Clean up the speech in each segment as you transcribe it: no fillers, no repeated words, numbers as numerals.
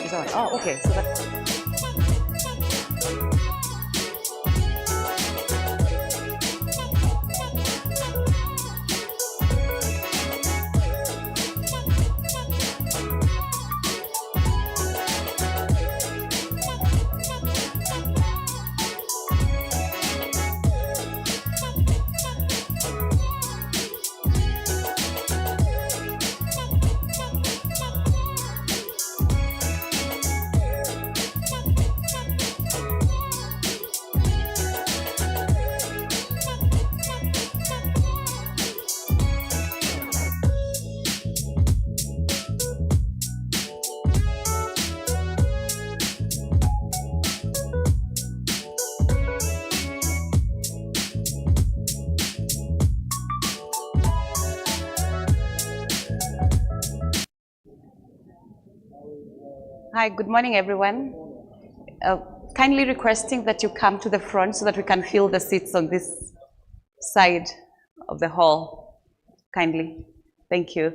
Is on. Oh, okay. So that. Hi, good morning, everyone. Kindly requesting that you come to the front so that we can fill the seats on this side of the hall. Kindly. Thank you.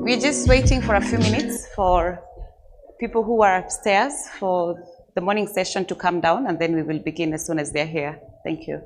We're just waiting for a few minutes for people who are upstairs for the morning session to come down, and then we will begin as soon as they're here. Thank you.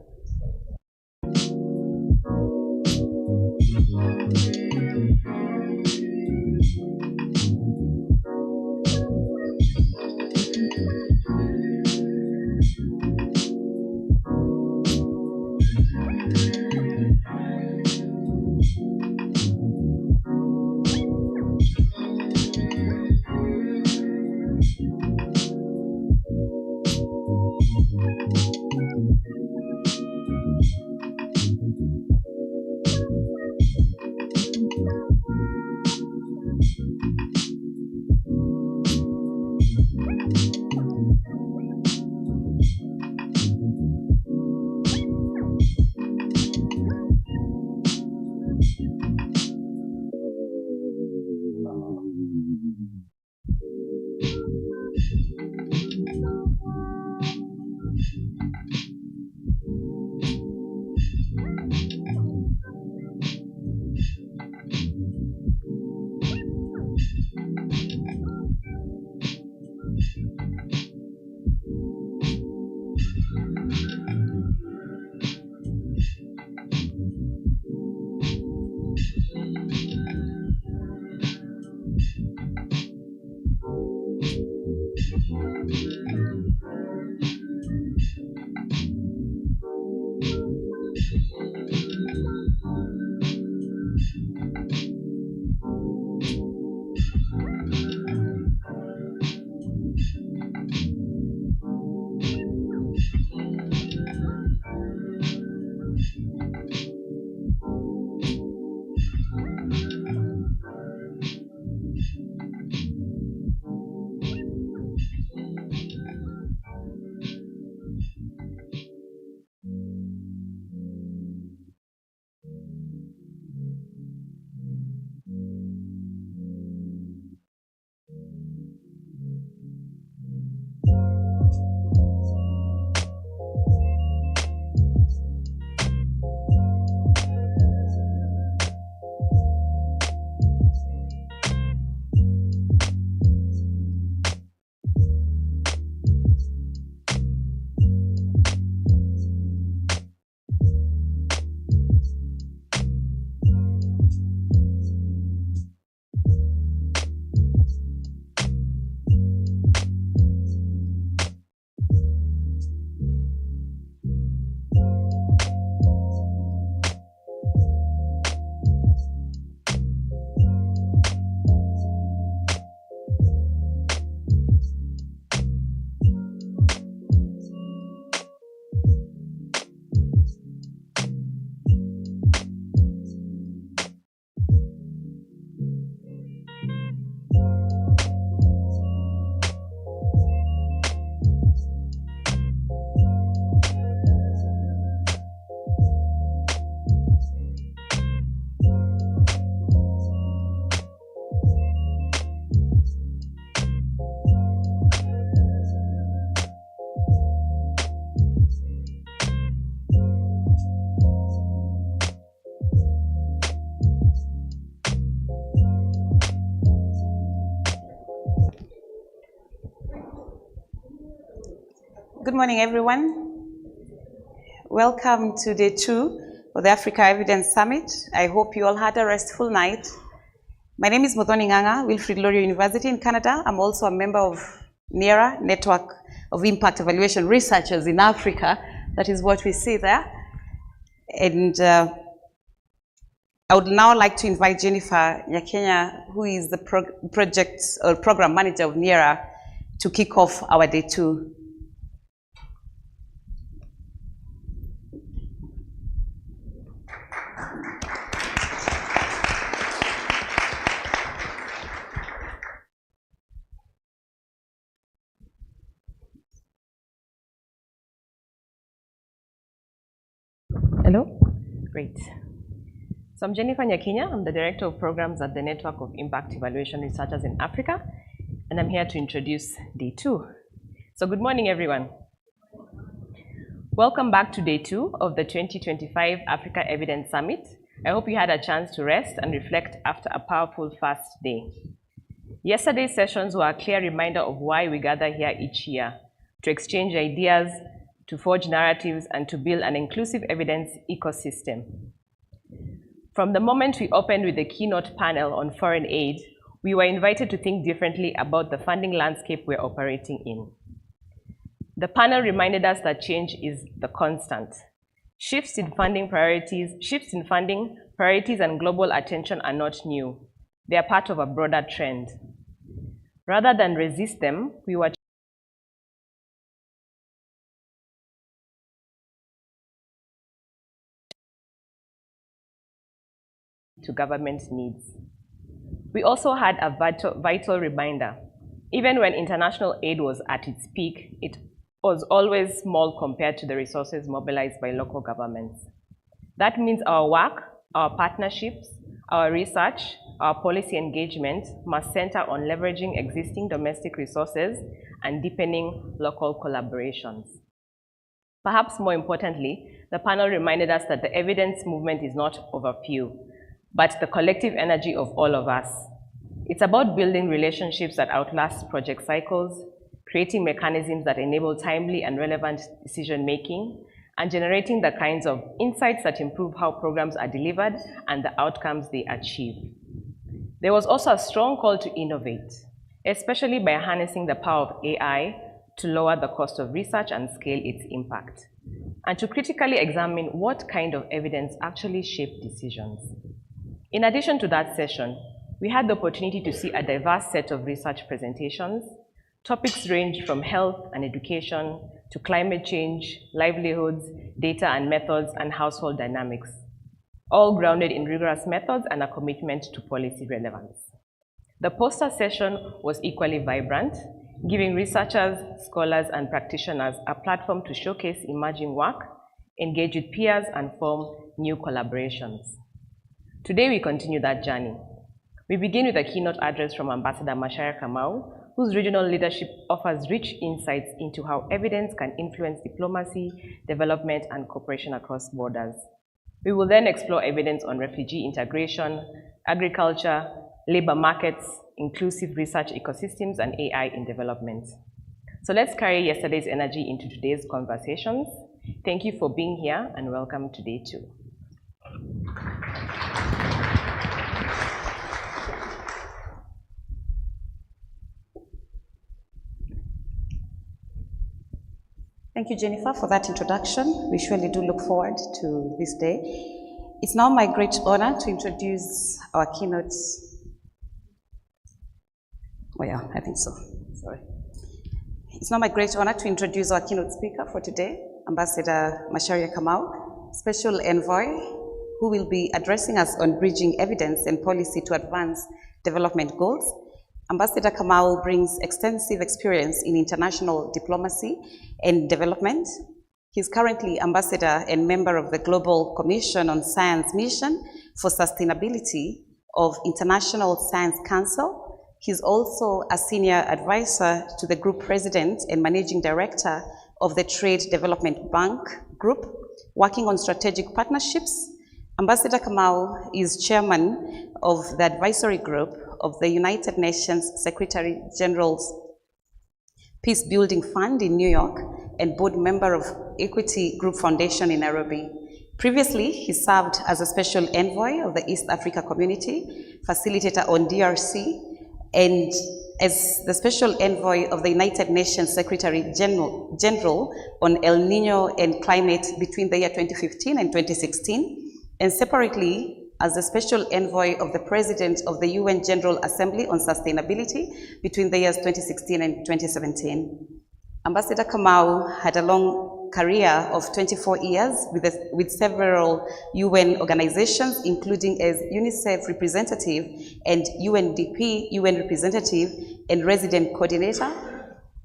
Good morning, everyone. Welcome to day 2 of the Africa Evidence Summit. I hope you all had a restful night. My name is Muthoni Ng'ang'a, Wilfrid Laurier University in Canada. I'm also a member of NERA, Network of Impact Evaluation Researchers in Africa. That is what we see there. And I would now like to invite Jennifer Nyakenya, who is the project or program manager of NERA, to kick off our day 2. Hello? Great. So I'm Jennifer Nyakenya. I'm the Director of Programs at the Network of Impact Evaluation Researchers in Africa, and I'm here to introduce day 2. So good morning, everyone. Welcome back to day 2 of the 2025 Africa Evidence Summit. I hope you had a chance to rest and reflect after a powerful first day. Yesterday's sessions were a clear reminder of why we gather here each year: to exchange ideas, to forge narratives, and to build an inclusive evidence ecosystem. From the moment we opened with the keynote panel on foreign aid, we were invited to think differently about the funding landscape we're operating in. The panel reminded us that change is the constant. Shifts in funding, priorities, and global attention are not new. They are part of a broader trend. Rather than resist them, we were to government needs. We also had a vital reminder. Even when international aid was at its peak, it was always small compared to the resources mobilized by local governments. That means our work, our partnerships, our research, our policy engagement must center on leveraging existing domestic resources and deepening local collaborations. Perhaps more importantly, the panel reminded us that the evidence movement is not of a few, but the collective energy of all of us. It's about building relationships that outlast project cycles, creating mechanisms that enable timely and relevant decision-making, and generating the kinds of insights that improve how programs are delivered and the outcomes they achieve. There was also a strong call to innovate, especially by harnessing the power of AI to lower the cost of research and scale its impact, and to critically examine what kind of evidence actually shaped decisions. In addition to that session, we had the opportunity to see a diverse set of research presentations. Topics ranged from health and education to climate change, livelihoods, data and methods, and household dynamics, all grounded in rigorous methods and a commitment to policy relevance. The poster session was equally vibrant, giving researchers, scholars, and practitioners a platform to showcase emerging work, engage with peers, and form new collaborations. Today, we continue that journey. We begin with a keynote address from Ambassador Macharia Kamau, whose regional leadership offers rich insights into how evidence can influence diplomacy, development, and cooperation across borders. We will then explore evidence on refugee integration, agriculture, labor markets, inclusive research ecosystems, and AI in development. So let's carry yesterday's energy into today's conversations. Thank you for being here, and welcome to day 2. Thank you, Jennifer, for that introduction. We surely do look forward to this day. It's now my great honor to introduce our keynote. Oh yeah, I think so. Sorry. It's now my great honor to introduce our keynote speaker for today, Ambassador Macharia Kamau, Special Envoy, who will be addressing us on bridging evidence and policy to advance development goals. Ambassador Kamau brings extensive experience in international diplomacy and development. He's currently ambassador and member of the Global Commission on Science Mission for Sustainability of International Science Council. He's also a senior advisor to the group president and managing director of the Trade Development Bank Group, working on strategic partnerships. Ambassador Kamau is chairman of the advisory group of the United Nations Secretary General's Peace Building Fund in New York and board member of Equity Group Foundation in Nairobi. Previously, he served as a special envoy of the East Africa Community, facilitator on DRC, and as the special envoy of the United Nations Secretary General on El Nino and climate between the year 2015 and 2016, and separately as the special envoy of the President of the UN General Assembly on Sustainability between the years 2016 and 2017. Ambassador Kamau had a long career of 24 years with several UN organizations, including as UNICEF representative and UNDP UN representative and resident coordinator.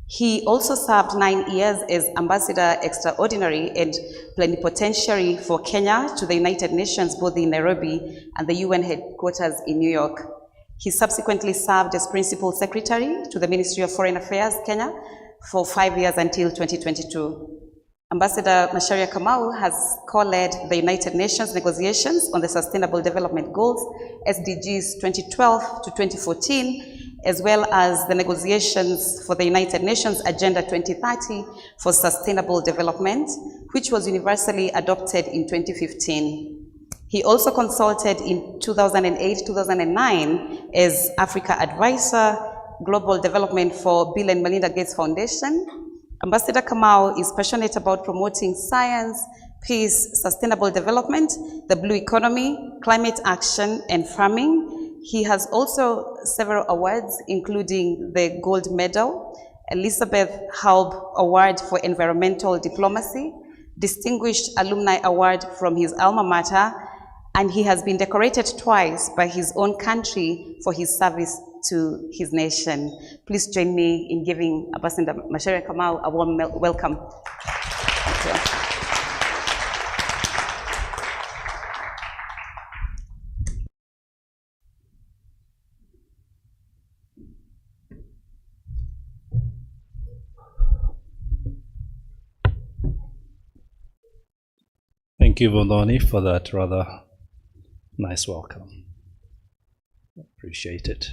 He also served 9 years as Ambassador Extraordinary and Plenipotentiary for Kenya to the United Nations, both in Nairobi and the UN headquarters in New York. He subsequently served as Principal Secretary to the Ministry of Foreign Affairs, Kenya, for 5 years until 2022. Ambassador Macharia Kamau has co-led the United Nations negotiations on the Sustainable Development Goals, SDGs 2012 to 2014, as well as the negotiations for the United Nations Agenda 2030 for Sustainable Development, which was universally adopted in 2015. He also consulted in 2008-2009 as Africa Advisor, Global Development for Bill and Melinda Gates Foundation. Ambassador Kamau is passionate about promoting science, peace, sustainable development, the blue economy, climate action, and farming. He has also several awards, including the Gold Medal, Elizabeth Halb Award for Environmental Diplomacy, Distinguished Alumni Award from his alma mater, and he has been decorated twice by his own country for his service to his nation. Please join me in giving Ambassador Macharia Kamau a warm welcome. Thank you. Thank you, Vondoni, for that rather nice welcome. Appreciate it.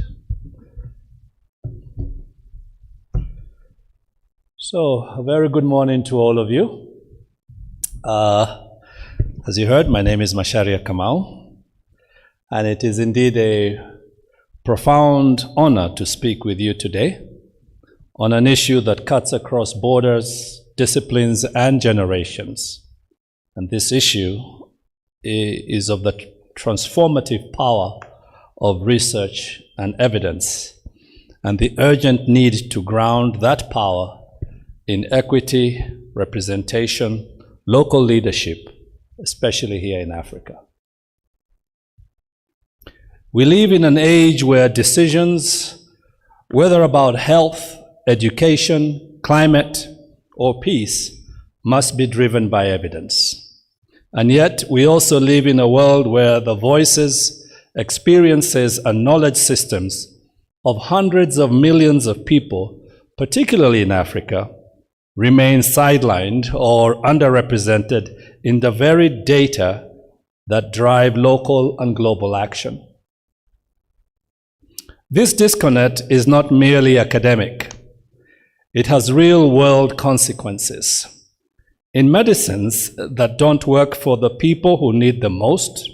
So, a very good morning to all of you. As you heard, my name is Macharia Kamau, and it is indeed a profound honor to speak with you today on an issue that cuts across borders, disciplines, and generations. And this issue is of the transformative power of research and evidence, and the urgent need to ground that power in equity, representation, local leadership, especially here in Africa. We live in an age where decisions, whether about health, education, climate, or peace, must be driven by evidence. And yet, we also live in a world where the voices, experiences, and knowledge systems of hundreds of millions of people, particularly in Africa, remain sidelined or underrepresented in the very data that drive local and global action. This disconnect is not merely academic. It has real-world consequences. In medicines that don't work for the people who need them most,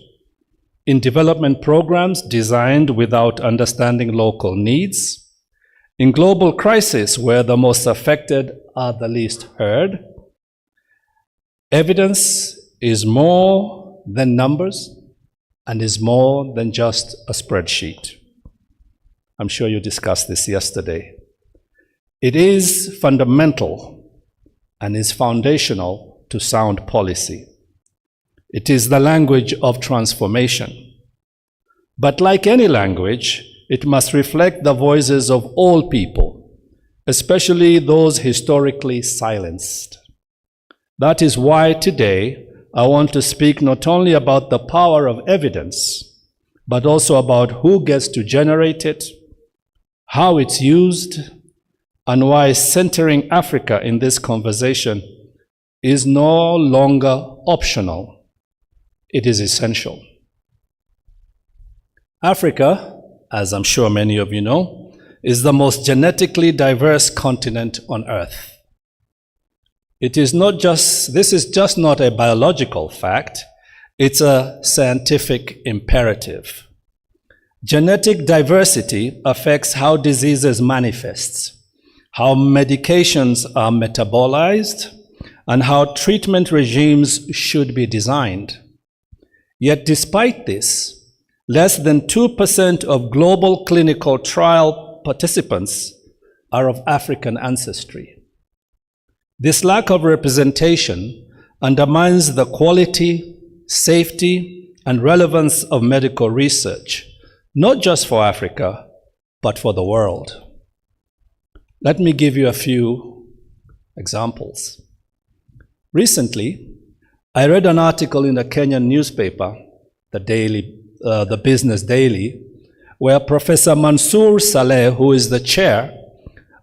in development programs designed without understanding local needs, in global crisis where the most affected are the least heard, evidence is more than numbers and is more than just a spreadsheet. I'm sure you discussed this yesterday. It is fundamental and is foundational to sound policy. It is the language of transformation. But like any language, it must reflect the voices of all people, especially those historically silenced. That is why today I want to speak not only about the power of evidence, but also about who gets to generate it, how it's used, and why centering Africa in this conversation is no longer optional. It is essential. Africa, as I'm sure many of you know, is the most genetically diverse continent on Earth. This is just not a biological fact, it's a scientific imperative. Genetic diversity affects how diseases manifest, how medications are metabolized, and how treatment regimes should be designed. Yet despite this, less than 2% of global clinical trial participants are of African ancestry. This lack of representation undermines the quality, safety, and relevance of medical research, not just for Africa, but for the world. Let me give you a few examples. Recently, I read an article in a Kenyan newspaper, the Business Daily, where Professor Mansour Saleh, who is the chair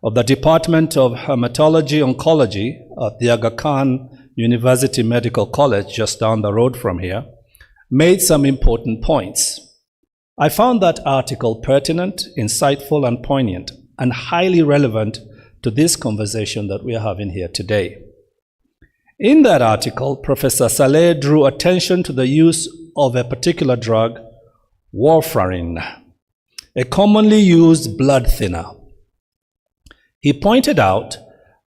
of the Department of Hematology Oncology at the Aga Khan University Medical College, just down the road from here, made some important points. I found that article pertinent, insightful, and poignant, and highly relevant to this conversation that we are having here today. In that article, Professor Saleh drew attention to the use of a particular drug, warfarin, a commonly used blood thinner. He pointed out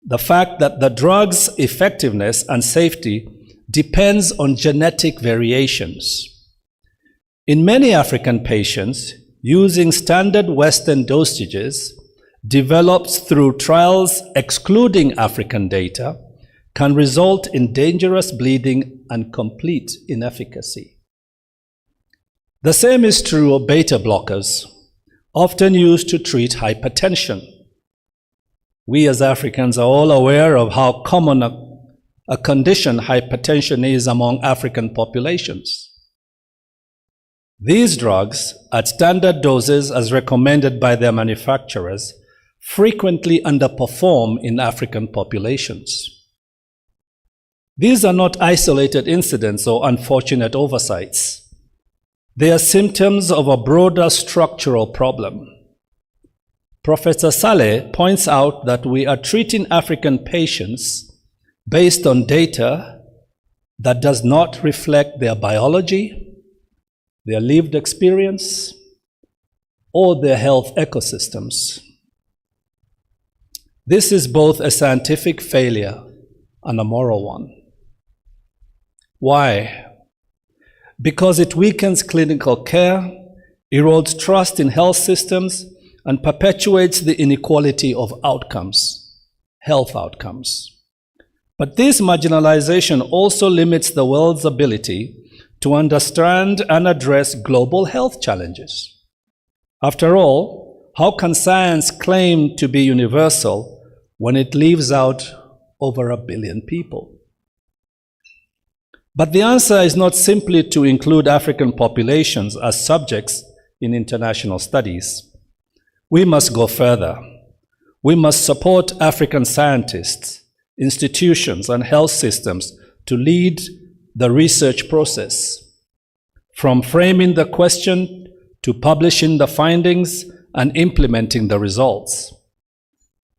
the fact that the drug's effectiveness and safety depends on genetic variations. In many African patients, using standard Western dosages developed through trials excluding African data can result in dangerous bleeding and complete inefficacy. The same is true of beta blockers, often used to treat hypertension. We as Africans are all aware of how common a condition hypertension is among African populations. These drugs, at standard doses as recommended by their manufacturers, frequently underperform in African populations. These are not isolated incidents or unfortunate oversights. They are symptoms of a broader structural problem. Professor Saleh points out that we are treating African patients based on data that does not reflect their biology, their lived experience, or their health ecosystems. This is both a scientific failure and a moral one. Why? Because it weakens clinical care, erodes trust in health systems, and perpetuates the inequality of outcomes, health outcomes. But this marginalization also limits the world's ability to understand and address global health challenges. After all, how can science claim to be universal when it leaves out over 1 billion people? But the answer is not simply to include African populations as subjects in international studies. We must go further. We must support African scientists, institutions, and health systems to lead the research process, from framing the question to publishing the findings and implementing the results.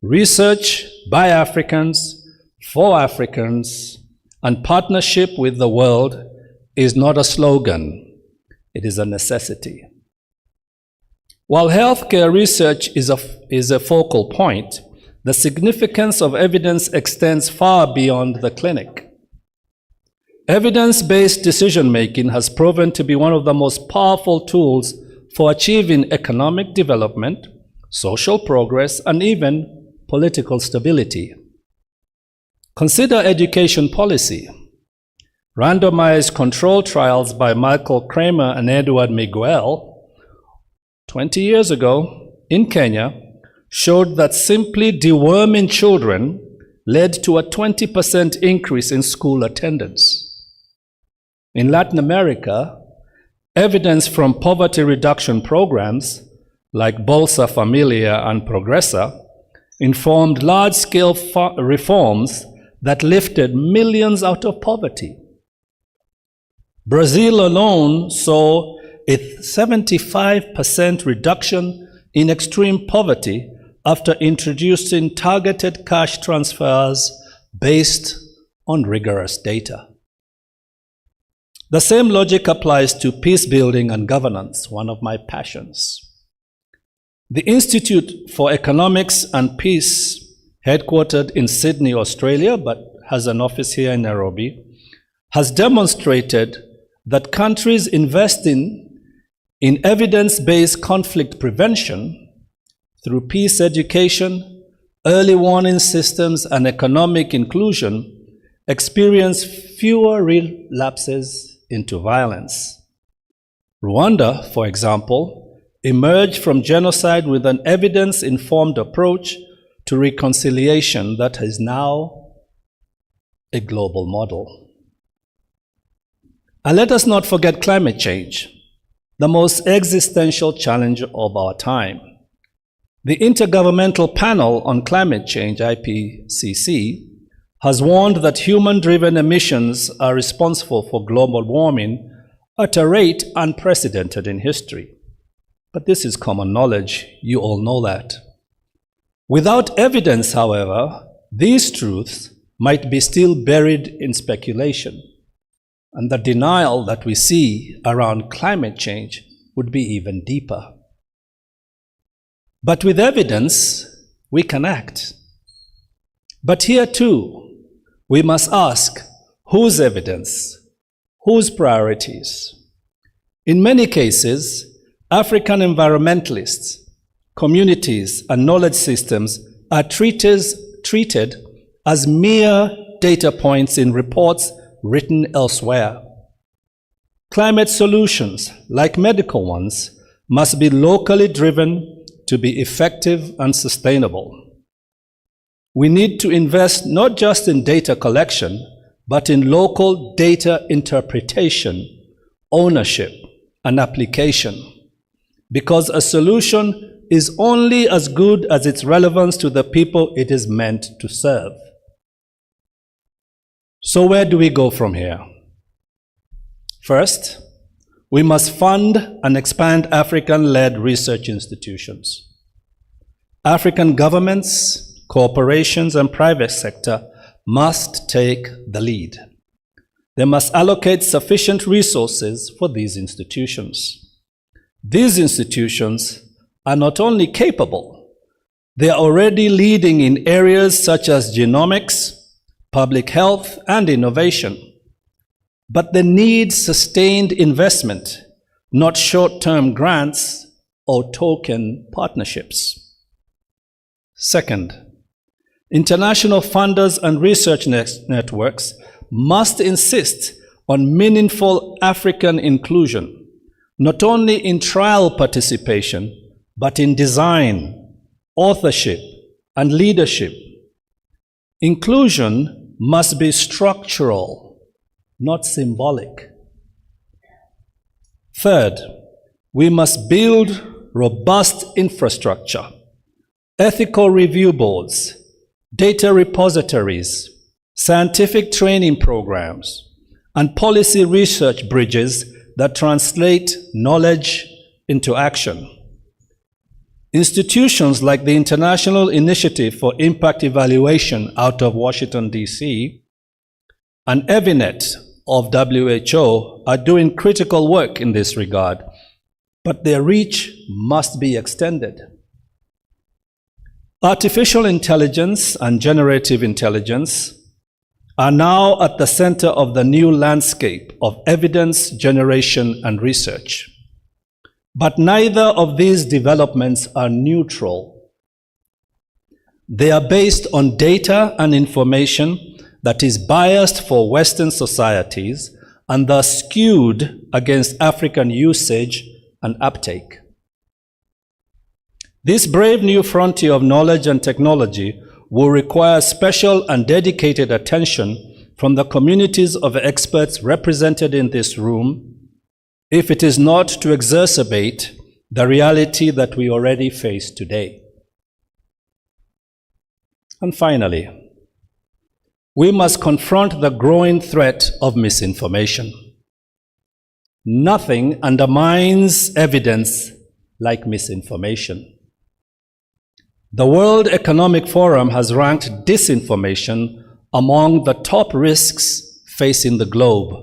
Research by Africans, for Africans, and partnership with the world is not a slogan, it is a necessity. While healthcare research is a focal point, the significance of evidence extends far beyond the clinic. Evidence-based decision-making has proven to be one of the most powerful tools for achieving economic development, social progress, and even political stability. Consider education policy. Randomized control trials by Michael Kramer and Edward Miguel 20 years ago in Kenya showed that simply deworming children led to a 20% increase in school attendance. In Latin America, evidence from poverty reduction programs like Bolsa Familia and Progresa informed large-scale reforms that lifted millions out of poverty. Brazil alone saw a 75% reduction in extreme poverty after introducing targeted cash transfers based on rigorous data. The same logic applies to peace building and governance, one of my passions. The Institute for Economics and Peace, headquartered in Sydney, Australia, but has an office here in Nairobi, has demonstrated that countries investing in evidence-based conflict prevention through peace education, early warning systems, and economic inclusion experience fewer relapses into violence. Rwanda, for example, emerged from genocide with an evidence-informed approach to reconciliation that is now a global model. And let us not forget climate change, the most existential challenge of our time. The Intergovernmental Panel on Climate Change, IPCC, has warned that human-driven emissions are responsible for global warming at a rate unprecedented in history. But this is common knowledge. You all know that. Without evidence, however, these truths might be still buried in speculation, and the denial that we see around climate change would be even deeper. But with evidence, we can act. But here too, we must ask, whose evidence? Whose priorities? In many cases, African environmentalists, communities, and knowledge systems are treated as mere data points in reports written elsewhere. Climate solutions, like medical ones, must be locally driven to be effective and sustainable. We need to invest not just in data collection, but in local data interpretation, ownership, and application, because a solution is only as good as its relevance to the people it is meant to serve. So where do we go from here? First, we must fund and expand African-led research institutions. African governments, corporations, and private sector must take the lead. They must allocate sufficient resources for these institutions. These institutions are not only capable, they are already leading in areas such as genomics, public health, and innovation. But they need sustained investment, not short-term grants or token partnerships. Second, international funders and research networks must insist on meaningful African inclusion, not only in trial participation, but in design, authorship, and leadership. Inclusion must be structural, not symbolic. Third, we must build robust infrastructure, ethical review boards, data repositories, scientific training programs, and policy research bridges that translate knowledge into action. Institutions like the International Initiative for Impact Evaluation out of Washington, D.C., and EVINET of WHO are doing critical work in this regard, but their reach must be extended. Artificial intelligence and generative intelligence are now at the center of the new landscape of evidence generation and research. But neither of these developments are neutral. They are based on data and information that is biased for Western societies and thus skewed against African usage and uptake. This brave new frontier of knowledge and technology will require special and dedicated attention from the communities of experts represented in this room, if it is not to exacerbate the reality that we already face today. And finally, we must confront the growing threat of misinformation. Nothing undermines evidence like misinformation. The World Economic Forum has ranked disinformation among the top risks facing the globe.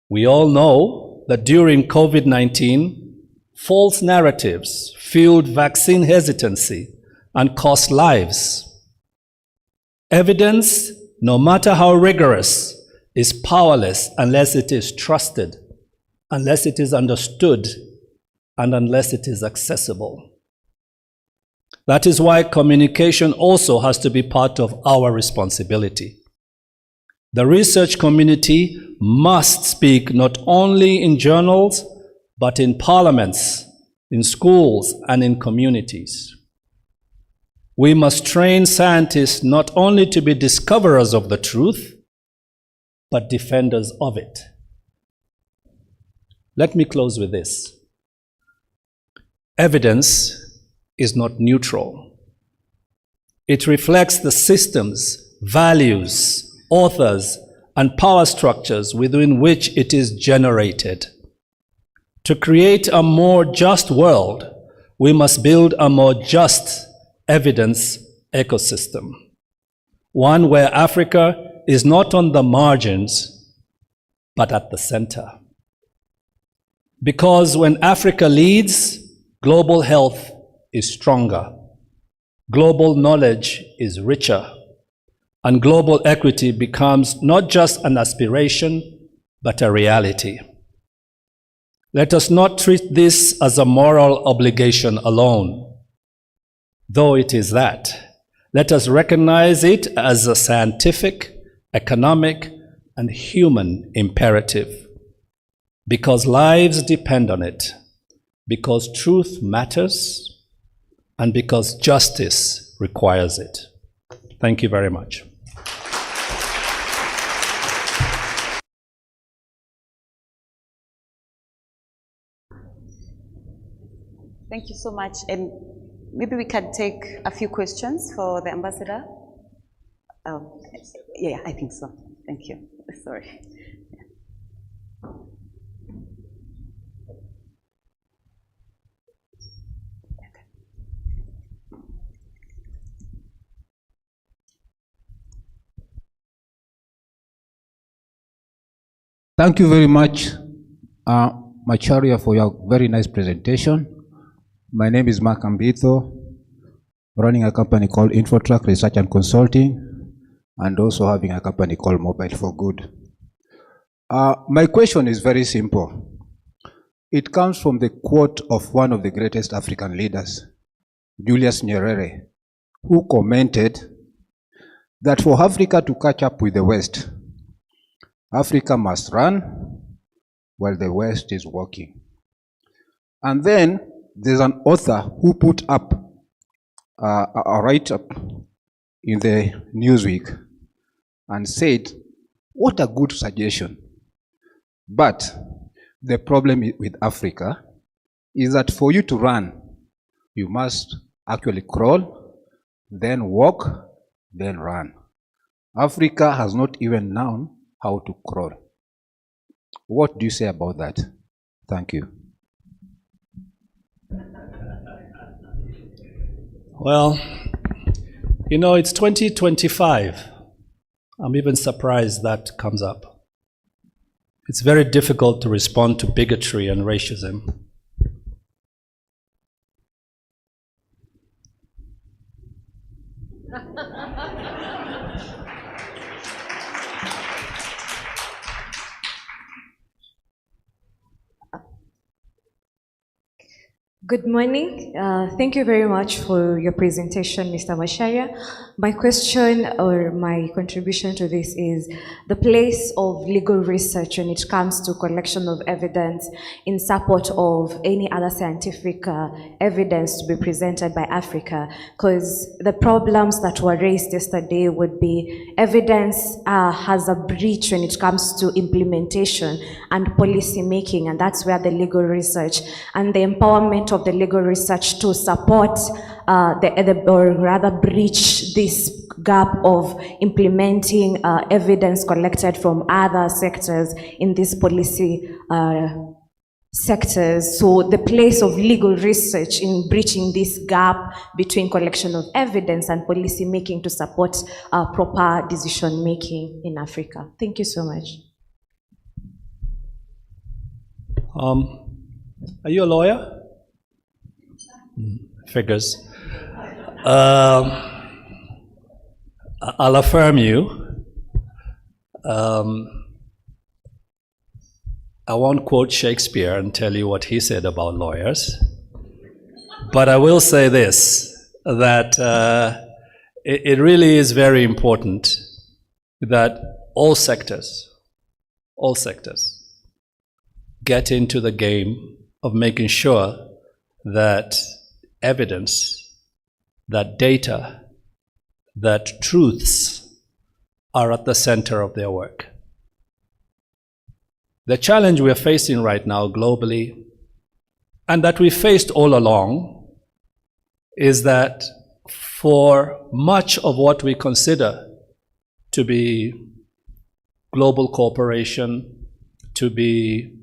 We all know that during COVID-19, false narratives fueled vaccine hesitancy and cost lives. Evidence, no matter how rigorous, is powerless unless it is trusted, unless it is understood, and unless it is accessible. That is why communication also has to be part of our responsibility. The research community must speak not only in journals, but in parliaments, in schools, and in communities. We must train scientists not only to be discoverers of the truth, but defenders of it. Let me close with this. Evidence is not neutral. It reflects the systems, values, authors, and power structures within which it is generated. To create a more just world, we must build a more just evidence ecosystem, one where Africa is not on the margins, but at the center. Because when Africa leads, global health is stronger, global knowledge is richer, and global equity becomes not just an aspiration, but a reality. Let us not treat this as a moral obligation alone, though it is that. Let us recognize it as a scientific, economic, and human imperative, because lives depend on it, because truth matters, and because justice requires it. Thank you very much. Thank you so much. And maybe we can take a few questions for the ambassador. Yeah, I think so. Thank you. Sorry. Thank you very much, Macharia, for your very nice presentation. My name is Mark Ambitho, running a company called Infotrack Research and Consulting, and also having a company called Mobile for Good. My question is very simple. It comes from the quote of one of the greatest African leaders, Julius Nyerere, who commented that for Africa to catch up with the West, Africa must run while the West is walking. And then there's an author who put up a write-up in the Newsweek and said, what a good suggestion. But the problem with Africa is that for you to run, you must actually crawl, then walk, then run. Africa has not even known how to crawl. What do you say about that? Thank you. Well, you know, it's 2025. I'm even surprised that comes up. It's very difficult to respond to bigotry and racism. Good morning. Thank you very much for your presentation, Mr. Macharia. My question or my contribution to this is the place of legal research when it comes to collection of evidence in support of any other scientific evidence to be presented by Africa. Because the problems that were raised yesterday would be evidence has a breach when it comes to implementation and policy making, and that's where the legal research and the empowerment of the legal research to support or rather breach this gap of implementing evidence collected from other sectors in this policy sectors. So the place of legal research in bridging this gap between collection of evidence and policy making to support proper decision making in Africa. Thank you so much. Are you a lawyer? Figures. I'll affirm you. I won't quote Shakespeare and tell you what he said about lawyers, but I will say this, that it really is very important that all sectors get into the game of making sure that evidence, that data, that truths are at the center of their work. The challenge we are facing right now globally, and that we faced all along, is that for much of what we consider to be global cooperation, to be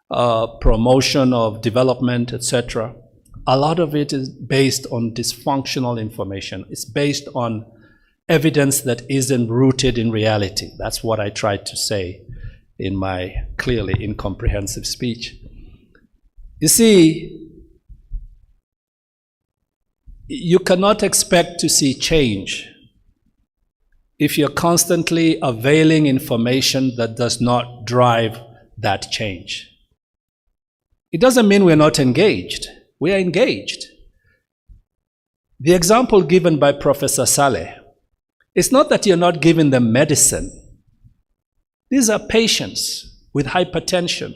promotion of development, etc., a lot of it is based on dysfunctional information. It's based on evidence that isn't rooted in reality. That's what I tried to say in my clearly incomprehensive speech. You see, you cannot expect to see change if you're constantly availing information that does not drive that change. It doesn't mean we're not engaged. We are engaged. The example given by Professor Saleh, it's not that you're not giving them medicine. These are patients with hypertension,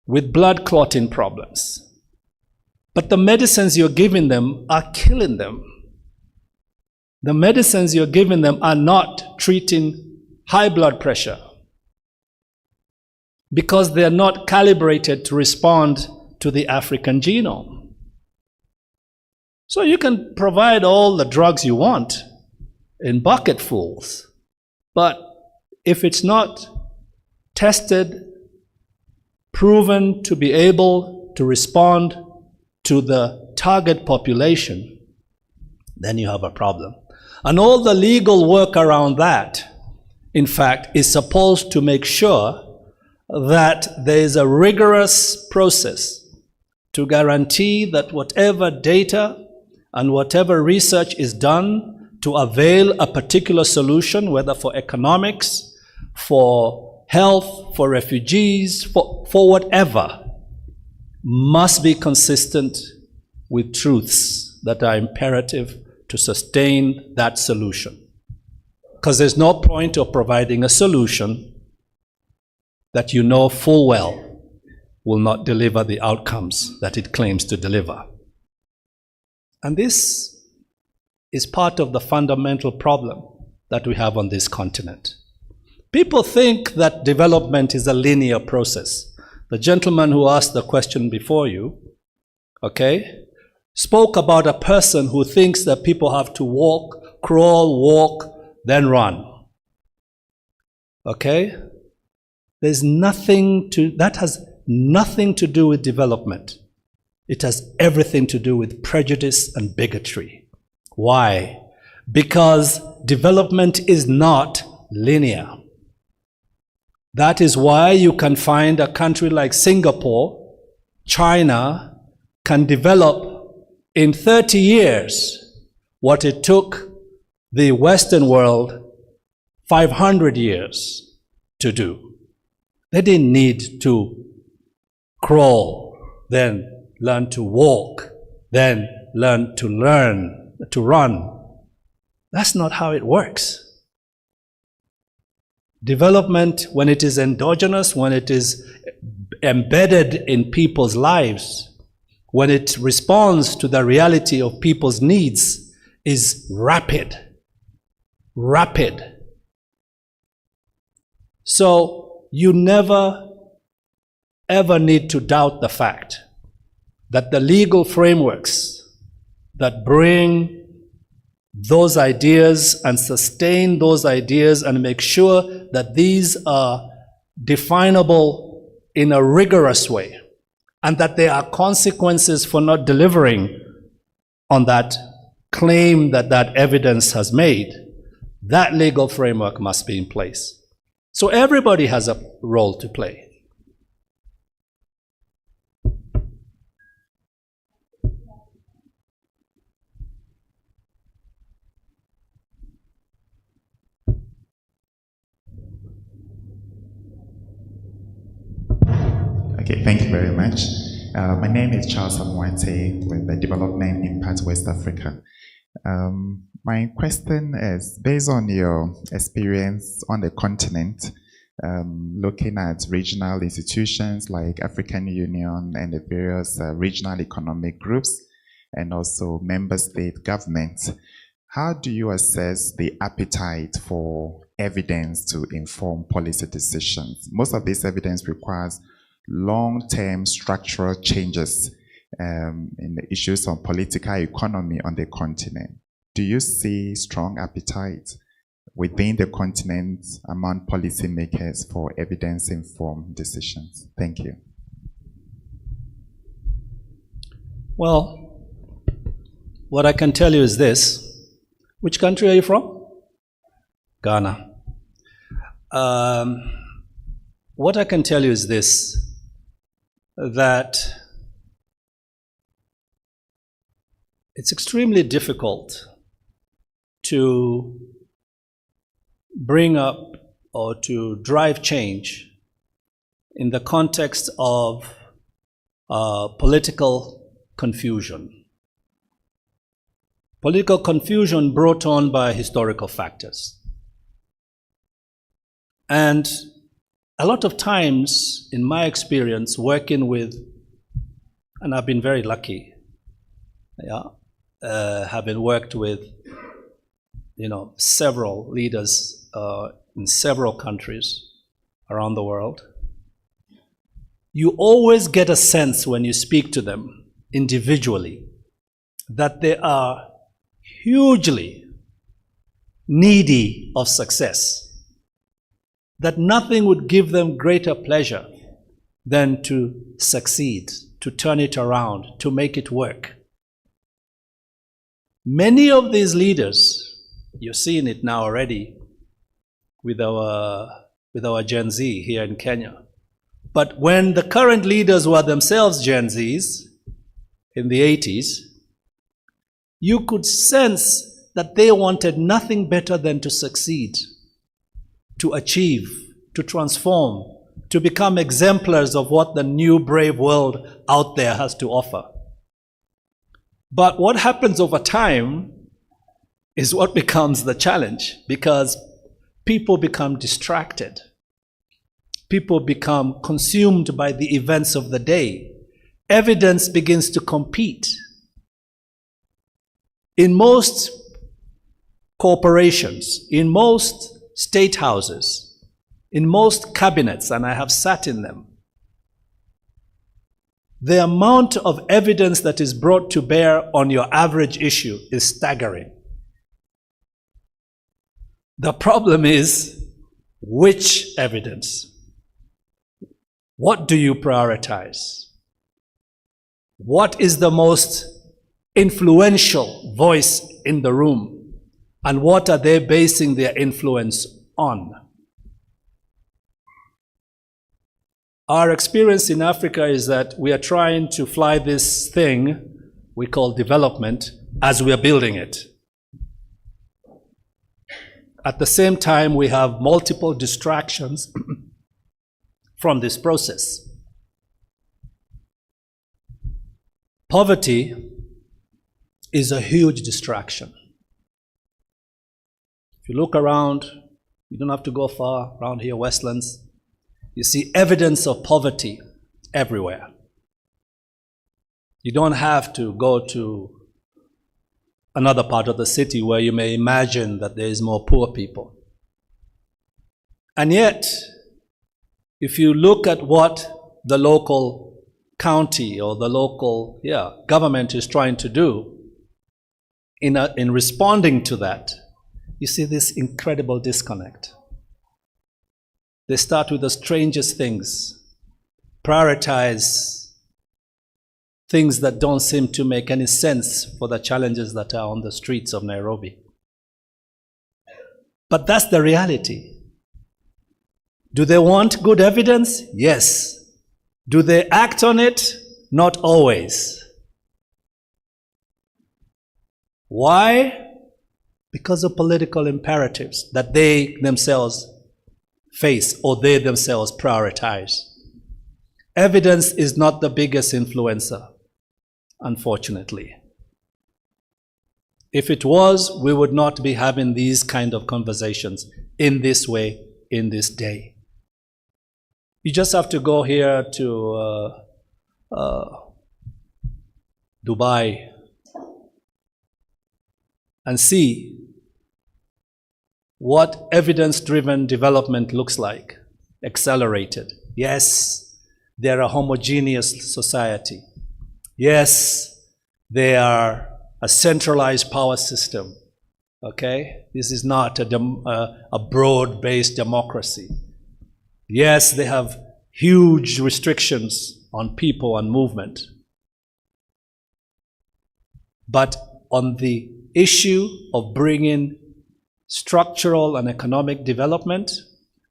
with blood clotting problems. But the medicines you're giving them are killing them. The medicines you're giving them are not treating high blood pressure because they're not calibrated to respond to the African genome. So you can provide all the drugs you want in bucketfuls, but if it's not tested, proven to be able to respond to the target population, then you have a problem. And all the legal work around that, in fact, is supposed to make sure that there is a rigorous process to guarantee that whatever data and whatever research is done to avail a particular solution, whether for economics, for health, for refugees, for whatever, must be consistent with truths that are imperative to sustain that solution. Because there's no point of providing a solution that you know full well will not deliver the outcomes that it claims to deliver. And this is part of the fundamental problem that we have on this continent. People think that development is a linear process. The gentleman who asked the question before you, spoke about a person who thinks that people have to walk, crawl, walk, then run. There's nothing that has nothing to do with development. It has everything to do with prejudice and bigotry. Why? Because development is not linear. That is why you can find a country like Singapore, China, can develop in 30 years what it took the Western world 500 years to do. They didn't need to crawl, then learn to walk, then learn to run. That's not how it works. Development, when it is endogenous, when it is embedded in people's lives, when it responds to the reality of people's needs, is rapid. So you never, ever need to doubt the fact that the legal frameworks that bring those ideas and sustain those ideas and make sure that these are definable in a rigorous way, and that there are consequences for not delivering on that claim that that evidence has made, that legal framework must be in place. So everybody has a role to play. Okay, thank you very much. My name is Charles Amwante with the Development Impact West Africa. My question is, based on your experience on the continent, looking at regional institutions like African Union and the various regional economic groups, and also member state governments, how do you assess the appetite for evidence to inform policy decisions? Most of this evidence requires long-term structural changes in the issues of political economy on the continent. Do you see strong appetite within the continent among policymakers for evidence-informed decisions? Thank you. Well, what I can tell you is this. Which country are you from? Ghana. What I can tell you is this, that it's extremely difficult to bring up or to drive change in the context of political confusion. Political confusion brought on by historical factors. And a lot of times, in my experience, working with, and I've been very lucky, having worked with, several leaders in several countries around the world, you always get a sense when you speak to them individually that they are hugely needy of success, that nothing would give them greater pleasure than to succeed, to turn it around, to make it work. Many of these leaders, you're seeing it now already with our Gen Z here in Kenya. But when the current leaders were themselves Gen Zs in the 80s, you could sense that they wanted nothing better than to succeed, to achieve, to transform, to become exemplars of what the new brave world out there has to offer. But what happens over time is what becomes the challenge, because people become distracted. People become consumed by the events of the day. Evidence begins to compete. In most corporations, in most state houses, in most cabinets, and I have sat in them, the amount of evidence that is brought to bear on your average issue is staggering. The problem is, which evidence? What do you prioritize? What is the most influential voice in the room? And what are they basing their influence on? Our experience in Africa is that we are trying to fly this thing we call development as we are building it. At the same time, we have multiple distractions from this process. Poverty is a huge distraction. If you look around, you don't have to go far, around here, Westlands, you see evidence of poverty everywhere. You don't have to go to another part of the city where you may imagine that there is more poor people. And yet, if you look at what the local county or the local government is trying to do in responding to that, you see this incredible disconnect. They start with the strangest things. prioritize things that don't seem to make any sense for the challenges that are on the streets of Nairobi. But that's the reality. Do they want good evidence? Yes. Do they act on it? Not always. Why? Because of political imperatives that they themselves face or they themselves prioritize. Evidence is not the biggest influencer, unfortunately. If it was, we would not be having these kind of conversations in this way, in this day. You just have to go here to Dubai and see what evidence-driven development looks like, accelerated. Yes, they're a homogeneous society. Yes, they are a centralized power system, okay? This is not a broad-based democracy. Yes, they have huge restrictions on people and movement. But on the issue of bringing structural and economic development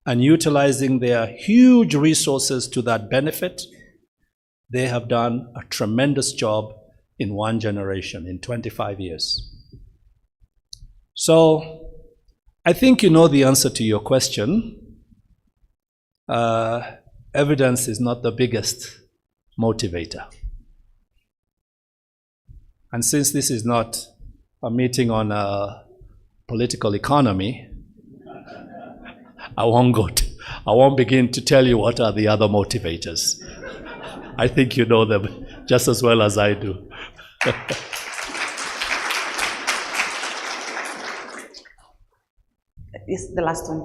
and utilizing their huge resources to that benefit, they have done a tremendous job in one generation, in 25 years. So I think you know the answer to your question. Evidence is not the biggest motivator. And since this is not a meeting on political economy, I won't begin to tell you what are the other motivators. I think you know them just as well as I do. Yes, the last one.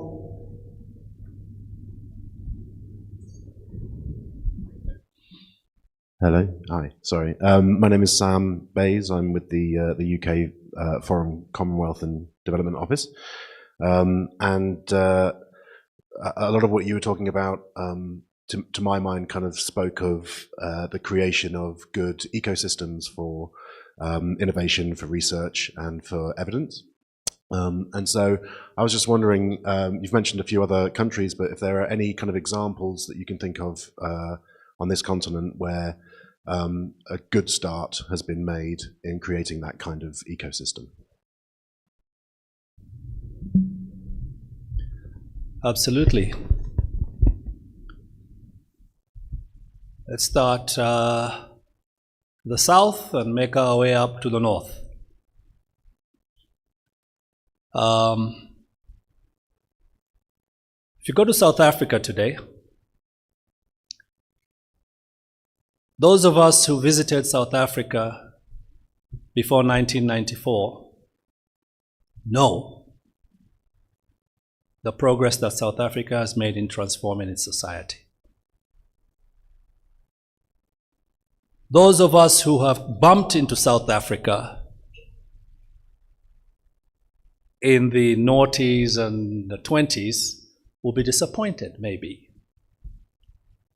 Hello. Hi. Sorry. My name is Sam Bays. I'm with the UK Foreign, Commonwealth and Development Office. And a lot of what you were talking about, to my mind, kind of spoke of the creation of good ecosystems for innovation, for research, and for evidence. And so I was just wondering, you've mentioned a few other countries, but if there are any kind of examples that you can think of on this continent where a good start has been made in creating that kind of ecosystem. Absolutely. Let's start the south and make our way up to the north. If you go to South Africa today, those of us who visited South Africa before 1994 know the progress that South Africa has made in transforming its society. Those of us who have bumped into South Africa in the noughties and the 20s will be disappointed, maybe,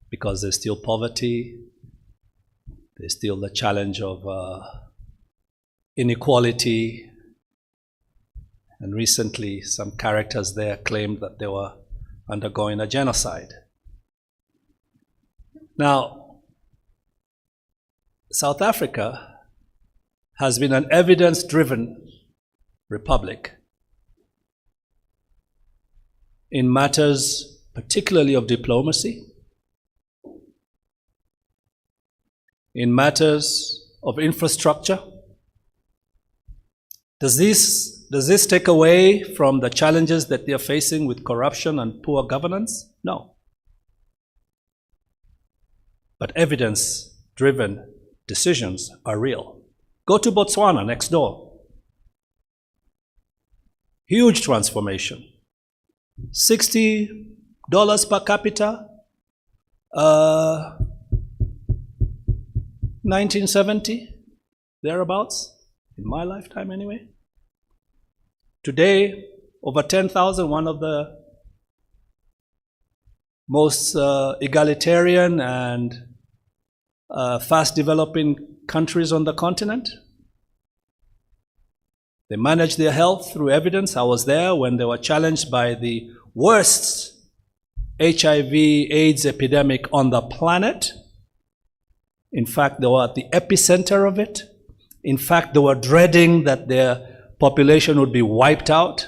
because there's still poverty, there's still the challenge of inequality, and recently some characters there claimed that they were undergoing a genocide. Now, South Africa has been an evidence-driven republic in matters particularly of diplomacy, in matters of infrastructure. Does this take away from the challenges that they are facing with corruption and poor governance? No. But evidence-driven decisions are real. Go to Botswana next door. Huge transformation. $60 per capita, 1970, thereabouts, in my lifetime anyway. Today, over 10,000, one of the most egalitarian and fast developing countries on the continent. They manage their health through evidence. I was there when they were challenged by the worst HIV/AIDS epidemic on the planet. In fact, they were at the epicenter of it. In fact, they were dreading that their population would be wiped out.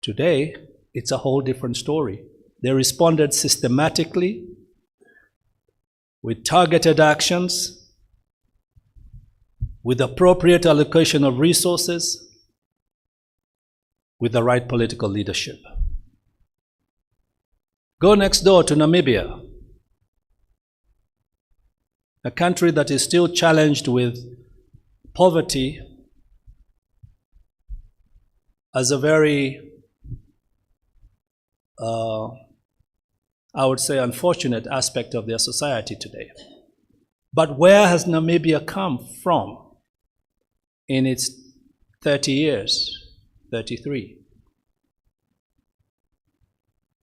Today, it's a whole different story. They responded systematically with targeted actions, with appropriate allocation of resources, with the right political leadership. Go next door to Namibia, a country that is still challenged with poverty as a very, I would say, unfortunate aspect of their society today. But where has Namibia come from in its 30 years, 33?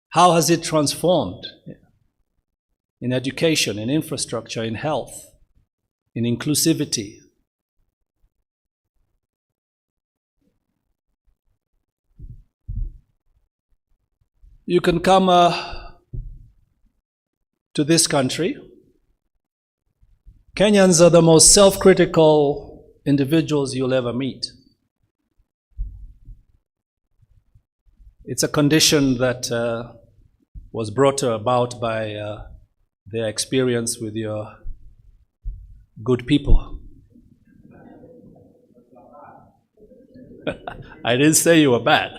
How has it transformed in education, in infrastructure, in health, in inclusivity? You can come to this country. Kenyans are the most self-critical individuals you'll ever meet. It's a condition that was brought about by their experience with your good people. I didn't say you were bad.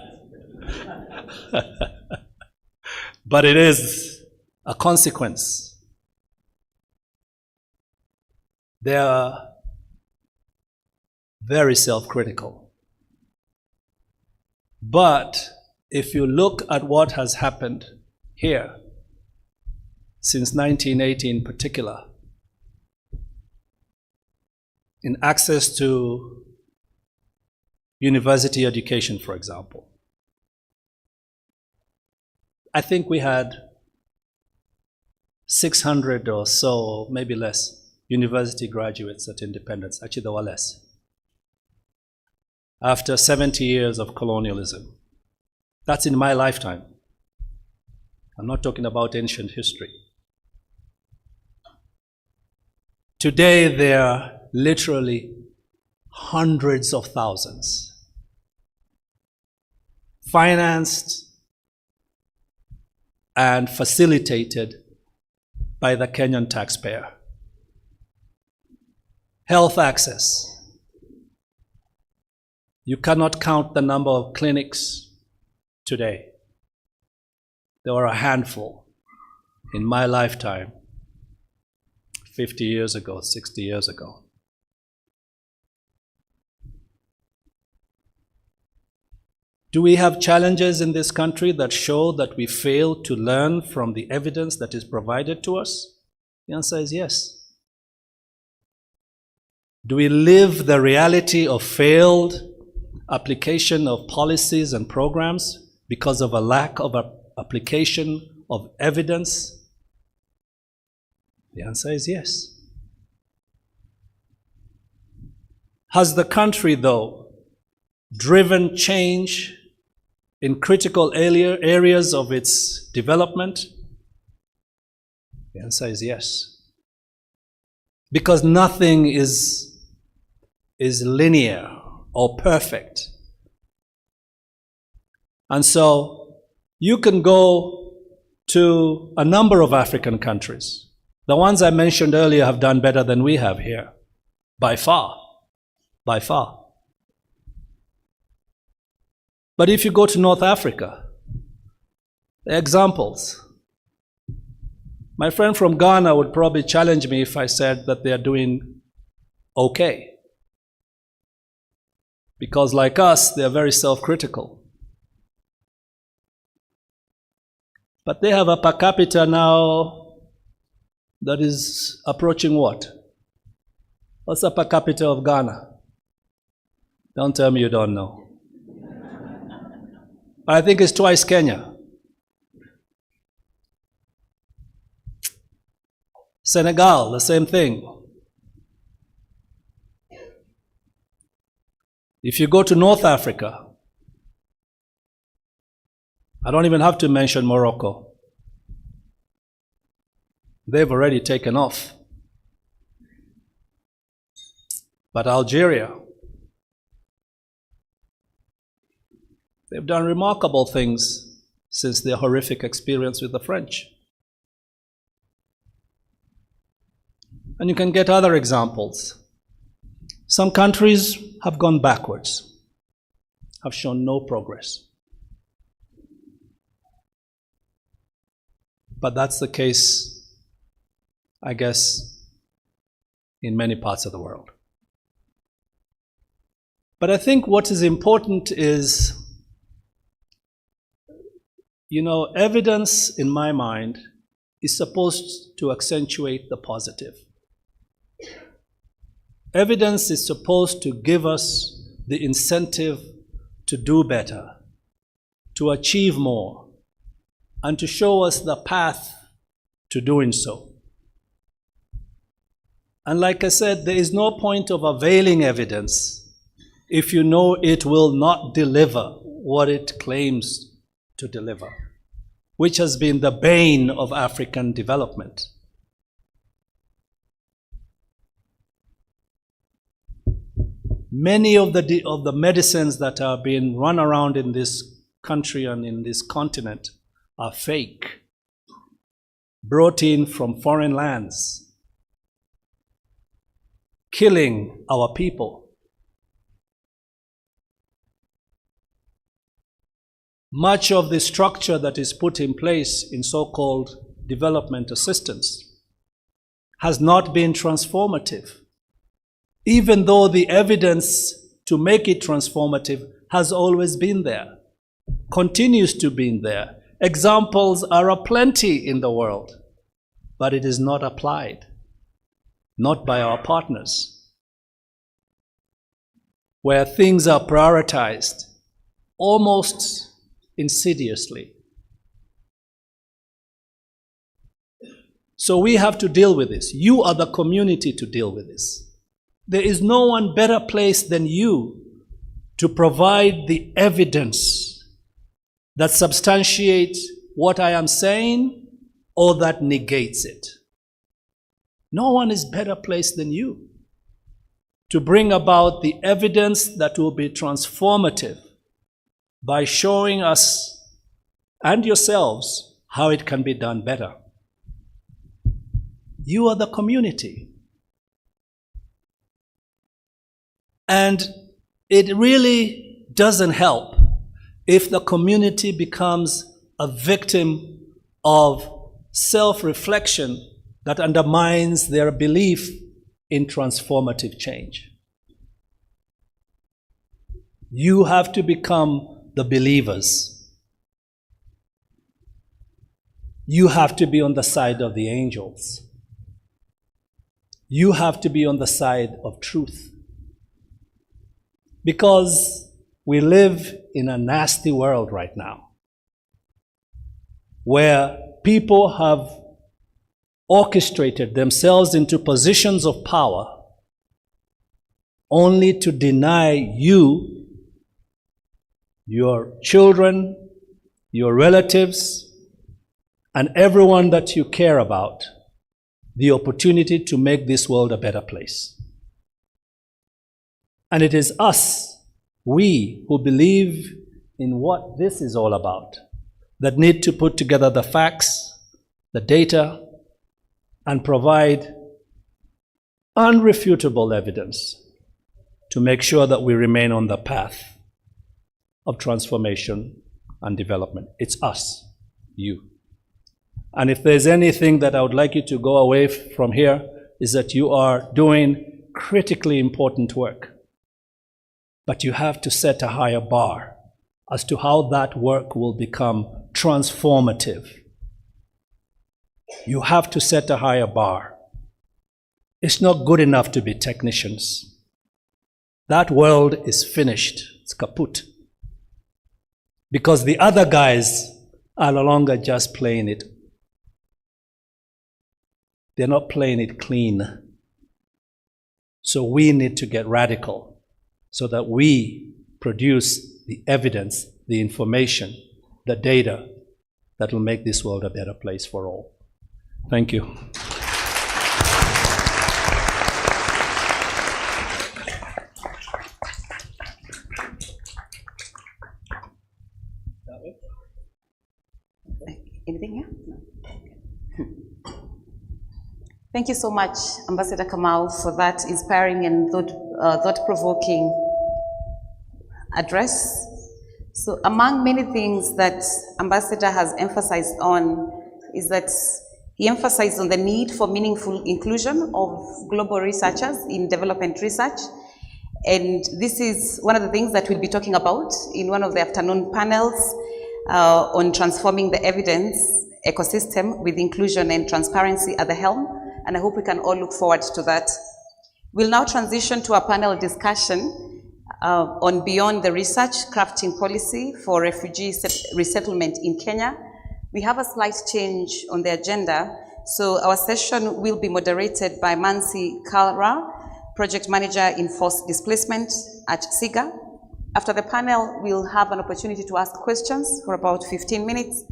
But it is a consequence. They are very self-critical. But if you look at what has happened here, since 1980 in particular, in access to university education, for example, I think we had 600 or so, maybe less, university graduates at independence. Actually, there were less. After 70 years of colonialism. That's in my lifetime. I'm not talking about ancient history. Today, there are literally hundreds of thousands, financed and facilitated by the Kenyan taxpayer. Health access. You cannot count the number of clinics today. There were a handful in my lifetime, 50 years ago, 60 years ago. Do we have challenges in this country that show that we fail to learn from the evidence that is provided to us? The answer is yes. Do we live the reality of failed application of policies and programs because of a lack of application of evidence? The answer is yes. Has the country, though, driven change in critical areas of its development? The answer is yes. Because nothing is linear or perfect. And so you can go to a number of African countries. The ones I mentioned earlier have done better than we have here, by far, by far. But if you go to North Africa, examples. My friend from Ghana would probably challenge me if I said that they are doing okay. Because like us, they are very self-critical. But they have a per capita now that is approaching what? What's the per capita of Ghana? Don't tell me you don't know. I think it's twice Kenya. Senegal, the same thing. If you go to North Africa, I don't even have to mention Morocco. They've already taken off. But Algeria, they've done remarkable things since their horrific experience with the French. And you can get other examples. Some countries have gone backwards, have shown no progress. But that's the case, I guess, in many parts of the world. But I think what is important is, evidence in my mind is supposed to accentuate the positive. Evidence is supposed to give us the incentive to do better, to achieve more, and to show us the path to doing so. And like I said, there is no point of availing evidence if you know it will not deliver what it claims to deliver, which has been the bane of African development. Many of the medicines that are being run around in this country and in this continent are fake, brought in from foreign lands, killing our people. Much of the structure that is put in place in so-called development assistance has not been transformative, even though the evidence to make it transformative has always been there, continues to be there. Examples are aplenty in the world, but it is not applied, not by our partners, where things are prioritized almost insidiously. So we have to deal with this. You are the community to deal with this. There is no one better placed than you to provide the evidence that substantiates what I am saying or that negates it. No one is better placed than you to bring about the evidence that will be transformative by showing us and yourselves how it can be done better. You are the community. And it really doesn't help if the community becomes a victim of self-reflection that undermines their belief in transformative change. You have to become the believers. You have to be on the side of the angels. You have to be on the side of truth. Because we live in a nasty world right now, where people have orchestrated themselves into positions of power only to deny you, your children, your relatives, and everyone that you care about the opportunity to make this world a better place. And it is us, we who believe in what this is all about, that need to put together the facts, the data, and provide unrefutable evidence to make sure that we remain on the path of transformation and development. It's us, you. And if there's anything that I would like you to go away from here, is that you are doing critically important work. But you have to set a higher bar as to how that work will become transformative. You have to set a higher bar. It's not good enough to be technicians. That world is finished. It's kaput. Because the other guys are no longer just playing it. They're not playing it clean. So we need to get radical so that we produce the evidence, the information, the data that will make this world a better place for all. Thank you. Anything here? No. Thank you so much, Ambassador Kamau, for that inspiring and thought-provoking address. So among many things that Ambassador has emphasized on is that he emphasized on the need for meaningful inclusion of global researchers in development research. And this is one of the things that we'll be talking about in one of the afternoon panels on transforming the evidence ecosystem with inclusion and transparency at the helm. And I hope we can all look forward to that. We'll now transition to a panel discussion on beyond the research, crafting policy for refugee resettlement in Kenya. We have a slight change on the agenda. So our session will be moderated by Mansi Kalra, Project Manager in Forced Displacement at SIGA. After the panel, we'll have an opportunity to ask questions for about 15 minutes.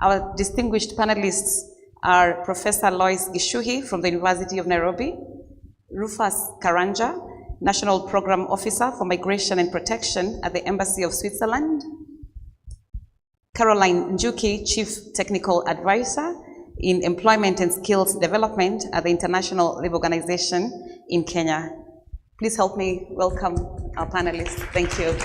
Our distinguished panelists are Professor Lois Gishuhi from the University of Nairobi, Rufus Karanja, National Program Officer for Migration and Protection at the Embassy of Switzerland, Caroline Njuki, Chief Technical Advisor in Employment and Skills Development at the International Labour Organization in Kenya. Please help me welcome our panelists. Thank you.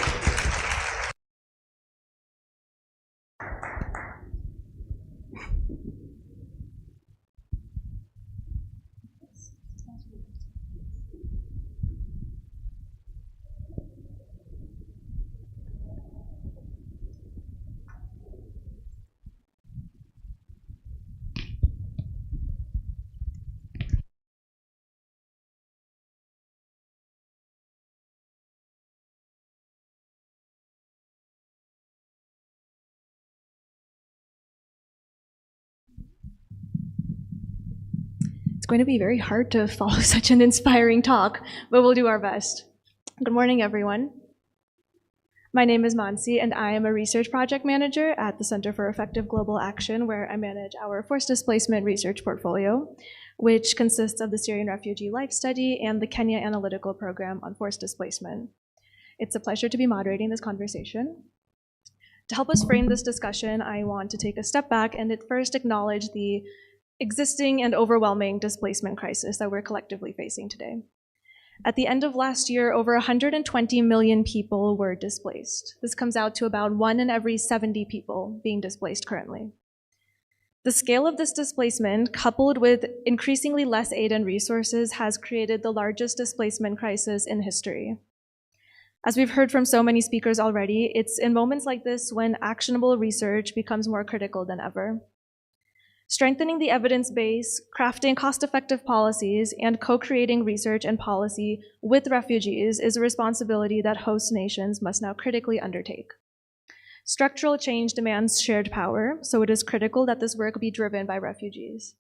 It's going to be very hard to follow such an inspiring talk, but we'll do our best. Good morning, everyone. My name is Mansi, and I am a research project manager at the Center for Effective Global Action, where I manage our forced displacement research portfolio, which consists of the Syrian Refugee Life Study and the Kenya Analytical Program on Forced Displacement. It's a pleasure to be moderating this conversation. To help us frame this discussion, I want to take a step back and at first acknowledge the existing and overwhelming displacement crisis that we're collectively facing today. At the end of last year, over 120 million people were displaced. This comes out to about 1 in every 70 people being displaced currently. The scale of this displacement, coupled with increasingly less aid and resources, has created the largest displacement crisis in history. As we've heard from so many speakers already, it's in moments like this when actionable research becomes more critical than ever. Strengthening the evidence base, crafting cost-effective policies, and co-creating research and policy with refugees is a responsibility that host nations must now critically undertake. Structural change demands shared power, so it is critical that this work be driven by refugees.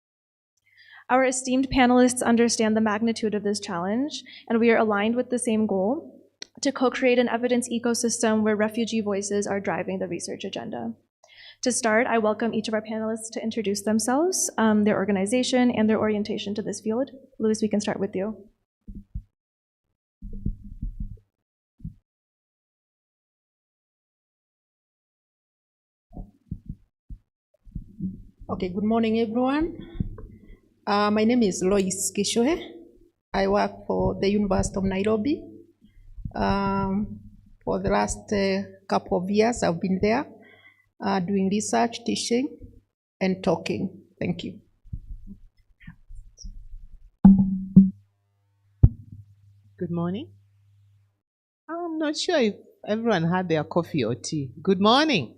Our esteemed panelists understand the magnitude of this challenge, and we are aligned with the same goal, to co-create an evidence ecosystem where refugee voices are driving the research agenda. To start, I welcome each of our panelists to introduce themselves, their organization, and their orientation to this field. Louis, we can start with you. Okay, good morning, everyone. My name is Lois Gishuhi. I work for the University of Nairobi. For the last couple of years, I've been there. Doing research, teaching, and talking. Thank you. Good morning. I'm not sure if everyone had their coffee or tea. Good morning.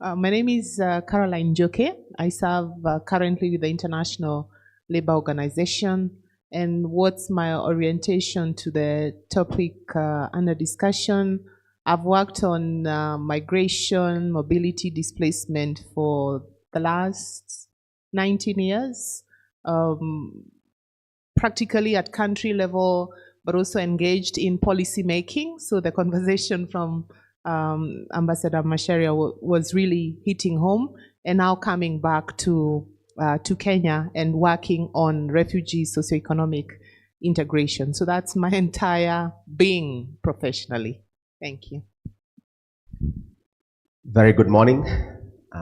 My name is Caroline Njoke. I serve currently with the International Labour Organization. And what's my orientation to the topic under discussion? I've worked on migration, mobility, displacement for the last 19 years, practically at country level, but also engaged in policy making. So the conversation from Ambassador Macharia was really hitting home, and now coming back to Kenya and working on refugee socioeconomic integration. So that's my entire being professionally. Thank you. Very good morning.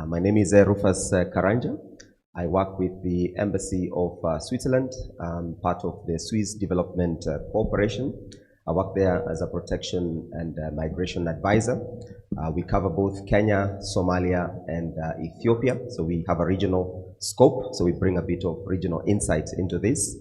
My name is Rufus Karanja. I work with the Embassy of Switzerland, part of the Swiss Development Corporation. I work there as a protection and migration advisor. We cover both Kenya, Somalia, and Ethiopia. So we have a regional scope. So we bring a bit of regional insight into this.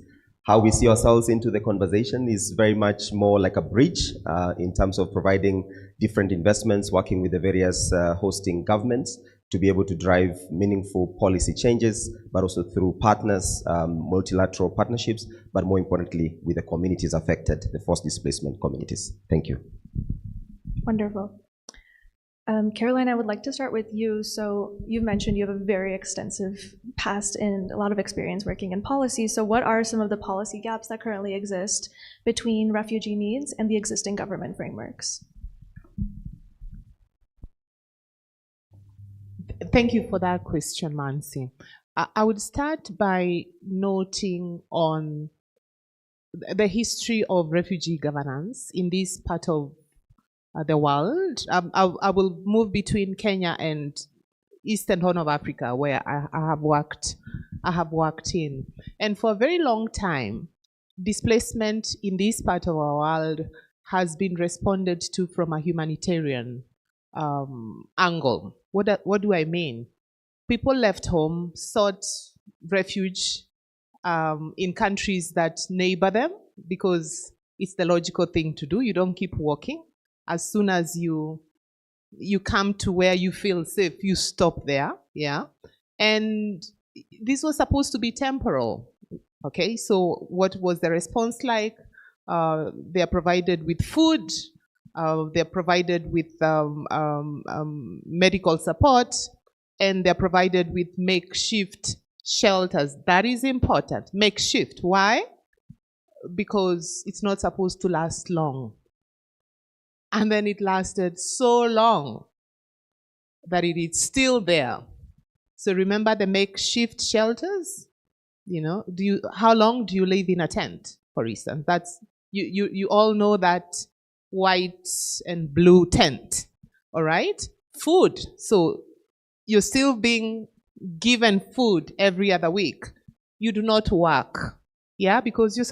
How we see ourselves into the conversation is very much more like a bridge in terms of providing different investments, working with the various hosting governments to be able to drive meaningful policy changes, but also through partners, multilateral partnerships, but more importantly, with the communities affected, the forced displacement communities. Thank you. Wonderful. Caroline, I would like to start with you. So you've mentioned you have a very extensive past and a lot of experience working in policy. So what are some of the policy gaps that currently exist between refugee needs and the existing government frameworks? Thank you for that question, Mansi. I would start by noting on the history of refugee governance in this part of the world. I will move between Kenya and Eastern Horn of Africa, where I have worked in. And for a very long time, displacement in this part of our world has been responded to from a humanitarian angle. What do I mean? People left home, sought refuge in countries that neighbor them because it's the logical thing to do. You don't keep walking. As soon as you come to where you feel safe, you stop there, yeah? And this was supposed to be temporal, okay? So what was the response like? They are provided with food, they're provided with medical support, and they're provided with makeshift shelters. That is important, makeshift. Why? Because it's not supposed to last long. And then it lasted so long that it is still there. So remember the makeshift shelters? You know, how long do you live in a tent, for instance? That's you all know that white and blue tent, all right? Food. So you're still being given food every other week. You do not work, yeah, because you're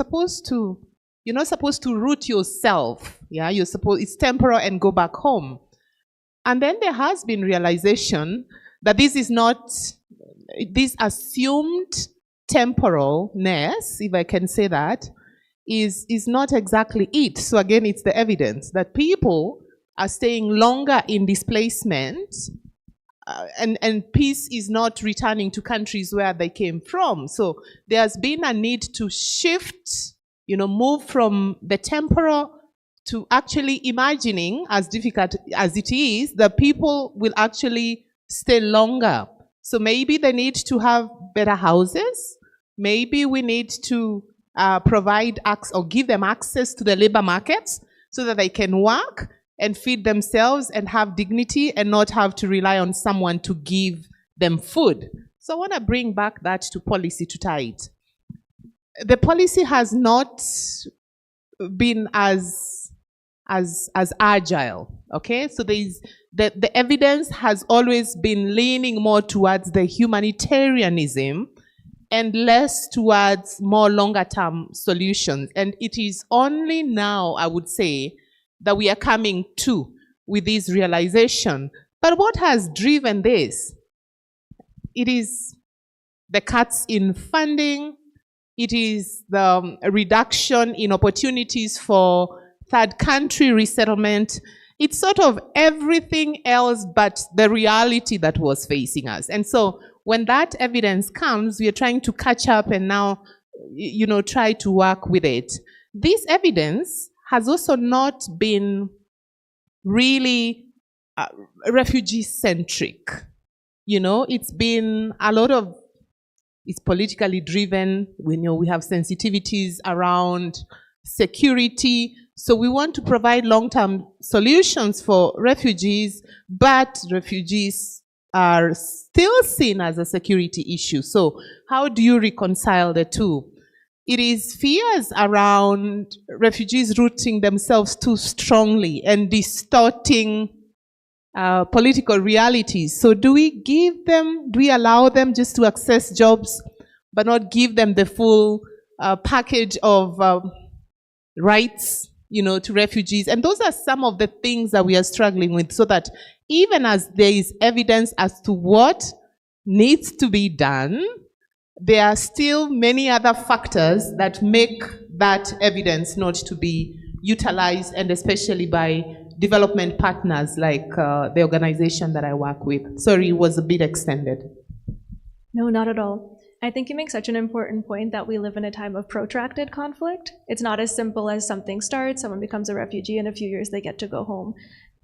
not supposed to root yourself. Yeah, it's temporal and go back home. And then there has been realization that this assumed temporalness, if I can say that, is not exactly it. So again, it's the evidence that people are staying longer in displacement and peace is not returning to countries where they came from. So there's been a need to shift, move from the temporal to actually imagining, as difficult as it is, that people will actually stay longer. So maybe they need to have better houses. Maybe we need to provide or give them access to the labor markets so that they can work and feed themselves and have dignity and not have to rely on someone to give them food. So I want to bring back that to policy to tie it. The policy has not been as agile, okay? So the evidence has always been leaning more towards the humanitarianism and less towards more longer term solutions. And it is only now, I would say, that we are coming to with this realization. But what has driven this? It is the cuts in funding, it is the reduction in opportunities for third country resettlement. It's sort of everything else but the reality that was facing us. And so when that evidence comes, we are trying to catch up and now, try to work with it. This evidence has also not been really refugee-centric. It's been a lot of is politically driven. We know we have sensitivities around security. So we want to provide long-term solutions for refugees, but refugees are still seen as a security issue. So how do you reconcile the two? It is fears around refugees rooting themselves too strongly and distorting political realities. So do we allow them just to access jobs, but not give them the full package of rights, to refugees? And those are some of the things that we are struggling with, so that even as there is evidence as to what needs to be done, there are still many other factors that make that evidence not to be utilized, and especially by development partners like the organization that I work with. Sorry, it was a bit extended. No, not at all. I think you make such an important point that we live in a time of protracted conflict. It's not as simple as something starts, someone becomes a refugee, in a few years they get to go home.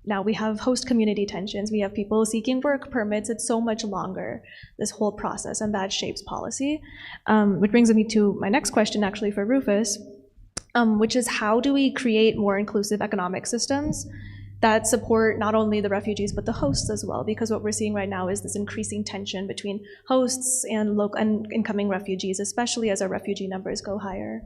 Now we have host community tensions, we have people seeking work permits. It's so much longer, this whole process, and that shapes policy. Which brings me to my next question, actually, for Rufus, which is, how do we create more inclusive economic systems that support not only the refugees but the hosts as well? Because what we're seeing right now is this increasing tension between hosts and local and incoming refugees, especially as our refugee numbers go higher.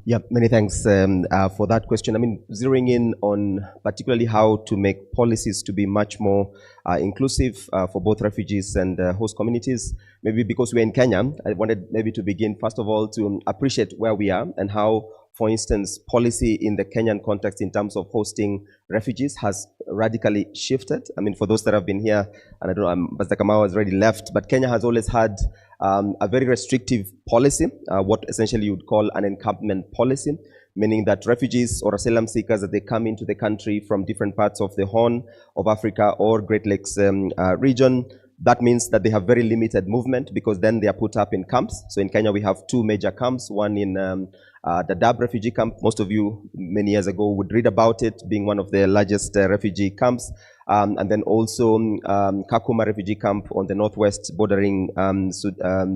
Yeah, many thanks for that question. I mean, zeroing in on particularly how to make policies to be much more inclusive for both refugees and host communities. Maybe because we're in Kenya, I wanted maybe to begin, first of all, to appreciate where we are and how, for instance, policy in the Kenyan context in terms of hosting refugees has radically shifted. I mean, for those that have been here, and I don't know, Pastor Kamau has already left, but Kenya has always had a very restrictive policy, what essentially you would call an encampment policy, meaning that refugees or asylum seekers, that they come into the country from different parts of the Horn of Africa or Great Lakes region, that means that they have very limited movement, because then they are put up in camps. So in Kenya, we have two major camps, one in the Dadaab refugee camp. Most of you many years ago would read about it, being one of the largest refugee camps. And then also Kakuma refugee camp on the northwest, bordering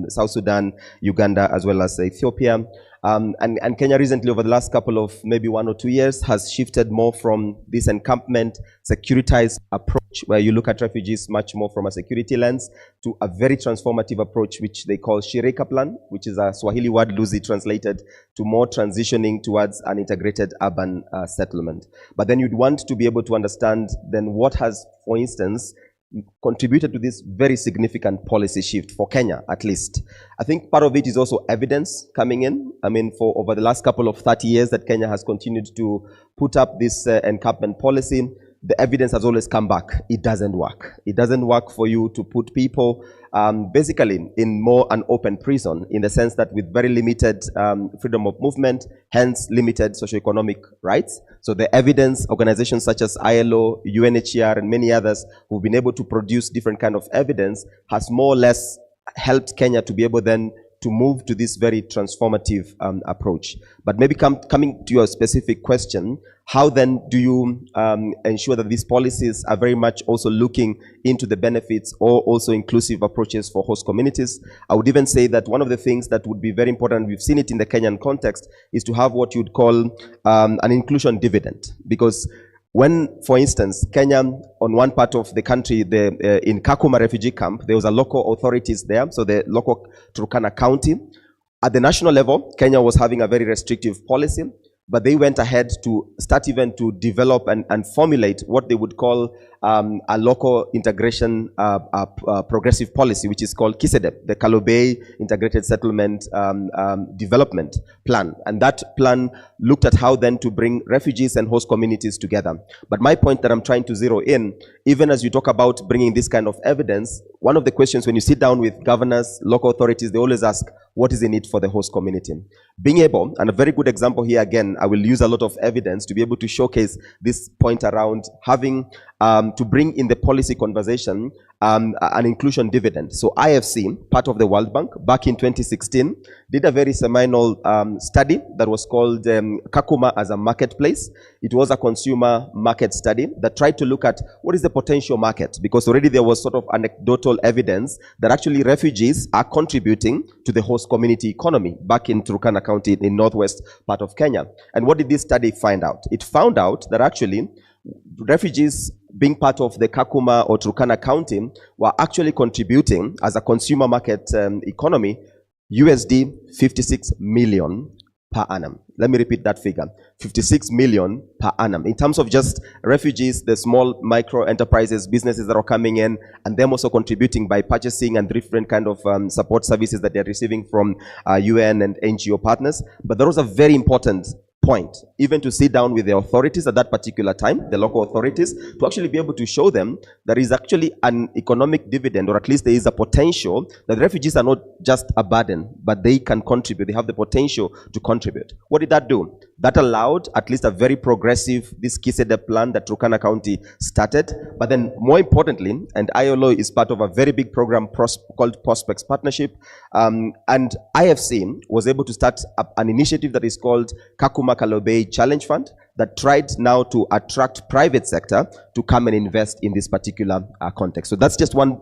South Sudan, Uganda, as well as Ethiopia. And Kenya recently, over the last couple of maybe 1 or 2 years, has shifted more from this encampment, securitized approach, where you look at refugees much more from a security lens, to a very transformative approach, which they call Shirika Plan, which is a Swahili word loosely translated to more transitioning towards an integrated urban settlement. But then you'd want to be able to understand then what has, for instance, contributed to this very significant policy shift for Kenya, at least. I think part of it is also evidence coming in. I mean, for over the last couple of 30 years that Kenya has continued to put up this encampment policy, the evidence has always come back. It doesn't work. It doesn't work for you to put people basically in more an open prison, in the sense that with very limited freedom of movement, hence limited socioeconomic rights. So the evidence, organizations such as ILO, UNHCR, and many others who've been able to produce different kind of evidence, has more or less helped Kenya to be able then to move to this very transformative approach. But maybe coming to your specific question, how then do you ensure that these policies are very much also looking into the benefits or also inclusive approaches for host communities? I would even say that one of the things that would be very important, we've seen it in the Kenyan context, is to have what you'd call an inclusion dividend. Because when, for instance, Kenya, on one part of the country, in Kakuma refugee camp, there was a local authorities there, so the local Turkana County. At the national level, Kenya was having a very restrictive policy, but they went ahead to start even to develop and formulate what they would call a local integration progressive policy, which is called KISEDEP, the Kalobey Integrated Settlement Development Plan. And that plan looked at how then to bring refugees and host communities together. But my point that I'm trying to zero in, even as you talk about bringing this kind of evidence, one of the questions when you sit down with governors, local authorities, they always ask, what is in it for the host community? Being able, and a very good example here again, I will use a lot of evidence to be able to showcase this point around having to bring in the policy conversation an inclusion dividend. So IFC, part of the World Bank, back in 2016, did a very seminal study that was called Kakuma as a Marketplace. It was a consumer market study that tried to look at what is the potential market, because already there was sort of anecdotal evidence that actually refugees are contributing to the host community economy back in Turkana County in northwest part of Kenya. And what did this study find out? It found out that actually refugees being part of the Kakuma or Turkana County were actually contributing as a consumer market economy USD 56 million per annum. Let me repeat that figure, 56 million per annum. In terms of just refugees, the small micro enterprises, businesses that are coming in, and them also contributing by purchasing and different kind of support services that they're receiving from UN and NGO partners. But there was a very important point, even to sit down with the authorities at that particular time, the local authorities, to actually be able to show them there is actually an economic dividend, or at least there is a potential that refugees are not just a burden, but they can contribute. They have the potential to contribute. What did that do? That allowed at least a very progressive, this KISEDE plan that Turkana County started. But then more importantly, and ILO is part of a very big program called Prospects Partnership, and IFC was able to start an initiative that is called Kakuma Kalobei Challenge Fund that tried now to attract private sector to come and invest in this particular context. So that's just one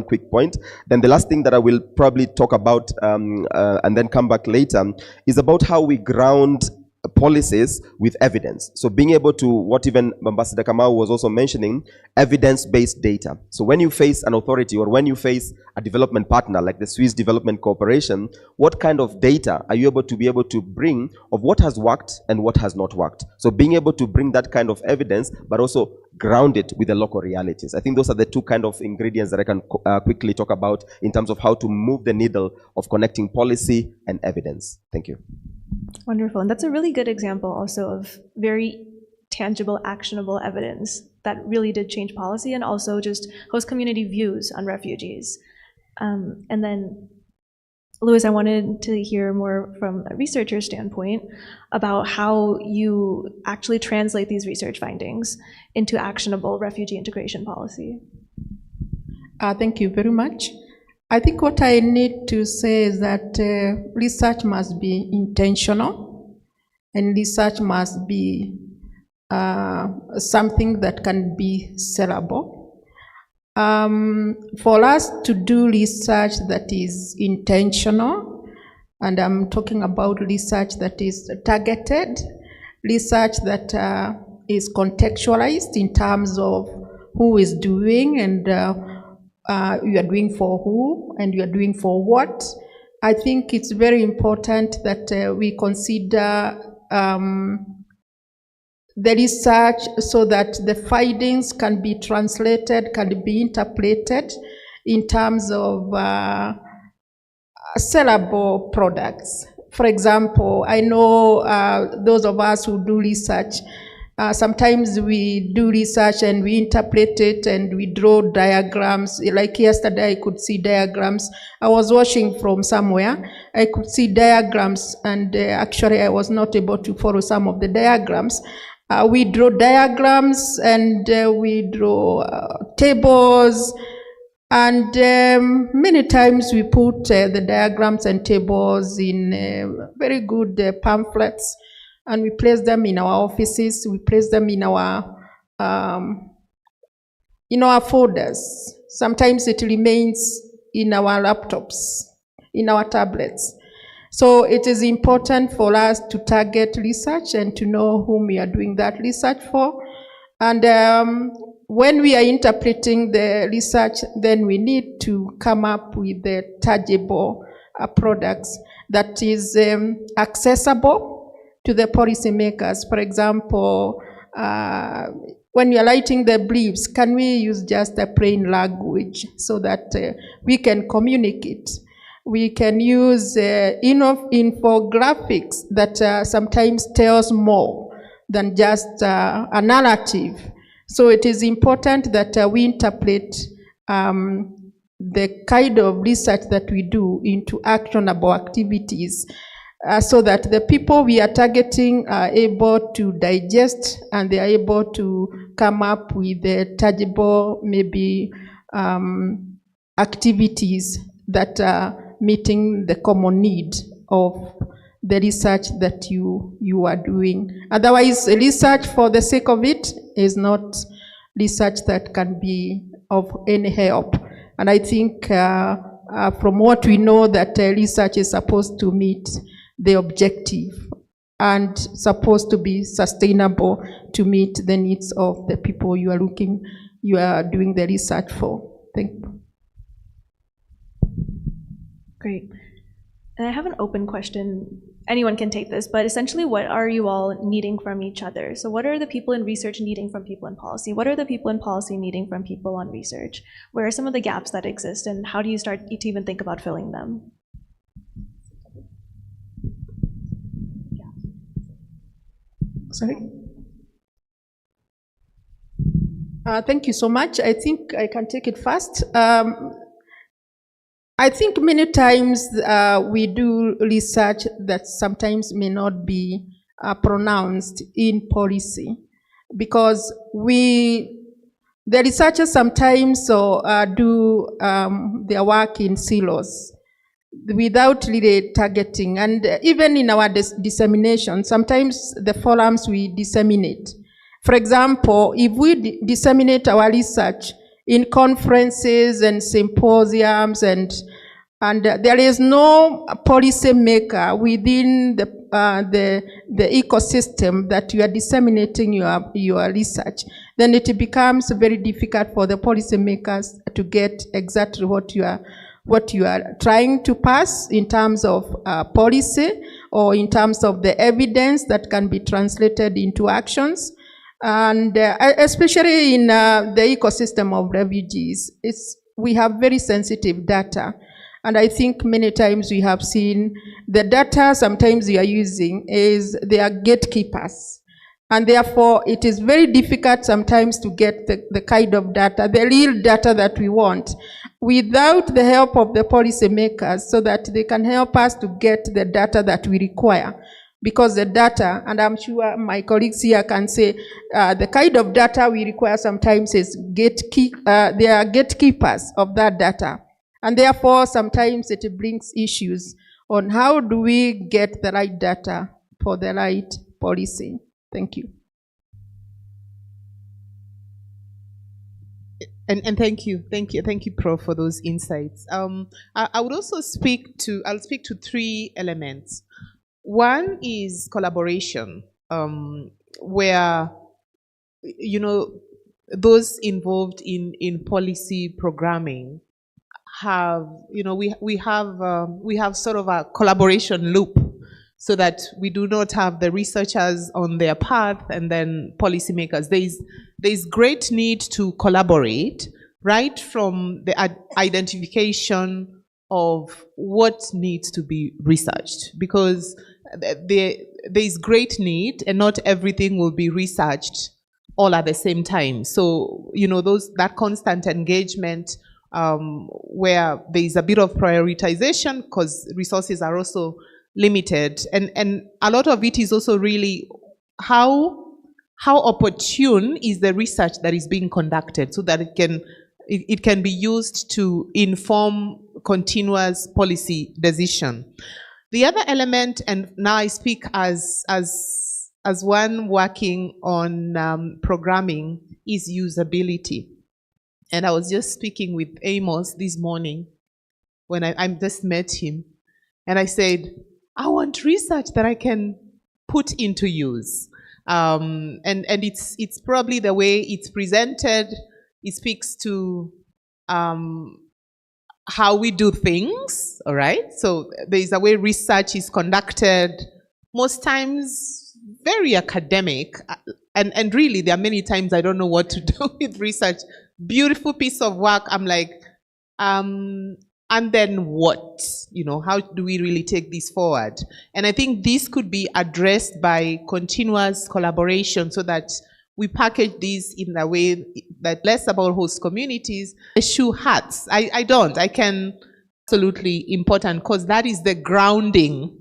quick point. Then the last thing that I will probably talk about and then come back later is about how we ground policies with evidence. So being able to, what even Ambassador Kamau was also mentioning, evidence-based data. So when you face an authority or when you face a development partner like the Swiss Development Corporation, what kind of data are you able to bring of what has worked and what has not worked? So being able to bring that kind of evidence, but also ground it with the local realities. I think those are the two kind of ingredients that I can quickly talk about in terms of how to move the needle of connecting policy and evidence. Thank you. Wonderful. And that's a really good example also of very tangible, actionable evidence that really did change policy, and also just host community views on refugees. And then, Louis, I wanted to hear more from a researcher standpoint about how you actually translate these research findings into actionable refugee integration policy. Thank you very much. I think what I need to say is that research must be intentional, and research must be something that can be sellable. For us to do research that is intentional, and I'm talking about research that is targeted, research that is contextualized in terms of who is doing, and you are doing for who, and you are doing for what. I think it's very important that we consider the research so that the findings can be translated, can be interpreted in terms of sellable products. For example, I know those of us who do research, sometimes we do research and we interpret it and we draw diagrams. Like yesterday, I could see diagrams. I was watching from somewhere. I could see diagrams, and actually I was not able to follow some of the diagrams. We draw diagrams and we draw tables, and many times we put the diagrams and tables in very good pamphlets, and we place them in our offices, we place them in our folders. Sometimes it remains in our laptops, in our tablets. So it is important for us to target research and to know whom we are doing that research for. And when we are interpreting the research, then we need to come up with the tangible products that is accessible to the policymakers. For example, when you're writing the briefs, can we use just a plain language so that we can communicate? We can use infographics that sometimes tells more than just a narrative. So it is important that we interpret the kind of research that we do into actionable activities. so that the people we are targeting are able to digest and they are able to come up with the tangible, maybe activities that are meeting the common need of the research that you are doing. Otherwise, research for the sake of it is not research that can be of any help. And I think from what we know that research is supposed to meet the objective and supposed to be sustainable to meet the needs of the people you are doing the research for. Thank you. Great. And I have an open question. Anyone can take this, but essentially what are you all needing from each other? So what are the people in research needing from people in policy? What are the people in policy needing from people on research? Where are some of the gaps that exist, and how do you start to even think about filling them? Sorry? Thank you so much. I think I can take it fast. I think many times we do research that sometimes may not be pronounced in policy, because the researchers sometimes do their work in silos without really targeting. And even in our dissemination, sometimes the forums we disseminate. For example, if we disseminate our research in conferences and symposiums, and there is no policy maker within the ecosystem that you are disseminating your research, then it becomes very difficult for the policy makers to get exactly what you are trying to pass in terms of policy or in terms of the evidence that can be translated into actions. And especially in the ecosystem of refugees, we have very sensitive data. And I think many times we have seen the data sometimes we are using they are gatekeepers. And therefore, it is very difficult sometimes to get the kind of data, the real data that we want, without the help of the policy makers, so that they can help us to get the data that we require. Because the data, and I'm sure my colleagues here can say, the kind of data we require sometimes is they are gatekeepers of that data. And therefore, sometimes it brings issues on how do we get the right data for the right policy. Thank you. And thank you, Prof, for those insights. I would also I'll speak to three elements. One is collaboration, where, those involved in policy programming have, we have sort of a collaboration loop, so that we do not have the researchers on their path and then policymakers. There's great need to collaborate, right from the identification of what needs to be researched, because there is great need and not everything will be researched all at the same time. So, that constant engagement where there is a bit of prioritization because resources are also limited. And a lot of it is also really how opportune is the research that is being conducted, so that it can be used to inform continuous policy decision. The other element, and now I speak as one working on programming, is usability. And I was just speaking with Amos this morning when I just met him, and I said, I want research that I can put into use. And it's probably the way it's presented. It speaks to how we do things, all right? So there is a way research is conducted, most times very academic, and really there are many times I don't know what to do with research. Beautiful piece of work, I'm like, and then what? How do we really take this forward? And I think this could be addressed by continuous collaboration, so that we package these in a way that less about host communities. Issue hats. I can absolutely important, because that is the grounding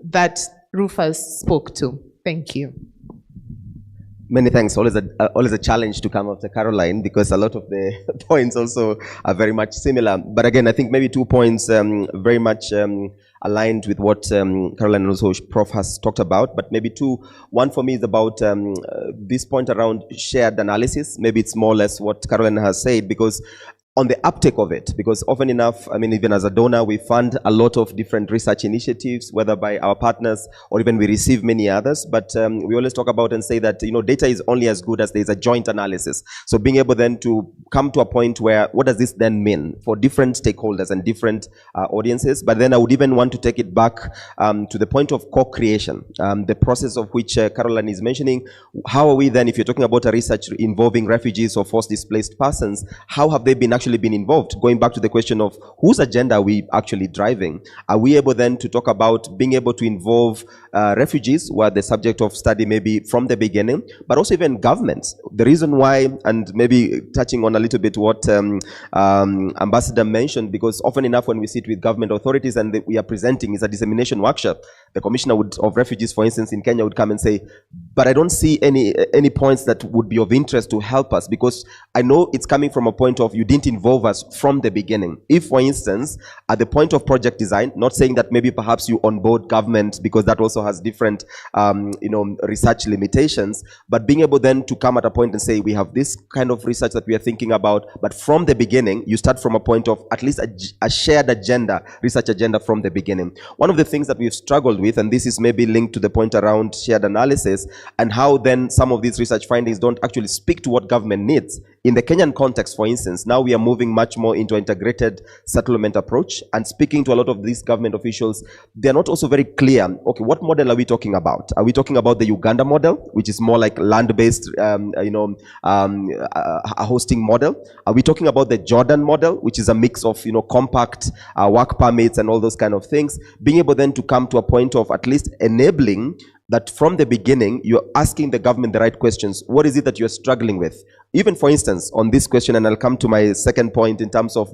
that Rufus spoke to. Thank you. Many thanks. Always a challenge to come after Caroline, because a lot of the points also are very much similar. But again, I think maybe 2 points very much aligned with what Caroline and also Prof has talked about. But maybe two. One for me is about this point around shared analysis. Maybe it's more or less what Caroline has said, because on the uptake of it, because often enough, I mean, even as a donor, we fund a lot of different research initiatives, whether by our partners or even we receive many others. But we always talk about and say that, you know, data is only as good as there is a joint analysis. So being able then to come to a point where, what does this then mean for different stakeholders and different audiences? But then I would even want to take it back to the point of co-creation, the process of which Caroline is mentioning. How are we then, if you're talking about a research involving refugees or forced displaced persons, how have they been actually been involved? Going back to the question of whose agenda are we actually driving? Are we able then to talk about being able to involve refugees who are the subject of study maybe from the beginning, but also even governments? The reason why, and maybe touching on a little bit what Ambassador mentioned, because often enough when we sit with government authorities and we are presenting is a dissemination workshop, the Commissioner of Refugees, for instance, in Kenya would come and say, but I don't see any points that would be of interest to help us, because I know it's coming from a point of you didn't involve us from the beginning. If, for instance, at the point of project design, not saying that maybe perhaps you onboard government, because that also has different, research limitations, but being able then to come at a point and say, we have this kind of research that we are thinking about, but from the beginning, you start from a point of at least a shared agenda, research agenda from the beginning. One of the things that we've struggled with, and this is maybe linked to the point around shared analysis, and how then some of these research findings don't actually speak to what government needs. In the Kenyan context, for instance, now we are moving much more into an integrated settlement approach, and speaking to a lot of these government officials, they're not also very clear, okay, what model are we talking about? Are we talking about the Uganda model, which is more like land-based, a hosting model? Are we talking about the Jordan model, which is a mix of, compact work permits and all those kind of things? Being able then to come to a point of at least enabling that from the beginning, you're asking the government the right questions. What is it that you're struggling with? Even for instance, on this question, and I'll come to my second point in terms of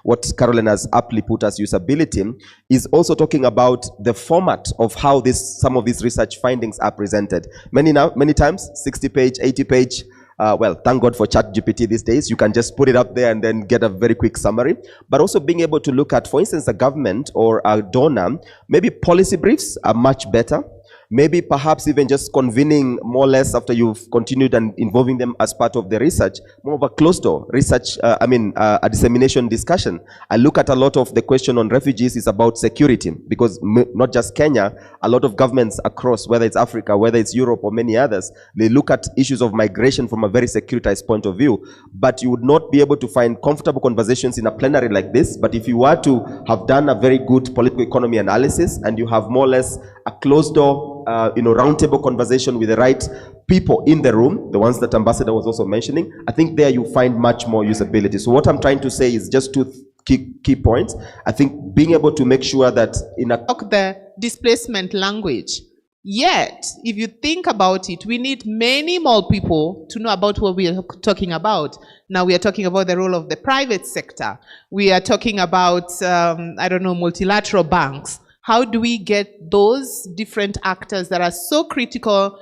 what Caroline has aptly put as usability, is also talking about the format of how some of these research findings are presented. Many times, 60-page, 80-page, well, thank God for ChatGPT these days. You can just put it up there and then get a very quick summary. But also being able to look at, for instance, a government or a donor, maybe policy briefs are much better. Maybe perhaps even just convening more or less after you've continued and involving them as part of the research, more of a closed door research, a dissemination discussion. I look at a lot of the question on refugees is about security, because not just Kenya, a lot of governments across, whether it's Africa, whether it's Europe or many others, they look at issues of migration from a very securitized point of view. But you would not be able to find comfortable conversations in a plenary like this. But if you were to have done a very good political economy analysis, and you have more or less a closed door roundtable conversation with the right people in the room, the ones that Ambassador was also mentioning, I think there you find much more usability. So what I'm trying to say is just two key points. I think being able to make sure that the displacement language. Yet, if you think about it, we need many more people to know about what we are talking about. Now we are talking about the role of the private sector. We are talking about, multilateral banks. How do we get those different actors that are so critical?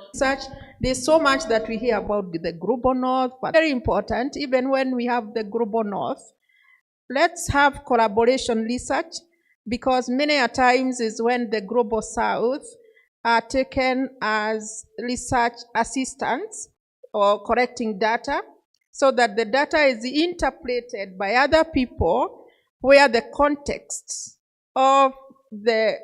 There's so much that we hear about the Global North, but very important, even when we have the Global North, let's have collaboration research, because many a times is when the Global South are taken as research assistants or collecting data, so that the data is interpreted by other people where the context of the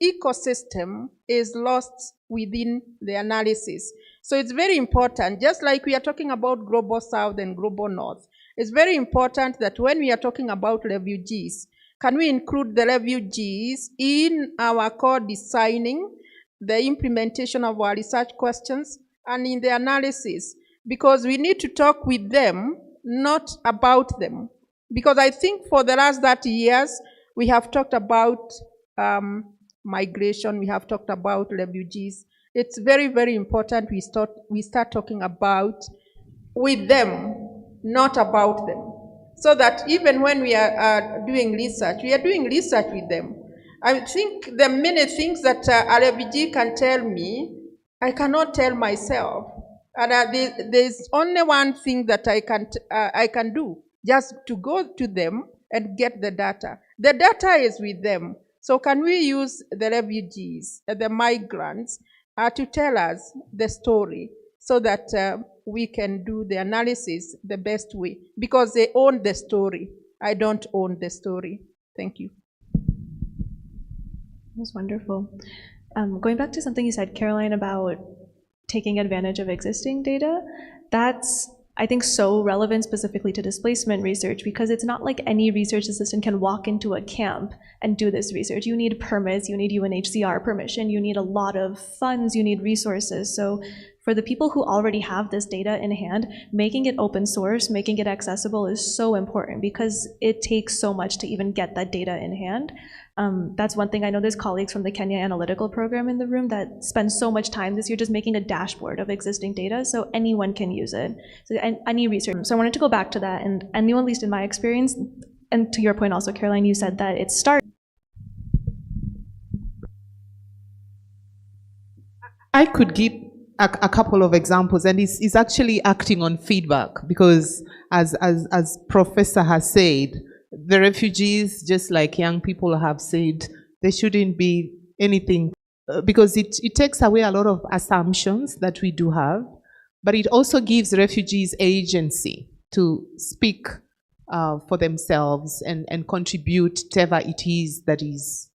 ecosystem is lost within the analysis. So it's very important, just like we are talking about Global South and Global North, it's very important that when we are talking about refugees, can we include the refugees in our core designing, the implementation of our research questions, and in the analysis? Because we need to talk with them, not about them. Because I think for the last 30 years, we have talked about migration, we have talked about refugees. It's very, very important we start talking about with them, not about them. So that even when we are doing research, we are doing research with them. I think the many things that a refugee can tell me, I cannot tell myself. And there's only one thing that I can do, just to go to them and get the data. The data is with them. So can we use the refugees, the migrants, to tell us the story so that we can do the analysis the best way? Because they own the story. I don't own the story. Thank you. That's wonderful. Going back to something you said, Caroline, about taking advantage of existing data, that's, I think, so relevant specifically to displacement research, because it's not like any research assistant can walk into a camp and do this research. You need permits, you need UNHCR permission, you need a lot of funds, you need resources. So for the people who already have this data in hand, making it open source, making it accessible is so important, because it takes so much to even get that data in hand. That's one thing. I know there's colleagues from the Kenya Analytical Program in the room that spend so much time this year just making a dashboard of existing data, so anyone can use it. So any research. So I wanted to go back to that, and I knew, at least in my experience, and to your point also, Caroline, you said that it starts. I could give a couple of examples, and it's actually acting on feedback, because as Professor has said, the refugees, just like young people have said, they shouldn't be anything, because it takes away a lot of assumptions that we do have, but it also gives refugees agency to speak for themselves and contribute whatever it is that is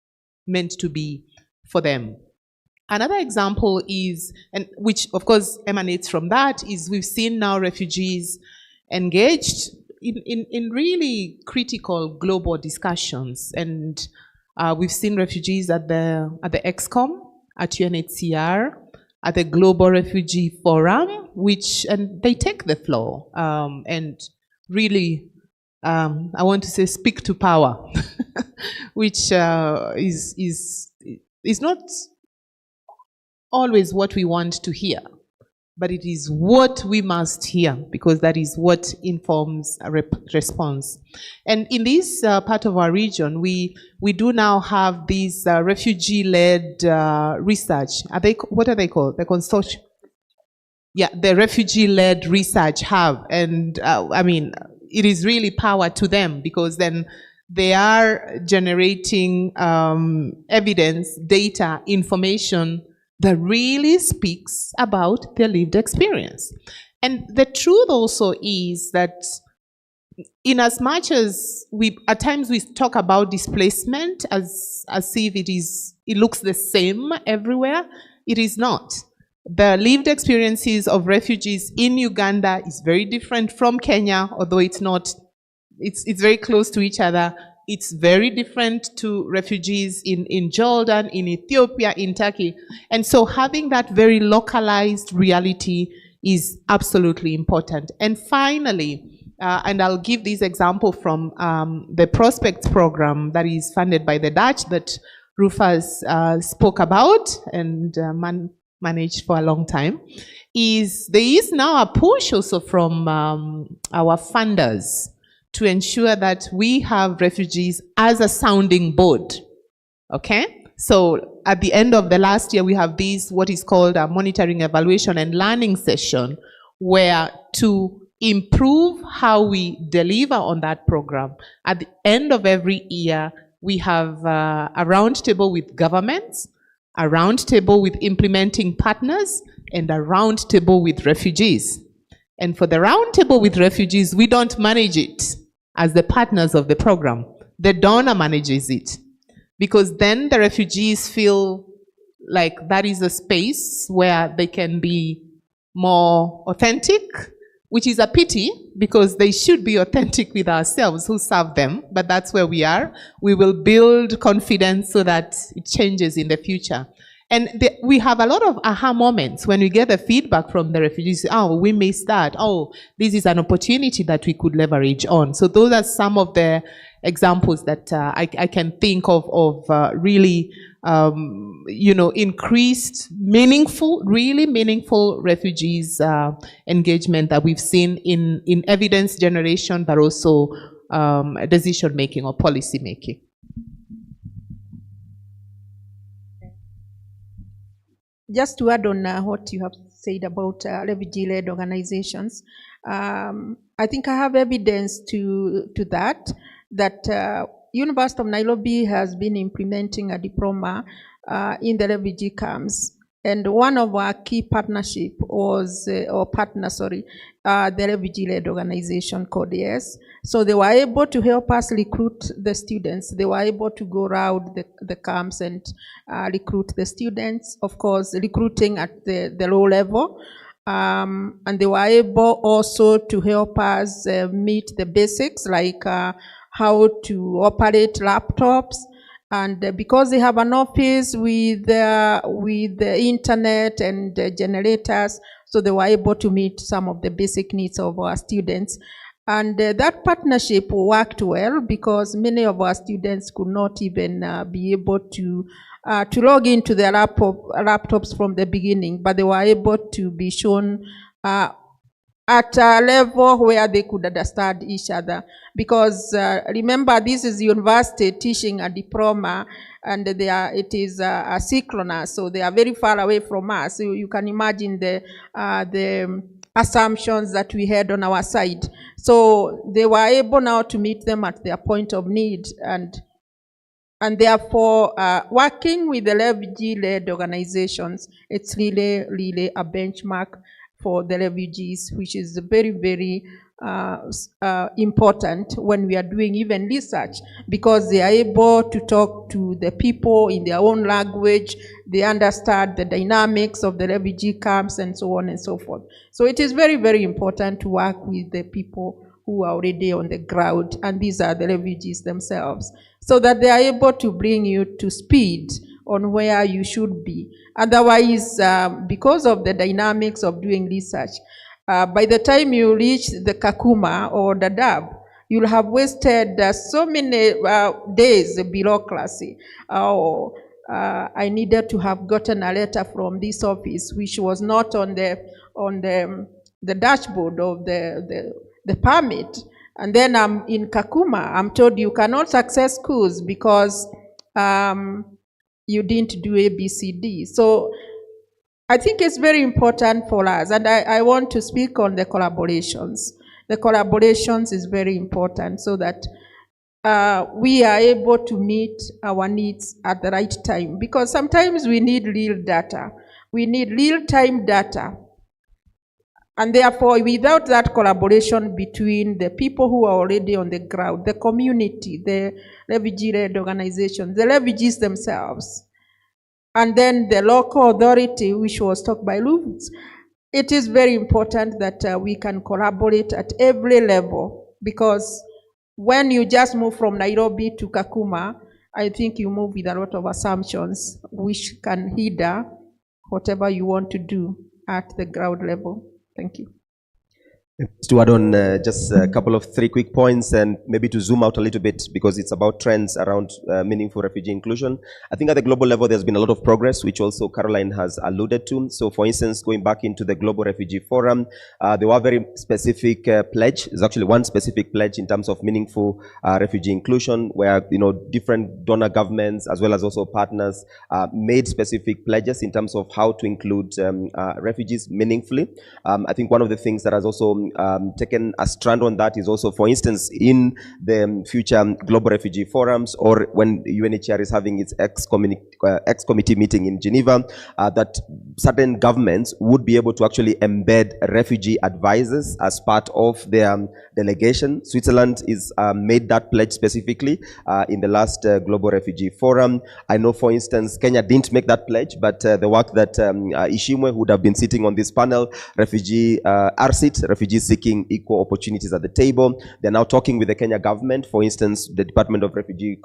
meant to be for them. Another example is, and which of course emanates from that, is we've seen now refugees engaged in really critical global discussions, and we've seen refugees at the EXCOM, at UNHCR, at the Global Refugee Forum, and they take the floor and really, I want to say, speak to power, which is not always what we want to hear, but it is what we must hear, because that is what informs a response. And in this part of our region, we do now have these refugee-led research. What are they called? The consortium. Yeah, the refugee-led research hub. And I mean, it is really power to them, because then they are generating evidence, data, information that really speaks about their lived experience. And the truth also is that in as much as at times we talk about displacement as if it looks the same everywhere, it is not. The lived experiences of refugees in Uganda is very different from Kenya, although it's not, it's very close to each other. It's very different to refugees in Jordan, in Ethiopia, in Turkey. And so having that very localized reality is absolutely important. And finally, and I'll give this example from the Prospects program that is funded by the Dutch that Rufus spoke about and managed for a long time, there is now a push also from our funders to ensure that we have refugees as a sounding board, okay? So at the end of the last year, we have what is called a monitoring, evaluation, and learning session, where to improve how we deliver on that program, at the end of every year, we have a roundtable with governments, a roundtable with implementing partners, and a roundtable with refugees. And for the roundtable with refugees, we don't manage it as the partners of the program. The donor manages it, because then the refugees feel like that is a space where they can be more authentic, which is a pity, because they should be authentic with ourselves who serve them, but that's where we are. We will build confidence so that it changes in the future. And we have a lot of aha moments when we get the feedback from the refugees. Oh, we missed that. Oh, this is an opportunity that we could leverage on. So those are some of the examples that I can think of really, increased, really meaningful refugees engagement that we've seen in evidence generation, but also decision making or policy making. just to add on what you have said about refugee-led organizations, I think I have evidence to that University of Nairobi has been implementing a diploma in the refugee camps. And one of our key partnership was, the refugee-led organization called YES. So they were able to help us recruit the students. They were able to go around the camps and recruit the students, of course, recruiting at the low level. And they were able also to help us meet the basics, like how to operate laptops. And because they have an office with the internet and generators, so they were able to meet some of the basic needs of our students. And that partnership worked well because many of our students could not even be able to log into their laptops from the beginning, but they were able to be shown at a level where they could understand each other. Because remember, this is university teaching a diploma, and it is asynchronous, so they are very far away from us. So you can imagine the assumptions that we had on our side. So they were able now to meet them at their point of need, and therefore working with the refugee-led organizations, it's really a benchmark for the refugees, which is very, very important when we are doing even research, because they are able to talk to the people in their own language, they understand the dynamics of the refugee camps and so on and so forth. So it is very, very important to work with the people who are already on the ground, and these are the refugees themselves, so that they are able to bring you to speed on where you should be. Otherwise, because of the dynamics of doing research, by the time you reach the Kakuma or the Dadaab, you'll have wasted so many days of bureaucracy. I needed to have gotten a letter from this office, which was not on the dashboard of the permit. And then I'm in Kakuma, I'm told you cannot access schools because you didn't do ABCD. So I think it's very important for us, and I want to speak on the collaborations. The collaborations is very important so that we are able to meet our needs at the right time, because sometimes we need real data. We need real-time data. And therefore, without that collaboration between the people who are already on the ground, the community, the refugee-led organizations, the refugees themselves, and then the local authority, which was talked by Luz, it is very important that we can collaborate at every level, because when you just move from Nairobi to Kakuma, I think you move with a lot of assumptions which can hinder whatever you want to do at the ground level. Thank you. To add on just a couple of 3 quick points, and maybe to zoom out a little bit, because it's about trends around meaningful refugee inclusion. I think at the global level, there's been a lot of progress, which also Caroline has alluded to. So for instance, going back into the Global Refugee Forum, there were very specific pledge. There's actually one specific pledge in terms of meaningful refugee inclusion, where different donor governments as well as also partners made specific pledges in terms of how to include refugees meaningfully. I think one of the things that has also taken a strand on that is also, for instance, in the future global refugee forums, or when UNHCR is having its ex-committee meeting in Geneva, that certain governments would be able to actually embed refugee advisors as part of their delegation. Switzerland is made that pledge specifically in the last global refugee forum. I know, for instance, Kenya didn't make that pledge, but the work that Ishimwe, who would have been sitting on this panel, refugee RSIT, refugees seeking equal opportunities at the table. They're now talking with the Kenya government, for instance, the Department of Refugee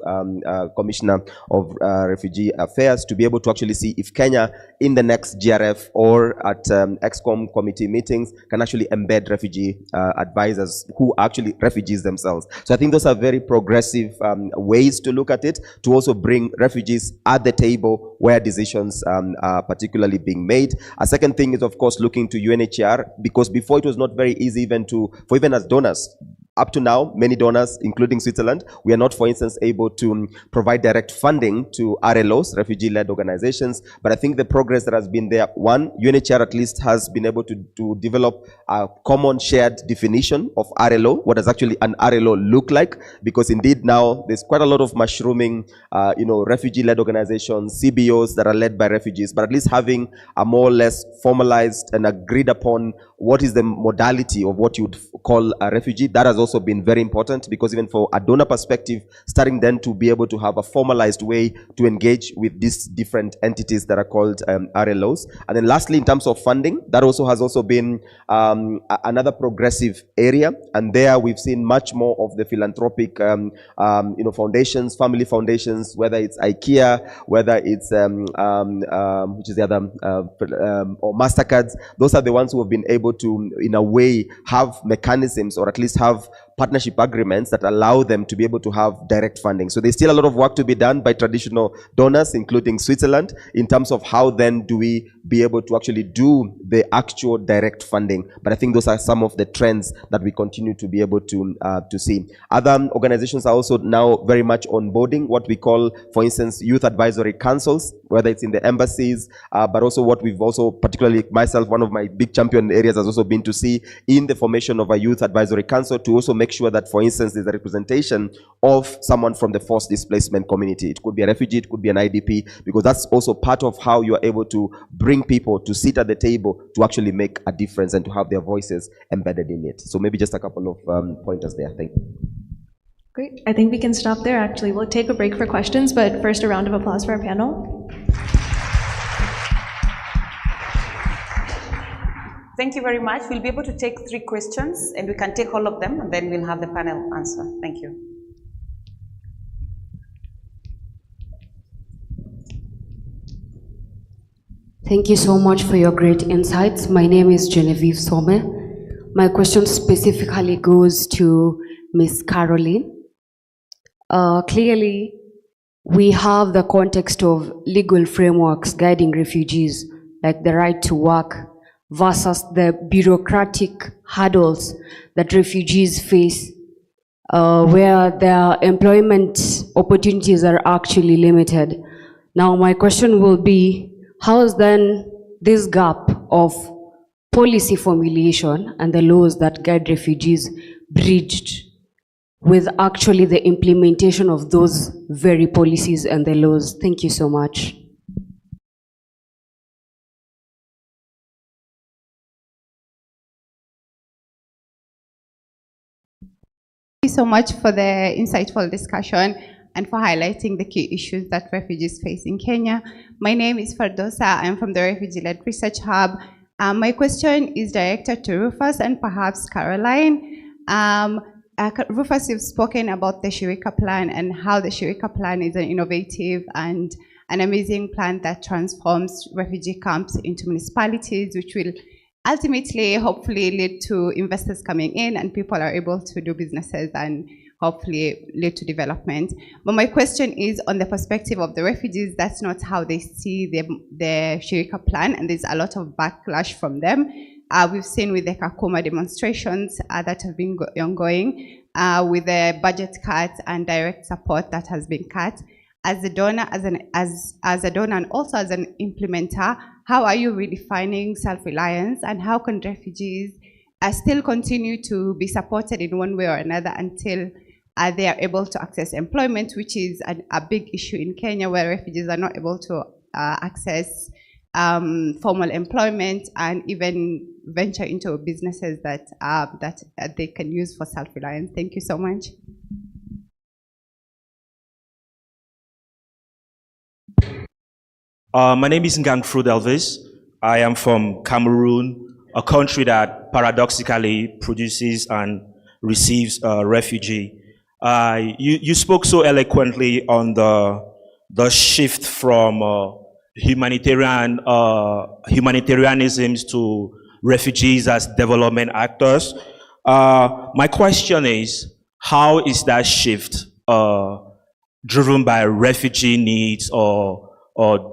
Commissioner of Refugee Affairs, to be able to actually see if Kenya in the next GRF or at EXCOM committee meetings can actually embed refugee advisors who are actually refugees themselves. So I think those are very progressive ways to look at it, to also bring refugees at the table where decisions are particularly being made. A second thing is, of course, looking to UNHCR, because before it was not very easy even as donors up to now, many donors, including Switzerland, we are not, for instance, able to provide direct funding to RLOs, refugee-led organizations. But I think the progress that has been there, one, UNHCR at least has been able to develop a common shared definition of RLO. What does actually an RLO look like? Because indeed now there's quite a lot of mushrooming, refugee-led organizations, CBOs that are led by refugees, but at least having a more or less formalized and agreed upon what is the modality of what you would call a refugee. That has also been very important, because even for a donor perspective, starting then to be able to have a formalized way to engage with these different entities that are called RLOs. And then lastly, in terms of funding, that also has also been another progressive area. And there we've seen much more of the philanthropic foundations, family foundations, whether it's IKEA, whether it's which is the other, or MasterCards. Those are the ones who have been able to, in a way, have mechanisms, or at least have partnership agreements that allow them to be able to have direct funding. So there's still a lot of work to be done by traditional donors, including Switzerland, in terms of how then do we be able to actually do the actual direct funding. But I think those are some of the trends that we continue to be able to see. Other organizations are also now very much onboarding what we call, for instance, youth advisory councils, whether it's in the embassies, but also what we've also, particularly myself, one of my big champion areas has also been to see in the formation of a youth advisory council, to also make sure that, for instance, there's a representation of someone from the forced displacement community. It could be a refugee, it could be an IDP, because that's also part of how you are able to bring people to sit at the table to actually make a difference and to have their voices embedded in it. So maybe just a couple of pointers there. Thank you. Great. I think we can stop there, actually. We'll take a break for questions, but first a round of applause for our panel. Thank you very much. We'll be able to take 3 questions, and we can take all of them, and then we'll have the panel answer. Thank you. Thank you so much for your great insights. My name is Genevieve Some. My question specifically goes to Ms. Caroline. Clearly, we have the context of legal frameworks guiding refugees, like the right to work, versus the bureaucratic hurdles that refugees face, where their employment opportunities are actually limited. Now, my question will be, how is then this gap of policy formulation and the laws that guide refugees bridged with actually the implementation of those very policies and the laws? Thank you so much. Thank you so much for the insightful discussion and for highlighting the key issues that refugees face in Kenya. My name is Fardosa. I'm from the Refugee-Led Research Hub. My question is directed to Rufus and perhaps Caroline. Rufus, you've spoken about the Shirika Plan and how the Shirika Plan is an innovative and an amazing plan that transforms refugee camps into municipalities, which will ultimately, hopefully, lead to investors coming in and people are able to do businesses and hopefully lead to development. But my question is on the perspective of the refugees. That's not how they see the Shirika Plan, and there's a lot of backlash from them. We've seen with the Kakuma demonstrations that have been ongoing, with the budget cuts and direct support that has been cut. As a donor, as a donor and also as an implementer, how are you redefining self-reliance, and how can refugees still continue to be supported in one way or another until they are able to access employment, which is a big issue in Kenya, where refugees are not able to access formal employment and even venture into businesses that they can use for self-reliance. Thank you so much. My name is Ngangfrud Elvis. I am from Cameroon, a country that paradoxically produces and receives refugee. You spoke so eloquently on the shift from humanitarianisms to refugees as development actors. My question is, how is that shift driven by refugee needs or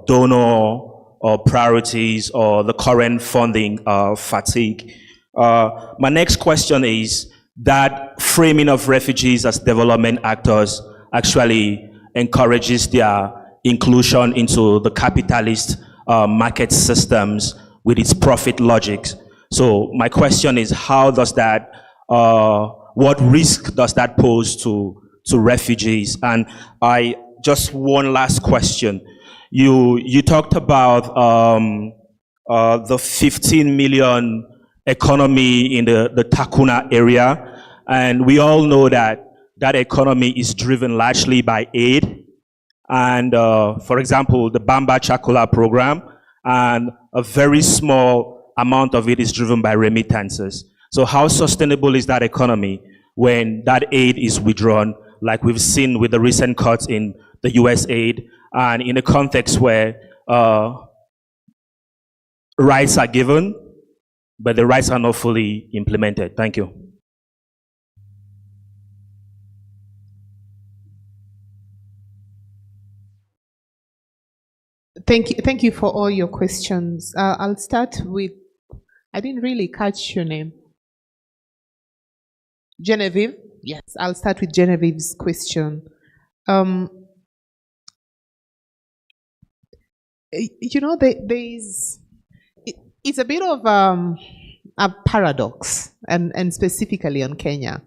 donor or priorities or the current funding fatigue? My next question is, that framing of refugees as development actors actually encourages their inclusion into the capitalist market systems with its profit logics. So my question is, how does that, what risk does that pose to refugees? And just one last question. You talked about the 15 million economy in the Takuna area, and we all know that that economy is driven largely by aid. And for example, the Bamba Chakula program, and a very small amount of it is driven by remittances. So how sustainable is that economy when that aid is withdrawn, like we've seen with the recent cuts in the US aid, and in a context where rights are given, but the rights are not fully implemented? Thank you. Thank you for all your questions. I'll start with, I didn't really catch your name. Genevieve? Yes, I'll start with Genevieve's question. You know, it's a bit of a paradox, and specifically on Kenya,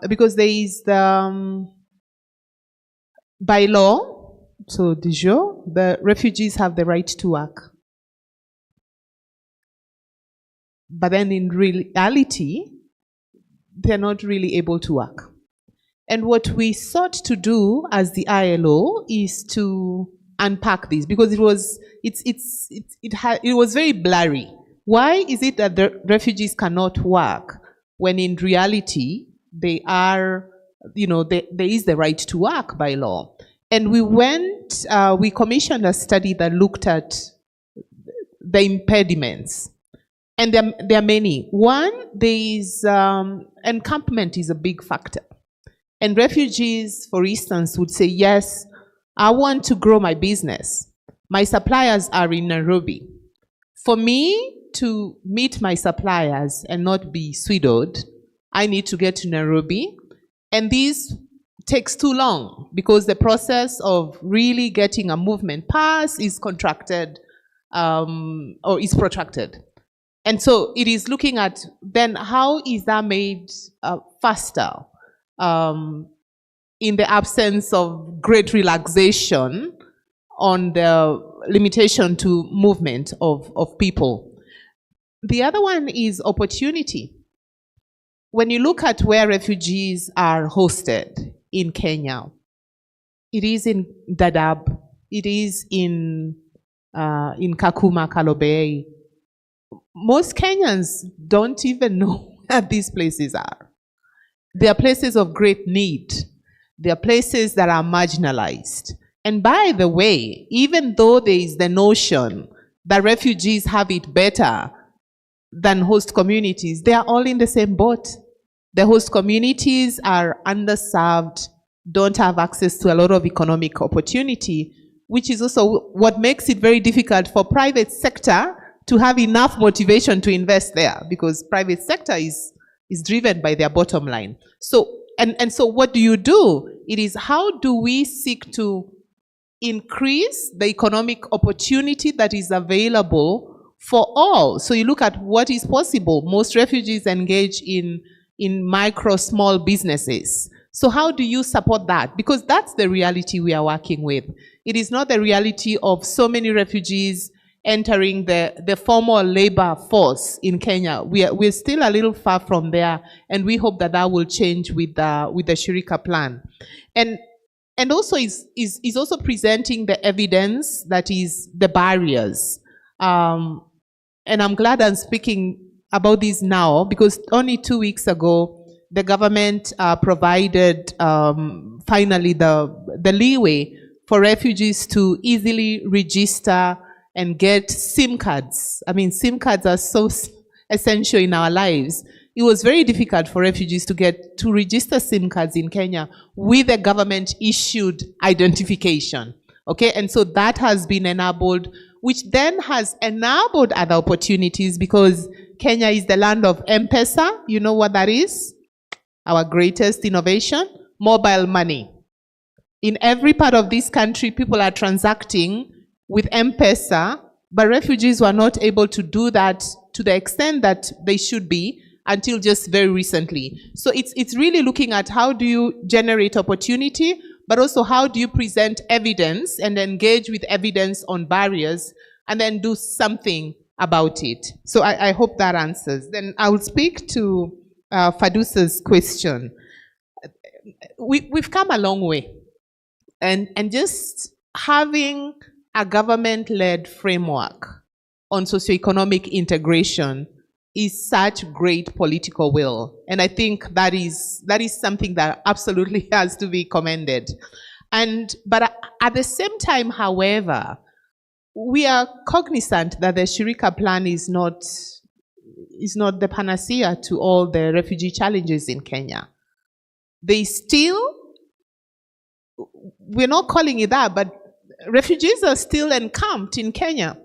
because there is the, by law, so de jure, the refugees have the right to work. But then in reality, they're not really able to work. And what we sought to do as the ILO is to unpack this, because it was very blurry. Why is it that the refugees cannot work when in reality they are, you know, there is the right to work by law? And we commissioned a study that looked at the impediments. And there are many. One, there is, encampment is a big factor. And refugees, for instance, would say, yes, I want to grow my business. My suppliers are in Nairobi. For me to meet my suppliers and not be swindled, I need to get to Nairobi. And this takes too long because the process of really getting a movement pass is contracted or is protracted. And so it is looking at then how is that made faster in the absence of great relaxation on the limitation to movement of people. The other one is opportunity. When you look at where refugees are hosted in Kenya, it is in Dadaab, it is in Kakuma, Kalobey. Most Kenyans don't even know where these places are. They are places of great need. They are places that are marginalized. And by the way, even though there is the notion that refugees have it better than host communities, they are all in the same boat. The host communities are underserved, don't have access to a lot of economic opportunity, which is also what makes it very difficult for private sector to have enough motivation to invest there, because private sector is driven by their bottom line. So, and so what do? It is how do we seek to increase the economic opportunity that is available for all? So you look at what is possible. Most refugees engage in micro, small businesses. So how do you support that? Because that's the reality we are working with. It is not the reality of so many refugees entering the formal labor force in Kenya. We're still a little far from there, and we hope that that will change with the Shirika plan. And also is also presenting the evidence that is the barriers. And I'm glad I'm speaking about this now, because only 2 weeks ago, the government provided finally the leeway for refugees to easily register and get SIM cards. I mean, SIM cards are so essential in our lives. It was very difficult for refugees to register SIM cards in Kenya with a government-issued identification. Okay, and so that has been enabled, which then has enabled other opportunities, because Kenya is the land of M-Pesa. You know what that is? our greatest innovation, mobile money. In every part of this country, people are transacting with M-Pesa, but refugees were not able to do that to the extent that they should be until just very recently. So it's really looking at how do you generate opportunity, but also how do you present evidence and engage with evidence on barriers and then do something about it. So I hope that answers. Then I will speak to Fadusa's question. We've come a long way. And just having a government-led framework on socioeconomic integration is such great political will. And I think that is something that absolutely has to be commended. But at the same time, however, we are cognizant that the Shirika plan is not the panacea to all the refugee challenges in Kenya. We're not calling it that, but refugees are still encamped in Kenya.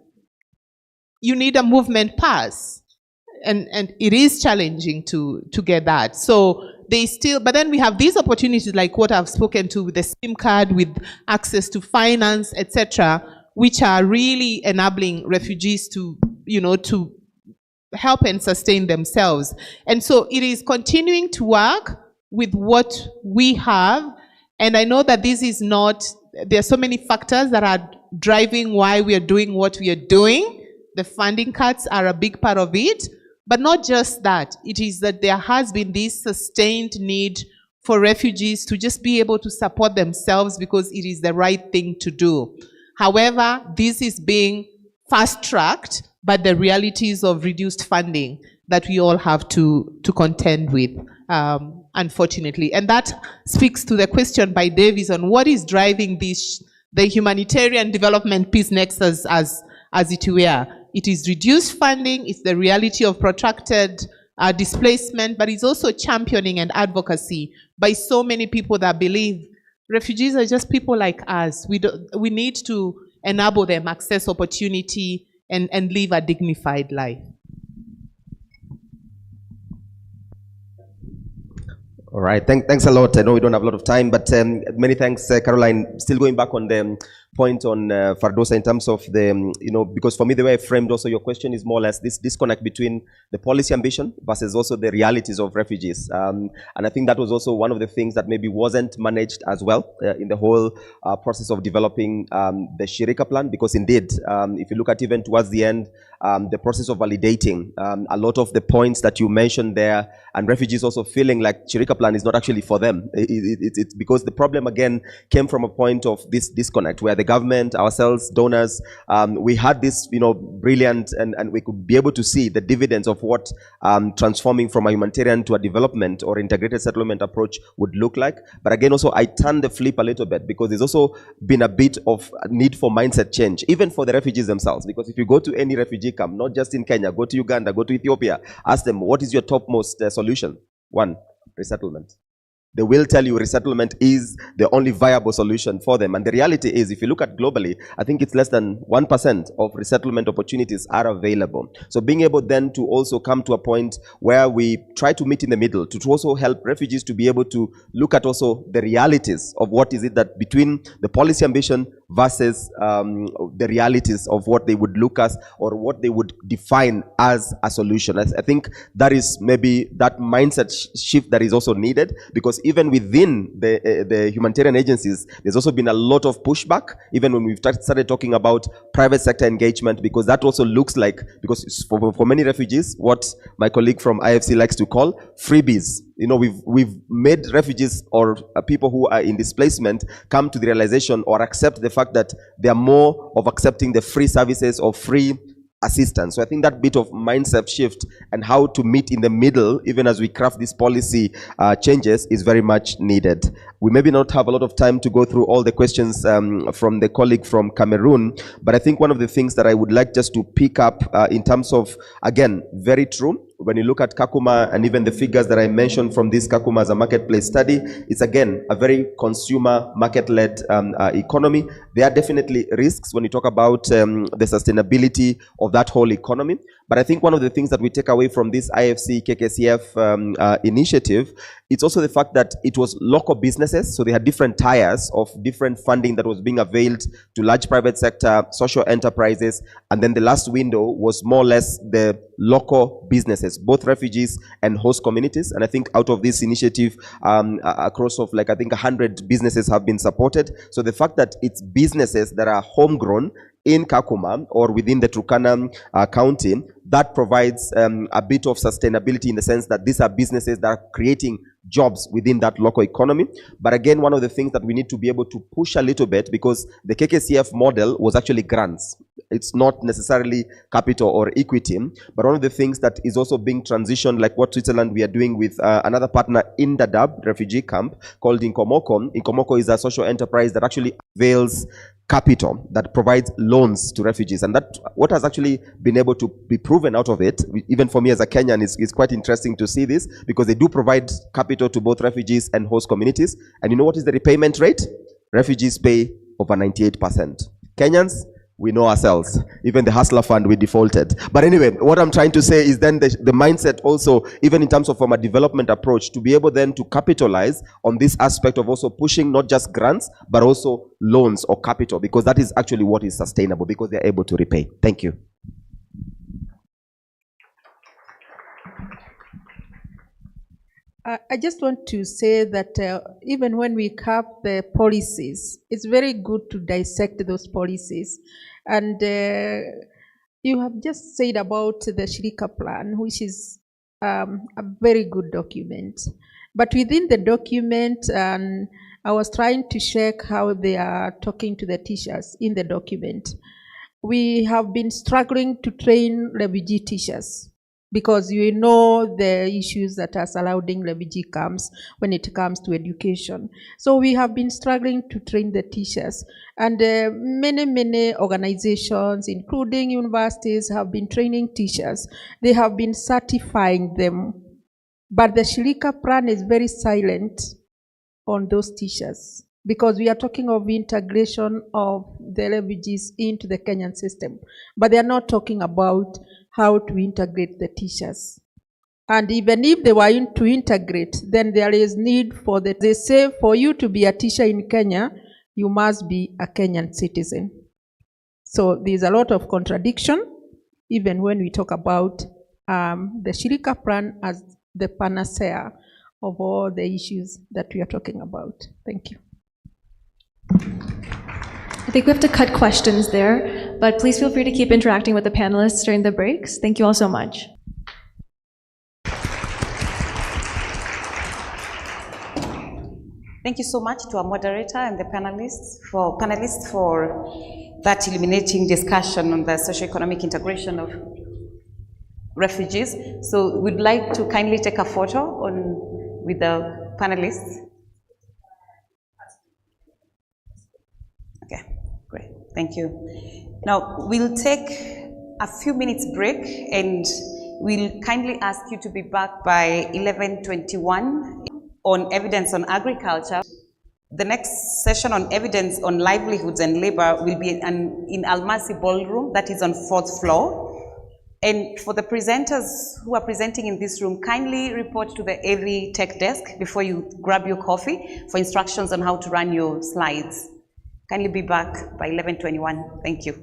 You need a movement pass, and it is challenging to get that. So but then we have these opportunities like what I've spoken to with the SIM card, with access to finance, etc., which are really enabling refugees to help and sustain themselves. And so it is continuing to work with what we have. And I know that there are so many factors that are driving why we are doing what we are doing. The funding cuts are a big part of it, but not just that. It is that there has been this sustained need for refugees to just be able to support themselves because it is the right thing to do. However, this is being fast-tracked by the realities of reduced funding that we all have to contend with, unfortunately. And that speaks to the question by Davis on what is driving the humanitarian development peace nexus as it were. It is reduced funding, it's the reality of protracted displacement, but it's also championing and advocacy by so many people that believe refugees are just people like us. We need to enable them access opportunity and live a dignified life. All right, thanks a lot. I know we don't have a lot of time, but many thanks, Caroline. Still going back on the point on Fardosa in terms of because for me the way I framed also your question is more or less this disconnect between the policy ambition versus also the realities of refugees. And I think that was also one of the things that maybe wasn't managed as well in the whole process of developing the Shirika plan, because indeed, if you look at even towards the end, the process of validating a lot of the points that you mentioned there, and refugees also feeling like Shirika plan is not actually for them. It's because the problem again came from a point of this disconnect where the government, ourselves, donors, we had this brilliant and we could be able to see the dividends of what transforming from a humanitarian to a development or integrated settlement approach would look like. But again also I turned the flip a little bit because there's also been a bit of a need for mindset change, even for the refugees themselves. Because if you go to any refugee camp, not just in Kenya, go to Uganda, go to Ethiopia, ask them what is your topmost solution? One, resettlement. They will tell you resettlement is the only viable solution for them. And the reality is, if you look at globally, I think it's less than 1% of resettlement opportunities are available. So being able then to also come to a point where we try to meet in the middle, to also help refugees to be able to look at also the realities of what is it that between the policy ambition versus the realities of what they would look as or what they would define as a solution. I think that is maybe that mindset shift that is also needed, because even within the humanitarian agencies, there's also been a lot of pushback, even when we've started talking about private sector engagement, because that also looks like, because for many refugees, what my colleague from IFC likes to call freebies. We've made refugees or people who are in displacement come to the realization or accept the fact that they are more of accepting the free services or free assistance. So I think that bit of mindset shift and how to meet in the middle, even as we craft this policy changes, is very much needed. We maybe not have a lot of time to go through all the questions from the colleague from Cameroon, but I think one of the things that I would like just to pick up in terms of, again, very true, when you look at Kakuma and even the figures that I mentioned from this Kakuma as a marketplace study, it's again a very consumer market-led economy. There are definitely risks when you talk about the sustainability of that whole economy. But I think one of the things that we take away from this IFC KKCF initiative, it's also the fact that it was local businesses, so they had different tiers of different funding that was being availed to large private sector, social enterprises, and then the last window was more or less the local businesses, both refugees and host communities. And I think out of this initiative, across of like I think 100 businesses have been supported. So the fact that it's businesses that are homegrown in Kakuma or within the Turkana county, that provides a bit of sustainability in the sense that these are businesses that are creating jobs within that local economy. But again, one of the things that we need to be able to push a little bit, because the KKCF model was actually grants. It's not necessarily capital or equity, but one of the things that is also being transitioned, like what Switzerland we are doing with another partner in Dadaab refugee camp called Inkomoko. Inkomoko is a social enterprise that actually avails capital, that provides loans to refugees. And that what has actually been able to be proven out of it, even for me as a Kenyan, is quite interesting to see this, because they do provide capital to both refugees and host communities. And you know what is the repayment rate? Refugees pay over 98%. Kenyans, we know ourselves. Even the Hustler Fund, we defaulted. But anyway, what I'm trying to say is then the mindset also, even in terms of from a development approach, to be able then to capitalize on this aspect of also pushing not just grants, but also loans or capital, because that is actually what is sustainable, because they're able to repay. Thank you. I just want to say that even when we cap the policies, it's very good to dissect those policies. And you have just said about the Shirika plan, which is a very good document. But within the document, I was trying to check how they are talking to the teachers in the document. We have been struggling to train refugee teachers, because you know the issues that are surrounding refugee camps when it comes to education. So we have been struggling to train the teachers. And many organizations, including universities, have been training teachers. They have been certifying them. But the Shirika plan is very silent on those teachers, because we are talking of integration of the refugees into the Kenyan system. But they are not talking about how to integrate the teachers. And even if they were to integrate, then there is need for they say for you to be a teacher in Kenya, you must be a Kenyan citizen. So there's a lot of contradiction, even when we talk about the Shirika plan as the panacea of all the issues that we are talking about. Thank you. I think we have to cut questions there, but please feel free to keep interacting with the panelists during the breaks. Thank you all so much. Thank you so much to our moderator and the panelists for that illuminating discussion on the socio-economic integration of refugees. So we'd like to kindly take a photo with the panelists. Great, thank you. Now, we'll take a few minutes break, and we'll kindly ask you to be back by 11:21 on evidence on agriculture. The next session on evidence on livelihoods and labor will be in Almasi Ballroom, that is on 4th floor. And for the presenters who are presenting in this room, kindly report to the AV Tech Desk before you grab your coffee for instructions on how to run your slides. Kindly be back by 11:21. Thank you.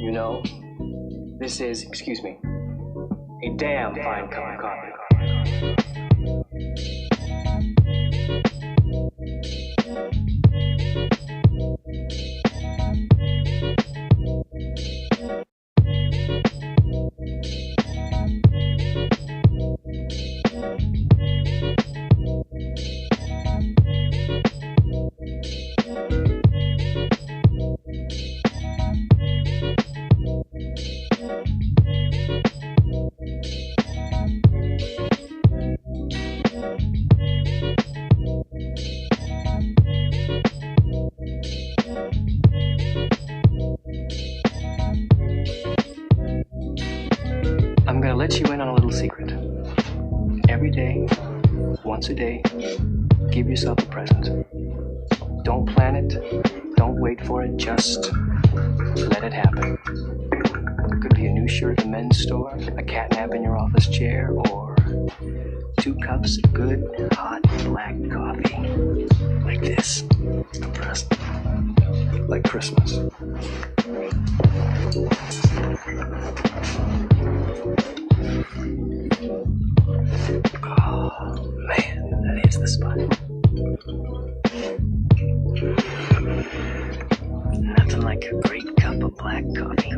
You know, this is, excuse me, a damn fine cup of coffee. once a day, give yourself a present. Don't plan it, don't wait for it, just let it happen. It could be a new shirt at the men's store, a cat nap in your office chair, or 2 cups of good, hot, black coffee. Like this. A present. Like Christmas. Oh, man, that is the spot. Nothing like a great cup of black coffee.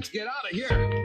Let's get out of here.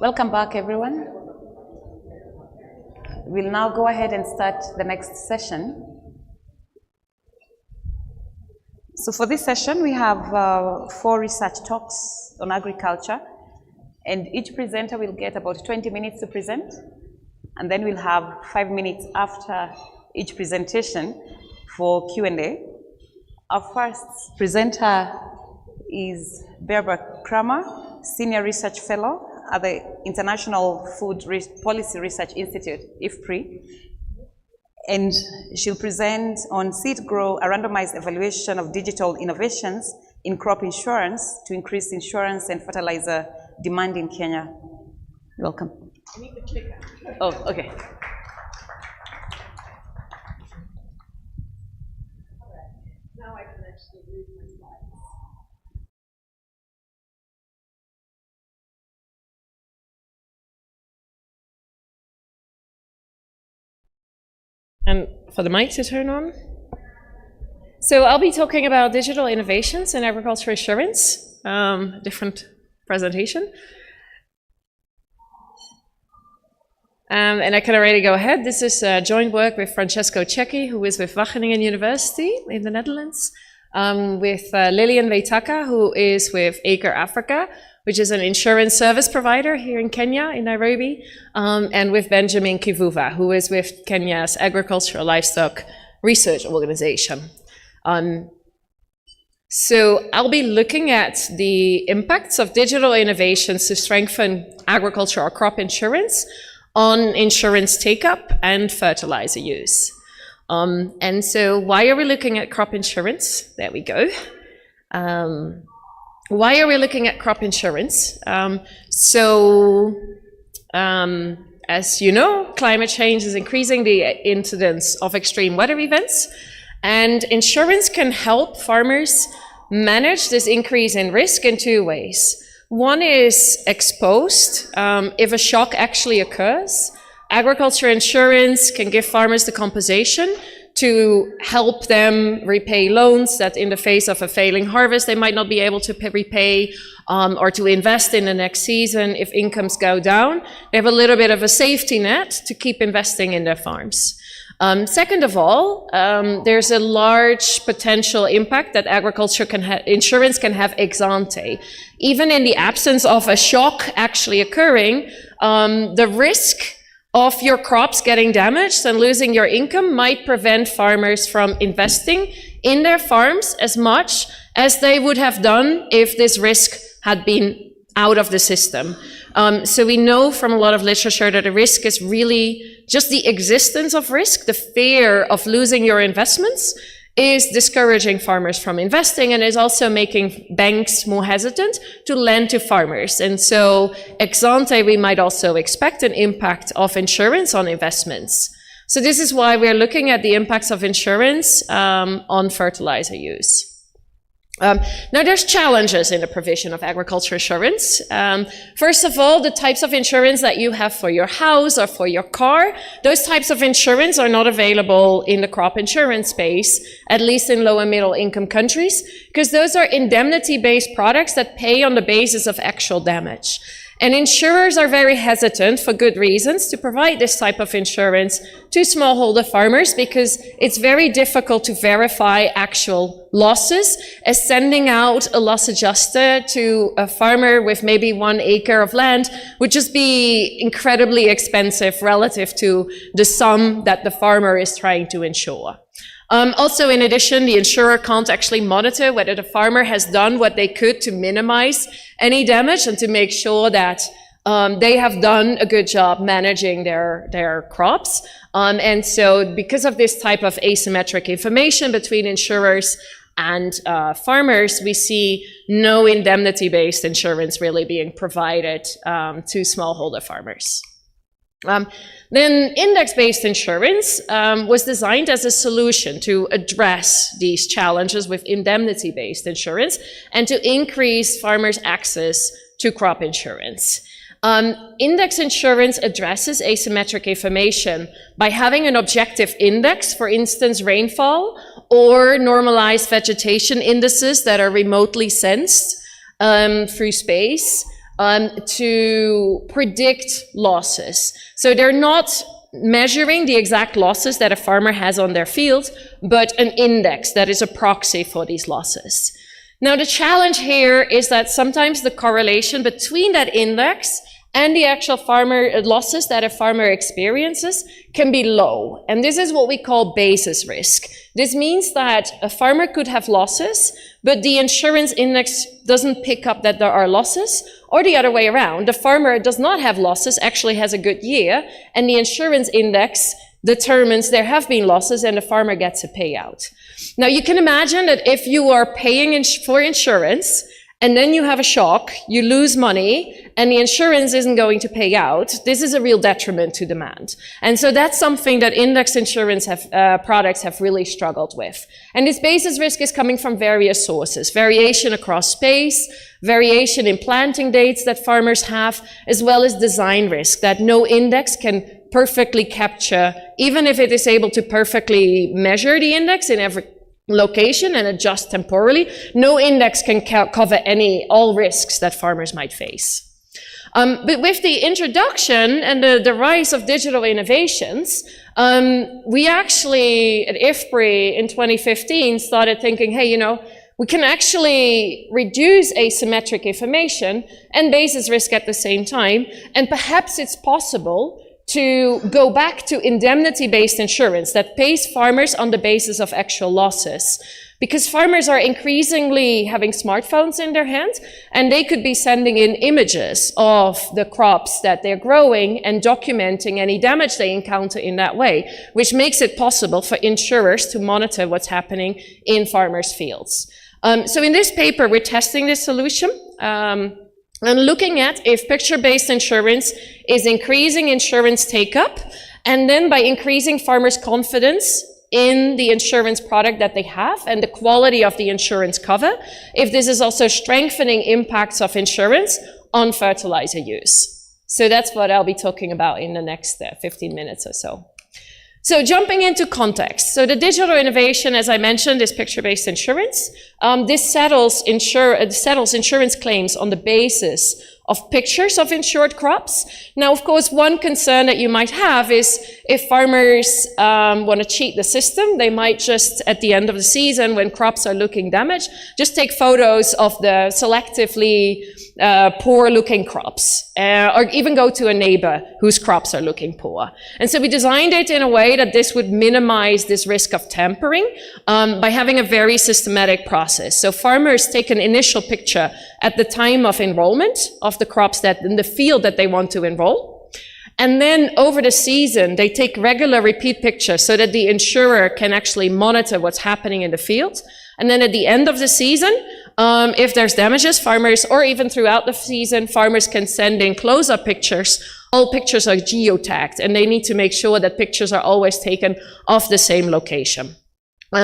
Welcome back, everyone. We'll now go ahead and start the next session. So for this session, we have 4 research talks on agriculture, and each presenter will get about 20 minutes to present, and then we'll have 5 minutes after each presentation for Q&A. Our first presenter is Barbara Kramer, Senior Research Fellow at the International Food Policy Research Institute, IFPRI. And she'll present on Seed Grow, a randomized evaluation of digital innovations in crop insurance to increase insurance and fertilizer demand in Kenya. Welcome. I need the clicker. Oh, okay. Now I can actually read my slides. And for the mic to turn on. So I'll be talking about digital innovations in agriculture insurance, different presentation. And I can already go ahead. This is joint work with Francesco Cecchi, who is with Wageningen University in the Netherlands, with Lilian Waitaka, who is with Acre Africa, which is an insurance service provider here in Kenya, in Nairobi, and with Benjamin Kivuva, who is with Kenya's Agricultural Livestock Research Organization. So I'll be looking at the impacts of digital innovations to strengthen agriculture or crop insurance on insurance take-up and fertilizer use. And so why are we looking at crop insurance? There we go. Why are we looking at crop insurance? As you know, climate change is increasing the incidence of extreme weather events, and insurance can help farmers manage this increase in risk in 2 ways. One is exposed. If a shock actually occurs, agriculture insurance can give farmers the compensation to help them repay loans that in the face of a failing harvest they might not be able to repay, or to invest in the next season if incomes go down. They have a little bit of a safety net to keep investing in their farms. Second of all, there's a large potential impact that agriculture insurance can have ex ante. Even in the absence of a shock actually occurring, the risk of your crops getting damaged and losing your income might prevent farmers from investing in their farms as much as they would have done if this risk had been out of the system. So we know from a lot of literature that the risk is really just the existence of risk. The fear of losing your investments is discouraging farmers from investing and is also making banks more hesitant to lend to farmers. And so ex ante, we might also expect an impact of insurance on investments. So this is why we're looking at the impacts of insurance on fertilizer use. Now there's challenges in the provision of agriculture insurance. First of all, the types of insurance that you have for your house or for your car, those types of insurance are not available in the crop insurance space, at least in low and middle income countries, because those are indemnity-based products that pay on the basis of actual damage. And insurers are very hesitant, for good reasons, to provide this type of insurance to smallholder farmers because it's very difficult to verify actual losses, as sending out a loss adjuster to a farmer with maybe 1 acre of land would just be incredibly expensive relative to the sum that the farmer is trying to insure. Also, in addition, the insurer can't actually monitor whether the farmer has done what they could to minimize any damage and to make sure that they have done a good job managing their crops. And so because of this type of asymmetric information between insurers and farmers, we see no indemnity-based insurance really being provided to smallholder farmers. Then index-based insurance was designed as a solution to address these challenges with indemnity-based insurance and to increase farmers' access to crop insurance. Index insurance addresses asymmetric information by having an objective index, for instance, rainfall, or normalized vegetation indices that are remotely sensed through space. to predict losses. So they're not measuring the exact losses that a farmer has on their field, but an index that is a proxy for these losses. Now, the challenge here is that sometimes the correlation between that index and the actual farmer losses that a farmer experiences can be low. And this is what we call basis risk. This means that a farmer could have losses, but the insurance index doesn't pick up that there are losses, or the other way around. The farmer does not have losses, actually has a good year, and the insurance index determines there have been losses and the farmer gets a payout. Now, you can imagine that if you are paying for insurance and then you have a shock, you lose money, and the insurance isn't going to pay out, this is a real detriment to demand. And so that's something that index insurance products have really struggled with. And this basis risk is coming from various sources: variation across space, variation in planting dates that farmers have, as well as design risk that no index can perfectly capture, even if it is able to perfectly measure the index in every location and adjust temporally. No index can cover all risks that farmers might face. But with the introduction and the rise of digital innovations, we actually at IFPRI in 2015 started thinking, hey, we can actually reduce asymmetric information and basis risk at the same time, and perhaps it's possible to go back to indemnity-based insurance that pays farmers on the basis of actual losses. Because farmers are increasingly having smartphones in their hands, and they could be sending in images of the crops that they're growing and documenting any damage they encounter in that way, which makes it possible for insurers to monitor what's happening in farmers' fields. So in this paper, we're testing this solution. And looking at if picture-based insurance is increasing insurance take-up, and then by increasing farmers' confidence in the insurance product that they have and the quality of the insurance cover, if this is also strengthening impacts of insurance on fertilizer use. So that's what I'll be talking about in the next 15 minutes or so. So jumping into context. So the digital innovation, as I mentioned, is picture-based insurance. This settles insurance claims on the basis of pictures of insured crops. Now, of course, one concern that you might have is if farmers want to cheat the system, they might just, at the end of the season, when crops are looking damaged, just take photos of the selectively poor-looking crops, or even go to a neighbor whose crops are looking poor. And so we designed it in a way that this would minimize this risk of tampering by having a very systematic process. So farmers take an initial picture at the time of enrollment of the crops that in the field that they want to enroll. And then over the season, they take regular repeat pictures so that the insurer can actually monitor what's happening in the field. And then at the end of the season, if there's damages, farmers, or even throughout the season, farmers can send in close-up pictures. All pictures are geotagged, and they need to make sure that pictures are always taken of the same location.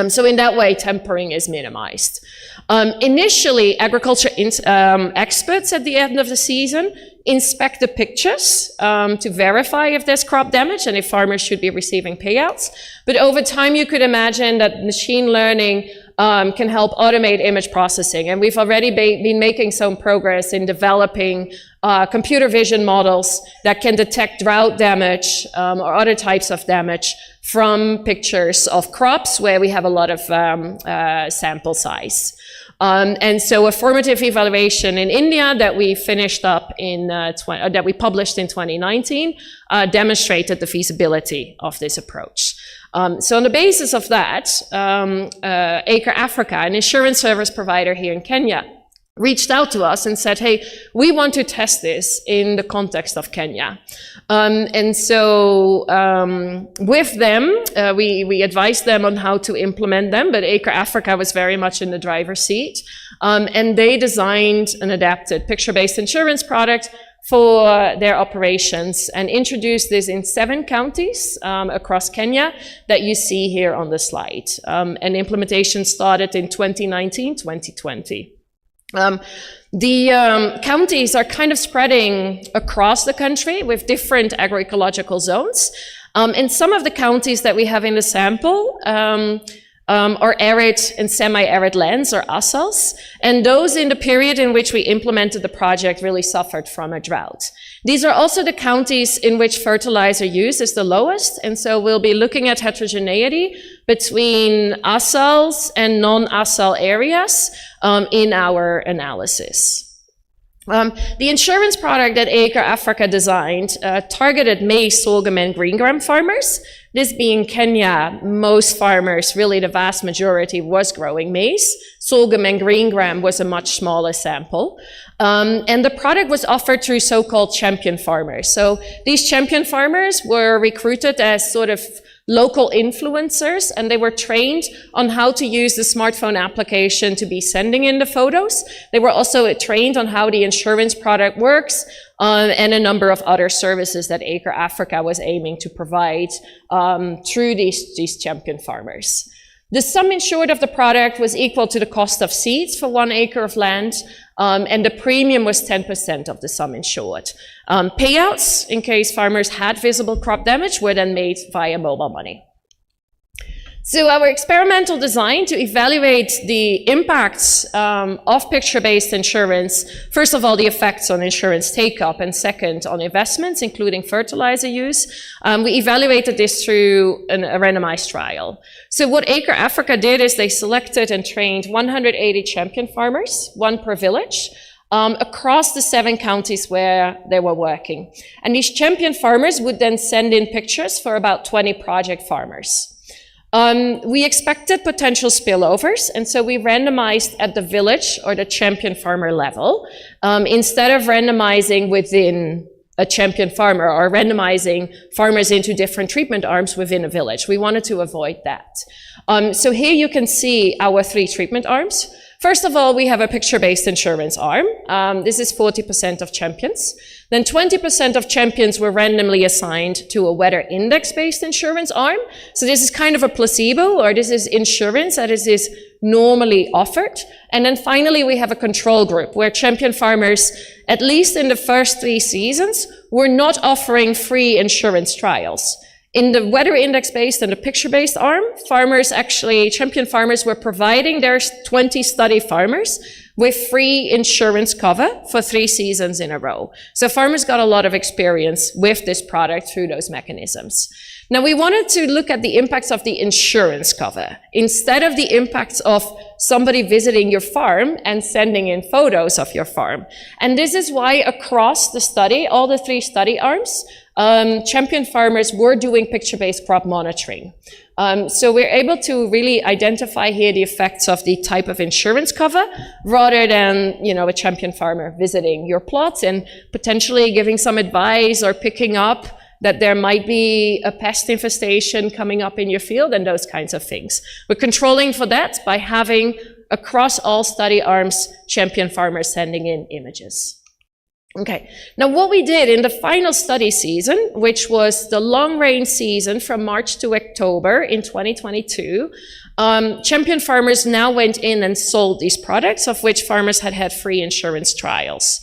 So in that way, tampering is minimized. Initially, agriculture experts at the end of the season inspect the pictures to verify if there's crop damage and if farmers should be receiving payouts. But over time, you could imagine that machine learning can help automate image processing. And we've already been making some progress in developing computer vision models that can detect drought damage or other types of damage from pictures of crops where we have a lot of sample size. And so a formative evaluation in India that we finished up in, that we published in 2019 demonstrated the feasibility of this approach. So on the basis of that, Acre Africa, an insurance service provider here in Kenya, reached out to us and said, hey, we want to test this in the context of Kenya. And so with them, we advised them on how to implement them, but Acre Africa was very much in the driver's seat. And they designed an adapted picture-based insurance product for their operations and introduced this in 7 counties across Kenya that you see here on the slide. And implementation started in 2019, 2020. The counties are kind of spreading across the country with different agroecological zones. And some of the counties that we have in the sample or arid and semi-arid lands, or ASALs, and those in the period in which we implemented the project really suffered from a drought. These are also the counties in which fertilizer use is the lowest, and so we'll be looking at heterogeneity between ASALs and non-ASAL areas in our analysis. The insurance product that Acre Africa designed targeted maize, sorghum, and green gram farmers. This being Kenya, most farmers, really the vast majority, was growing maize. Sorghum and green gram was a much smaller sample. And the product was offered through so-called champion farmers. So these champion farmers were recruited as sort of local influencers, and they were trained on how to use the smartphone application to be sending in the photos. They were also trained on how the insurance product works, and a number of other services that Acre Africa was aiming to provide through these champion farmers. The sum insured of the product was equal to the cost of seeds for 1 acre of land, and the premium was 10% of the sum insured. Payouts, in case farmers had visible crop damage, were then made via mobile money. So our experimental design to evaluate the impacts of picture-based insurance, first of all, the effects on insurance take-up, and second, on investments, including fertilizer use, we evaluated this through a randomized trial. So what Acre Africa did is they selected and trained 180 champion farmers, 1 per village, across the 7 counties where they were working. And these champion farmers would then send in pictures for about 20 project farmers. We expected potential spillovers, and so we randomized at the village or the champion farmer level, instead of randomizing within a champion farmer or randomizing farmers into different treatment arms within a village. We wanted to avoid that. So here you can see our 3 treatment arms. First of all, we have a picture-based insurance arm. This is 40% of champions. Then 20% of champions were randomly assigned to a weather index-based insurance arm. So this is kind of a placebo, or this is insurance that is normally offered. And then finally, we have a control group where champion farmers, at least in the first 3 seasons, were not offering free insurance trials. In the weather index-based and the picture-based arm, champion farmers were providing their 20 study farmers with free insurance cover for 3 seasons in a row. So farmers got a lot of experience with this product through those mechanisms. Now we wanted to look at the impacts of the insurance cover instead of the impacts of somebody visiting your farm and sending in photos of your farm. And this is why across the study, all the 3 study arms, champion farmers were doing picture-based crop monitoring. So we're able to really identify here the effects of the type of insurance cover rather than, a champion farmer visiting your plots and potentially giving some advice or picking up that there might be a pest infestation coming up in your field and those kinds of things. We're controlling for that by having across all study arms champion farmers sending in images. Okay, now what we did in the final study season, which was the long rain season from March to October in 2022, champion farmers now went in and sold these products, of which farmers had free insurance trials.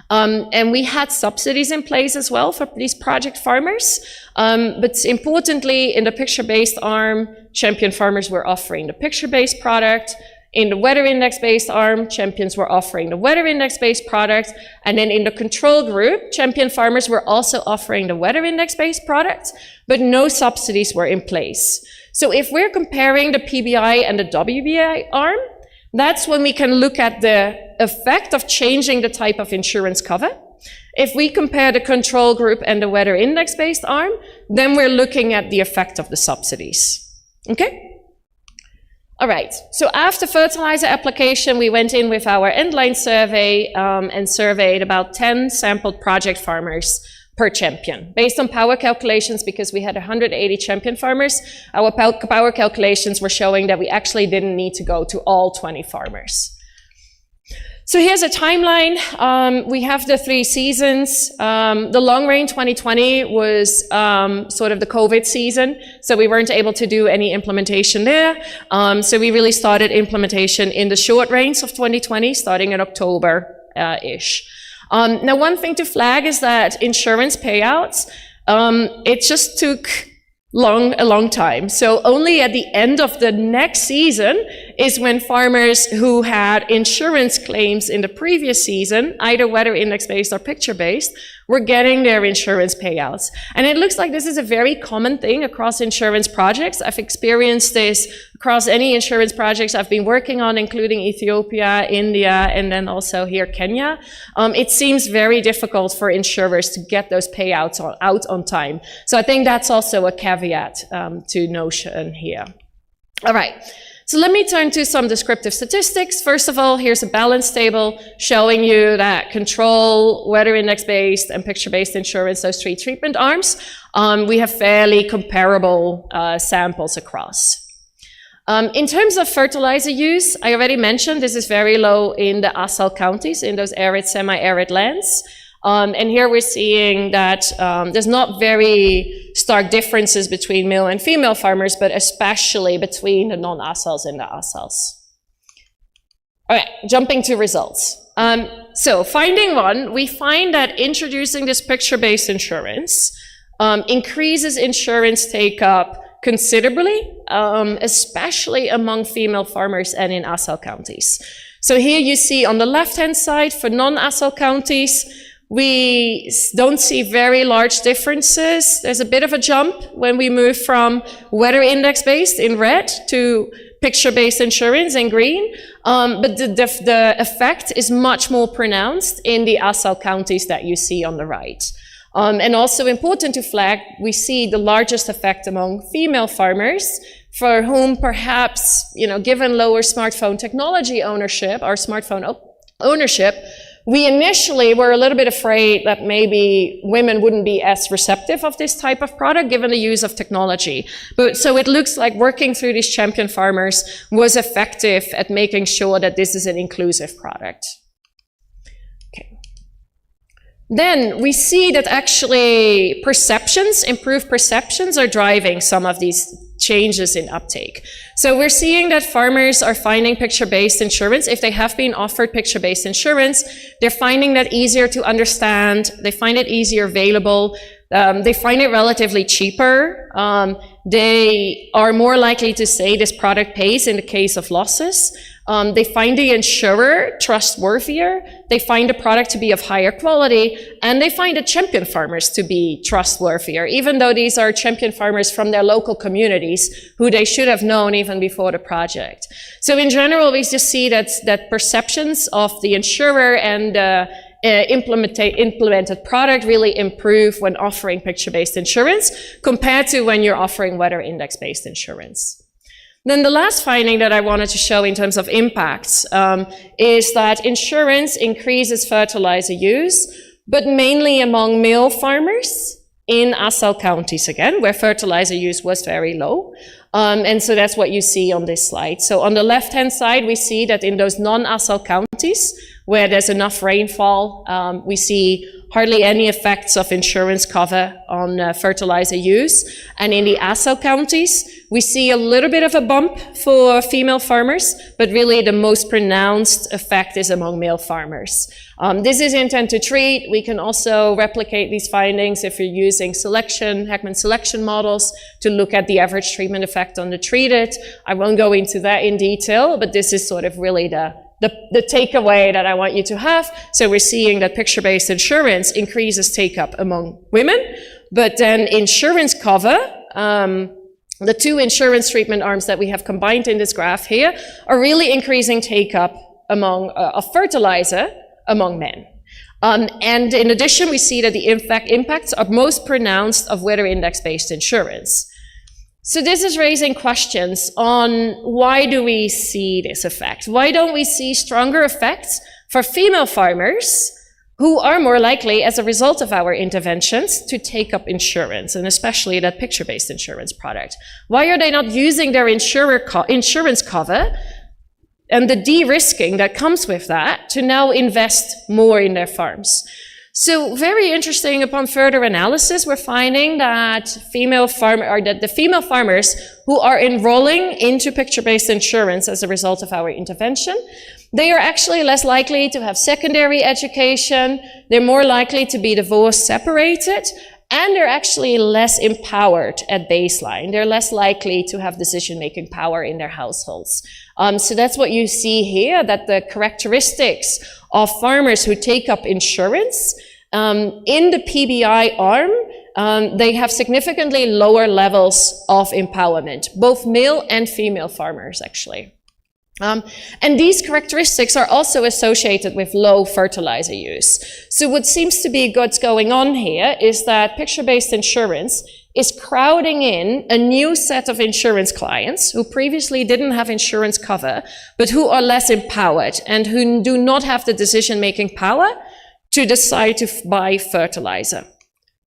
And we had subsidies in place as well for these project farmers. But importantly, in the picture-based arm, champion farmers were offering the picture-based product. In the weather index-based arm, champions were offering the weather index-based product. And then in the control group, champion farmers were also offering the weather index-based product, but no subsidies were in place. So if we're comparing the PBI and the WBI arm, that's when we can look at the effect of changing the type of insurance cover. If we compare the control group and the weather index-based arm, then we're looking at the effect of the subsidies. Okay? All right, so after fertilizer application, we went in with our endline survey and surveyed about 10 sampled project farmers per champion. Based on power calculations, because we had 180 champion farmers, our power calculations were showing that we actually didn't need to go to all 20 farmers. So here's a timeline. We have the 3 seasons. The long rain 2020 was sort of the COVID season, so we weren't able to do any implementation there. So we really started implementation in the short rains of 2020, starting in October-ish. Now, one thing to flag is that insurance payouts, it just took a long time. So only at the end of the next season is when farmers who had insurance claims in the previous season, either weather index-based or picture-based, were getting their insurance payouts. And it looks like this is a very common thing across insurance projects. I've experienced this across any insurance projects I've been working on, including Ethiopia, India, and then also here Kenya. It seems very difficult for insurers to get those payouts out on time. So I think that's also a caveat to notion here. All right. So let me turn to some descriptive statistics. First of all, here's a balance table showing you that control, weather index-based, and picture-based insurance, those three treatment arms, we have fairly comparable samples across. In terms of fertilizer use, I already mentioned this is very low in the ASAL counties, in those arid, semi-arid lands. And here we're seeing that there's not very stark differences between male and female farmers, but especially between the non-ASALs and the ASALs. All right, jumping to results. So finding one, we find that introducing this picture-based insurance increases insurance take-up considerably, especially among female farmers and in ASAL counties. So here you see on the left-hand side for non-ASAL counties, we don't see very large differences. There's a bit of a jump when we move from weather index-based in red to picture-based insurance in green, but the effect is much more pronounced in the ASAL counties that you see on the right. And also important to flag, we see the largest effect among female farmers, for whom perhaps, given lower smartphone technology ownership, or smartphone ownership, we initially were a little bit afraid that maybe women wouldn't be as receptive of this type of product given the use of technology. But so it looks like working through these champion farmers was effective at making sure that this is an inclusive product. Okay. Then we see that actually improved perceptions are driving some of these changes in uptake. So we're seeing that farmers are finding picture-based insurance. If they have been offered picture-based insurance, they're finding that easier to understand. They find it easier available. They find it relatively cheaper. They are more likely to say this product pays in the case of losses. They find the insurer trustworthier. They find the product to be of higher quality, and they find the champion farmers to be trustworthier, even though these are champion farmers from their local communities who they should have known even before the project. So in general, we just see that perceptions of the insurer and implemented product really improve when offering picture-based insurance compared to when you're offering weather index-based insurance. Then the last finding that I wanted to show in terms of impacts is that insurance increases fertilizer use, but mainly among male farmers in ASAL counties again, where fertilizer use was very low. And so that's what you see on this slide. So on the left-hand side, we see that in those non-ASAL counties, where there's enough rainfall, we see hardly any effects of insurance cover on fertilizer use. And in the ASAL counties, we see a little bit of a bump for female farmers, but really the most pronounced effect is among male farmers. This is intent to treat. We can also replicate these findings if you're using Heckman selection models to look at the average treatment effect on the treated. I won't go into that in detail, but this is sort of really the takeaway that I want you to have. So we're seeing that picture-based insurance increases take-up among women, but then insurance cover, the two insurance treatment arms that we have combined in this graph here, are really increasing take-up of fertilizer among men. And in addition, we see that the impacts are most pronounced of weather index-based insurance. So this is raising questions on why do we see this effect? Why don't we see stronger effects for female farmers who are more likely, as a result of our interventions, to take up insurance, and especially that picture-based insurance product? Why are they not using their insurance cover and the de-risking that comes with that to now invest more in their farms? So very interesting, upon further analysis, we're finding that the female farmers who are enrolling into picture-based insurance as a result of our intervention, they are actually less likely to have secondary education, they're more likely to be divorced, separated, and they're actually less empowered at baseline. They're less likely to have decision-making power in their households. So that's what you see here, that the characteristics of farmers who take up insurance in the PBI arm, they have significantly lower levels of empowerment, both male and female farmers, actually. And these characteristics are also associated with low fertilizer use. So what seems to be what's going on here is that picture-based insurance is crowding in a new set of insurance clients who previously didn't have insurance cover, but who are less empowered and who do not have the decision-making power to decide to buy fertilizer.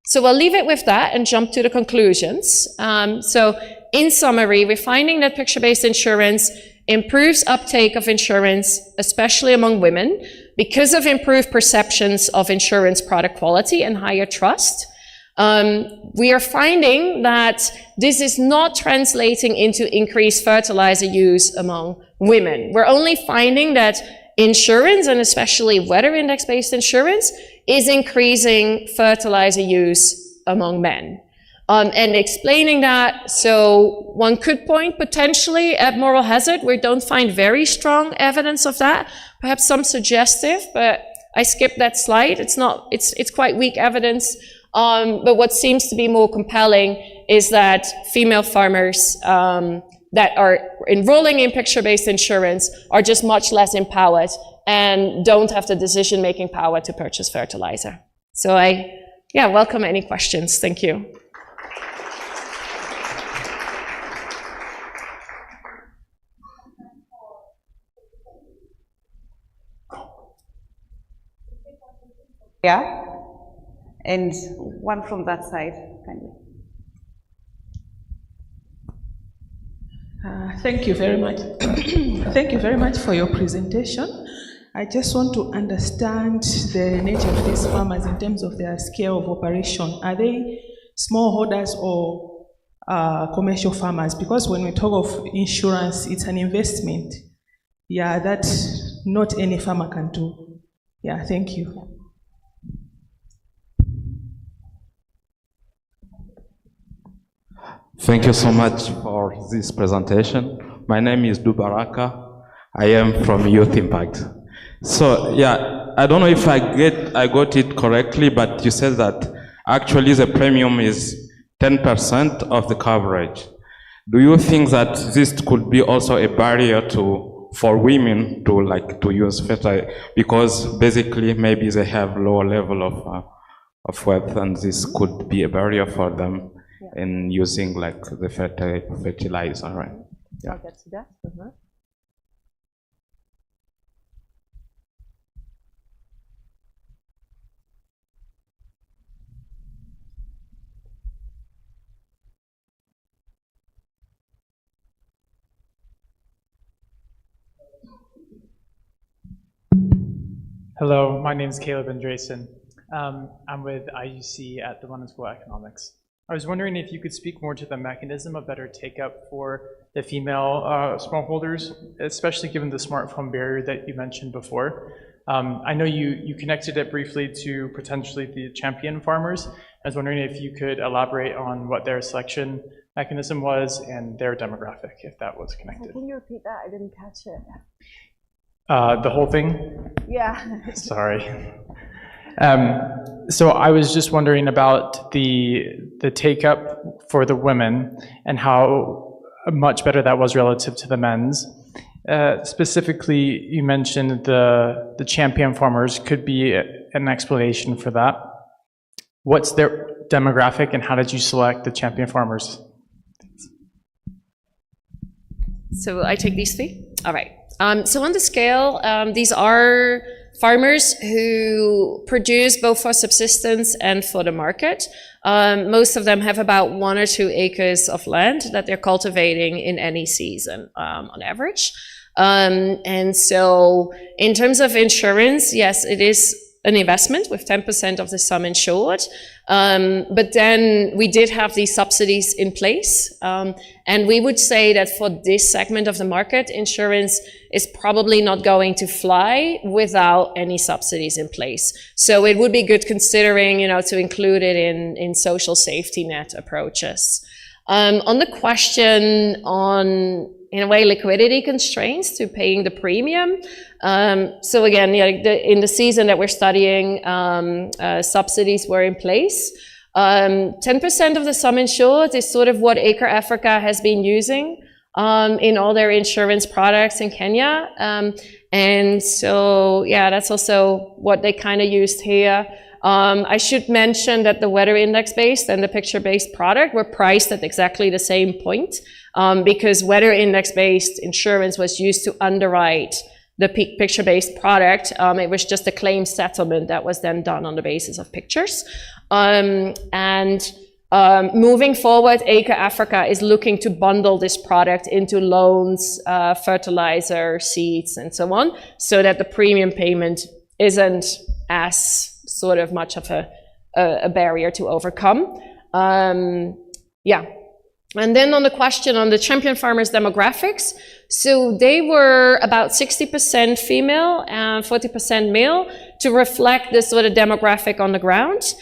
So I'll leave it with that and jump to the conclusions. So in summary, we're finding that picture-based insurance improves uptake of insurance, especially among women, because of improved perceptions of insurance product quality and higher trust. We are finding that this is not translating into increased fertilizer use among women. We're only finding that insurance, and especially weather index-based insurance, is increasing fertilizer use among men. And explaining that, so one could point potentially at moral hazard. We don't find very strong evidence of that, perhaps some suggestive, but I skipped that slide. It's quite weak evidence. But what seems to be more compelling is that female farmers that are enrolling in picture-based insurance are just much less empowered and don't have the decision-making power to purchase fertilizer. So I welcome any questions. Thank you. Yeah? And one from that side, kindly. Thank you very much. Thank you very much for your presentation. I just want to understand the nature of these farmers in terms of their scale of operation. Are they smallholders or commercial farmers? Because when we talk of insurance, it's an investment. Yeah, that not any farmer can do. Yeah, thank you. Thank you so much for this presentation. My name is Dubaraka. I am from Youth Impact. So yeah, I don't know if I got it correctly, but you said that actually the premium is 10% of the coverage. Do you think that this could be also a barrier for women to use fertilizer, because basically maybe they have lower level of wealth, and this could be a barrier for them in using the fertilizer, right? Yeah. I'll get to that. Hello, my name is Caleb Andresen. I'm with IUC at the London School of Economics. I was wondering if you could speak more to the mechanism of better take-up for the female smallholders, especially given the smartphone barrier that you mentioned before. I know you connected it briefly to potentially the champion farmers. I was wondering if you could elaborate on what their selection mechanism was and their demographic, if that was connected. Can you repeat that? I didn't catch it. The whole thing? Yeah. Sorry. So I was just wondering about the take-up for the women and how much better that was relative to the men's. Specifically, you mentioned the champion farmers could be an explanation for that. What's their demographic and how did you select the champion farmers? So I take these three? All right. So on the scale, these are farmers who produce both for subsistence and for the market. Most of them have about 1 or 2 acres of land that they're cultivating in any season on average. And so in terms of insurance, yes, it is an investment with 10% of the sum insured. But then we did have these subsidies in place. And we would say that for this segment of the market, insurance is probably not going to fly without any subsidies in place. So it would be good considering, to include it in social safety net approaches. On the question on, in a way, liquidity constraints to paying the premium. So again, in the season that we're studying, subsidies were in place. 10% of the sum insured is sort of what Acre Africa has been using in all their insurance products in Kenya. And so, yeah, that's also what they kind of used here. I should mention that the weather index-based and the picture-based product were priced at exactly the same point, because weather index-based insurance was used to underwrite the picture-based product. It was just a claim settlement that was then done on the basis of pictures. Moving forward, Acre Africa is looking to bundle this product into loans, fertilizer, seeds, and so on, so that the premium payment isn't as sort of much of a barrier to overcome. Yeah. And then on the question on the champion farmers demographics, so they were about 60% female and 40% male to reflect this sort of demographic on the ground.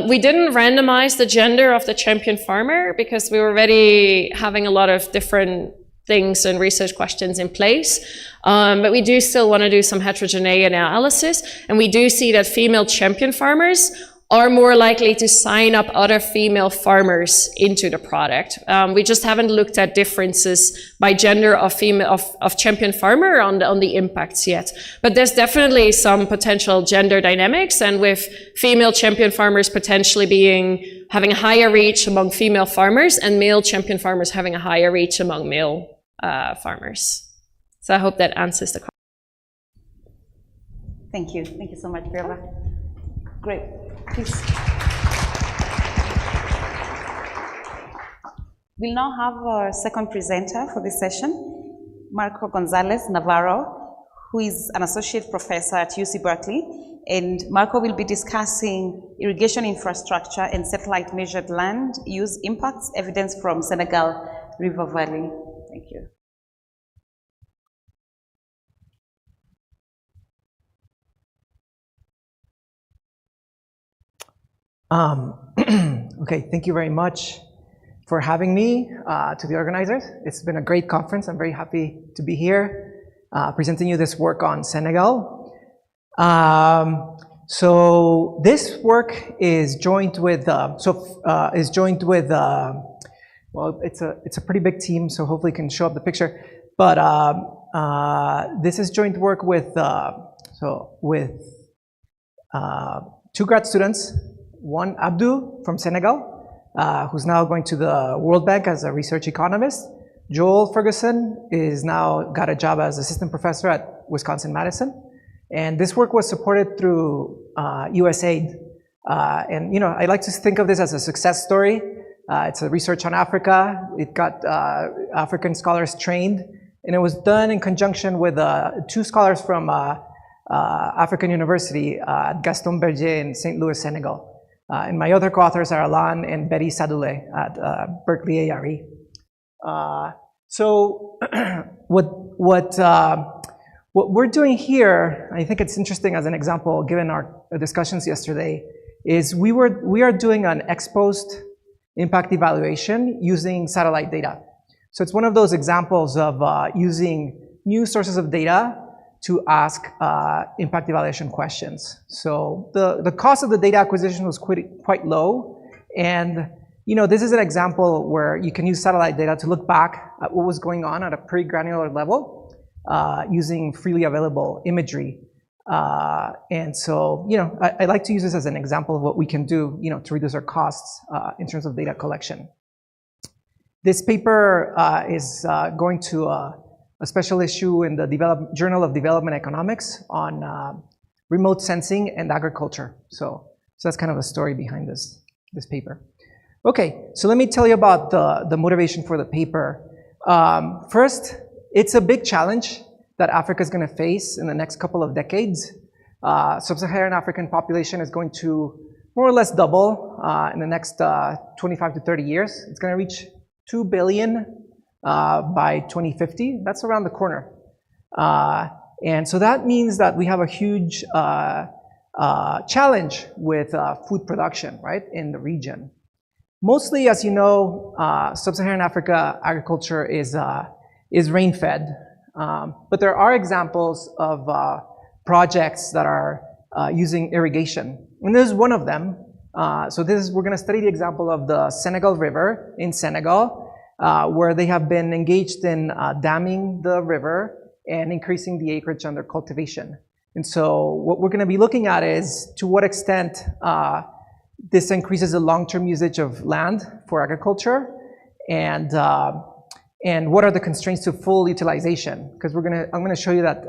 We didn't randomize the gender of the champion farmer because we were already having a lot of different things and research questions in place. But we do still want to do some heterogeneity analysis, and we do see that female champion farmers are more likely to sign up other female farmers into the product. We just haven't looked at differences by gender of champion farmer on the impacts yet. But there's definitely some potential gender dynamics, and with female champion farmers potentially having a higher reach among female farmers, and male champion farmers having a higher reach among male farmers. So I hope that answers the question. Thank you. Thank you so much, Viola. Great. Please. We'll now have our second presenter for this session, Marco Gonzalez Navarro, who is an associate professor at UC Berkeley. And Marco will be discussing irrigation infrastructure and satellite measured land use impacts, evidence from Senegal River Valley. Thank you. Okay, thank you very much for having me, to the organizers. It's been a great conference. I'm very happy to be here, presenting you this work on Senegal. So this work is joined with, well, it's a pretty big team, so hopefully it can show up the picture. But this is joint work with, two grad students. One, Abdou from Senegal, who's now going to the World Bank as a research economist. Joel Ferguson is now got a job as assistant professor at Wisconsin-Madison. And this work was supported through USAID. And I like to think of this as a success story. It's a research on Africa. It got African scholars trained. And it was done in conjunction with two scholars from African University, Gaston Berger in St. Louis, Senegal. And my other co-authors are Alain and Betty Sadoulé at Berkeley ARE. So what we're doing here, I think it's interesting as an example, given our discussions yesterday, is we are doing an ex-post impact evaluation using satellite data. So it's one of those examples of using new sources of data to ask impact evaluation questions. So the cost of the data acquisition was quite low. And this is an example where you can use satellite data to look back at what was going on at a pretty granular level using freely available imagery. And so, I like to use this as an example of what we can do, to reduce our costs in terms of data collection. This paper is going to a special issue in the Journal of Development Economics on remote sensing and agriculture. So that's kind of a story behind this paper. Okay, so let me tell you about the motivation for the paper. First, it's a big challenge that Africa is going to face in the next couple of decades. Sub-Saharan African population is going to more or less double in the next 25 to 30 years. It's going to reach 2 billion by 2050. That's around the corner. And so that means that we have a huge challenge with food production, right, in the region. Mostly, as you know, Sub-Saharan Africa agriculture is rain-fed. But there are examples of projects that are using irrigation. And this is one of them. We're going to study the example of the Senegal River in Senegal, where they have been engaged in damming the river and increasing the acreage under cultivation. And so what we're going to be looking at is to what extent this increases the long-term usage of land for agriculture, and what are the constraints to full utilization? Because I'm going to show you that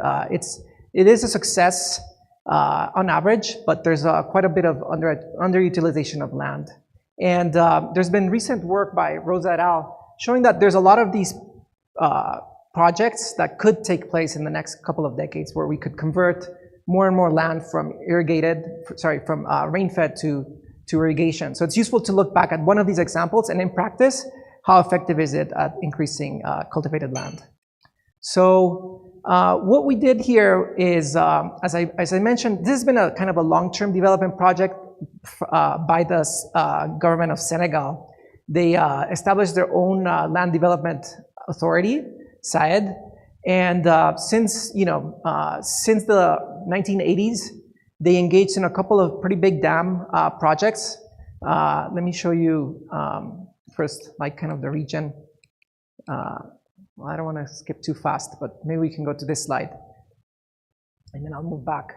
it is a success on average, but there's quite a bit of underutilization of land. And there's been recent work by Rosa et al. Showing that there's a lot of these projects that could take place in the next couple of decades, where we could convert more and more land from rain-fed to irrigation. So it's useful to look back at one of these examples, and in practice, how effective is it at increasing cultivated land? So what we did here is, as I mentioned, this has been a kind of a long-term development project by the government of Senegal. They established their own land development authority, SAED, and since the 1980s, they engaged in a couple of pretty big dam projects. Let me show you first, like, kind of the region. Well, I don't want to skip too fast, but maybe we can go to this slide, and then I'll move back.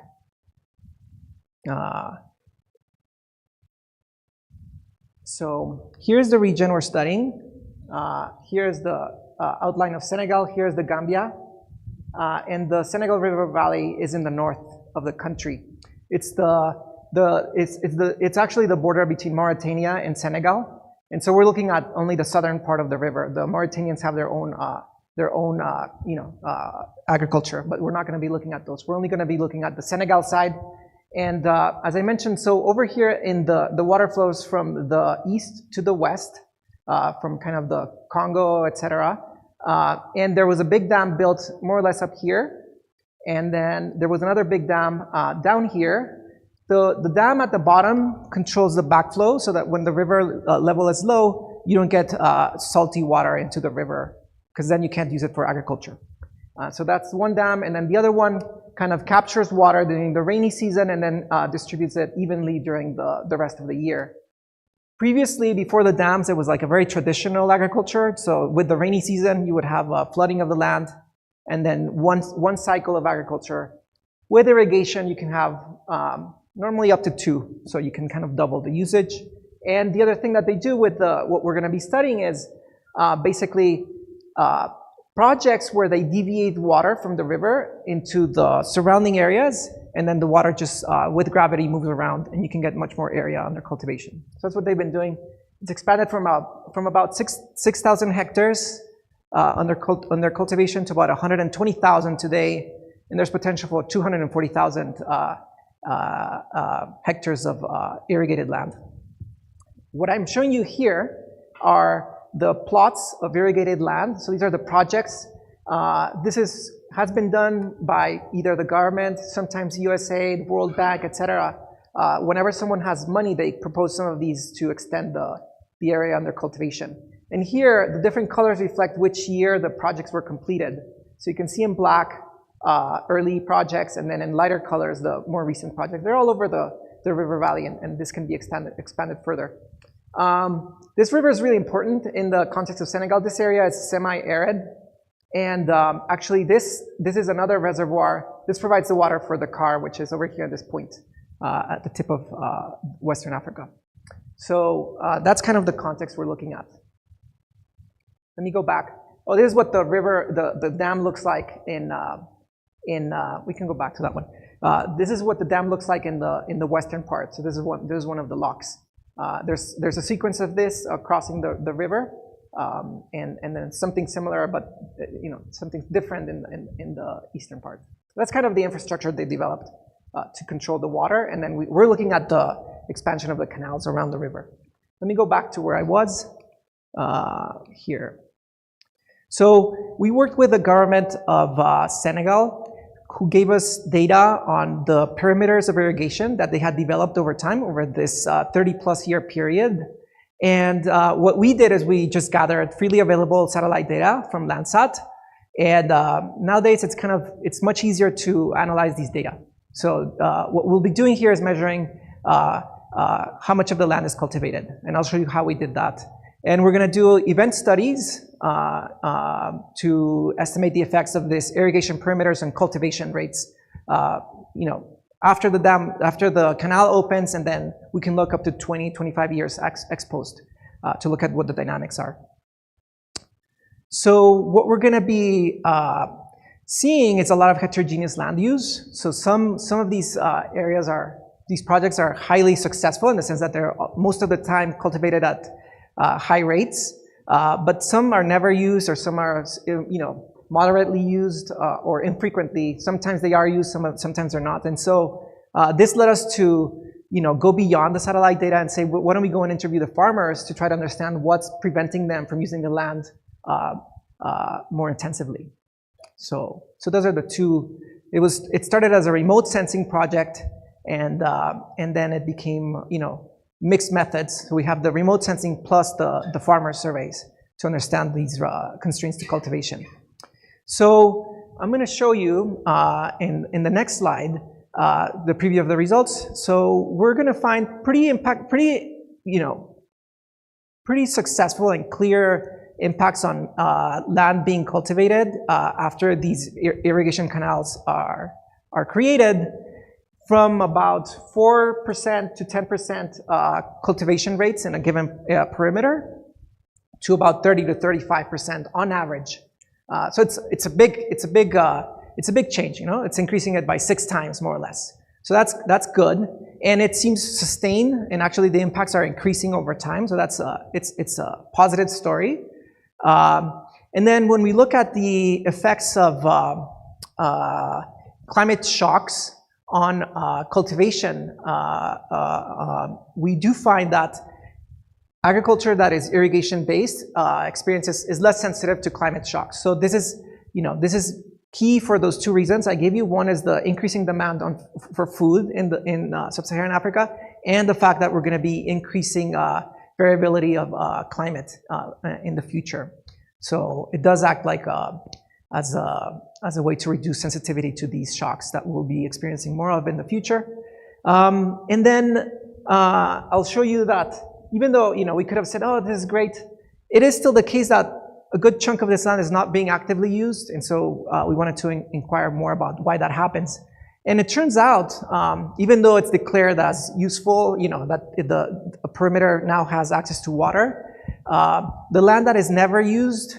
So here's the region we're studying. Here's the outline of Senegal. Here's the Gambia, and the Senegal River Valley is in the north of the country. It's actually the border between Mauritania and Senegal. And so we're looking at only the southern part of the river. The Mauritanians have their own agriculture, but we're not going to be looking at those. We're only going to be looking at the Senegal side. And as I mentioned, so over here in the water flows from the east to the west, from kind of the Congo, etc. And there was a big dam built more or less up here. And then there was another big dam down here. The dam at the bottom controls the backflow, so that when the river level is low, you don't get salty water into the river, because then you can't use it for agriculture. So that's one dam, and then the other one kind of captures water during the rainy season and then distributes it evenly during the rest of the year. Previously, before the dams, it was like a very traditional agriculture. So with the rainy season, you would have flooding of the land, and then one cycle of agriculture. With irrigation, you can have normally up to 2, so you can kind of double the usage. And the other thing that they do with what we're going to be studying is basically projects where they deviate water from the river into the surrounding areas, and then the water just with gravity moves around, and you can get much more area under cultivation. So that's what they've been doing. It's expanded from about 6,000 hectares under cultivation to about 120,000 today, and there's potential for 240,000 hectares of irrigated land. What I'm showing you here are the plots of irrigated land. So these are the projects. This has been done by either the government, sometimes USAID, World Bank, etc. Whenever someone has money, they propose some of these to extend the area under cultivation. And here, the different colors reflect which year the projects were completed. So you can see in black early projects, and then in lighter colors, the more recent projects. They're all over the river valley, and this can be expanded further. This river is really important in the context of Senegal. This area is semi-arid, and actually this is another reservoir. This provides the water for the Kar, which is over here at this point at the tip of Western Africa. So that's kind of the context we're looking at. Let me go back. Oh, this is what the river, the dam looks like we can go back to that one. This is what the dam looks like in the western part. So this is one of the locks. There's a sequence of this crossing the river, and then something similar, but something different in the eastern part. That's kind of the infrastructure they developed. to control the water. And then we're looking at the expansion of the canals around the river. Let me go back to where I was here. So we worked with the government of Senegal, who gave us data on the perimeters of irrigation that they had developed over time, over this 30-plus year period. And what we did is we just gathered freely available satellite data from Landsat. And nowadays, it's much easier to analyze these data. So what we'll be doing here is measuring how much of the land is cultivated. And I'll show you how we did that. And we're going to do event studies to estimate the effects of this irrigation perimeters and cultivation rates. After the canal opens, and then we can look up to 20, 25 years exposed to look at what the dynamics are. So what we're going to be seeing is a lot of heterogeneous land use. So some of these these projects are highly successful in the sense that they're most of the time cultivated at high rates, but some are never used, or some are moderately used or infrequently. Sometimes they are used, sometimes they're not. And so this led us to go beyond the satellite data and say, why don't we go and interview the farmers to try to understand what's preventing them from using the land more intensively. So those are the two. It started as a remote sensing project, and then it became mixed methods. So we have the remote sensing plus the farmer surveys to understand these constraints to cultivation. So I'm going to show you in the next slide the preview of the results. So we're going to find pretty successful and clear impacts on land being cultivated after these irrigation canals are created, from about 4% to 10% cultivation rates in a given perimeter to about 30 to 35% on average. So it's a big change. It's increasing it by 6 times more or less. So that's good, and it seems sustained. And actually, the impacts are increasing over time. So that's it's a positive story. And then when we look at the effects of climate shocks on cultivation, we do find that agriculture that is irrigation-based is less sensitive to climate shocks. So this is key for those 2 reasons I gave you. One is the increasing demand for food in sub-Saharan Africa, and the fact that we're going to be increasing variability of climate in the future. So it does act like as a way to reduce sensitivity to these shocks that we'll be experiencing more of in the future. And then I'll show you that even though we could have said, oh, this is great, it is still the case that a good chunk of this land is not being actively used. And so we wanted to inquire more about why that happens. And it turns out, even though it's declared as useful, that the perimeter now has access to water, the land that is never used,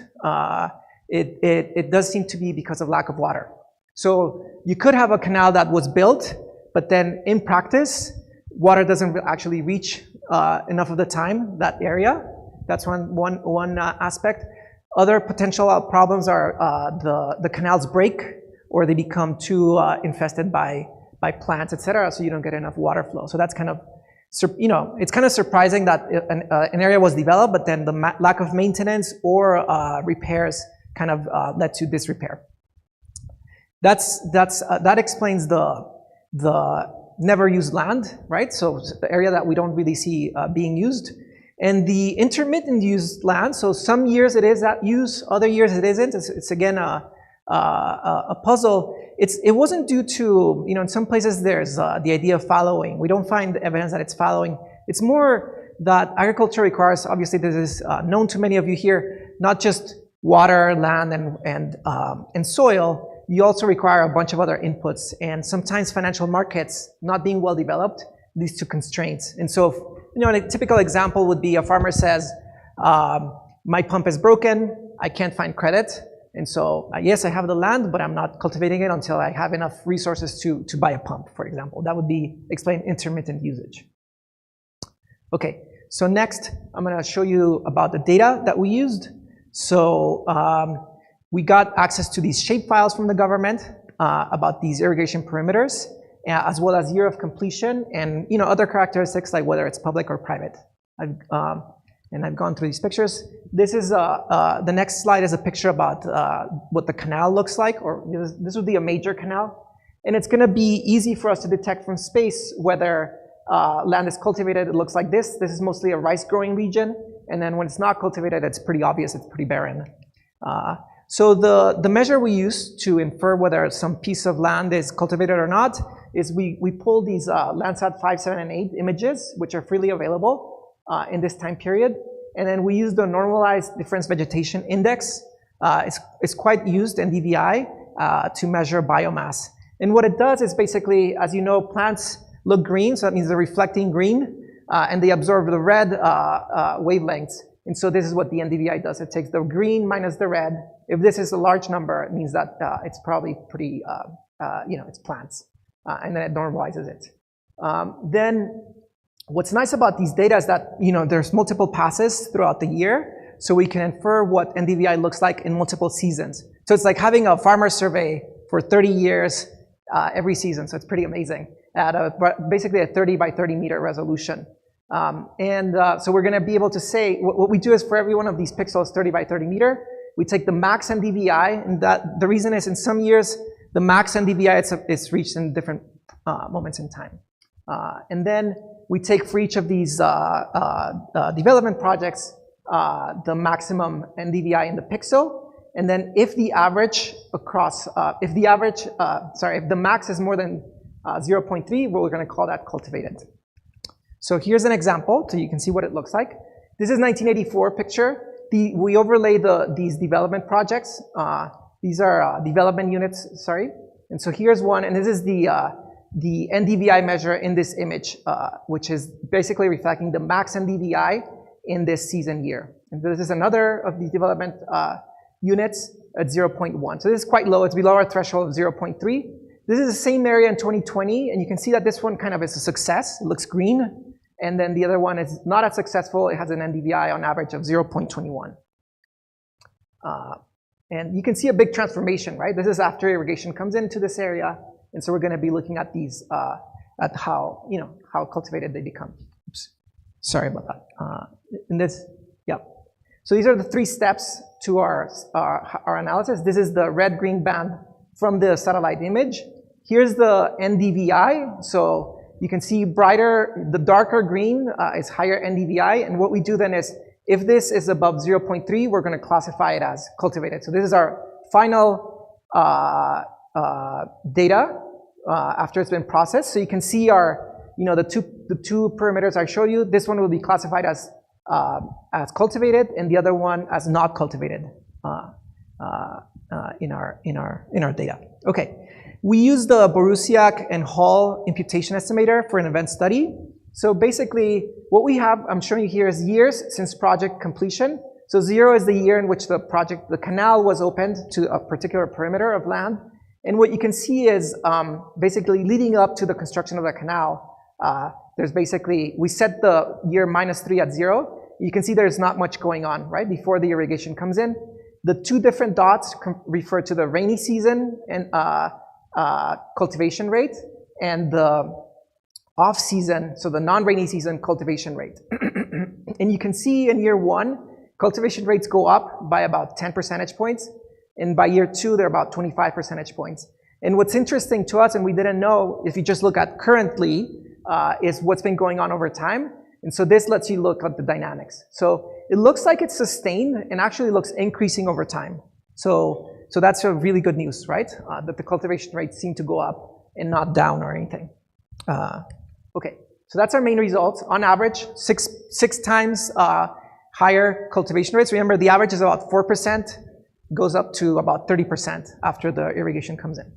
it does seem to be because of lack of water. So you could have a canal that was built, but then in practice, water doesn't actually reach enough of the time that area. That's one aspect. Other potential problems are the canals break, or they become too infested by plants, etc., so you don't get enough water flow. So that's kind of, it's kind of surprising that an area was developed, but then the lack of maintenance or repairs kind of led to disrepair. That explains the never used land, right? So the area that we don't really see being used. And the intermittent used land, so some years it is at use, other years it isn't. It's again a puzzle. It wasn't due to, in some places there's the idea of fallowing. We don't find evidence that it's fallowing. It's more that agriculture requires, obviously this is known to many of you here, not just water, land, and soil. You also require a bunch of other inputs, and sometimes financial markets not being well developed leads to constraints. And so, a typical example would be a farmer says, my pump is broken, I can't find credit, and so yes, I have the land, but I'm not cultivating it until I have enough resources to buy a pump, for example. That would explain intermittent usage. Okay, so next I'm going to show you about the data that we used. So we got access to these shape files from the government about these irrigation perimeters, as well as year of completion, and other characteristics like whether it's public or private. I've gone through these pictures. This is the next slide is a picture about what the canal looks like, or this would be a major canal, and it's going to be easy for us to detect from space whether land is cultivated. It looks like this. This is mostly a rice-growing region, and then when it's not cultivated, it's pretty obvious. It's pretty barren. So the measure we use to infer whether some piece of land is cultivated or not is we pull these Landsat 5, 7, and 8 images, which are freely available in this time period. And then we use the normalized difference vegetation index. It's quite used in NDVI to measure biomass. And what it does is basically, as you know, plants look green, so that means they're reflecting green, and they absorb the red wavelengths. And so this is what the NDVI does. It takes the green minus the red. If this is a large number, it means that it's probably pretty, it's plants. And then it normalizes it. Then what's nice about these data is that, there's multiple passes throughout the year, so we can infer what NDVI looks like in multiple seasons. So it's like having a farmer survey for 30 years every season, so it's pretty amazing, at basically a 30 by 30 meter resolution. So we're going to be able to say, what we do is for every one of these pixels 30 by 30 meter, we take the max NDVI, and the reason is in some years, the max NDVI is reached in different moments in time. And then we take for each of these development projects, the maximum NDVI in the pixel, and then if the average across, if the max is more than 0.3, we're going to call that cultivated. So here's an example, so you can see what it looks like. This is 1984 picture. We overlay these development projects. These are development units, sorry. And so here's one, and this is the NDVI measure in this image, which is basically reflecting the max NDVI in this season year. And this is another of these development units at 0.1. So this is quite low. It's below our threshold of 0.3. This is the same area in 2020, and you can see that this one kind of is a success. It looks green. And then the other one is not as successful. It has an NDVI on average of 0.21. And you can see a big transformation, right? This is after irrigation comes into this area. And so we're going to be looking at these, at how, how cultivated they become. Oops. Sorry about that. So these are the 3 steps to our analysis. This is the red-green band from the satellite image. Here's the NDVI. So you can see the darker green is higher NDVI. And what we do then is, if this is above 0.3, we're going to classify it as cultivated. So this is our final data after it's been processed. So you can see the two parameters I showed you. This one will be classified as cultivated, and the other one as not cultivated in our data. Okay. We use the Borusiak and Hall imputation estimator for an event study. So basically, what we have, I'm showing you here, is years since project completion. So 0 is the year in which the canal was opened to a particular perimeter of land. And what you can see is basically leading up to the construction of the canal, there's basically, we set the year -3 at 0. You can see there's not much going on, right, before the irrigation comes in. The 2 different dots refer to the rainy season and cultivation rate, and the off-season, so the non-rainy season cultivation rate. And you can see in year 1, cultivation rates go up by about 10 percentage points, and by year 2, they're about 25 percentage points. And what's interesting to us, and we didn't know, if you just look at currently, is what's been going on over time. And so this lets you look at the dynamics. So it looks like it's sustained, and actually looks increasing over time. So that's a really good news, right? That the cultivation rates seem to go up and not down or anything. Okay, so that's our main results. On average, six times higher cultivation rates. Remember, the average is about 4%, goes up to about 30% after the irrigation comes in.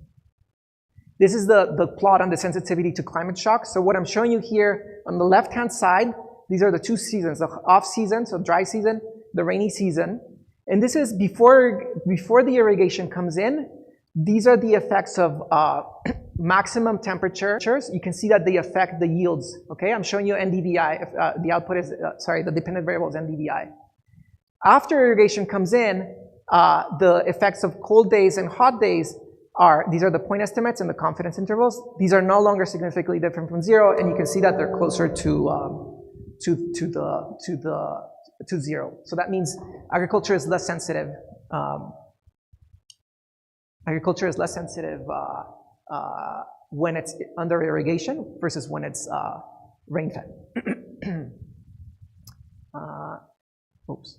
This is the plot on the sensitivity to climate shock. So what I'm showing you here on the left-hand side, these are the 2 seasons, the off-season, so dry season, the rainy season. And this is before the irrigation comes in. These are the effects of maximum temperatures. You can see that they affect the yields. Okay, I'm showing you NDVI. The output is, the dependent variable is NDVI. After irrigation comes in, the effects of cold days and hot days these are the point estimates and the confidence intervals. These are no longer significantly different from 0, and you can see that they're closer to 0. So that means agriculture is less sensitive. Agriculture is less sensitive when it's under irrigation versus when it's rain-fed. Oops.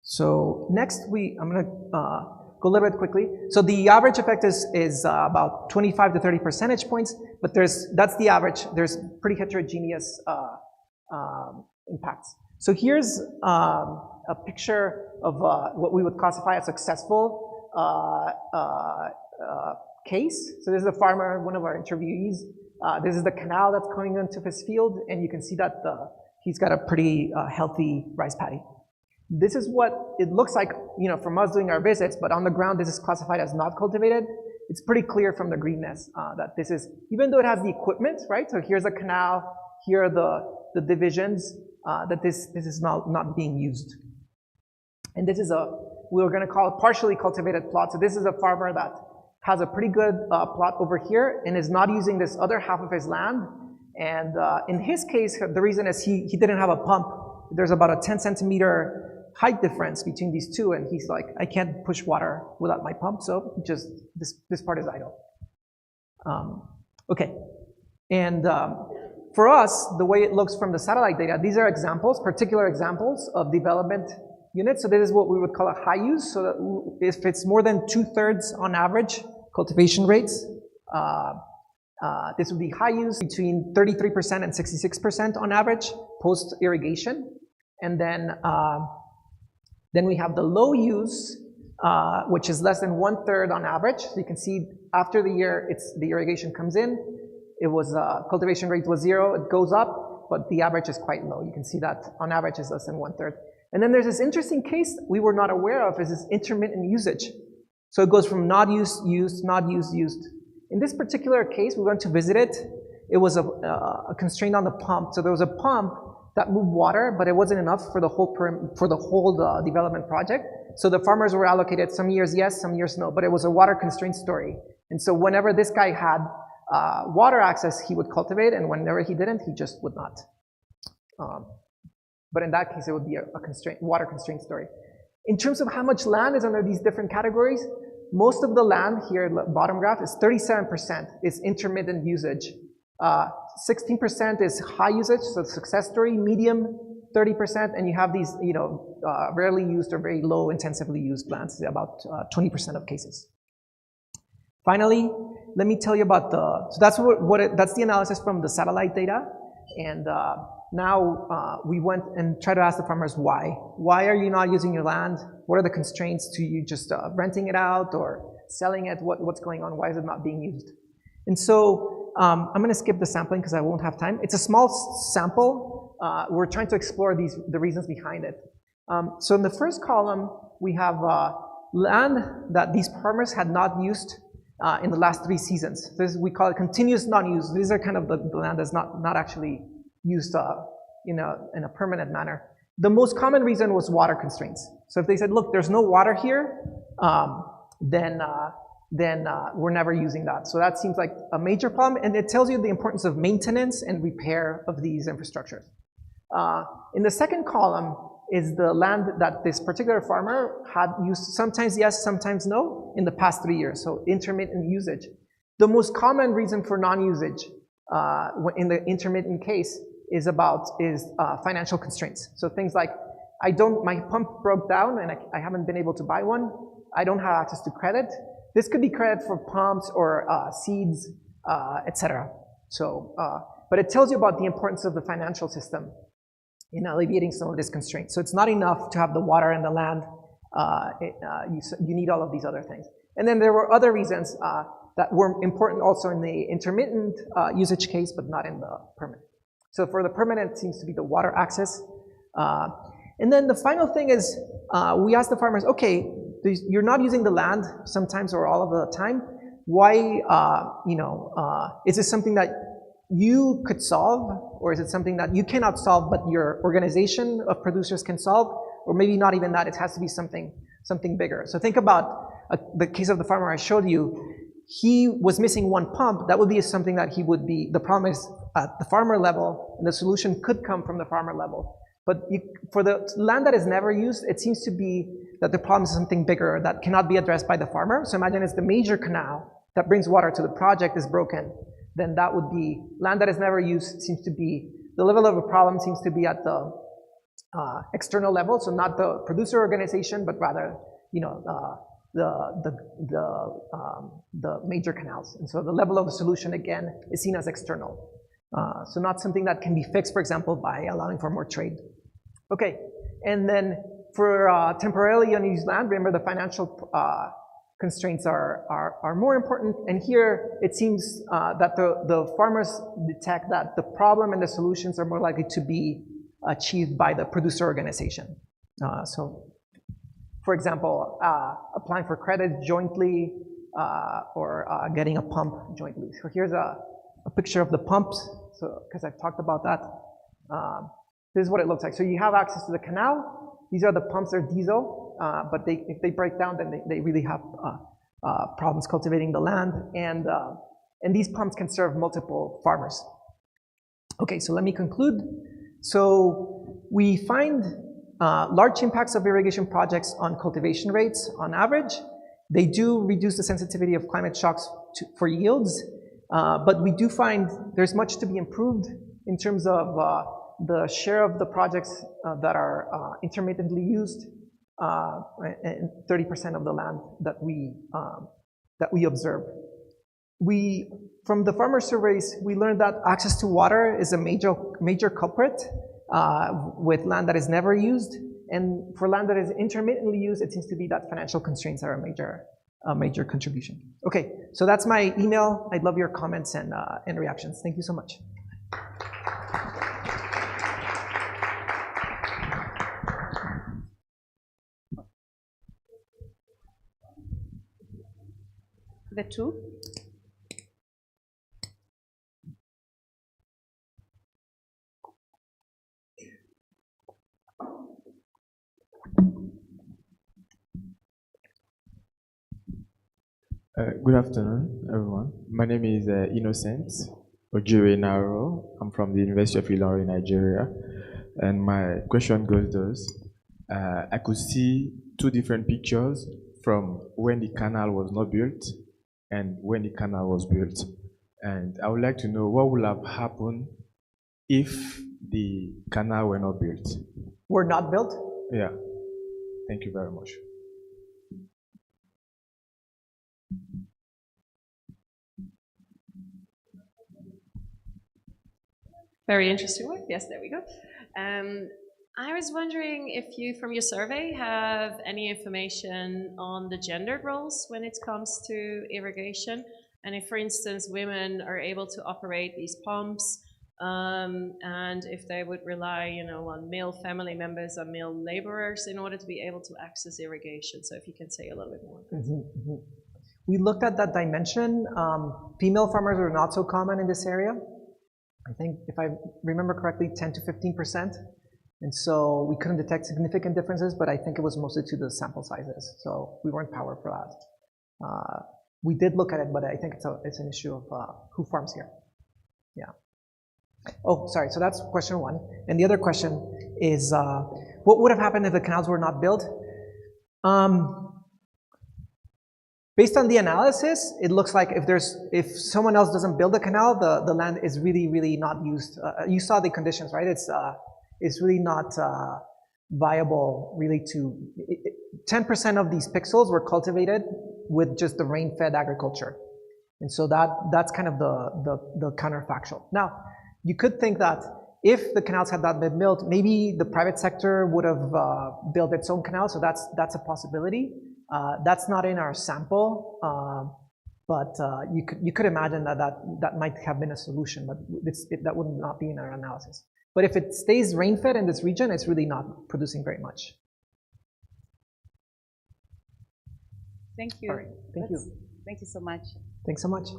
So next I'm going to go a little bit quickly. So the average effect is about 25 to 30 percentage points, but that's the average. There's pretty heterogeneous impacts. So here's a picture of what we would classify as successful case. So this is a farmer, one of our interviewees. This is the canal that's going into his field, and you can see that he's got a pretty healthy rice paddy. This is what it looks like, from us doing our visits, but on the ground, this is classified as not cultivated. It's pretty clear from the greenness that this is, even though it has the equipment, right? So here's a canal, here are the divisions, that this is not being used. And this is we were going to call it partially cultivated plot. So this is a farmer that has a pretty good plot over here and is not using this other half of his land. And in his case, the reason is he didn't have a pump. There's about a 10 centimeter height difference between these two, and he's like, I can't push water without my pump, so just this part is idle. Okay, and for us, the way it looks from the satellite data, these are examples, particular examples of development units. So this is what we would call a high use. So that if it's more than 2/3 on average cultivation rates, this would be high use, between 33% and 66% on average post irrigation, and then we have the low use, which is less than 1/3 on average. So you can see after the year the irrigation comes in, it was cultivation rate was 0. It goes up, but the average is quite low. You can see that on average is less than 1/3. And then there's this interesting case we were not aware of, is this intermittent usage. So it goes from not used, used, not used, used. In this particular case, we went to visit it. It was a constraint on the pump. So there was a pump that moved water, but it wasn't enough for the whole development project. So the farmers were allocated some years yes, some years no, but it was a water constraint story. And so whenever this guy had water access, he would cultivate, and whenever he didn't, he just would not. But in that case, it would be a water constraint story. In terms of how much land is under these different categories, most of the land here, the bottom graph, is 37% is intermittent usage. 16% is high usage, so success story, medium 30%, and you have these, rarely used or very low intensively used lands, about 20% of cases. Finally, let me tell you about so that's that's the analysis from the satellite data, and now we went and tried to ask the farmers why. Why are you not using your land? What are the constraints to you just renting it out or selling it? What's going on? Why is it not being used? And so I'm going to skip the sampling because I won't have time. It's a small sample. We're trying to explore the reasons behind it. So in the first column, we have land that these farmers had not used in the last 3 seasons. We call it continuous non-use. These are kind of the land that's not actually used in a permanent manner. The most common reason was water constraints. So if they said, look, there's no water here, then we're never using that. So that seems like a major problem, and it tells you the importance of maintenance and repair of these infrastructures. In the second column is the land that this particular farmer had used sometimes yes, sometimes no in the past 3 years, so intermittent usage. The most common reason for non-usage in the intermittent case is financial constraints. So things like, my pump broke down and I haven't been able to buy one. I don't have access to credit. This could be credit for pumps or seeds, etc. So, but it tells you about the importance of the financial system in alleviating some of this constraint. So it's not enough to have the water and the land. You need all of these other things. And then there were other reasons that were important also in the intermittent usage case, but not in the permanent. So for the permanent, it seems to be the water access. And then the final thing is, we asked the farmers, okay, you're not using the land sometimes or all of the time. Why, is this something that you could solve, or is it something that you cannot solve, but your organization of producers can solve? Or maybe not even that, it has to be something bigger. So think about the case of the farmer I showed you. he was missing one pump, that would be something that he would be, the problem is at the farmer level, and the solution could come from the farmer level. But for the land that is never used, it seems to be that the problem is something bigger that cannot be addressed by the farmer. So imagine it's the major canal that brings water to the project is broken, then that would be, land that is never used seems to be, the level of a problem seems to be at the external level, so not the producer organization, but rather, the major canals. And so the level of the solution, again, is seen as external. So not something that can be fixed, for example, by allowing for more trade. Okay, and then for temporarily unused land, remember the financial constraints are more important. And here it seems that the farmers detect that the problem and the solutions are more likely to be achieved by the producer organization. So, for example, applying for credit jointly or getting a pump jointly. So here's a picture of the pumps. So, because I've talked about that. This is what it looks like. So you have access to the canal. These are the pumps, they're diesel, but if they break down, then they really have problems cultivating the land. And these pumps can serve multiple farmers. Okay, so let me conclude. So we find large impacts of irrigation projects on cultivation rates on average. They do reduce the sensitivity of climate shocks for yields, but we do find there's much to be improved in terms of the share of the projects that are intermittently used, and 30% of the land that we observe. From the farmer surveys, we learned that access to water is a major culprit with land that is never used, and for land that is intermittently used, it seems to be that financial constraints are a major contribution. Okay, so that's my email. I'd love your comments and reactions. Thank you so much. The two. Good afternoon, everyone. My name is Innocent Ojire Naro. I'm from the University of Ilorin, Nigeria. And my question goes thus. I could see two different pictures from when the canal was not built and when the canal was built. And I would like to know what would have happened if the canal were not built. Were not built? Yeah. Thank you very much. Very interesting one. Yes, there we go. I was wondering if you, from your survey, have any information on the gendered roles when it comes to irrigation, and if, for instance, women are able to operate these pumps, and if they would rely, on male family members or male laborers in order to be able to access irrigation. So if you can say a little bit more. We looked at that dimension. Female farmers are not so common in this area. I think, if I remember correctly, 10 to 15%. And so we couldn't detect significant differences, but I think it was mostly to the sample sizes. So we weren't powered for that. We did look at it, but I think it's an issue of who farms here. Yeah. Oh, sorry. So that's question one. And the other question is, what would have happened if the canals were not built? Based on the analysis, it looks like if someone else doesn't build the canal, the land is really, really not used. You saw the conditions, right? It's really not viable, really. 10% of these pixels were cultivated with just the rain-fed agriculture, and so that's kind of the counterfactual. Now, you could think that if the canals had not been built, maybe the private sector would have built its own canal. So that's a possibility. That's not in our sample, but you could imagine that might have been a solution, but that would not be in our analysis. But if it stays rain-fed in this region, it's really not producing very much. Thank you. All right. Thank you. Thank you so much. Thanks so much.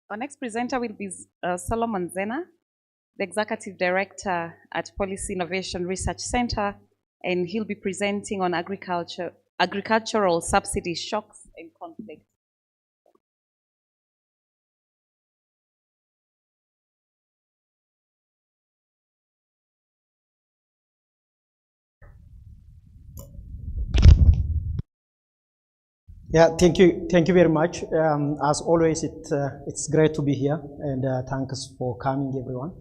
Our next presenter will be Solomon Zena, the Executive Director at Policy Innovation Research Center and he'll be presenting on agricultural subsidy shocks and conflict. Yeah, thank you very much. As always, it's great to be here, and thanks for coming, everyone.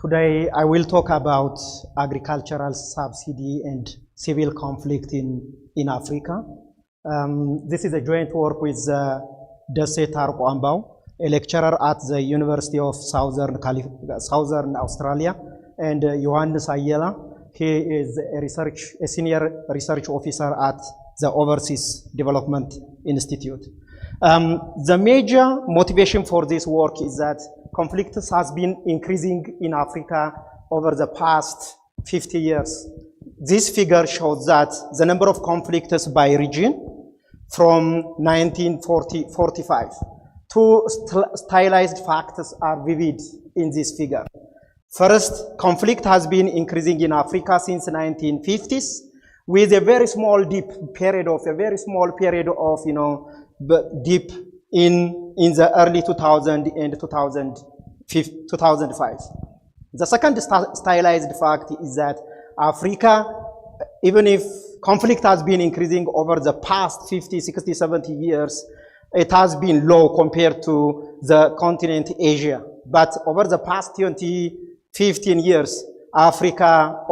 Today, I will talk about agricultural subsidy and civil conflict in Africa. This is a joint work with Dese Tarko Ambao, a lecturer at the University of Southern Australia, and Johannes Ayala. He is a senior research officer at the Overseas Development Institute. The major motivation for this work is that conflict has been increasing in Africa over the past 50 years. This figure shows that the number of conflicts by region from 1945. Two stylized facts are vivid in this figure. First, conflict has been increasing in Africa since the 1950s, with a very small dip period of dip in the early 2000 and 2005. The second stylized fact is that Africa, even if conflict has been increasing over the past 50, 60, 70 years, it has been low compared to the continent Asia. But over the past 20, 15 years, Africa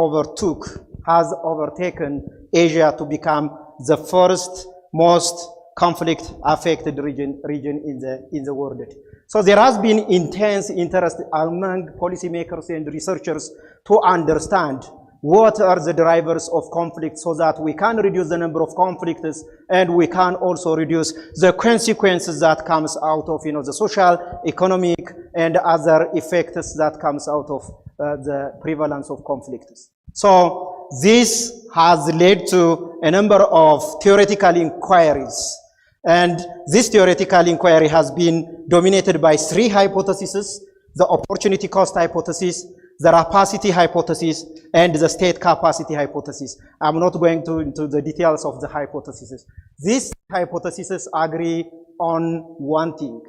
has overtaken Asia to become the first most conflict-affected region in the world. So there has been intense interest among policymakers and researchers to understand what are the drivers of conflict so that we can reduce the number of conflicts and we can also reduce the consequences that comes out of the social, economic, and other effects that comes out of the prevalence of conflicts. So this has led to a number of theoretical inquiries. And this theoretical inquiry has been dominated by three hypotheses: the opportunity cost hypothesis, the rapacity hypothesis, and the state capacity hypothesis. I'm not going into the details of the hypotheses. These hypotheses agree on one thing.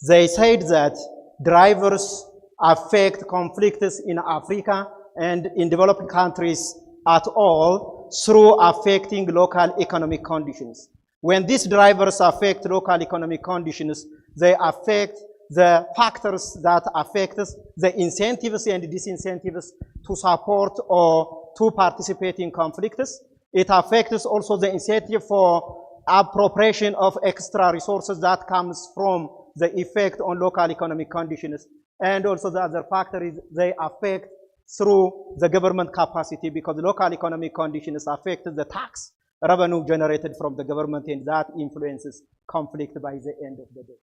They said that drivers affect conflicts in Africa and in developing countries at all through affecting local economic conditions. When these drivers affect local economic conditions, they affect the factors that affect the incentives and disincentives to support or to participate in conflicts. It affects also the incentive for appropriation of extra resources that comes from the effect on local economic conditions. And also the other factor is they affect through the government capacity, because local economic conditions affect the tax revenue generated from the government, and that influences conflict by the end of the day.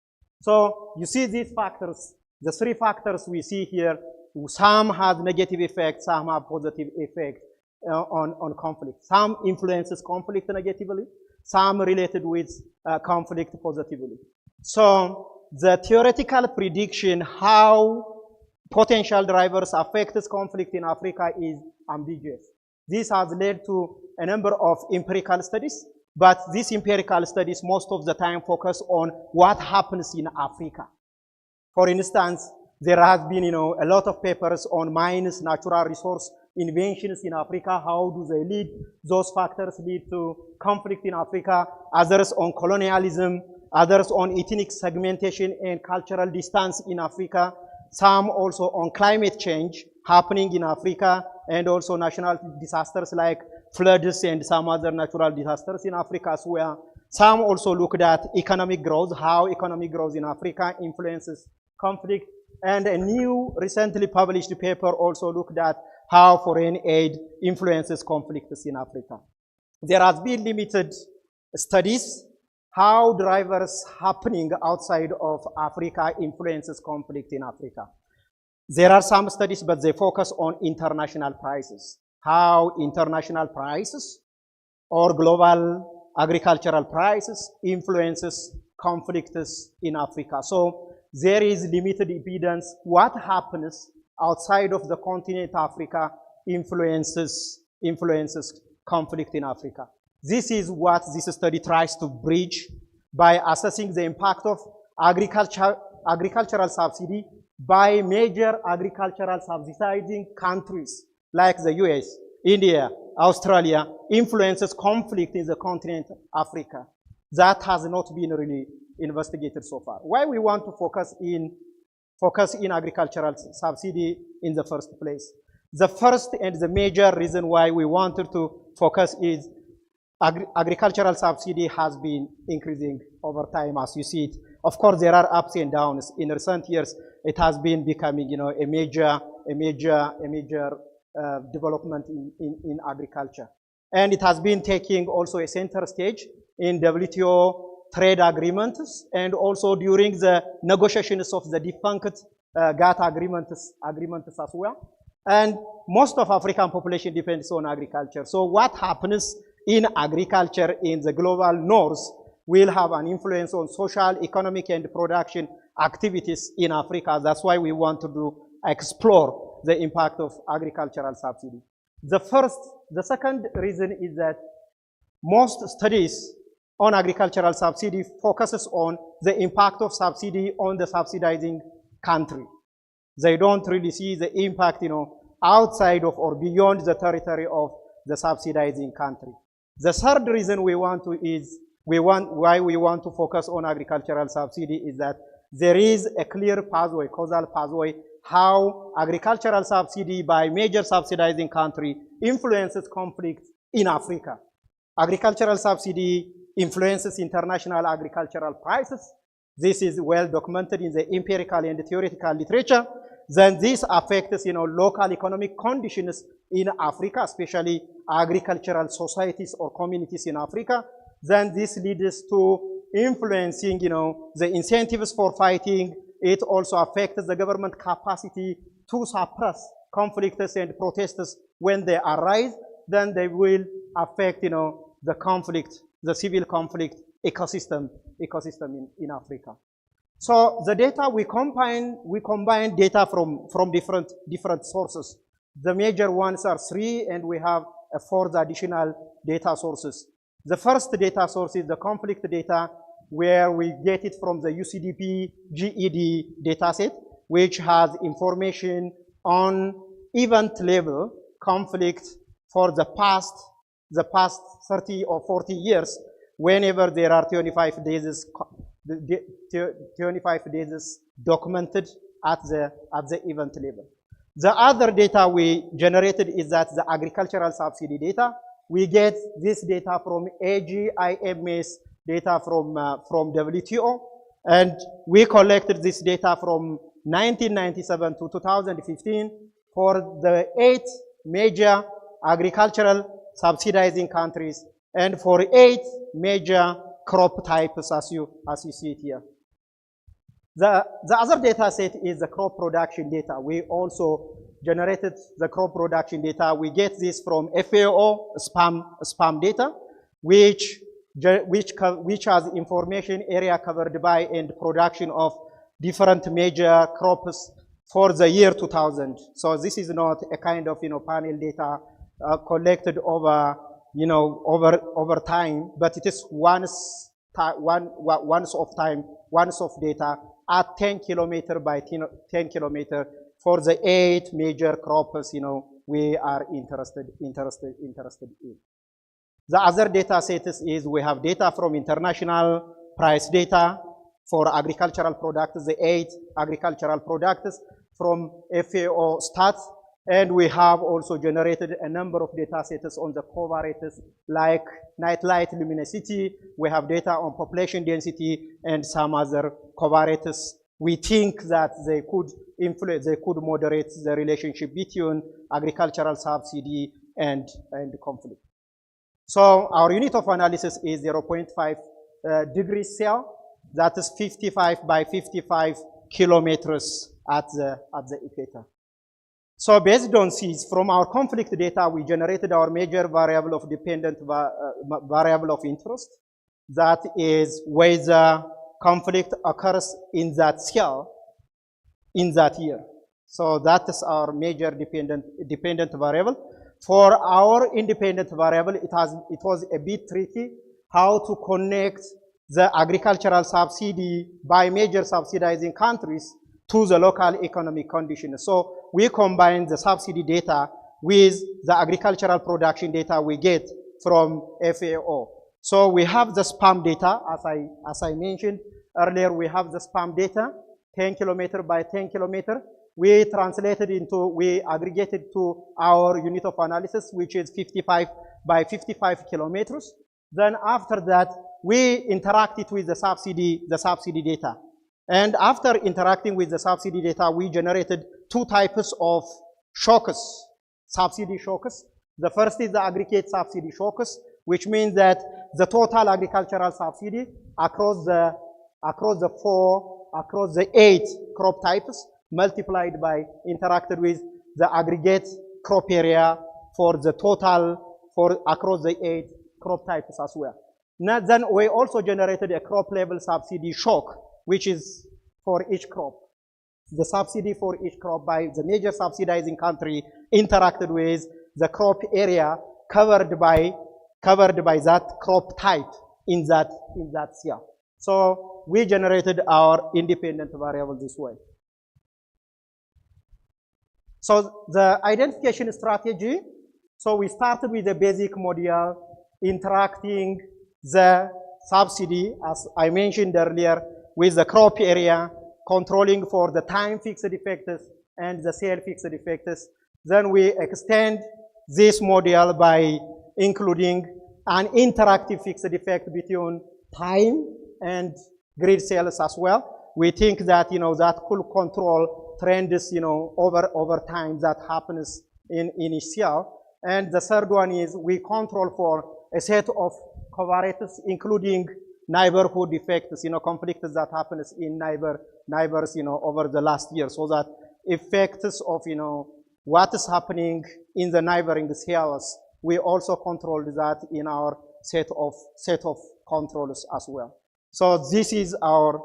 So you see these factors, the three factors we see here, some have negative effects, some have positive effect on conflict. Some influences conflict negatively, some related with conflict positively. So the theoretical prediction how potential drivers affect this conflict in Africa is ambiguous. This has led to a number of empirical studies, but these empirical studies most of the time focus on what happens in Africa. For instance, there has been a lot of papers on mines, natural resource inventions in Africa. How do they lead? Those factors lead to conflict in Africa. Others on colonialism, others on ethnic segmentation and cultural distance in Africa. Some also on climate change happening in Africa, and also national disasters like floods and some other natural disasters in Africa as well. Some also looked at economic growth, how economic growth in Africa influences conflict. And a new recently published paper also looked at how foreign aid influences conflicts in Africa. There has been limited studies how drivers happening outside of Africa influences conflict in Africa. There are some studies, but they focus on international prices. How international prices or global agricultural prices influences conflicts in Africa. So there is limited evidence what happens outside of the continent Africa influences conflict in Africa. This is what this study tries to bridge by assessing the impact of agricultural subsidy by major agricultural subsidizing countries like the US, India, Australia, influences conflict in the continent Africa. That has not been really investigated so far. Why we want to focus in agricultural subsidy in the first place? The first and the major reason why we wanted to focus is agricultural subsidy has been increasing over time, as you see it. Of course, there are ups and downs. In recent years, it has been becoming, a major development in agriculture. And it has been taking also a center stage in WTO trade agreements and also during the negotiations of the defunct GATT agreements as well. And most of African population depends on agriculture. So what happens in agriculture in the global north will have an influence on social, economic, and production activities in Africa. That's why we want to explore the impact of agricultural subsidy. The second reason is that most studies on agricultural subsidy focuses on the impact of subsidy on the subsidizing country. They don't really see the impact, outside of or beyond the territory of the subsidizing country. The third reason why we want to focus on agricultural subsidy is that there is a clear pathway, causal pathway, how agricultural subsidy by major subsidizing country influences conflict in Africa. Agricultural subsidy influences international agricultural prices. This is well documented in the empirical and theoretical literature. Then this affects, local economic conditions in Africa, especially agricultural societies or communities in Africa. Then this leads to influencing, the incentives for fighting. It also affects the government capacity to suppress conflicts and protests when they arise. Then they will affect, the conflict, the civil conflict ecosystem in Africa. So the data we combine data from different sources. The major ones are 3, and we have a 4th additional data sources. The first data source is the conflict data, where we get it from the UCDP GED dataset, which has information on event level conflict for the past 30 or 40 years, whenever there are 25 days documented at the event level. The other data we generated is that the agricultural subsidy data. We get this data from AGIMS data from WTO, and we collected this data from 1997 to 2015 for the 8 major agricultural subsidizing countries and for 8 major crop types as you see it here. The other data set is the crop production data. We also generated the crop production data. We get this from FAO SPAM data, which has information area covered by and production of different major crops for the year 2000. So this is not a kind of panel data collected over time, but it is once of data at 10 kilometer by 10 kilometer for the 8 major crops we are interested in. The other data sets is we have data from international price data for agricultural products, the 8 agricultural products from FAO stats, and we have also generated a number of data sets on the covariates like nightlight luminosity. We have data on population density and some other covariates. We think that they could moderate the relationship between agricultural subsidy and conflict. So our unit of analysis is 0.5 degrees Celsius. That is 55 by 55 kilometers at the equator. So based on these, from our conflict data, we generated our major variable of dependent variable of interest. That is whether conflict occurs in that cell in that year. So that is our major dependent variable. For our independent variable, it was a bit tricky how to connect the agricultural subsidy by major subsidizing countries to the local economic conditions. So we combine the subsidy data with the agricultural production data we get from FAO. So we have the SPAM data, as I mentioned earlier, we have the SPAM data, 10 kilometer by 10 kilometer. We translated into, we aggregated to our unit of analysis, which is 55 by 55 kilometers. Then after that, we interacted with the subsidy data. And after interacting with the subsidy data, we generated two types of shocks, subsidy shocks. The first is the aggregate subsidy shocks, which means that the total agricultural subsidy across the 8 crop types multiplied by interacted with the aggregate crop area for the total across the 8 crop types as well. Now, then we also generated a crop level subsidy shock, which is for each crop. The subsidy for each crop by the major subsidizing country interacted with the crop area covered by that crop type in that year. So we generated our independent variable this way. So the identification strategy, so we started with the basic module, interacting the subsidy, as I mentioned earlier, with the crop area, controlling for the time fixed effects and the sale fixed effects. Then we extend this module by including an interactive fixed effect between time and grid sales as well. We think that, that could control trends, over time that happens in ECL. And the third one is we control for a set of covariates, including neighborhood effects, conflicts that happens in neighbors, over the last year, so that effects of, what is happening in the neighboring cells, we also control that in our set of controls as well. So this is our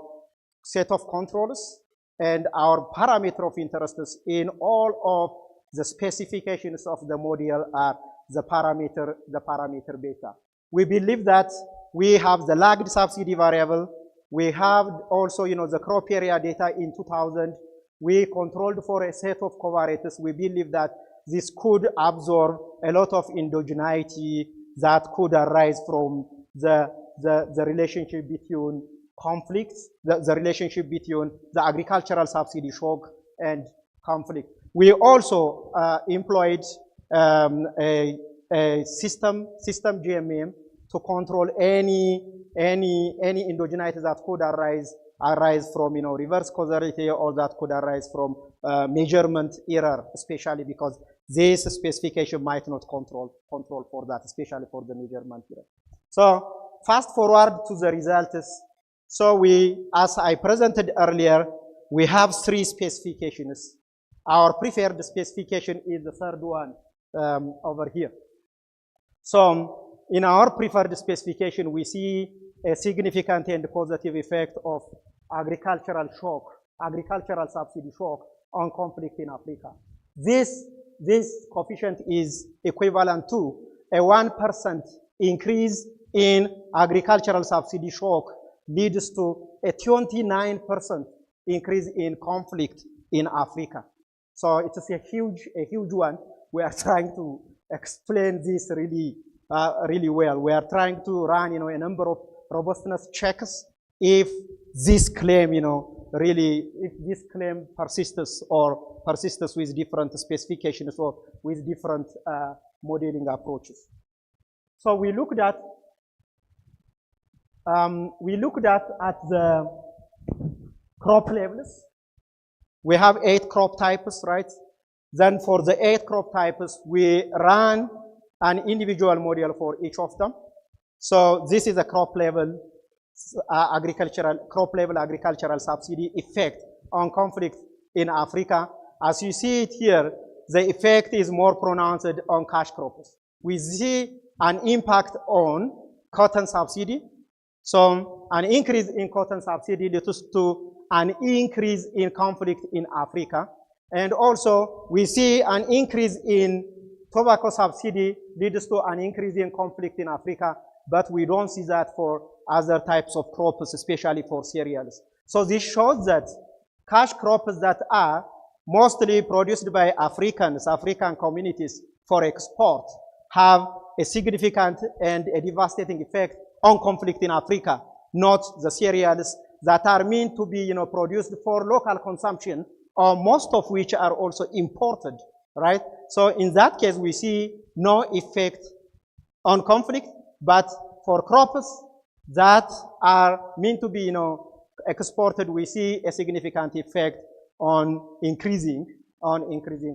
set of controls, and our parameter of interest in all of the specifications of the module are the parameter beta. We believe that we have the lagged subsidy variable. We have also, the crop area data in 2000. We controlled for a set of covariates. We believe that this could absorb a lot of endogeneity that could arise from the relationship between conflicts, the relationship between the agricultural subsidy shock and conflict. We also employed a system GMM to control any endogeneity that could arise from reverse causality, or that could arise from measurement error, especially because this specification might not control for that, especially for the measurement error. So fast forward to the results. So we, as I presented earlier, we have 3 specifications. Our preferred specification is the third one over here. So in our preferred specification, we see a significant and positive effect of agricultural subsidy shock on conflict in Africa. This coefficient is equivalent to a 1% increase in agricultural subsidy shock leads to a 29% increase in conflict in Africa. So it is a huge one. We are trying to explain this really well. We are trying to run, a number of robustness checks if this claim, if this claim persists with different specifications or with different modeling approaches. So we looked at the crop levels. We have 8 crop types, right? Then for the 8 crop types, we ran an individual model for each of them. So this is a crop level agricultural subsidy effect on conflict in Africa. As you see it here, the effect is more pronounced on cash crops. We see an impact on cotton subsidy. So an increase in cotton subsidy leads to an increase in conflict in Africa. And also we see an increase in tobacco subsidy leads to an increase in conflict in Africa, but we don't see that for other types of crops, especially for cereals. So this shows that cash crops that are mostly produced by African communities for export have a significant and a devastating effect on conflict in Africa, not the cereals that are meant to be, produced for local consumption, or most of which are also imported, right? So in that case, we see no effect on conflict, but for crops that are meant to be, exported, we see a significant effect on increasing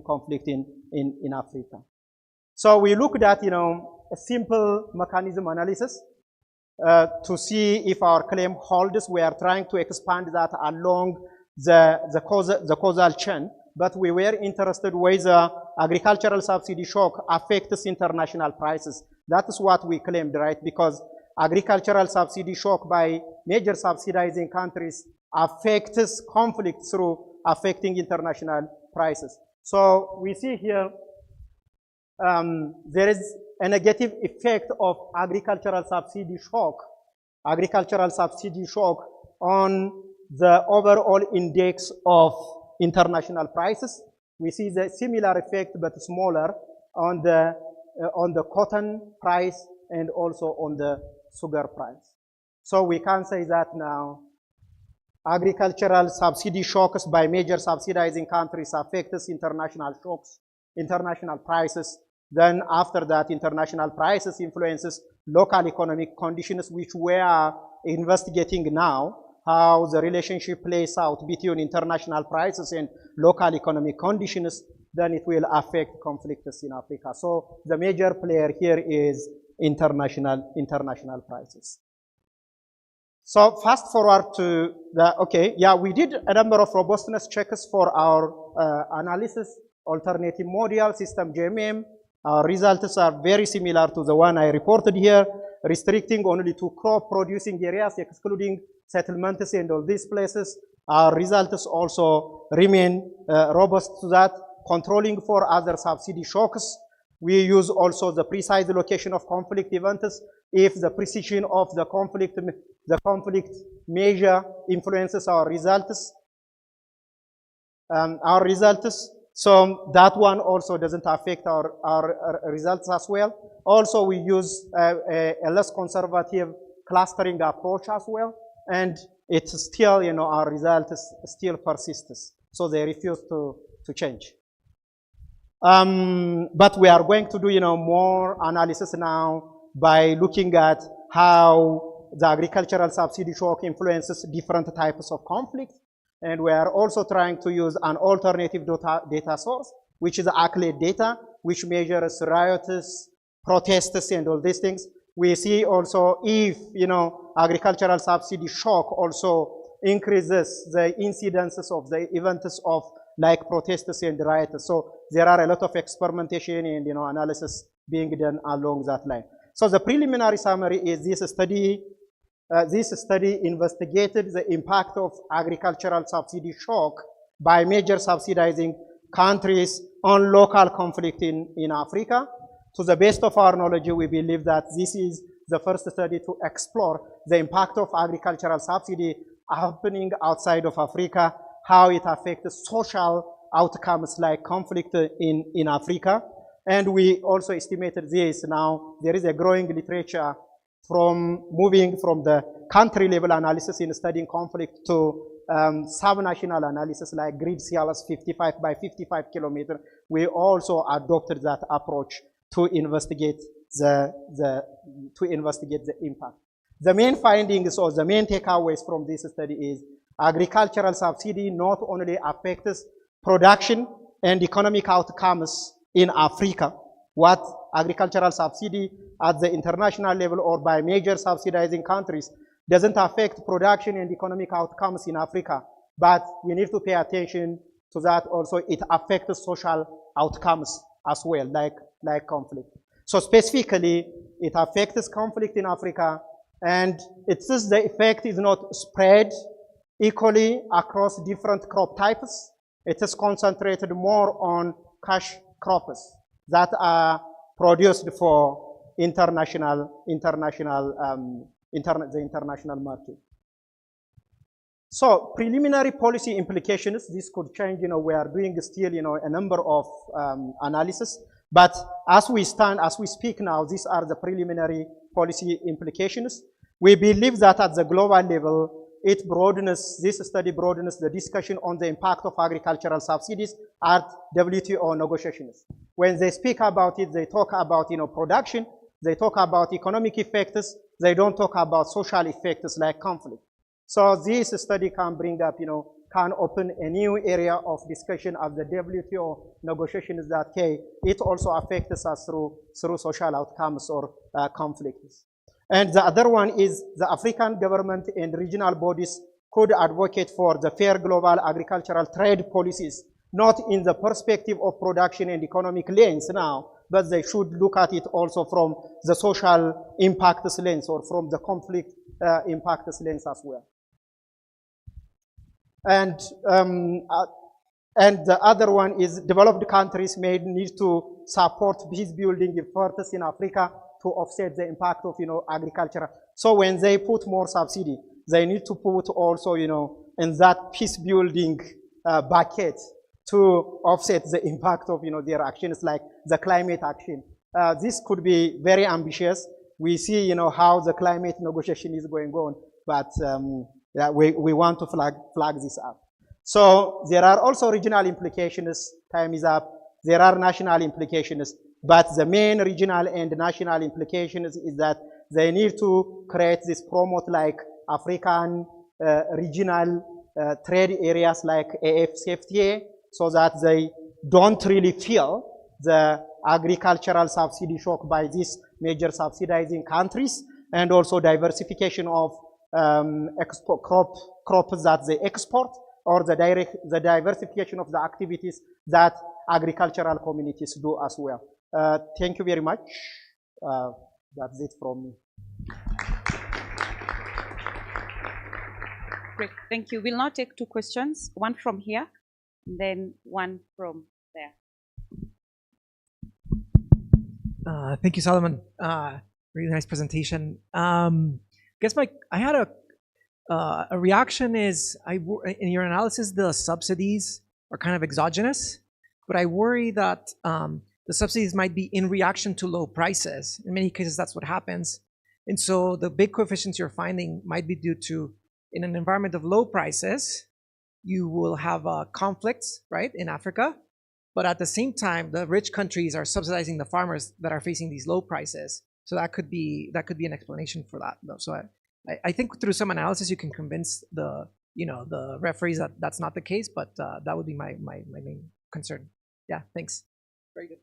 conflict in Africa. So we looked at, a simple mechanism analysis to see if our claim holds. We are trying to expand that along the causal chain, but we were interested whether agricultural subsidy shock affects international prices. That is what we claimed, right? Because agricultural subsidy shock by major subsidizing countries affects conflict through affecting international prices. So we see here there is a negative effect of agricultural subsidy shock on the overall index of international prices. We see the similar effect but smaller on the cotton price and also on the sugar price. So we can say that now agricultural subsidy shocks by major subsidizing countries affects international prices. Then after that, international prices influences local economic conditions, which we are investigating now, how the relationship plays out between international prices and local economic conditions. Then it will affect conflicts in Africa. So the major player here is international prices. So fast forward to we did a number of robustness checks for our analysis, alternative model, system JMM. Our results are very similar to the one I reported here, restricting only to crop producing areas, excluding settlements and all these places. Our results also remain robust to that, controlling for other subsidy shocks. We use also the precise location of conflict events if the precision of the conflict measure influences our results. So that one also doesn't affect our results as well. Also, we use a less conservative clustering approach as well, and it's still, our results still persists. So they refuse to change. But we are going to do, more analysis now by looking at how the agricultural subsidy shock influences different types of conflict. And we are also trying to use an alternative data source, which is ACLED data, which measures riots, protests, and all these things. We see also if, agricultural subsidy shock also increases the incidences of the events of like protests and riots. So there are a lot of experimentation and, analysis being done along that line. So the preliminary summary is this study investigated the impact of agricultural subsidy shock by major subsidizing countries on local conflict in Africa. To the best of our knowledge, we believe that this is the first study to explore the impact of agricultural subsidy happening outside of Africa, how it affects social outcomes like conflict in Africa. And we also estimated this. Now, there is a growing literature moving from the country level analysis in studying conflict to subnational analysis like grid CLS 55 by 55 kilometer. We also adopted that approach to investigate the impact. The main findings or the main takeaways from this study is agricultural subsidy not only affects production and economic outcomes in Africa. What agricultural subsidy at the international level or by major subsidizing countries doesn't affect production and economic outcomes in Africa, but we need to pay attention to that also. It affects social outcomes as well, like conflict. So specifically, it affects conflict in Africa, and the effect is not spread equally across different crop types. It is concentrated more on cash crops. that are produced for the international market. So preliminary policy implications, this could change, we are doing still, a number of analysis, but as we speak now, these are the preliminary policy implications. We believe that at the global level, this study broadens the discussion on the impact of agricultural subsidies at WTO negotiations. When they speak about it, they talk about, production, they talk about economic effects, they don't talk about social effects like conflict. So this study can bring up, can open a new area of discussion of the WTO negotiations that, it also affects us through social outcomes or conflicts. And the other one is the African government and regional bodies could advocate for the fair global agricultural trade policies, not in the perspective of production and economic lens now, but they should look at it also from the social impacts lens or from the conflict impacts lens as well. And the other one is developed countries may need to support peace building efforts in Africa to offset the impact of, agriculture. So when they put more subsidy, they need to put also, in that peace building bucket to offset the impact of, their actions like the climate action. This could be very ambitious. We see, how the climate negotiation is going on, but yeah, we want to flag this up. So there are also regional implications. Time is up. There are national implications, but the main regional and national implications is that they need to create this promote like African regional trade areas like AFCFTA, so that they don't really feel the agricultural subsidy shock by these major subsidizing countries, and also diversification of crops that they export, or the diversification of the activities that agricultural communities do as well. Thank you very much. That's it from me. Great, thank you. We'll now take two questions, one from here, and then one from there. Thank you, Solomon. Really nice presentation. I had a reaction is, in your analysis, the subsidies are kind of exogenous, but I worry that the subsidies might be in reaction to low prices. In many cases, that's what happens. And so the big coefficients you're finding might be due to, in an environment of low prices, you will have conflicts, right, in Africa. But at the same time, the rich countries are subsidizing the farmers that are facing these low prices. So that could be an explanation for that. So I think through some analysis you can convince the referees that that's not the case. But that would be my main concern. Yeah, thanks. Very good.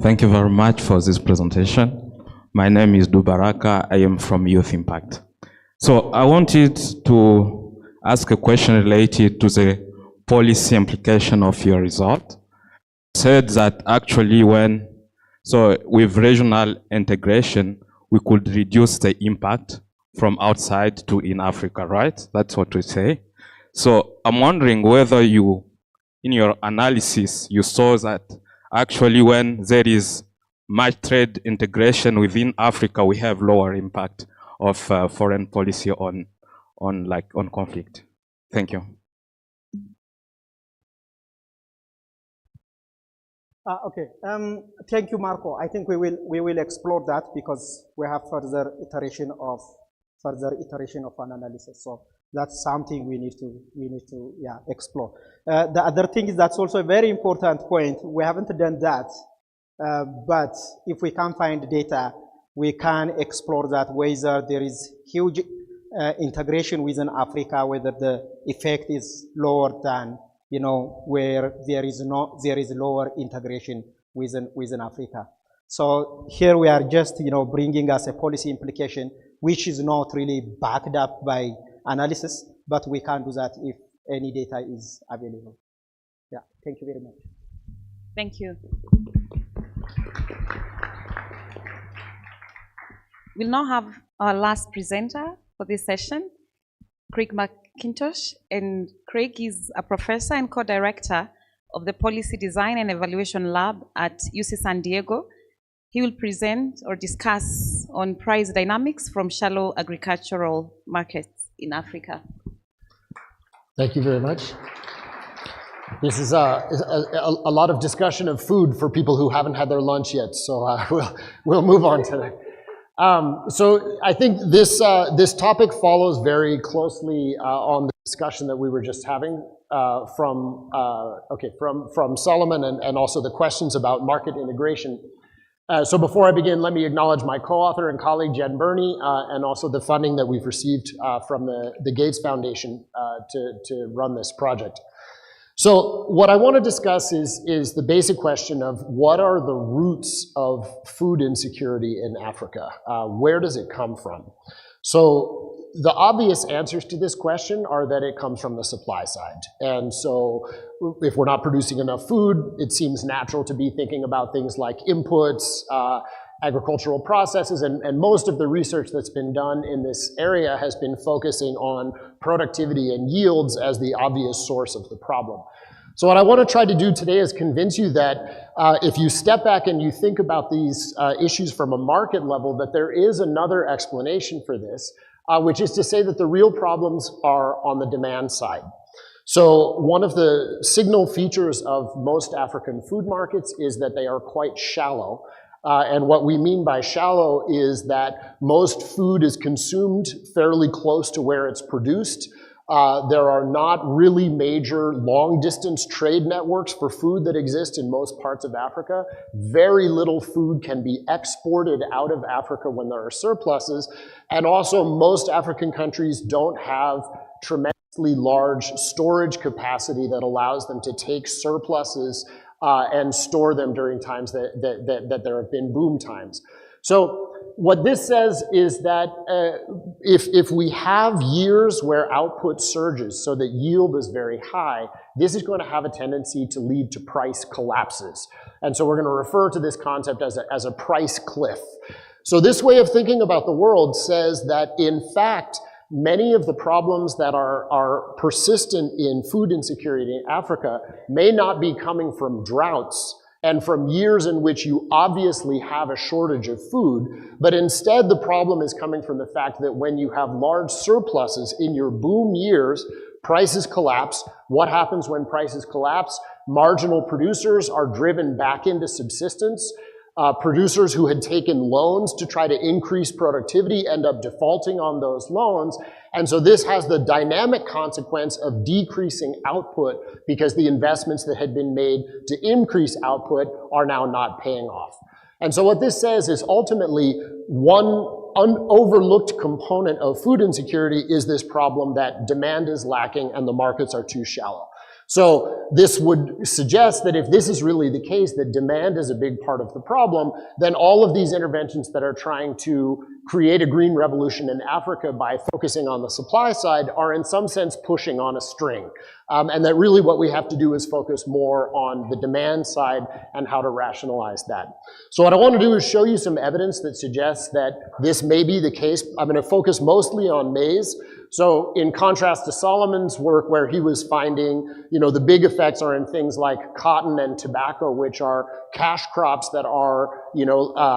Thank you very much for this presentation. My name is Dubaraka. I am from Youth Impact. So I wanted to ask a question related to the policy implication of your result. You said that actually with regional integration, we could reduce the impact from outside to in Africa, right? That's what we say. So I'm wondering whether in your analysis, you saw that actually when there is much trade integration within Africa, we have lower impact of foreign policy on conflict. Thank you. Okay. Thank you, Marco. I think we will explore that because we have further iteration of an analysis. So that's something we need to explore. The other thing is that's also a very important point. We haven't done that, but if we can find data, we can explore that whether there is huge integration within Africa, whether the effect is lower than where there is lower integration within Africa. So here we are just bringing us a policy implication which is not really backed up by analysis, but we can do that if any data is available. Yeah, thank you very much. Thank you. We'll now have our last presenter for this session, Craig McIntosh. And Craig is a professor and co-director of the Policy Design and Evaluation Lab at UC San Diego. He will present or discuss on price dynamics from shallow agricultural markets in Africa. Thank you very much. This is a lot of discussion of food for people who haven't had their lunch yet, so we'll move on to that. So I think this topic follows very closely on the discussion that we were just having from Solomon and also the questions about market integration. So before I begin, let me acknowledge my co-author and colleague, Jen Burney, and also the funding that we've received from the Gates Foundation to run this project. So what I want to discuss is the basic question of what are the roots of food insecurity in Africa? Where does it come from? So the obvious answers to this question are that it comes from the supply side. And so if we're not producing enough food, it seems natural to be thinking about things like inputs, agricultural processes, and most of the research that's been done in this area has been focusing on productivity and yields as the obvious source of the problem. So what I want to try to do today is convince you that if you step back and you think about these issues from a market level, that there is another explanation for this, which is to say that the real problems are on the demand side. So one of the signal features of most African food markets is that they are quite shallow. And what we mean by shallow is that most food is consumed fairly close to where it's produced. There are not really major long-distance trade networks for food that exist in most parts of Africa. Very little food can be exported out of Africa when there are surpluses. And also, most African countries don't have tremendously large storage capacity that allows them to take surpluses and store them during times that there have been boom times. So what this says is that if we have years where output surges so that yield is very high, this is going to have a tendency to lead to price collapses. And so we're going to refer to this concept as a price cliff. So this way of thinking about the world says that, in fact, many of the problems that are persistent in food insecurity in Africa may not be coming from droughts and from years in which you obviously have a shortage of food, but instead the problem is coming from the fact that when you have large surpluses in your boom years, prices collapse. What happens when prices collapse? Marginal producers are driven back into subsistence. Producers who had taken loans to try to increase productivity end up defaulting on those loans. And so this has the dynamic consequence of decreasing output because the investments that had been made to increase output are now not paying off. And so what this says is ultimately one overlooked component of food insecurity is this problem that demand is lacking and the markets are too shallow. So this would suggest that if this is really the case, that demand is a big part of the problem, then all of these interventions that are trying to create a green revolution in Africa by focusing on the supply side are in some sense pushing on a string. And that really what we have to do is focus more on the demand side and how to rationalize that. So what I want to do is show you some evidence that suggests that this may be the case. I'm going to focus mostly on maize. So in contrast to Solomon's work where he was finding, the big effects are in things like cotton and tobacco, which are cash crops that are,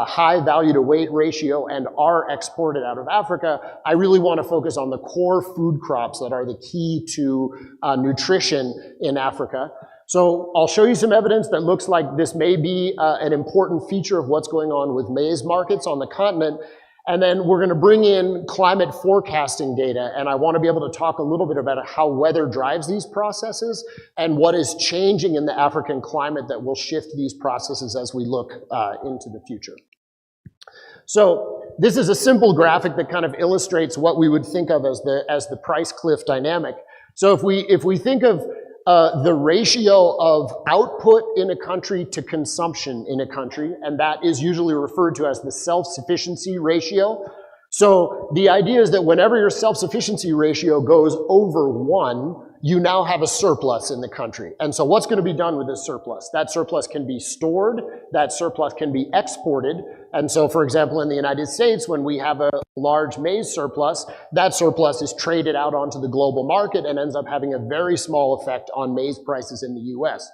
high value to weight ratio and are exported out of Africa. I really want to focus on the core food crops that are the key to nutrition in Africa. So I'll show you some evidence that looks like this may be an important feature of what's going on with maize markets on the continent. And then we're going to bring in climate forecasting data, and I want to be able to talk a little bit about how weather drives these processes and what is changing in the African climate that will shift these processes as we look into the future. So this is a simple graphic that kind of illustrates what we would think of as the price cliff dynamic. So if we think of the ratio of output in a country to consumption in a country, and that is usually referred to as the self-sufficiency ratio. So the idea is that whenever your self-sufficiency ratio goes over 1, you now have a surplus in the country. And so what's going to be done with this surplus? That surplus can be stored, that surplus can be exported. And so, for example, in the United States, when we have a large maize surplus, that surplus is traded out onto the global market and ends up having a very small effect on maize prices in the US.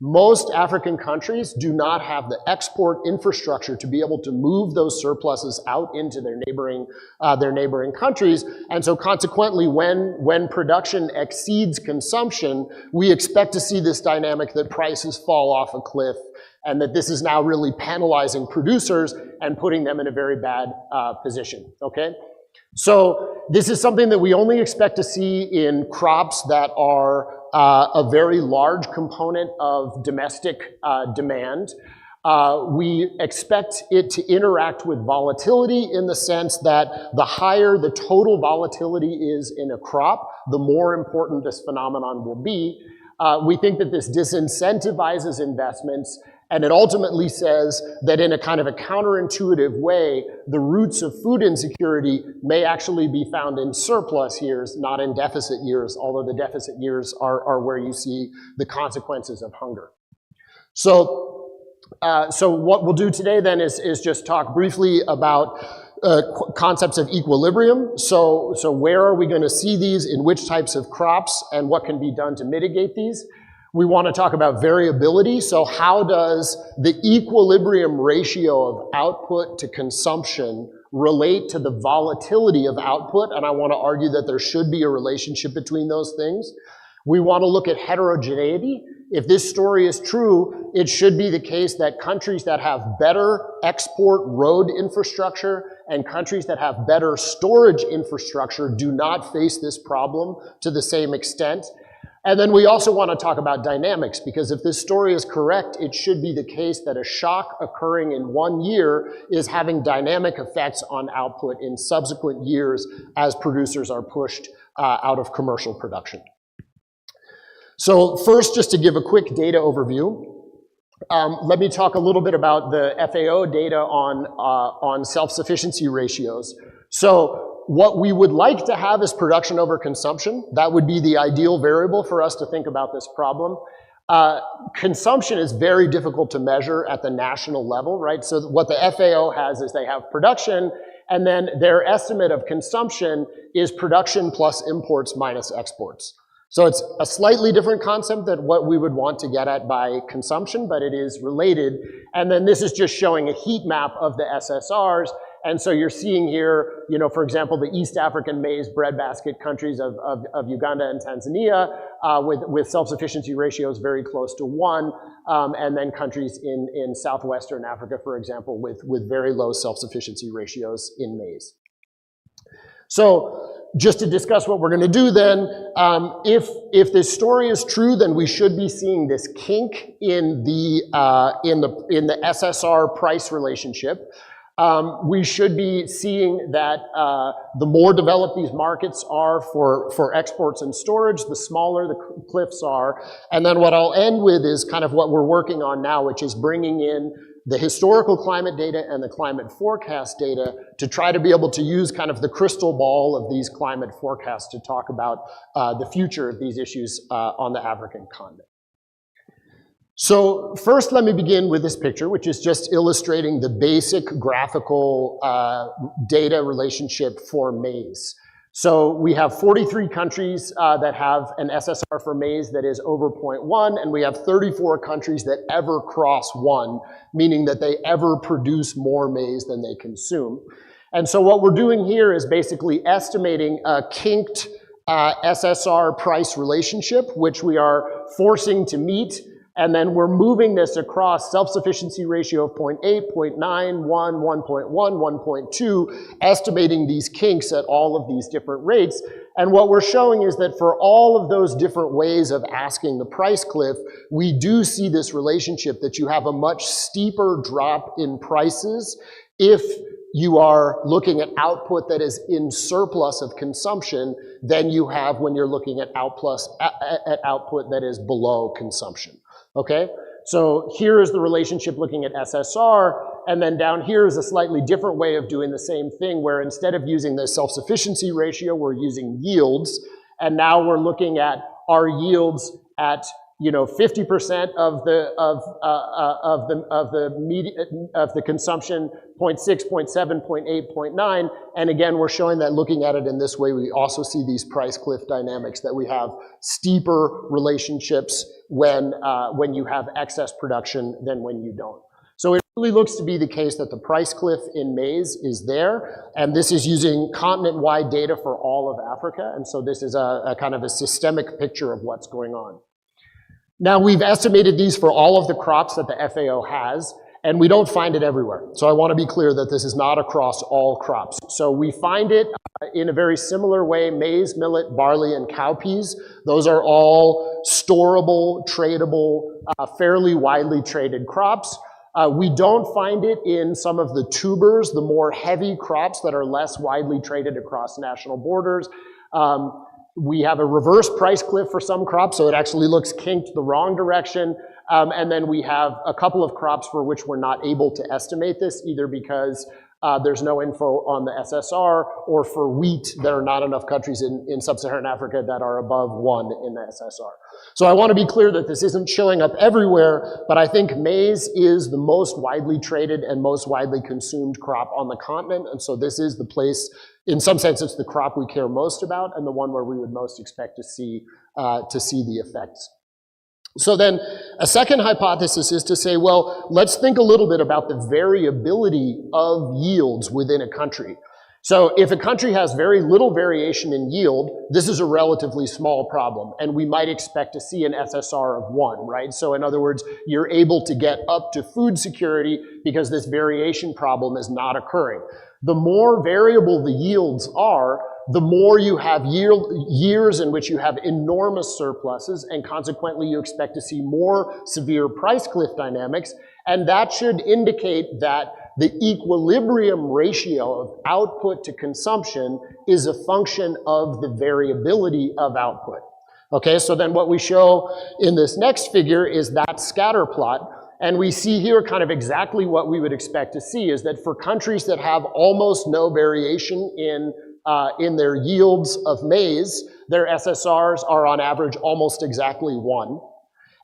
Most African countries do not have the export infrastructure to be able to move those surpluses out into their neighboring countries. And so consequently, when production exceeds consumption, we expect to see this dynamic that prices fall off a cliff, and that this is now really penalizing producers and putting them in a very bad position, okay? So this is something that we only expect to see in crops that are a very large component of domestic demand. We expect it to interact with volatility in the sense that the higher the total volatility is in a crop, the more important this phenomenon will be. We think that this disincentivizes investments, and it ultimately says that in a kind of a counterintuitive way, the roots of food insecurity may actually be found in surplus years, not in deficit years, although the deficit years are where you see the consequences of hunger. So what we'll do today then is just talk briefly about concepts of equilibrium. So where are we going to see these, in which types of crops, and what can be done to mitigate these? We want to talk about variability. So how does the equilibrium ratio of output to consumption relate to the volatility of output? And I want to argue that there should be a relationship between those things. We want to look at heterogeneity. If this story is true, it should be the case that countries that have better export road infrastructure and countries that have better storage infrastructure do not face this problem to the same extent. And then we also want to talk about dynamics, because if this story is correct, it should be the case that a shock occurring in one year is having dynamic effects on output in subsequent years as producers are pushed out of commercial production. So first, just to give a quick data overview, let me talk a little bit about the FAO data on self-sufficiency ratios. So what we would like to have is production over consumption. That would be the ideal variable for us to think about this problem. Consumption is very difficult to measure at the national level, right? So what the FAO has is they have production, and then their estimate of consumption is production plus imports minus exports. So it's a slightly different concept than what we would want to get at by consumption, but it is related. And then this is just showing a heat map of the SSRs. And so you're seeing here, you know, for example, the East African maize breadbasket countries of Uganda and Tanzania with self-sufficiency ratios very close to 1, and then countries in Southwestern Africa, for example, with very low self-sufficiency ratios in maize. So just to discuss what we're going to do then, if this story is true, then we should be seeing this kink in the SSR price relationship. We should be seeing that the more developed these markets are for exports and storage, the smaller the cliffs are. And then what I'll end with is kind of what we're working on now, which is bringing in the historical climate data and the climate forecast data to try to be able to use kind of the crystal ball of these climate forecasts to talk about the future of these issues on the African continent. So first, let me begin with this picture, which is just illustrating the basic graphical data relationship for maize. So we have 43 countries that have an SSR for maize that is over 0.1, and we have 34 countries that ever cross 1, meaning that they ever produce more maize than they consume. And so what we're doing here is basically estimating a kinked SSR price relationship, which we are forcing to meet. And then we're moving this across self-sufficiency ratio of 0.8, 0.9, 1, 1.1, 1.2, estimating these kinks at all of these different rates. And what we're showing is that for all of those different ways of asking the price cliff, we do see this relationship that you have a much steeper drop in prices if you are looking at output that is in surplus of consumption than you have when you're looking at output that is below consumption. Okay, so here is the relationship looking at SSR, and then down here is a slightly different way of doing the same thing, where instead of using the self-sufficiency ratio, we're using yields, and now we're looking at our yields at 50% of the consumption, 0.6, 0.7, 0.8, 0.9, and again, we're showing that looking at it in this way, we also see these price cliff dynamics, that we have steeper relationships when you have excess production than when you don't. So it really looks to be the case that the price cliff in maize is there, and this is using continent-wide data for all of Africa, and so this is a kind of a systemic picture of what's going on. Now, we've estimated these for all of the crops that the FAO has, and we don't find it everywhere. So I want to be clear that this is not across all crops. So we find it in a very similar way: maize, millet, barley, and cowpeas. Those are all storable, tradable, fairly widely traded crops. We don't find it in some of the tubers, the more heavy crops that are less widely traded across national borders. We have a reverse price cliff for some crops, so it actually looks kinked the wrong direction. And then we have a couple of crops for which we're not able to estimate this, either because there's no info on the SSR, or for wheat, there are not enough countries in sub-Saharan Africa that are above 1 in the SSR. So I want to be clear that this isn't showing up everywhere, but I think maize is the most widely traded and most widely consumed crop on the continent, and so this is the place, in some sense, it's the crop we care most about and the one where we would most expect to see the effects. So then a second hypothesis is to say, well, let's think a little bit about the variability of yields within a country. So if a country has very little variation in yield, this is a relatively small problem, and we might expect to see an SSR of 1, right? So in other words, you're able to get up to food security because this variation problem is not occurring. The more variable the yields are, the more you have years in which you have enormous surpluses, and consequently you expect to see more severe price cliff dynamics, and that should indicate that the equilibrium ratio of output to consumption is a function of the variability of output. Okay, so then what we show in this next figure is that scatter plot. And we see here kind of exactly what we would expect to see, is that for countries that have almost no variation in their yields of maize, their SSRs are on average almost exactly 1.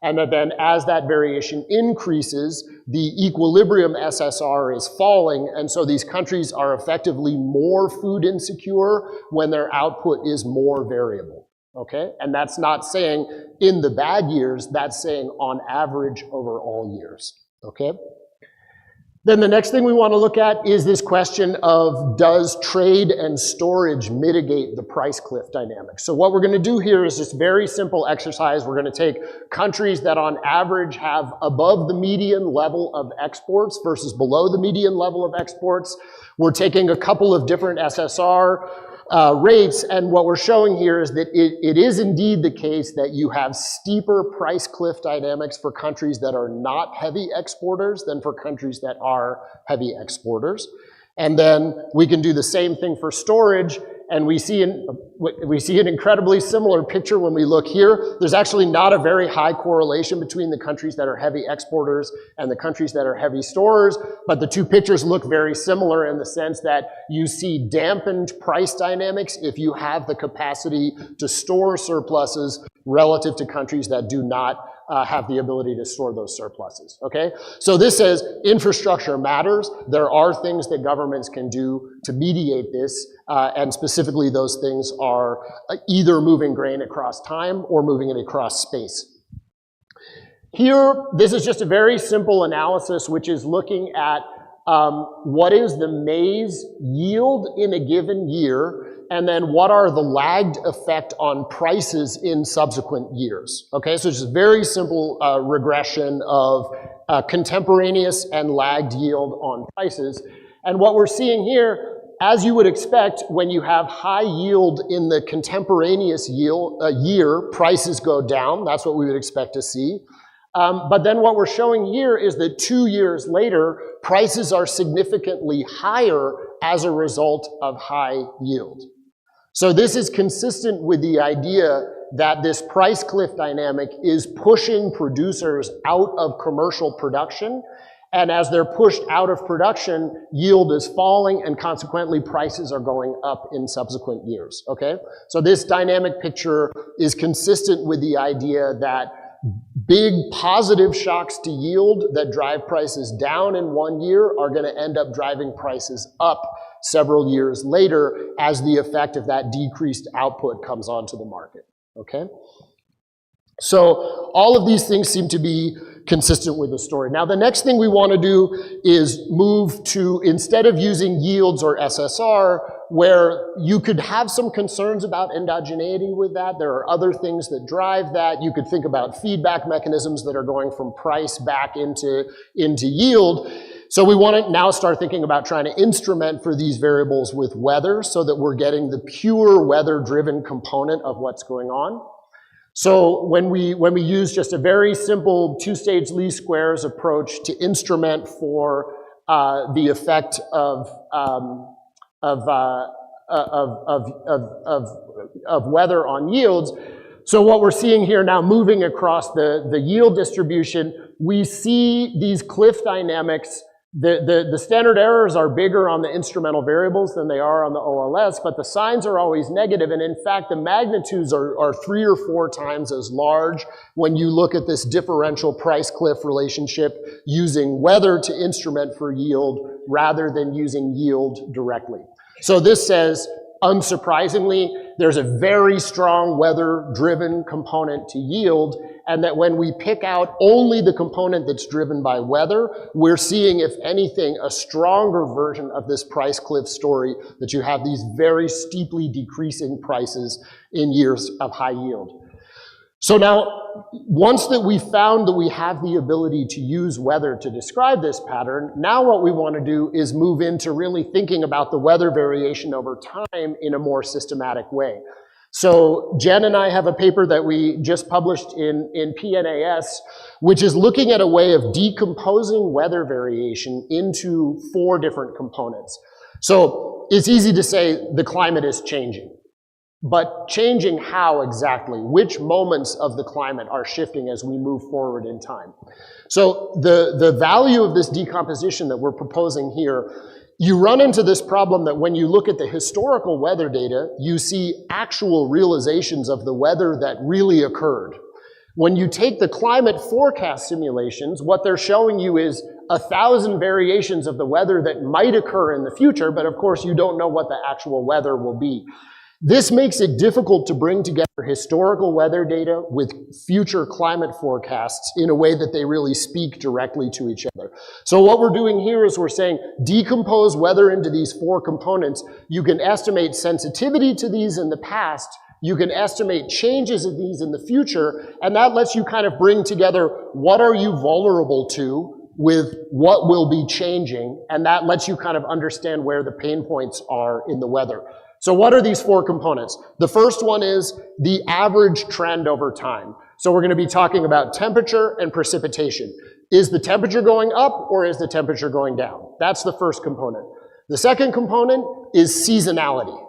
And that then as that variation increases, the equilibrium SSR is falling, and so these countries are effectively more food insecure when their output is more variable. Okay, and that's not saying in the bad years, that's saying on average over all years, okay? Then the next thing we want to look at is this question of, does trade and storage mitigate the price cliff dynamics? So what we're going to do here is this very simple exercise. We're going to take countries that on average have above the median level of exports versus below the median level of exports. We're taking a couple of different SSR rates, and what we're showing here is that it is indeed the case that you have steeper price cliff dynamics for countries that are not heavy exporters than for countries that are heavy exporters. And then we can do the same thing for storage, and we see an incredibly similar picture when we look here. There's actually not a very high correlation between the countries that are heavy exporters and the countries that are heavy storers, but the two pictures look very similar in the sense that you see dampened price dynamics if you have the capacity to store surpluses relative to countries that do not have the ability to store those surpluses, okay? So this says infrastructure matters. There are things that governments can do to mediate this, and specifically those things are either moving grain across time or moving it across space. Here, this is just a very simple analysis which is looking at what is the maize yield in a given year, and then what are the lagged effect on prices in subsequent years. Okay, so it's a very simple regression of contemporaneous and lagged yield on prices. And what we're seeing here, as you would expect, when you have high yield in the contemporaneous year, prices go down. That's what we would expect to see. But then what we're showing here is that 2 years later, prices are significantly higher as a result of high yield. So this is consistent with the idea that this price cliff dynamic is pushing producers out of commercial production, and as they're pushed out of production, yield is falling, and consequently prices are going up in subsequent years, okay? So this dynamic picture is consistent with the idea that big positive shocks to yield that drive prices down in 1 year are going to end up driving prices up several years later as the effect of that decreased output comes onto the market, okay? So all of these things seem to be consistent with the story. Now, the next thing we want to do is move to, instead of using yields or SSR, where you could have some concerns about endogeneity with that. There are other things that drive that. You could think about feedback mechanisms that are going from price back into yield. So we want to now start thinking about trying to instrument for these variables with weather so that we're getting the pure weather-driven component of what's going on. So when we use just a very simple two-stage least squares approach to instrument for the effect of weather on yields, so what we're seeing here now, moving across the yield distribution, we see these cliff dynamics. The standard errors are bigger on the instrumental variables than they are on the OLS, but the signs are always negative, and in fact, the magnitudes are 3 or 4 times as large when you look at this differential price cliff relationship using weather to instrument for yield rather than using yield directly. So this says, unsurprisingly, there's a very strong weather-driven component to yield, and that when we pick out only the component that's driven by weather, we're seeing, if anything, a stronger version of this price cliff story, that you have these very steeply decreasing prices in years of high yield. So now, once that we found that we have the ability to use weather to describe this pattern, now what we want to do is move into really thinking about the weather variation over time in a more systematic way. So Jen and I have a paper that we just published in PNAS, which is looking at a way of decomposing weather variation into 4 different components. So it's easy to say the climate is changing. But changing how exactly? Which moments of the climate are shifting as we move forward in time? So the value of this decomposition that we're proposing here, you run into this problem that when you look at the historical weather data, you see actual realizations of the weather that really occurred. When you take the climate forecast simulations, what they're showing you is 1,000 variations of the weather that might occur in the future, but of course you don't know what the actual weather will be. This makes it difficult to bring together historical weather data with future climate forecasts in a way that they really speak directly to each other. So what we're doing here is we're saying decompose weather into these 4 components. You can estimate sensitivity to these in the past, you can estimate changes of these in the future, and that lets you kind of bring together what are you vulnerable to with what will be changing, and that lets you kind of understand where the pain points are in the weather. So what are these 4 components? The first one is the average trend over time. So we're going to be talking about temperature and precipitation. Is the temperature going up or is the temperature going down? That's the first component. The second component is seasonality.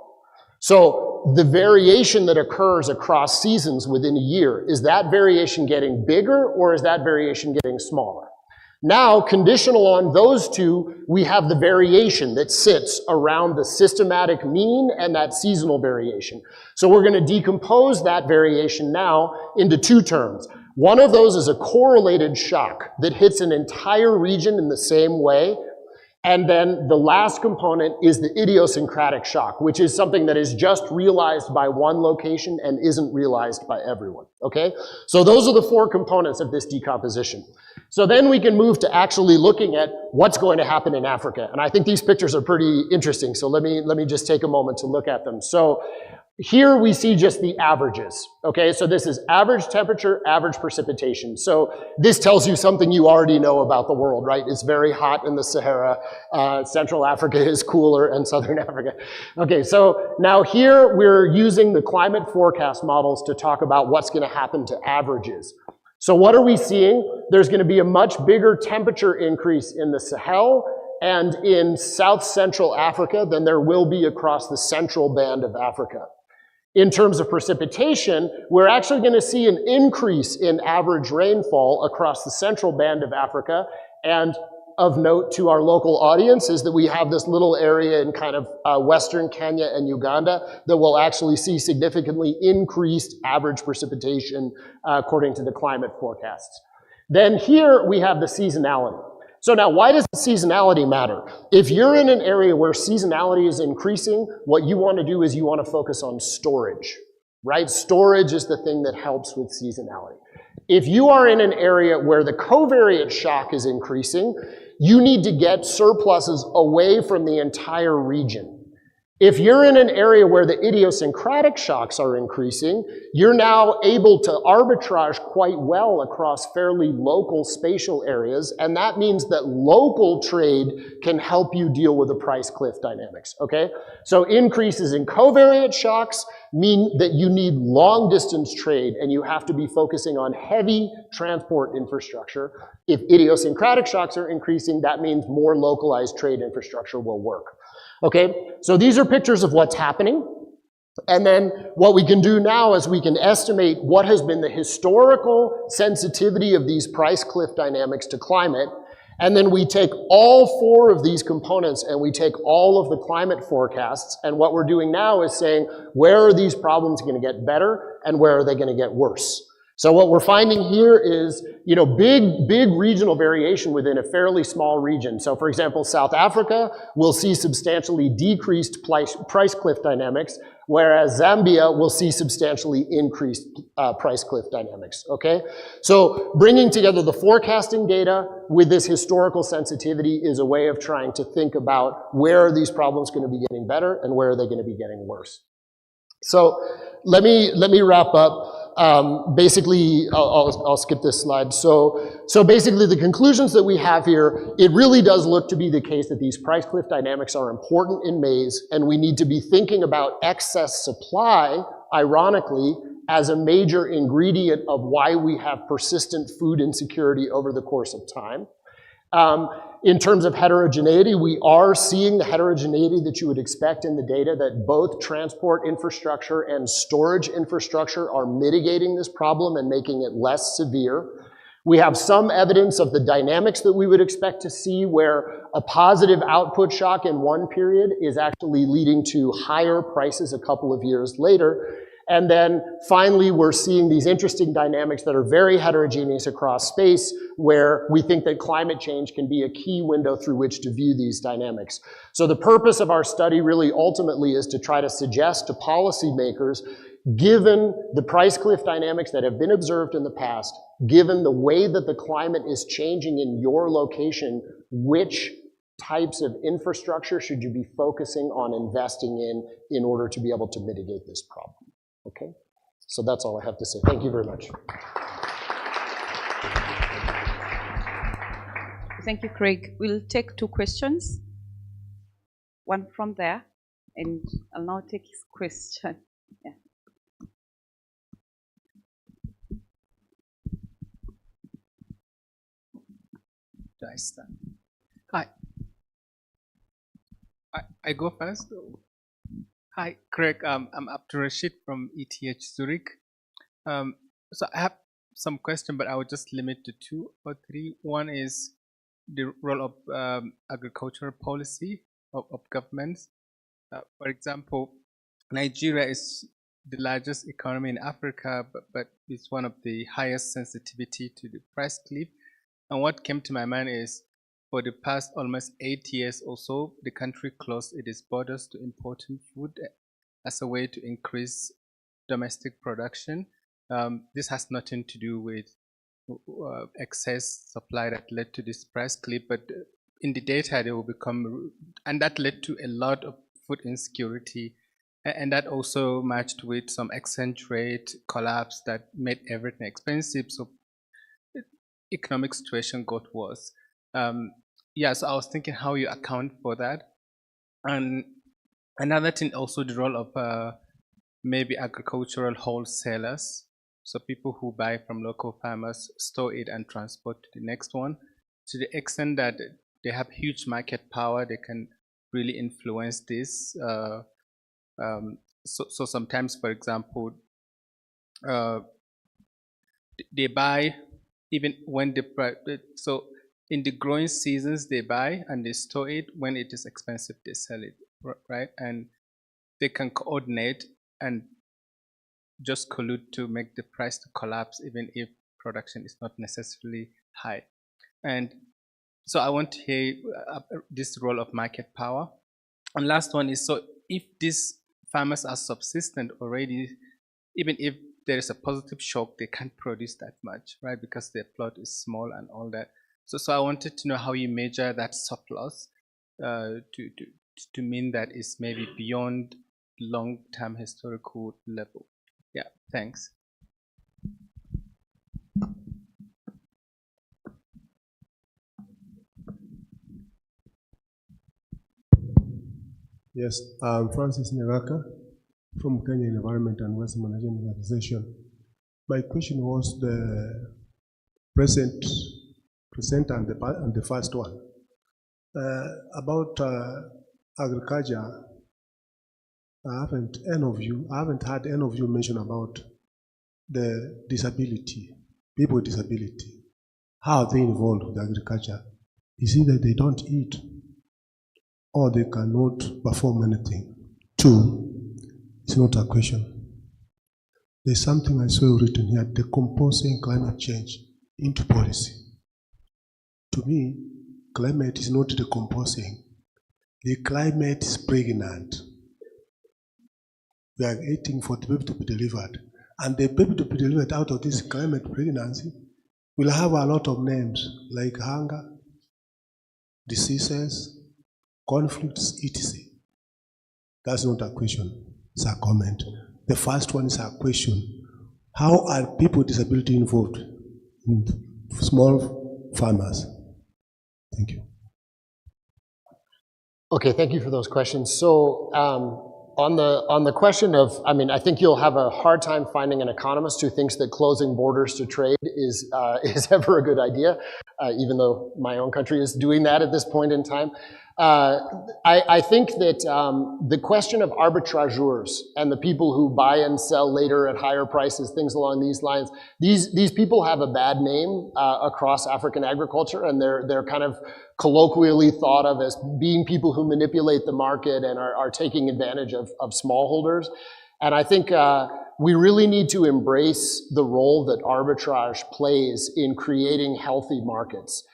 So the variation that occurs across seasons within a year, is that variation getting bigger or is that variation getting smaller? Now, conditional on those 2, we have the variation that sits around the systematic mean and that seasonal variation. So we're going to decompose that variation now into 2 terms. One of those is a correlated shock that hits an entire region in the same way. And then the last component is the idiosyncratic shock, which is something that is just realized by one location and isn't realized by everyone, okay? So those are the 4 components of this decomposition. So then we can move to actually looking at what's going to happen in Africa. And I think these pictures are pretty interesting, so let me just take a moment to look at them. So here we see just the averages, okay? So this is average temperature, average precipitation. So this tells you something you already know about the world, right? It's very hot in the Sahara. Central Africa is cooler, and Southern Africa. Okay, so now here we're using the climate forecast models to talk about what's going to happen to averages. So what are we seeing? There's going to be a much bigger temperature increase in the Sahel and in South Central Africa than there will be across the central band of Africa. In terms of precipitation, we're actually going to see an increase in average rainfall across the central band of Africa and of note to our local audience is that we have this little area in kind of western Kenya and Uganda that will actually see significantly increased average precipitation according to the climate forecasts. Then here we have the seasonality. So now, why does seasonality matter? If you're in an area where seasonality is increasing, what you want to do is you want to focus on storage, right? Storage is the thing that helps with seasonality. If you are in an area where the covariate shock is increasing, you need to get surpluses away from the entire region. If you're in an area where the idiosyncratic shocks are increasing, you're now able to arbitrage quite well across fairly local spatial areas, and that means that local trade can help you deal with the price cliff dynamics, okay? So increases in covariate shocks mean that you need long distance trade and you have to be focusing on heavy transport infrastructure. If idiosyncratic shocks are increasing, that means more localized trade infrastructure will work. Okay, so these are pictures of what's happening. And then what we can do now is we can estimate what has been the historical sensitivity of these price cliff dynamics to climate. And then we take all four of these components and we take all of the climate forecasts. And what we're doing now is saying, where are these problems going to get better and where are they going to get worse? So what we're finding here is, big regional variation within a fairly small region. So for example, South Africa will see substantially decreased price cliff dynamics, whereas Zambia will see substantially increased price cliff dynamics, okay? So bringing together the forecasting data with this historical sensitivity is a way of trying to think about where are these problems going to be getting better and where are they going to be getting worse. So let me wrap up. Basically, I'll skip this slide. So basically the conclusions that we have here, it really does look to be the case that these price cliff dynamics are important in maize, and we need to be thinking about excess supply, ironically, as a major ingredient of why we have persistent food insecurity over the course of time. In terms of heterogeneity, we are seeing the heterogeneity that you would expect in the data that both transport infrastructure and storage infrastructure are mitigating this problem and making it less severe. We have some evidence of the dynamics that we would expect to see where a positive output shock in one period is actually leading to higher prices a couple of years later. And then finally, we're seeing these interesting dynamics that are very heterogeneous across space, where we think that climate change can be a key window through which to view these dynamics. So the purpose of our study really ultimately is to try to suggest to policymakers, given the price cliff dynamics that have been observed in the past, given the way that the climate is changing in your location, which types of infrastructure should you be focusing on investing in order to be able to mitigate this problem? Okay, so that's all I have to say. Thank you very much. Thank you, Craig. We'll take two questions. One from there, and I'll now take his question. Yeah. Hi. I go first. Hi, Craig. I'm Abdul Rashid from ETH Zurich. So I have some questions, but I will just limit to 2 or 3. One is the role of agricultural policy of governments. For example, Nigeria is the largest economy in Africa, but it's one of the highest sensitivity to the price cliff. And what came to my mind is, for the past almost 8 years or so, the country closed its borders to importing food as a way to increase domestic production. This has nothing to do with excess supply that led to this price cliff, but in the data they will become, and that led to a lot of food insecurity, and that also matched with some exchange rate collapse that made everything expensive, so economic situation got worse. Yeah, so I was thinking how you account for that. And another thing, also the role of maybe agricultural wholesalers. So people who buy from local farmers, store it and transport to the next one. To the extent that they have huge market power, they can really influence this. So sometimes, for example, they buy even when the price, so in the growing seasons they buy and they store it. When it is expensive, they sell it, right? And they can coordinate and just collude to make the price to collapse, even if production is not necessarily high. And so I want to hear this role of market power. And last one is, so if these farmers are subsistent already, even if there is a positive shock, they can't produce that much, right? Because their plot is small and all that. So I wanted to know how you measure that surplus to mean that it's maybe beyond long-term historical level. Yeah, thanks. Yes, I'm Francis Nyagaka from Kenya Environment and Waste Management Organization. My question was the present and the first one. About agriculture, I haven't heard any of you mention about the disability, people with disability. How are they involved with agriculture? Is it that they don't eat or they cannot perform anything? Two, it's not a question. There's something I saw written here, decomposing climate change into policy. To me, climate is not decomposing. The climate is pregnant. We are waiting for the baby to be delivered. And the baby to be delivered out of this climate pregnancy will have a lot of names like hunger, diseases, conflicts, etc. That's not a question, it's a comment. The first one is a question. How are people with disability involved in small farmers? Thank you. Okay, thank you for those questions. So on the question of, I mean, I think you'll have a hard time finding an economist who thinks that closing borders to trade is ever a good idea, even though my own country is doing that at this point in time. I think that the question of arbitrageurs and the people who buy and sell later at higher prices, things along these lines, these people have a bad name across African agriculture, and they're kind of colloquially thought of as being people who manipulate the market and are taking advantage of smallholders. And I think we really need to embrace the role that arbitrage plays in creating healthy markets.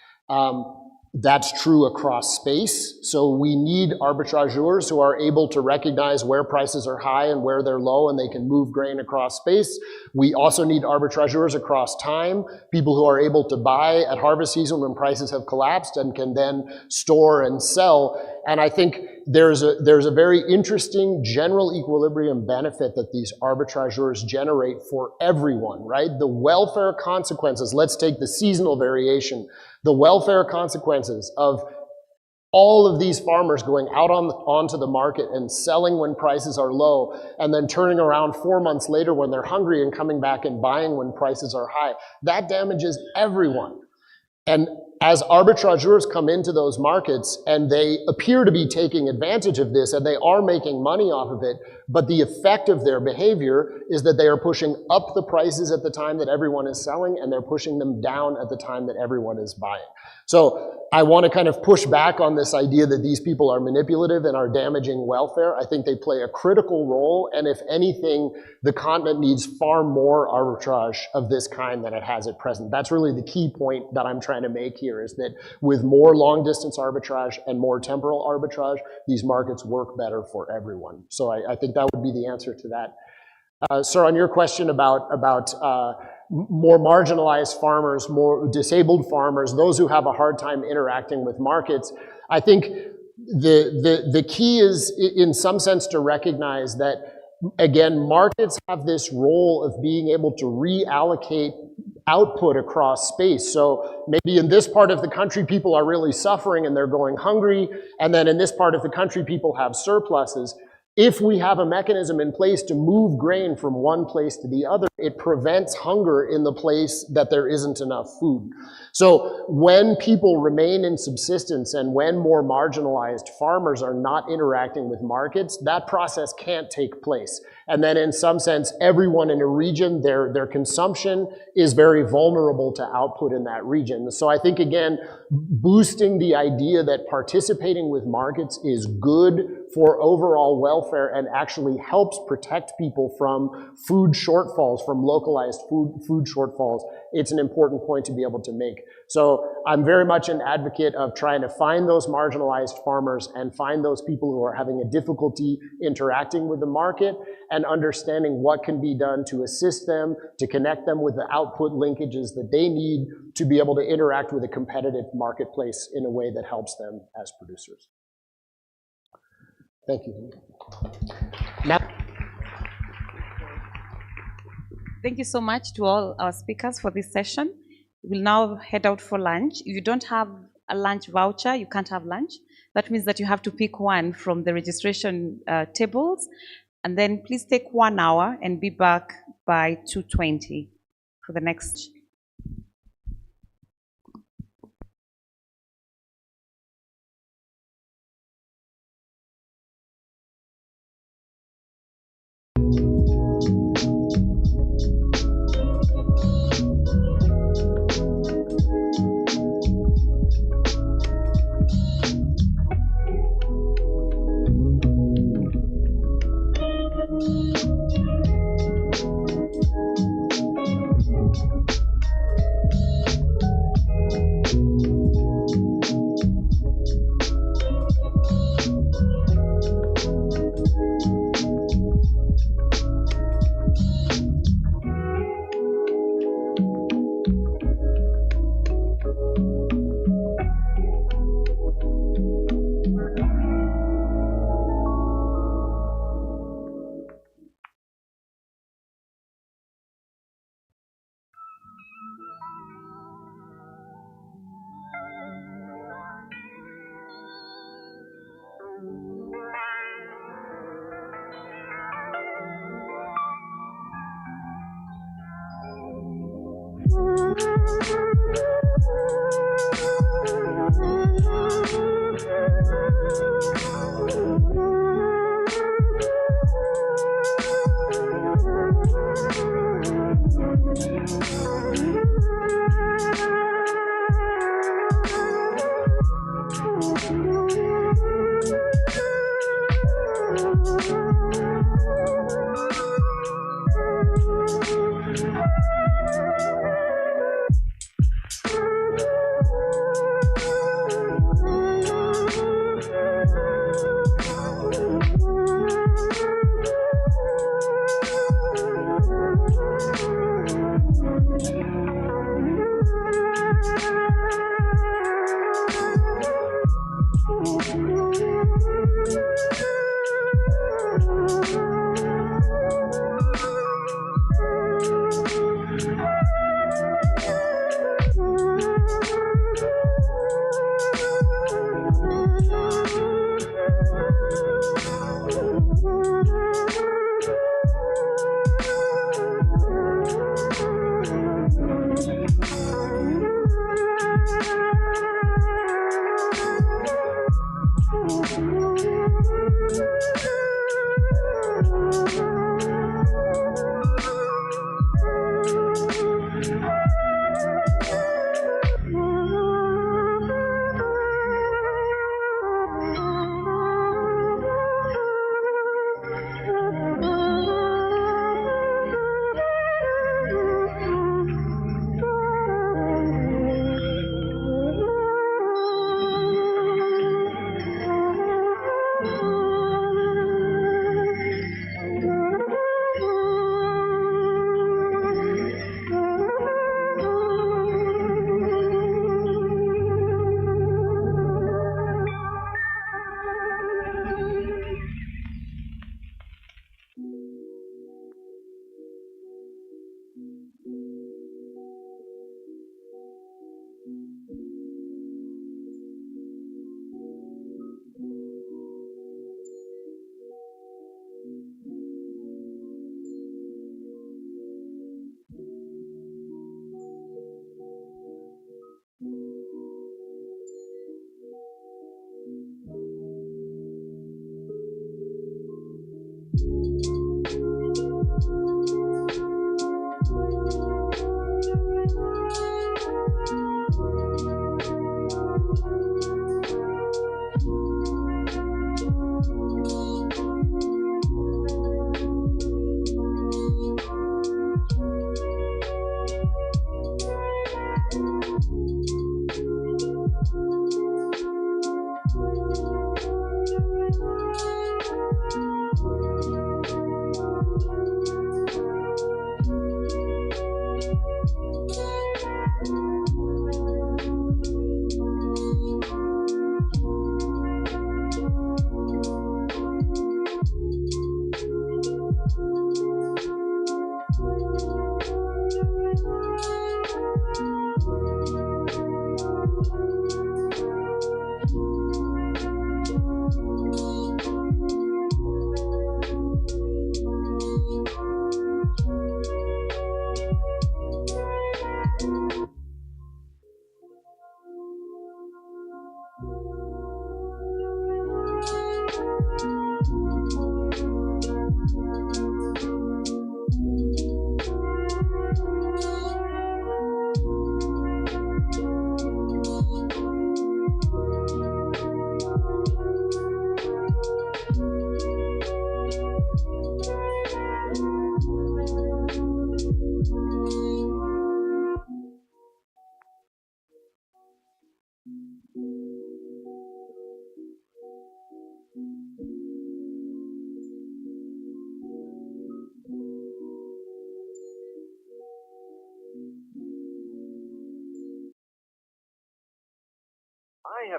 That's true across space. So we need arbitrageurs who are able to recognize where prices are high and where they're low, and they can move grain across space. We also need arbitrageurs across time, people who are able to buy at harvest season when prices have collapsed and can then store and sell. And I think there's a very interesting general equilibrium benefit that these arbitrageurs generate for everyone, right? The welfare consequences, let's take the seasonal variation, the welfare consequences of all of these farmers going out onto the market and selling when prices are low, and then turning around 4 months later when they're hungry and coming back and buying when prices are high. That damages everyone. And as arbitrageurs come into those markets and they appear to be taking advantage of this and they are making money off of it, but the effect of their behavior is that they are pushing up the prices at the time that everyone is selling, and they're pushing them down at the time that everyone is buying. So I want to kind of push back on this idea that these people are manipulative and are damaging welfare. I think they play a critical role, and if anything, the continent needs far more arbitrage of this kind than it has at present. That's really the key point that I'm trying to make here, is that with more long-distance arbitrage and more temporal arbitrage, these markets work better for everyone. So I think that would be the answer to that. Sir, on your question about more marginalized farmers, more disabled farmers, those who have a hard time interacting with markets, I think the key is, in some sense, to recognize that, again, markets have this role of being able to reallocate output across space. So maybe in this part of the country, people are really suffering and they're going hungry, and then in this part of the country, people have surpluses. If we have a mechanism in place to move grain from one place to the other, it prevents hunger in the place that there isn't enough food. So when people remain in subsistence and when more marginalized farmers are not interacting with markets, that process can't take place. And then in some sense, everyone in a region, their consumption is very vulnerable to output in that region. So I think, again, boosting the idea that participating with markets is good for overall welfare and actually helps protect people from food shortfalls, from localized food shortfalls, it's an important point to be able to make. So I'm very much an advocate of trying to find those marginalized farmers and find those people who are having a difficulty interacting with the market and understanding what can be done to assist them, to connect them with the output linkages that they need to be able to interact with a competitive marketplace in a way that helps them as producers. Thank you. Now, thank you so much to all our speakers for this session. We'll now head out for lunch. If you don't have a lunch voucher, you can't have lunch. That means that you have to pick one from the registration tables, and then please take 1 hour and be back by 2:20 for the next.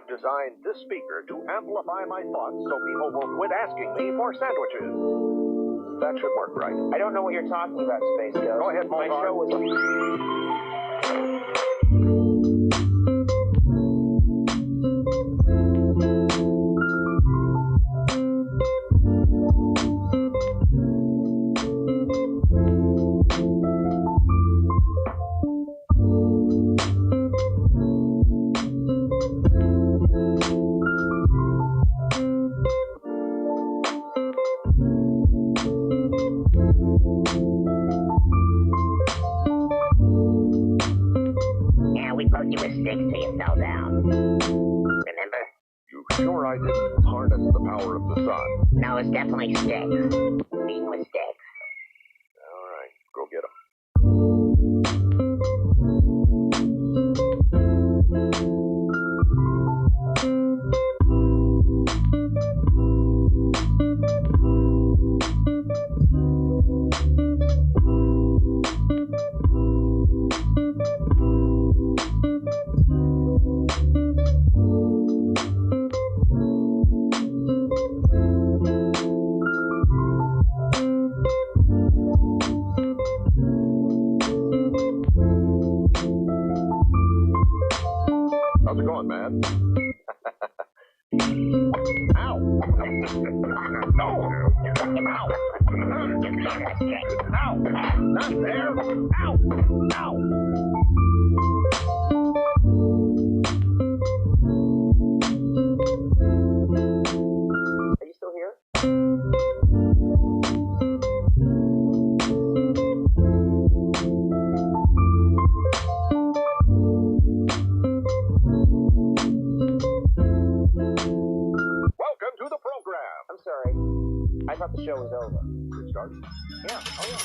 designed this speaker to amplify my thoughts so people will quit asking me for sandwiches. That should work, right? I don't know what you're talking about, Space Ghost. Go ahead, My Mohar. show was... Yeah, we poked you with sticks till you fell down. Remember? You sure I didn't harness the power of the sun? No, it's definitely sticks. Beaten with sticks. All right, go get 'em. How's it going, man? Ow! No! Ow! Ow! Not there! Ow! Ow! Are you still here? Welcome to the program. I'm sorry. I thought the show was over. It started? Yeah, oh yeah.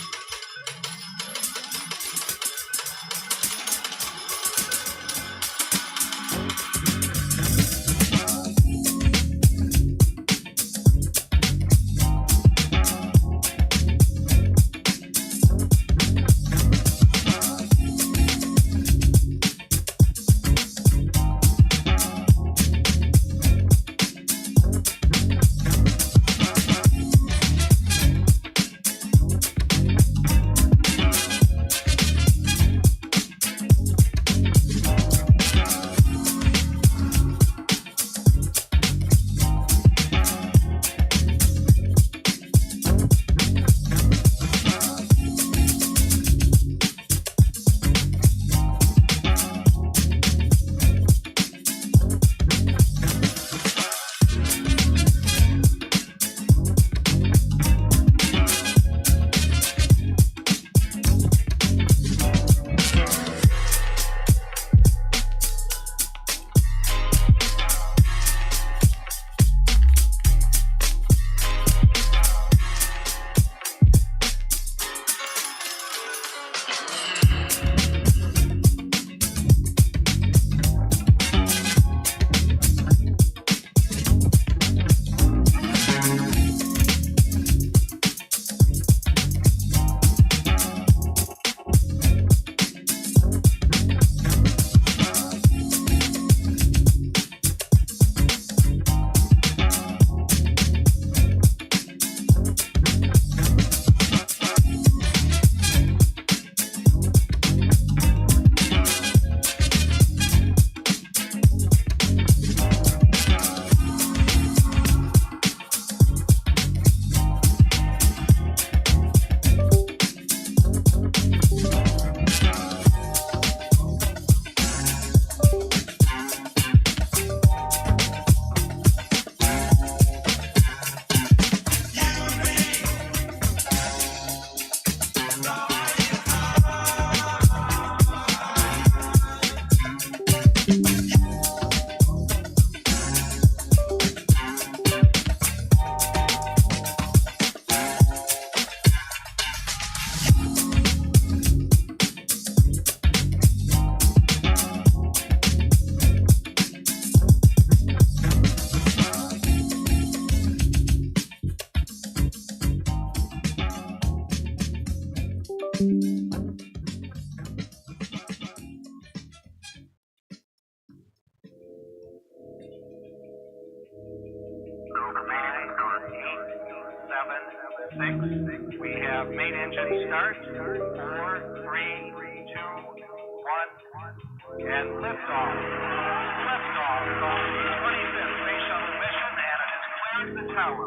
8, 7, 6. We have main engine start. 4, 3, 2, 1, and liftoff. Liftoff of the 25th Space Shuttle mission, and it has cleared the tower.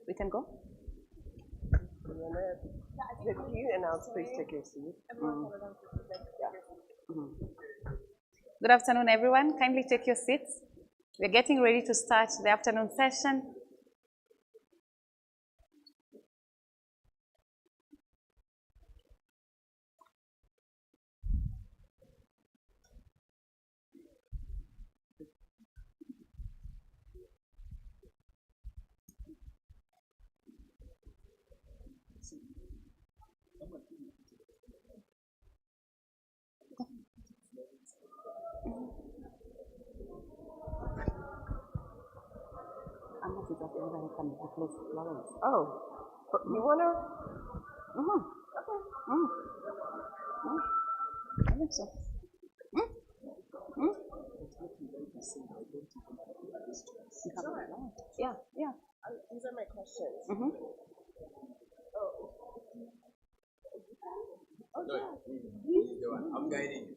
We can go? Can you announce, please take your seat? Good afternoon, everyone. Kindly take your seats. We're getting ready to start the afternoon session. I'm not sure if everybody can replace Florence. Oh, but you wanna? Okay. I think so. Yeah, yeah. These are my questions. Oh, yeah. I'm guiding you.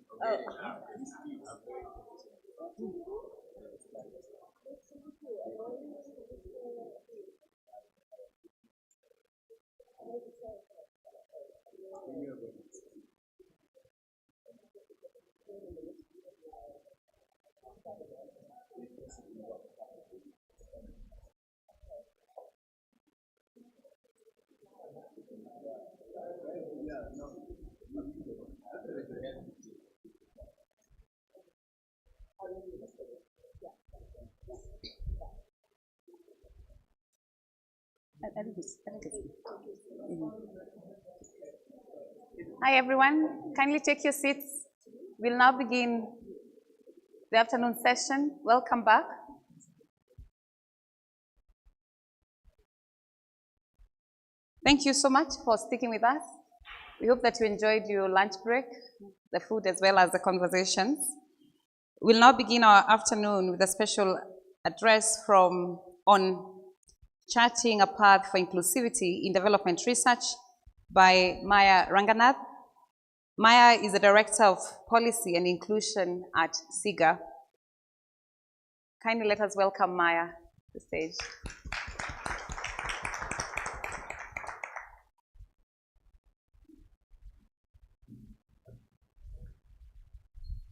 Hi, everyone. Kindly take your seats. We'll now begin the afternoon session. Welcome back. Thank you so much for sticking with us. We hope that you enjoyed your lunch break, the food as well as the conversations. We'll now begin our afternoon with a special address on charting a path for inclusivity in development research by Maya Ranganath. Maya is the Director of Policy and Inclusion at SIGA. Kindly let us welcome Maya to the stage.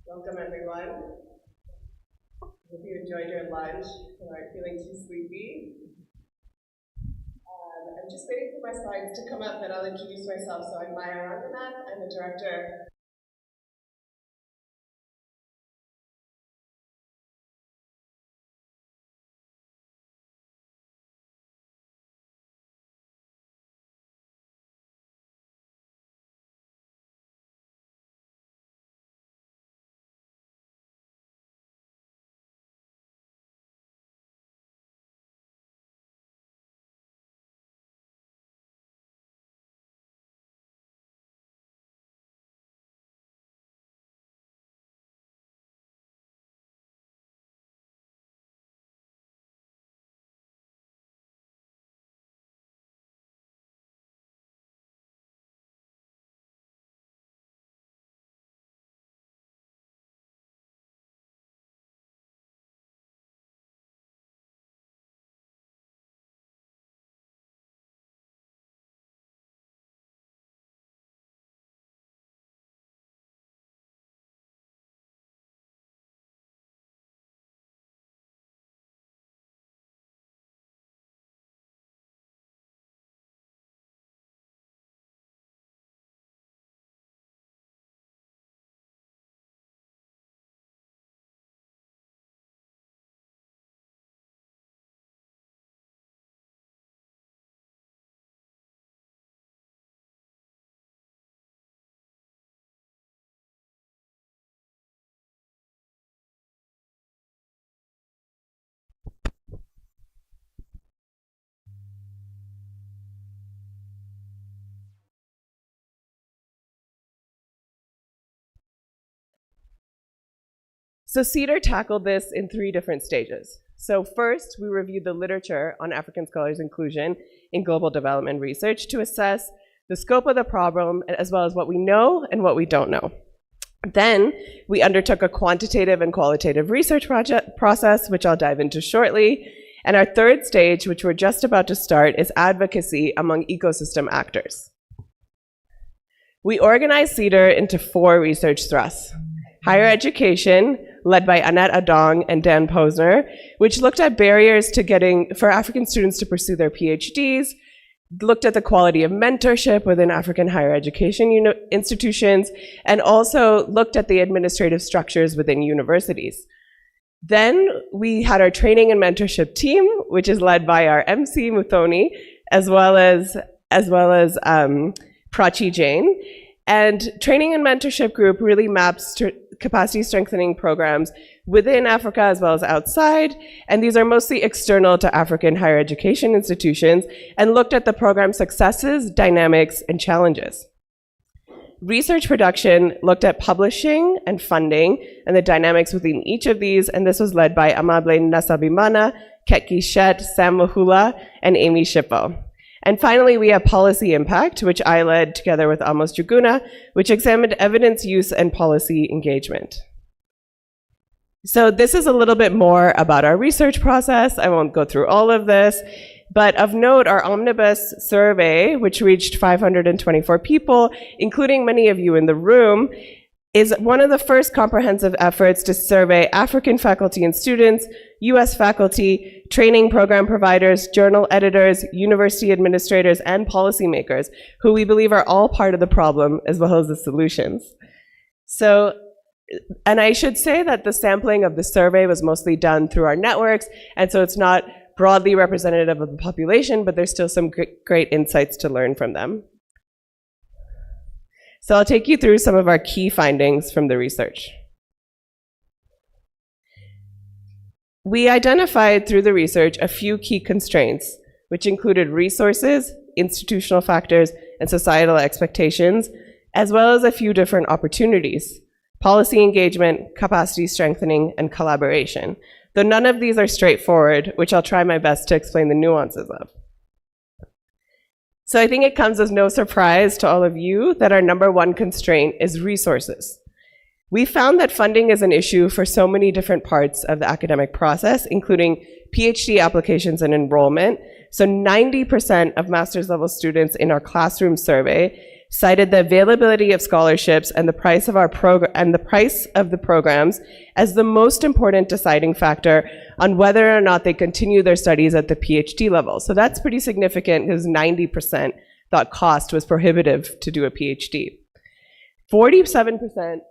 Welcome, everyone. Hope you enjoyed your lunch and aren't feeling too sleepy. I'm just waiting for my slides to come up and I'll introduce myself. So I'm Maya Ranganath. I'm the director. So CEDAR tackled this in 3 different stages. So first, we reviewed the literature on African scholars' inclusion in global development research to assess the scope of the problem, as well as what we know and what we don't know. Then, we undertook a quantitative and qualitative research process, which I'll dive into shortly. And our third stage, which we're just about to start, is advocacy among ecosystem actors. We organized CEDAR into 4 research thrusts. Higher education, led by Annette Adong and Dan Posner, which looked at barriers to for African students to pursue their PhDs, looked at the quality of mentorship within African higher education institutions, and also looked at the administrative structures within universities. Then we had our training and mentorship team, which is led by our MC Muthoni, as well as Prachi Jain. And training and mentorship group really maps capacity strengthening programs within Africa as well as outside. And these are mostly external to African higher education institutions and looked at the program successes, dynamics, and challenges. Research production looked at publishing and funding and the dynamics within each of these. And this was led by Amable Nasabimana, Ketki Shet, Sam Mahula, and Amy Shippo. And finally, we have policy impact, which I led together with Amos Juguna, which examined evidence use and policy engagement. So this is a little bit more about our research process. I won't go through all of this, but of note, our omnibus survey, which reached 524 people, including many of you in the room, is one of the first comprehensive efforts to survey African faculty and students, US faculty, training program providers, journal editors, university administrators, and policymakers, who we believe are all part of the problem as well as the solutions. So, and I should say that the sampling of the survey was mostly done through our networks, and so it's not broadly representative of the population, but there's still some great insights to learn from them. So I'll take you through some of our key findings from the research. We identified through the research a few key constraints, which included resources, institutional factors, and societal expectations, as well as a few different opportunities: policy engagement, capacity strengthening, and collaboration. Though none of these are straightforward, which I'll try my best to explain the nuances of. So I think it comes as no surprise to all of you that our #1 constraint is resources. We found that funding is an issue for so many different parts of the academic process, including PhD applications and enrollment. So 90% of master's level students in our classroom survey cited the availability of scholarships and the price of the programs as the most important deciding factor on whether or not they continue their studies at the PhD level. So that's pretty significant because 90% thought cost was prohibitive to do a PhD. 47%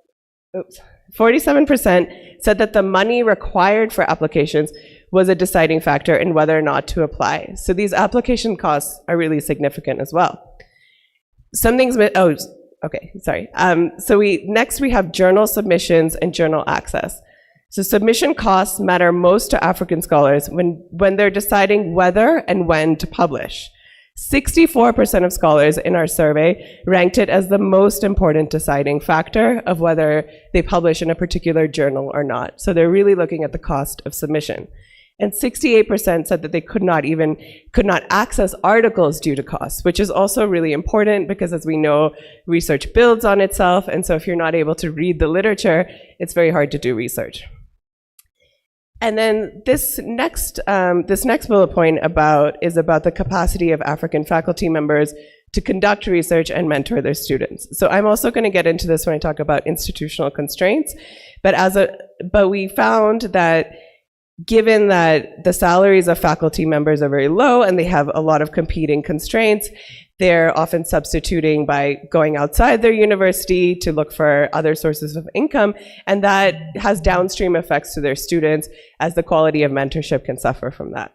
said that the money required for applications was a deciding factor in whether or not to apply. So these application costs are really significant as well. So next we have journal submissions and journal access. So submission costs matter most to African scholars when they're deciding whether and when to publish. 64% of scholars in our survey ranked it as the most important deciding factor of whether they publish in a particular journal or not. So they're really looking at the cost of submission. And 68% said that they could not access articles due to costs, which is also really important because, as we know, research builds on itself. And so if you're not able to read the literature, it's very hard to do research. And then this next bullet point is about the capacity of African faculty members to conduct research and mentor their students. So I'm also going to get into this when I talk about institutional constraints. But we found that given that the salaries of faculty members are very low and they have a lot of competing constraints, they're often substituting by going outside their university to look for other sources of income, and that has downstream effects to their students as the quality of mentorship can suffer from that.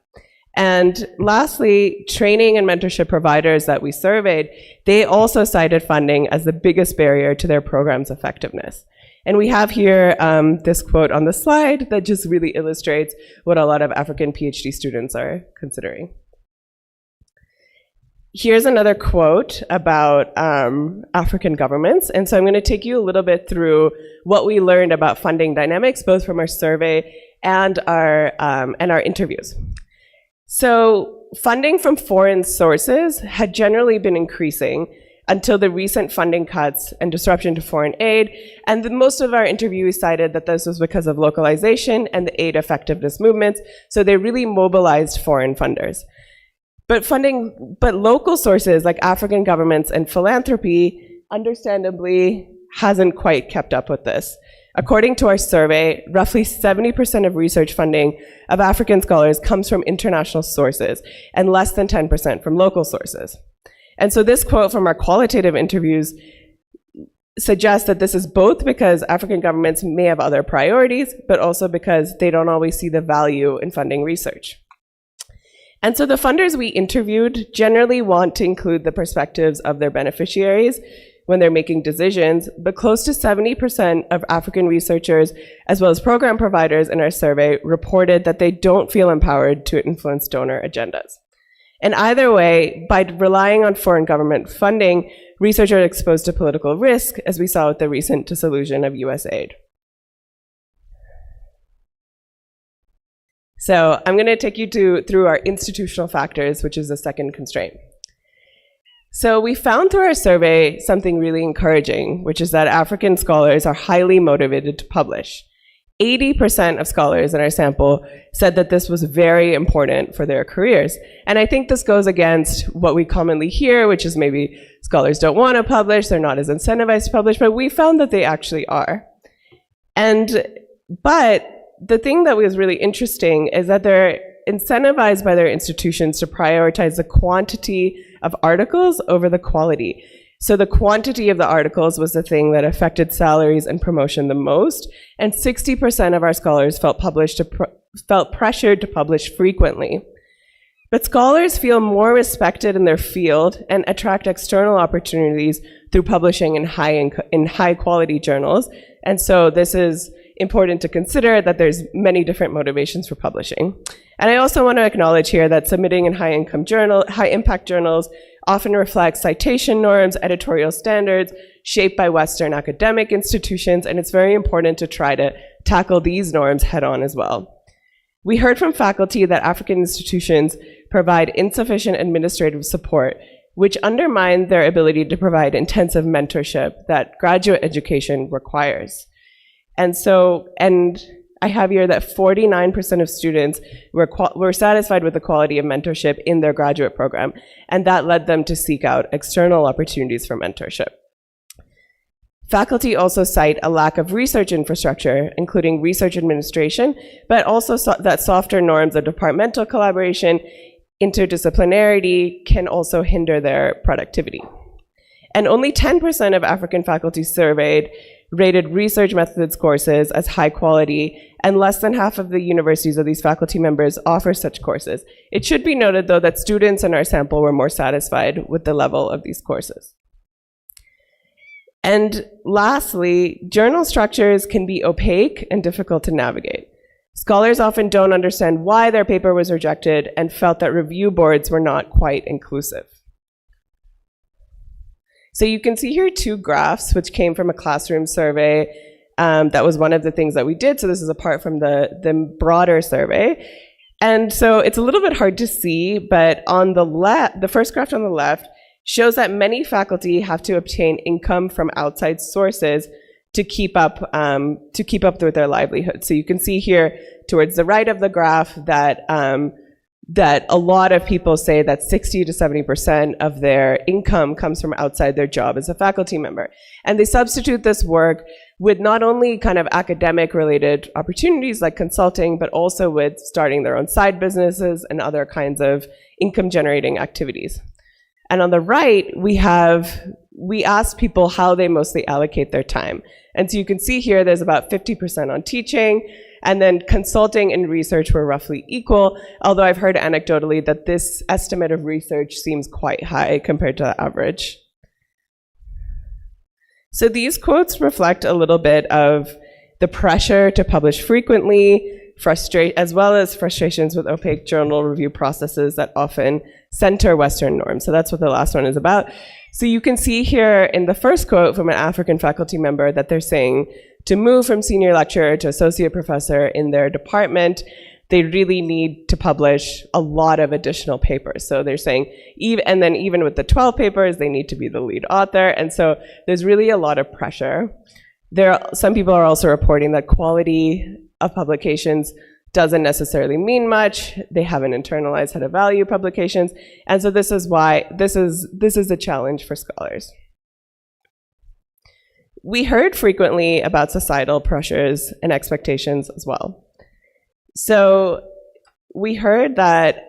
And lastly, training and mentorship providers that we surveyed, they also cited funding as the biggest barrier to their program's effectiveness. And we have here this quote on the slide that just really illustrates what a lot of African PhD students are considering. Here's another quote about African governments. And so I'm going to take you a little bit through what we learned about funding dynamics, both from our survey and our interviews. So funding from foreign sources had generally been increasing until the recent funding cuts and disruption to foreign aid. And most of our interviewees cited that this was because of localization and the aid effectiveness movements. So they really mobilized foreign funders. But local sources like African governments and philanthropy, understandably, hasn't quite kept up with this. According to our survey, roughly 70% of research funding of African scholars comes from international sources and less than 10% from local sources. And so this quote from our qualitative interviews suggests that this is both because African governments may have other priorities, but also because they don't always see the value in funding research. And so the funders we interviewed generally want to include the perspectives of their beneficiaries when they're making decisions, but close to 70% of African researchers, as well as program providers in our survey, reported that they don't feel empowered to influence donor agendas. And either way, by relying on foreign government funding, researchers are exposed to political risk, as we saw with the recent dissolution of US aid. So I'm going to take you through our institutional factors, which is the second constraint. So we found through our survey something really encouraging, which is that African scholars are highly motivated to publish. 80% of scholars in our sample said that this was very important for their careers. And I think this goes against what we commonly hear, which is maybe scholars don't want to publish, they're not as incentivized to publish, but we found that they actually are. But the thing that was really interesting is that they're incentivized by their institutions to prioritize the quantity of articles over the quality. So the quantity of the articles was the thing that affected salaries and promotion the most, and 60% of our scholars felt pressured to publish frequently. But scholars feel more respected in their field and attract external opportunities through publishing in high quality journals. And so this is important to consider that there's many different motivations for publishing. And I also want to acknowledge here that submitting in high impact journals often reflects citation norms, editorial standards shaped by Western academic institutions, and it's very important to try to tackle these norms head on as well. We heard from faculty that African institutions provide insufficient administrative support, which undermine their ability to provide intensive mentorship that graduate education requires. And I have here that 49% of students were satisfied with the quality of mentorship in their graduate program, and that led them to seek out external opportunities for mentorship. Faculty also cite a lack of research infrastructure, including research administration, but also that softer norms of departmental collaboration, interdisciplinarity can also hinder their productivity. And only 10% of African faculty surveyed rated research methods courses as high quality, and less than half of the universities of these faculty members offer such courses. It should be noted, though, that students in our sample were more satisfied with the level of these courses. And lastly, journal structures can be opaque and difficult to navigate. Scholars often don't understand why their paper was rejected and felt that review boards were not quite inclusive. So you can see here two graphs, which came from a classroom survey. That was one of the things that we did. So this is apart from the broader survey. And so it's a little bit hard to see, but on the left, the first graph on the left shows that many faculty have to obtain income from outside sources to keep up with their livelihood. So you can see here towards the right of the graph that that a lot of people say that 60 to 70% of their income comes from outside their job as a faculty member. And they substitute this work with not only kind of academic related opportunities like consulting, but also with starting their own side businesses and other kinds of income generating activities. And on the right, we asked people how they mostly allocate their time. And so you can see here there's about 50% on teaching, and then consulting and research were roughly equal, although I've heard anecdotally that this estimate of research seems quite high compared to the average. So these quotes reflect a little bit of the pressure to publish frequently, as well as frustrations with opaque journal review processes that often center Western norms. So that's what the last one is about. So you can see here in the first quote from an African faculty member that they're saying to move from senior lecturer to associate professor in their department, they really need to publish a lot of additional papers. So they're saying, and then even with the 12 papers, they need to be the lead author. And so there's really a lot of pressure. Some people are also reporting that quality of publications doesn't necessarily mean much. They haven't internalized how to value publications. And so this is why this is a challenge for scholars. We heard frequently about societal pressures and expectations as well. So we heard that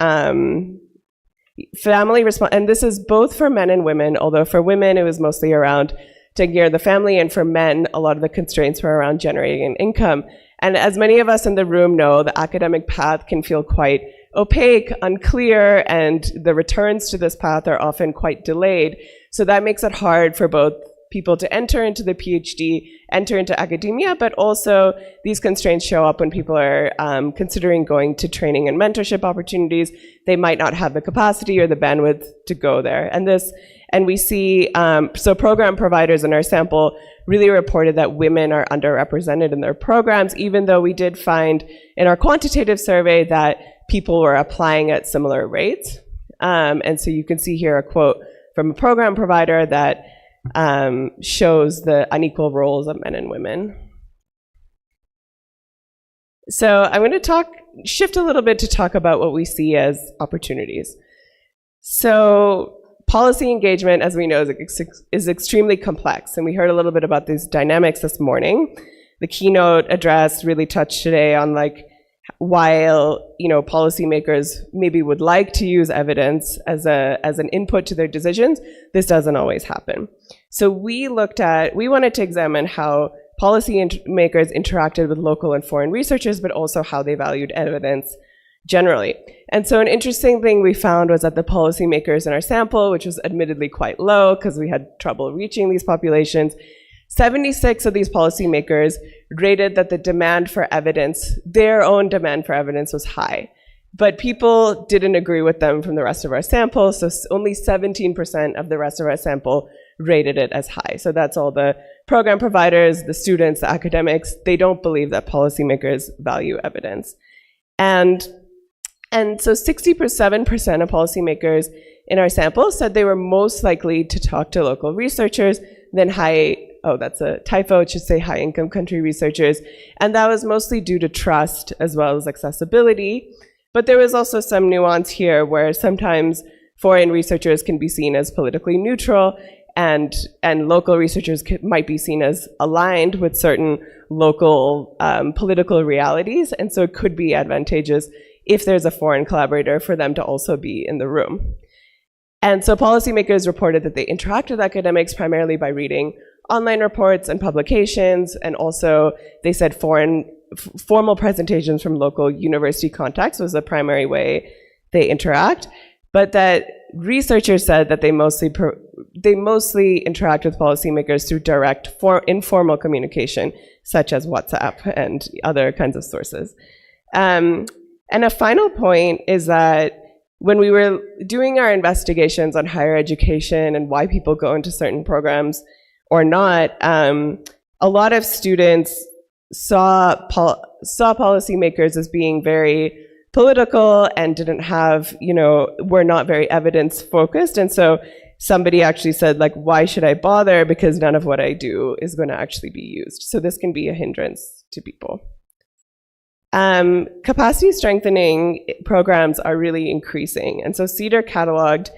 family response, and this is both for men and women, although for women it was mostly around taking care of the family, and for men a lot of the constraints were around generating an income. And as many of us in the room know, the academic path can feel quite opaque, unclear, and the returns to this path are often quite delayed. So that makes it hard for both people to enter into the PhD, enter into academia, but also these constraints show up when people are considering going to training and mentorship opportunities. They might not have the capacity or the bandwidth to go there. And we see, so program providers in our sample really reported that women are underrepresented in their programs, even though we did find in our quantitative survey that people were applying at similar rates. And so you can see here a quote from a program provider that shows the unequal roles of men and women. So I'm going to shift a little bit to talk about what we see as opportunities. So policy engagement, as we know, is extremely complex, and we heard a little bit about these dynamics this morning. The keynote address really touched today on while policymakers maybe would like to use evidence as an input to their decisions, this doesn't always happen. So we wanted to examine how policymakers interacted with local and foreign researchers, but also how they valued evidence generally. And so an interesting thing we found was that the policymakers in our sample, which was admittedly quite low because we had trouble reaching these populations, 76 of these policymakers rated that the demand for evidence, their own demand for evidence, was high. But people didn't agree with them from the rest of our sample, so only 17% of the rest of our sample rated it as high. So that's all the program providers, the students, the academics. They don't believe that policymakers value evidence. And so 67% of policymakers in our sample said they were most likely to talk to local researchers, than that's a typo, it should say high-income country researchers. And that was mostly due to trust as well as accessibility. But there was also some nuance here where sometimes foreign researchers can be seen as politically neutral, and local researchers might be seen as aligned with certain local political realities. And so it could be advantageous if there's a foreign collaborator for them to also be in the room. And so policymakers reported that they interact with academics primarily by reading online reports and publications, and also they said formal presentations from local university contacts was the primary way they interact, but that researchers said that they mostly interact with policymakers through direct informal communication, such as WhatsApp and other kinds of sources. And a final point is that when we were doing our investigations on higher education and why people go into certain programs or not, a lot of students saw policymakers as being very political and didn't have, were not very evidence focused. And so somebody actually said, like, why should I bother? Because none of what I do is going to actually be used. So this can be a hindrance to people. Capacity strengthening programs are really increasing. And so CEDAR cataloged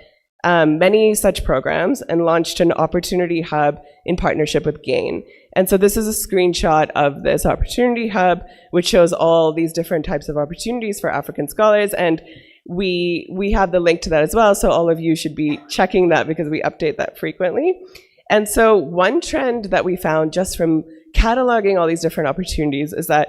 many such programs and launched an opportunity hub in partnership with GAIN. And so this is a screenshot of this opportunity hub, which shows all these different types of opportunities for African scholars. And we have the link to that as well. So all of you should be checking that because we update that frequently. And so one trend that we found just from cataloging all these different opportunities is that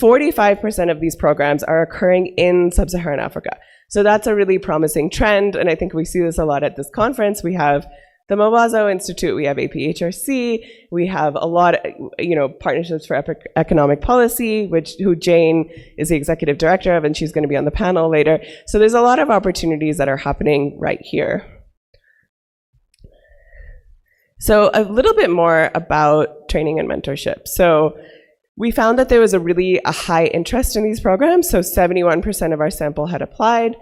45% of these programs are occurring in sub-Saharan Africa. So that's a really promising trend, and I think we see this a lot at this conference. We have the Mawazo Institute, we have APHRC, we have a lot of, partnerships for economic policy, who Jane is the executive director of, and she's going to be on the panel later. So there's a lot of opportunities that are happening right here. So a little bit more about training and mentorship. So we found that there was a high interest in these programs. So 71% of our sample had applied,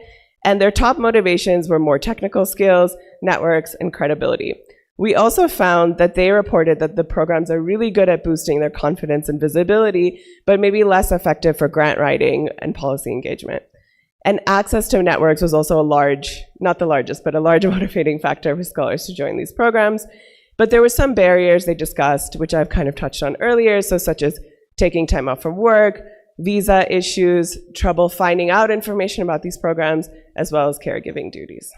and their top motivations were more technical skills, networks, and credibility. We also found that they reported that the programs are really good at boosting their confidence and visibility, but maybe less effective for grant writing and policy engagement. And access to networks was also not the largest, but a large motivating factor for scholars to join these programs. But there were some barriers they discussed, which I've kind of touched on earlier, so such as taking time off from work, visa issues, trouble finding out information about these programs, as well as caregiving duties.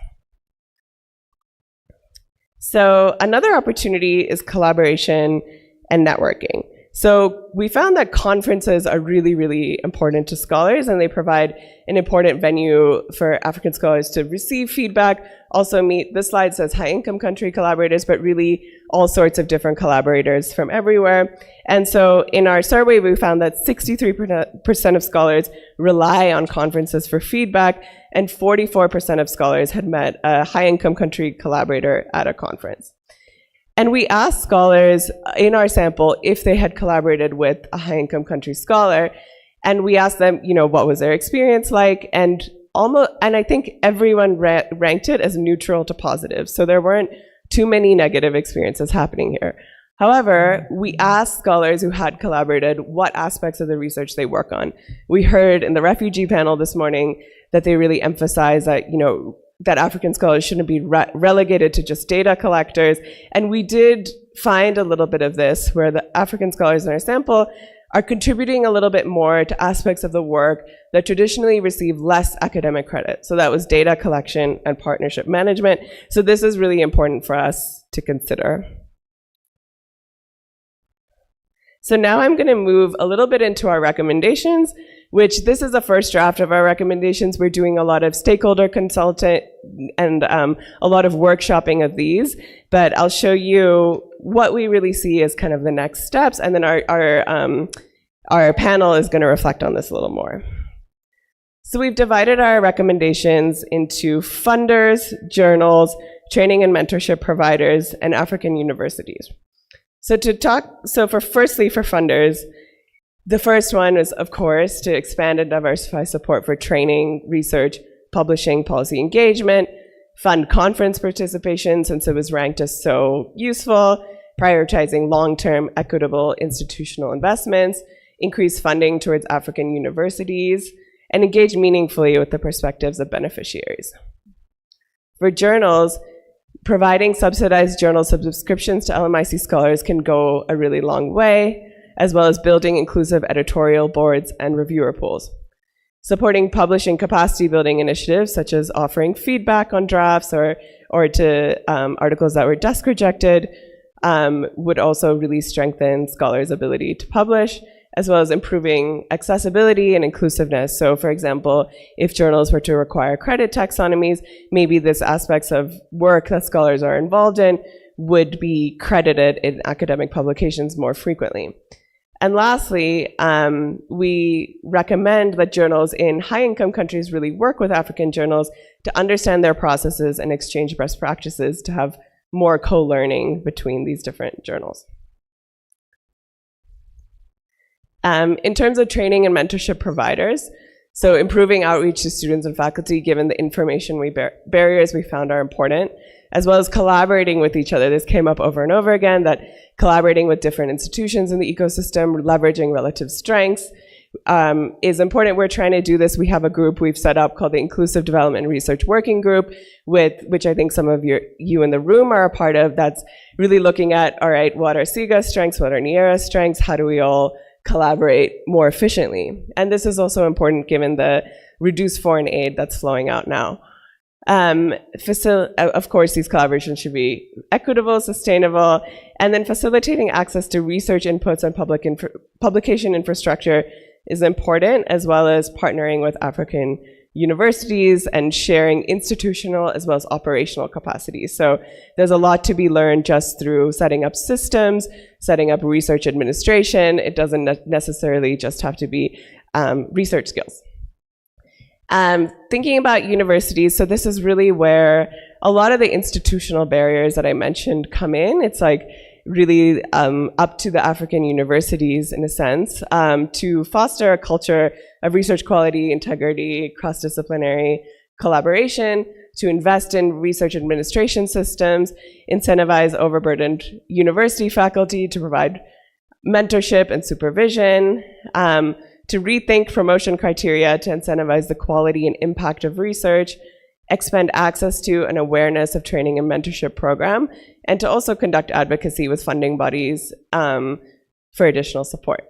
So another opportunity is collaboration and networking. So we found that conferences are really, really important to scholars, and they provide an important venue for African scholars to receive feedback, also meet, this slide says high-income country collaborators, but really all sorts of different collaborators from everywhere. And so in our survey, we found that 63% of scholars rely on conferences for feedback, and 44% of scholars had met a high-income country collaborator at a conference. And we asked scholars in our sample if they had collaborated with a high-income country scholar, and we asked them, what was their experience like, and I think everyone ranked it as neutral to positive, so there weren't too many negative experiences happening here. However, we asked scholars who had collaborated what aspects of the research they work on. We heard in the refugee panel this morning that they really emphasize that, that African scholars shouldn't be relegated to just data collectors. And we did find a little bit of this, where the African scholars in our sample are contributing a little bit more to aspects of the work that traditionally receive less academic credit. So that was data collection and partnership management. So this is really important for us to consider. So now I'm going to move a little bit into our recommendations, which this is the first draft of our recommendations. We're doing a lot of stakeholder consultant and a lot of workshopping of these, but I'll show you what we really see as kind of the next steps, and then our panel is going to reflect on this a little more. So we've divided our recommendations into funders, journals, training and mentorship providers, and African universities. So firstly for funders, the first one is, of course, to expand and diversify support for training, research, publishing, policy engagement, fund conference participation since it was ranked as so useful, prioritizing long-term equitable institutional investments, increase funding towards African universities, and engage meaningfully with the perspectives of beneficiaries. For journals, providing subsidized journal subscriptions to LMIC scholars can go a really long way, as well as building inclusive editorial boards and reviewer pools. Supporting publishing capacity building initiatives, such as offering feedback on drafts or to articles that were desk rejected, would also really strengthen scholars' ability to publish, as well as improving accessibility and inclusiveness. So for example, if journals were to require credit taxonomies, maybe these aspects of work that scholars are involved in would be credited in academic publications more frequently. And lastly, we recommend that journals in high-income countries really work with African journals to understand their processes and exchange best practices to have more co-learning between these different journals. In terms of training and mentorship providers, so improving outreach to students and faculty given the information barriers we found are important, as well as collaborating with each other. This came up over and over again, that collaborating with different institutions in the ecosystem, leveraging relative strengths is important. We're trying to do this. We have a group we've set up called the Inclusive Development Research Working Group, which I think some of you in the room are a part of, that's really looking at, all right, what are SIGA's strengths, what are NIERA's strengths, how do we all collaborate more efficiently? And this is also important given the reduced foreign aid that's flowing out now. Of course, these collaborations should be equitable, sustainable, and then facilitating access to research inputs and publication infrastructure is important, as well as partnering with African universities and sharing institutional as well as operational capacities. So there's a lot to be learned just through setting up systems, setting up research administration. It doesn't necessarily just have to be research skills. Thinking about universities, so this is really where a lot of the institutional barriers that I mentioned come in. It's like really up to the African universities, in a sense, to foster a culture of research quality, integrity, cross-disciplinary collaboration, to invest in research administration systems, incentivize overburdened university faculty to provide mentorship and supervision, to rethink promotion criteria to incentivize the quality and impact of research, expand access to and awareness of training and mentorship program, and to also conduct advocacy with funding bodies for additional support.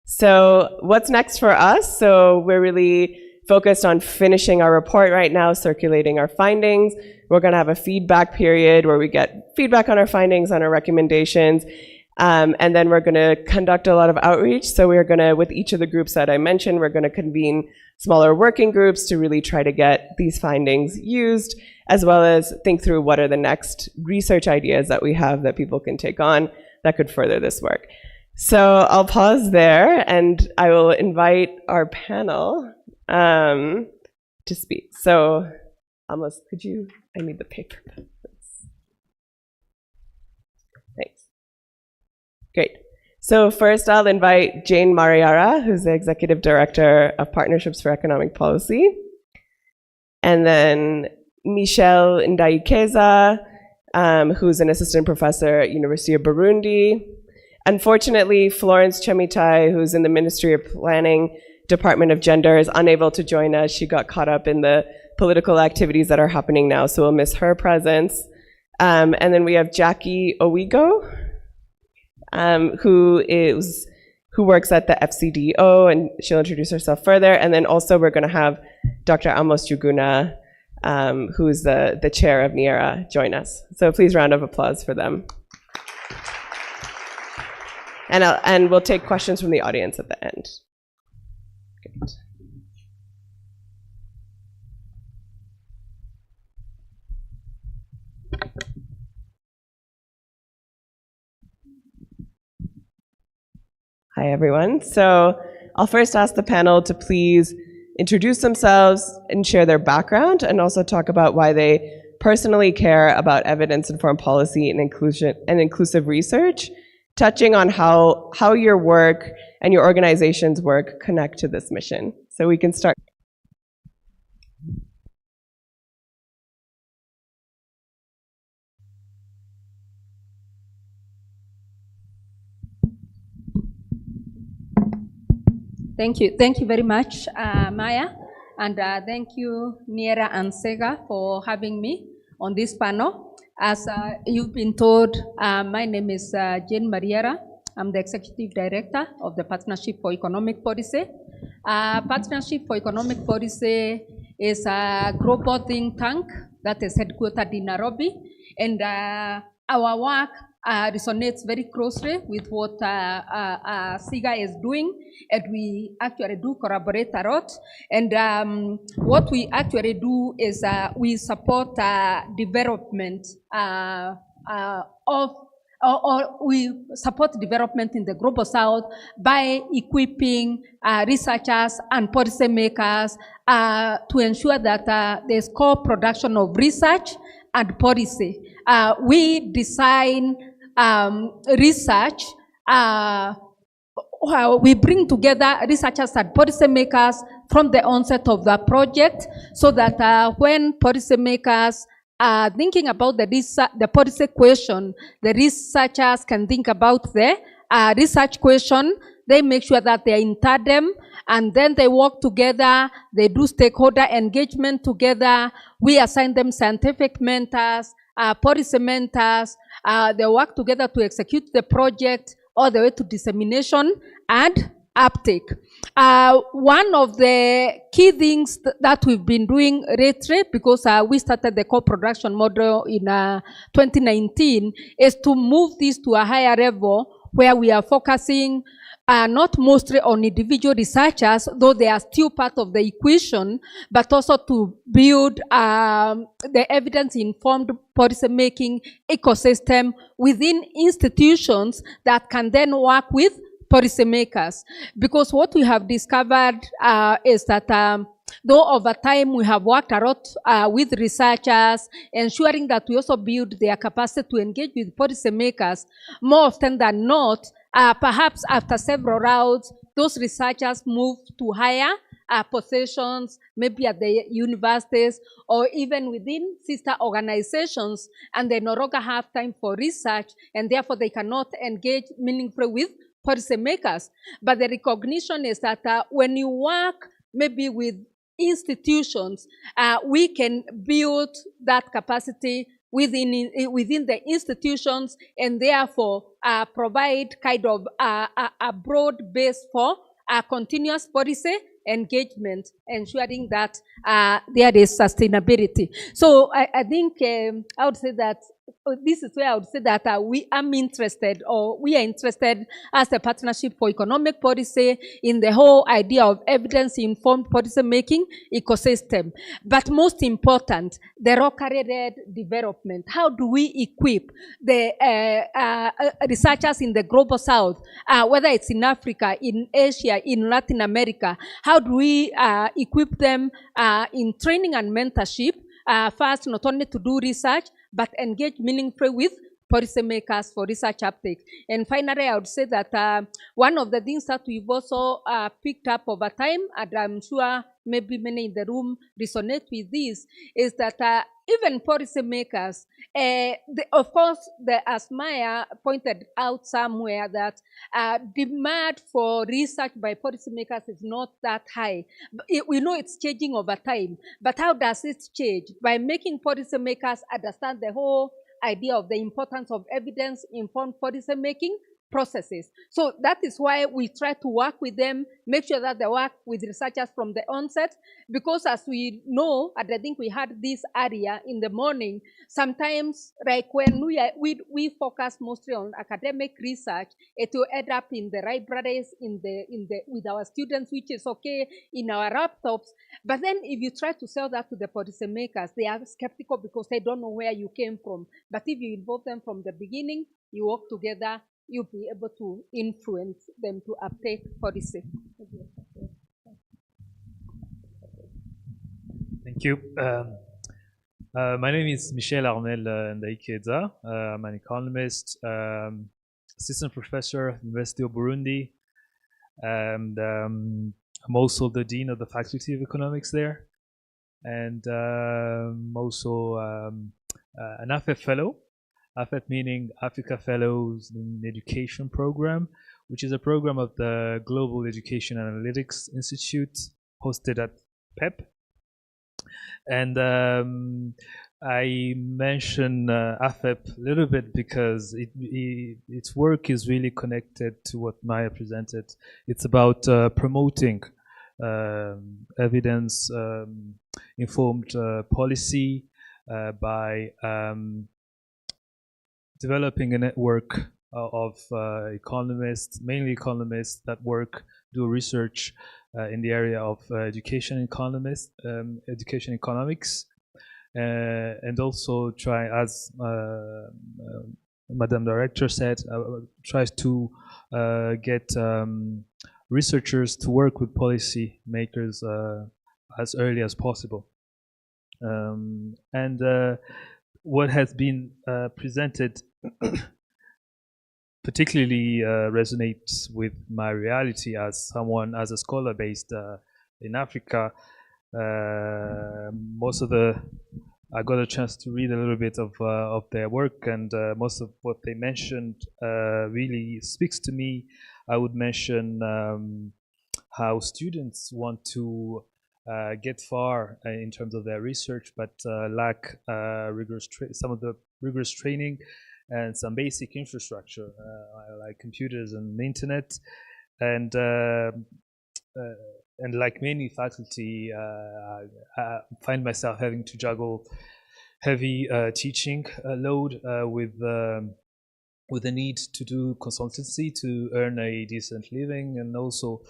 So what's next for us? So we're really focused on finishing our report right now, circulating our findings. We're gonna have a feedback period where we get feedback on our findings, on our recommendations, and then we're gonna conduct a lot of outreach. So we're gonna, with each of the groups that I mentioned, we're gonna convene smaller working groups to really try to get these findings used, as well as think through what are the next research ideas that we have that people can take on that could further this work. So I'll pause there and I will invite our panel to speak. So Amos, could you, I need the paper. Thanks. Great. So first I'll invite Jane Mariara, who's the Executive Director of Partnerships for Economic Policy. And then Michelle Ndayikeza, who's an Assistant Professor at University of Burundi. Unfortunately, Florence Chemitai, who's in the Ministry of Planning, Department of Gender, is unable to join us. She got caught up in the political activities that are happening now, so we'll miss her presence. And then we have Jackie Owigo, who works at the FCDO, and she'll introduce herself further. And then also we're going to have Dr. Amos Juguna, who's the chair of NIERA, join us. So please, round of applause for them. And we'll take questions from the audience at the end. Great. Hi, everyone. So I'll first ask the panel to please introduce themselves and share their background, and also talk about why they personally care about evidence-informed policy and inclusive research, touching on how your work and your organization's work connect to this mission. So we can start. Thank you. Thank you very much, Maya. And thank you, Niera and Sega, for having me on this panel. As you've been told, my name is Jane Mariera. I'm the Executive Director of the Partnership for Economic Policy. Partnership for Economic Policy is a global think tank that is headquartered in Nairobi. And our work resonates very closely with what SIGA is doing, and we actually do collaborate a lot. And what we actually do is we support development we support development in the Global South by equipping researchers and policymakers to ensure that there's co-production of research and policy. We design research, we bring together researchers and policymakers from the onset of the project, so that when policymakers are thinking about the policy question, the researchers can think about the research question. They make sure that they are in tandem, and then they work together. They do stakeholder engagement together. We assign them scientific mentors, policy mentors. They work together to execute the project all the way to dissemination and uptake. One of the key things that we've been doing lately, because we started the co-production model in 2019, is to move this to a higher level where we are focusing not mostly on individual researchers, though they are still part of the equation, but also to build the evidence-informed policy-making ecosystem within institutions that can then work with policymakers. Because what we have discovered is that though over time we have worked a lot with researchers, ensuring that we also build their capacity to engage with policymakers, more often than not, perhaps after several rounds, those researchers move to higher positions, maybe at the universities or even within sister organizations, and they no longer have time for research, and therefore they cannot engage meaningfully with policymakers. But the recognition is that when you work maybe with institutions, we can build that capacity within the institutions, and therefore provide kind of a broad base for continuous policy engagement, ensuring that there is sustainability. So I think I would say that this is where I would say that we are interested as a Partnership for Economic Policy in the whole idea of evidence-informed policy-making ecosystem. But most important, the locally-led development. How do we equip the researchers in the Global South, whether it's in Africa, in Asia, in Latin America? How do we equip them in training and mentorship, first not only to do research, but engage meaningfully with policymakers for research uptake? And finally, I would say that one of the things that we've also picked up over time, and I'm sure maybe many in the room resonate with this, is that even policymakers, of course, as Maya pointed out somewhere, that demand for research by policymakers is not that high. We know it's changing over time, but how does it change? By making policymakers understand the whole idea of the importance of evidence-informed policy-making processes. So that is why we try to work with them, make sure that they work with researchers from the onset, because as we know, and I think we had this area in the morning, sometimes like when we focus mostly on academic research, it will end up in the libraries, with our students, which is okay, in our laptops. But then if you try to sell that to the policymakers, they are skeptical because they don't know where you came from. But if you involve them from the beginning, you work together, you'll be able to influence them to uptake policy. Thank you. My name is Michel Armel Ndaikeza. I'm an economist, assistant professor at the University of Burundi, and I'm also the dean of the Faculty of Economics there, and I'm also an AFEP fellow. AFEP meaning Africa Fellows in Education Program, which is a program of the Global Education Analytics Institute hosted at PEP. And I mention AFEP a little bit because its work is really connected to what Maya presented. It's about promoting evidence-informed policy by developing a network of economists, mainly economists that do research in the area of education economics, and also try, as Madam Director said, tries to get researchers to work with policy makers as early as possible. And what has been presented particularly resonates with my reality as a scholar based in Africa. I got a chance to read a little bit of their work, and most of what they mentioned really speaks to me. I would mention how students want to get far in terms of their research, but lack some of the rigorous training and some basic infrastructure like computers and the internet, and like many faculty, I find myself having to juggle heavy teaching load with the need to do consultancy to earn a decent living, and also,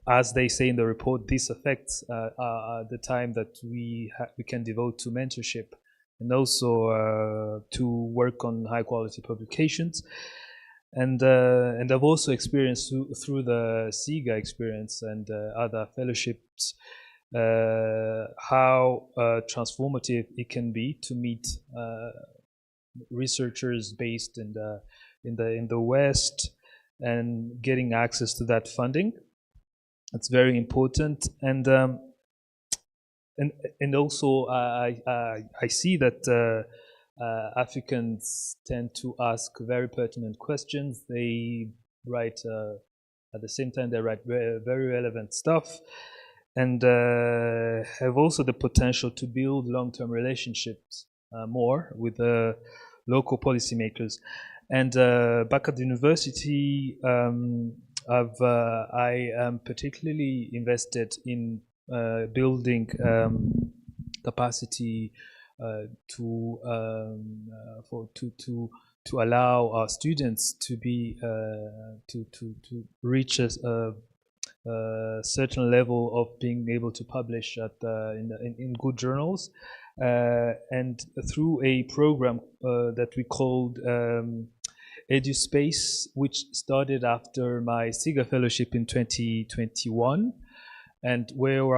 as they say in the report, this affects the time that we can devote to mentorship, and also to work on high quality publications. And I've also experienced through the SIGA experience and other fellowships how transformative it can be to meet researchers based in the West and getting access to that funding. It's very important, and also I see that Africans tend to ask very pertinent questions. They write at the same time they write very relevant stuff, and have also the potential to build long-term relationships more with the local policymakers. And back at the university, I am particularly invested in building capacity to allow our students to be to reach a certain level of being able to publish in good journals, and through a program that we called EduSpace, which started after my SIGA fellowship in 2021, and where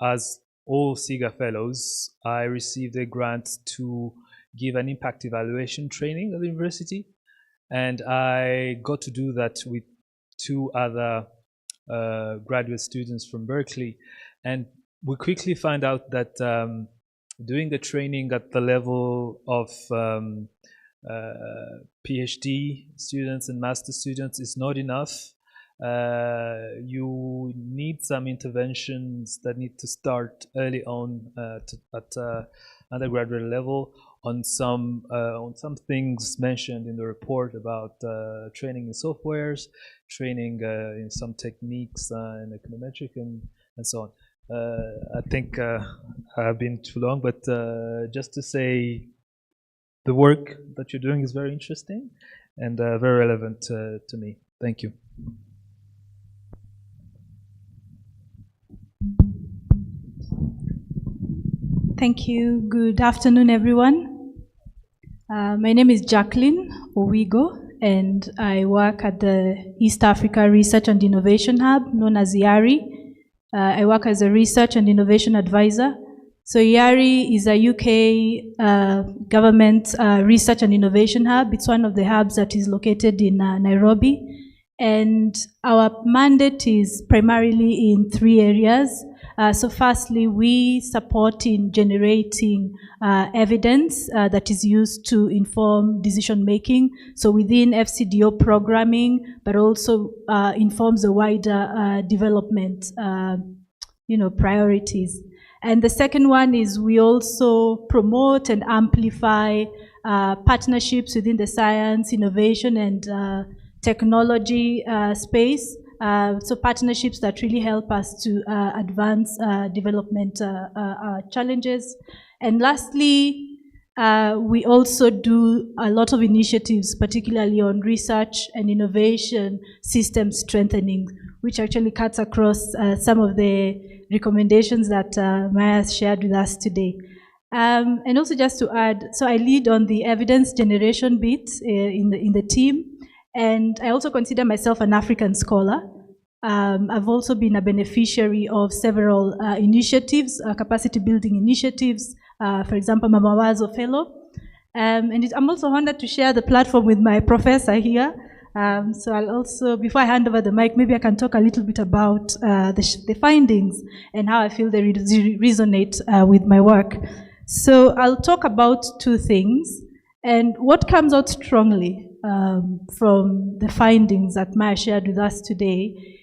as all SIGA fellows, I received a grant to give an impact evaluation training at the university, and I got to do that with two other graduate students from Berkeley, and we quickly found out that doing the training at the level of PhD students and master students is not enough. You need some interventions that need to start early on at undergraduate level on some things mentioned in the report about training in softwares, training in some techniques in econometric and so on. I think I've been too long, but just to say, the work that you're doing is very interesting and very relevant to me. Thank you. Thank you. Good afternoon, everyone. My name is Jacqueline Owigo, and I work at the East Africa Research and Innovation Hub, known as IARI. I work as a research and innovation advisor. So IARI is a UK government research and innovation hub. It's one of the hubs that is located in Nairobi. And our mandate is primarily in three areas. So firstly, we support in generating evidence that is used to inform decision making. So within FCDO programming, but also informs the wider development, priorities. And the second one is we also promote and amplify partnerships within the science, innovation, and technology space. So partnerships that really help us to advance development challenges. And lastly, we also do a lot of initiatives, particularly on research and innovation system strengthening, which actually cuts across some of the recommendations that Maya shared with us today. And also just to add, so I lead on the evidence generation bit in the team, and I also consider myself an African scholar. I've also been a beneficiary of several initiatives, capacity building initiatives, for example, Mama Wazo Fellow. And I'm also honored to share the platform with my professor here. So I'll also, before I hand over the mic, maybe I can talk a little bit about the findings and how I feel they resonate with my work. So I'll talk about two things. And what comes out strongly from the findings that Maya shared with us today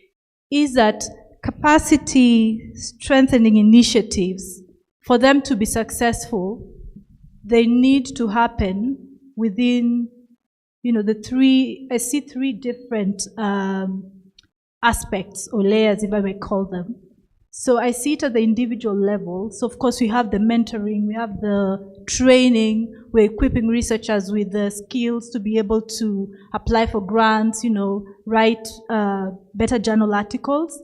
is that capacity strengthening initiatives, for them to be successful, they need to happen within, I see three different aspects or layers, if I may call them. So I see it at the individual level. So of course we have the mentoring, we have the training, we're equipping researchers with the skills to be able to apply for grants, write better journal articles.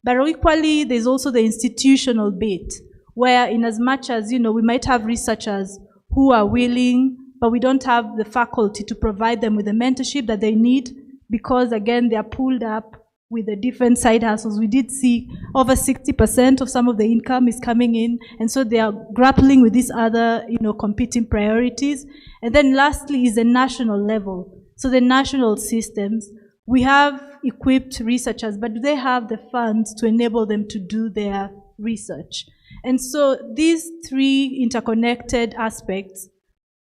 But equally, there's also the institutional bit, where in as much as, we might have researchers who are willing, but we don't have the faculty to provide them with the mentorship that they need, because again, they are pulled up with the different side hustles. We did see over 60% of some of the income is coming in, and so they are grappling with these other, competing priorities. And then lastly is the national level. So the national systems, we have equipped researchers, but do they have the funds to enable them to do their research? And so these three interconnected aspects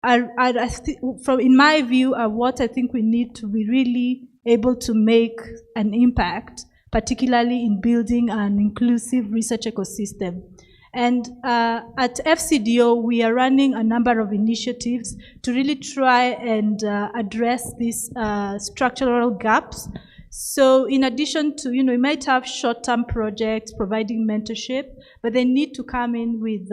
in my view, are what I think we need to be really able to make an impact, particularly in building an inclusive research ecosystem. And at FCDO, we are running a number of initiatives to really try and address these structural gaps. So in addition to, we might have short-term projects providing mentorship, but they need to come in with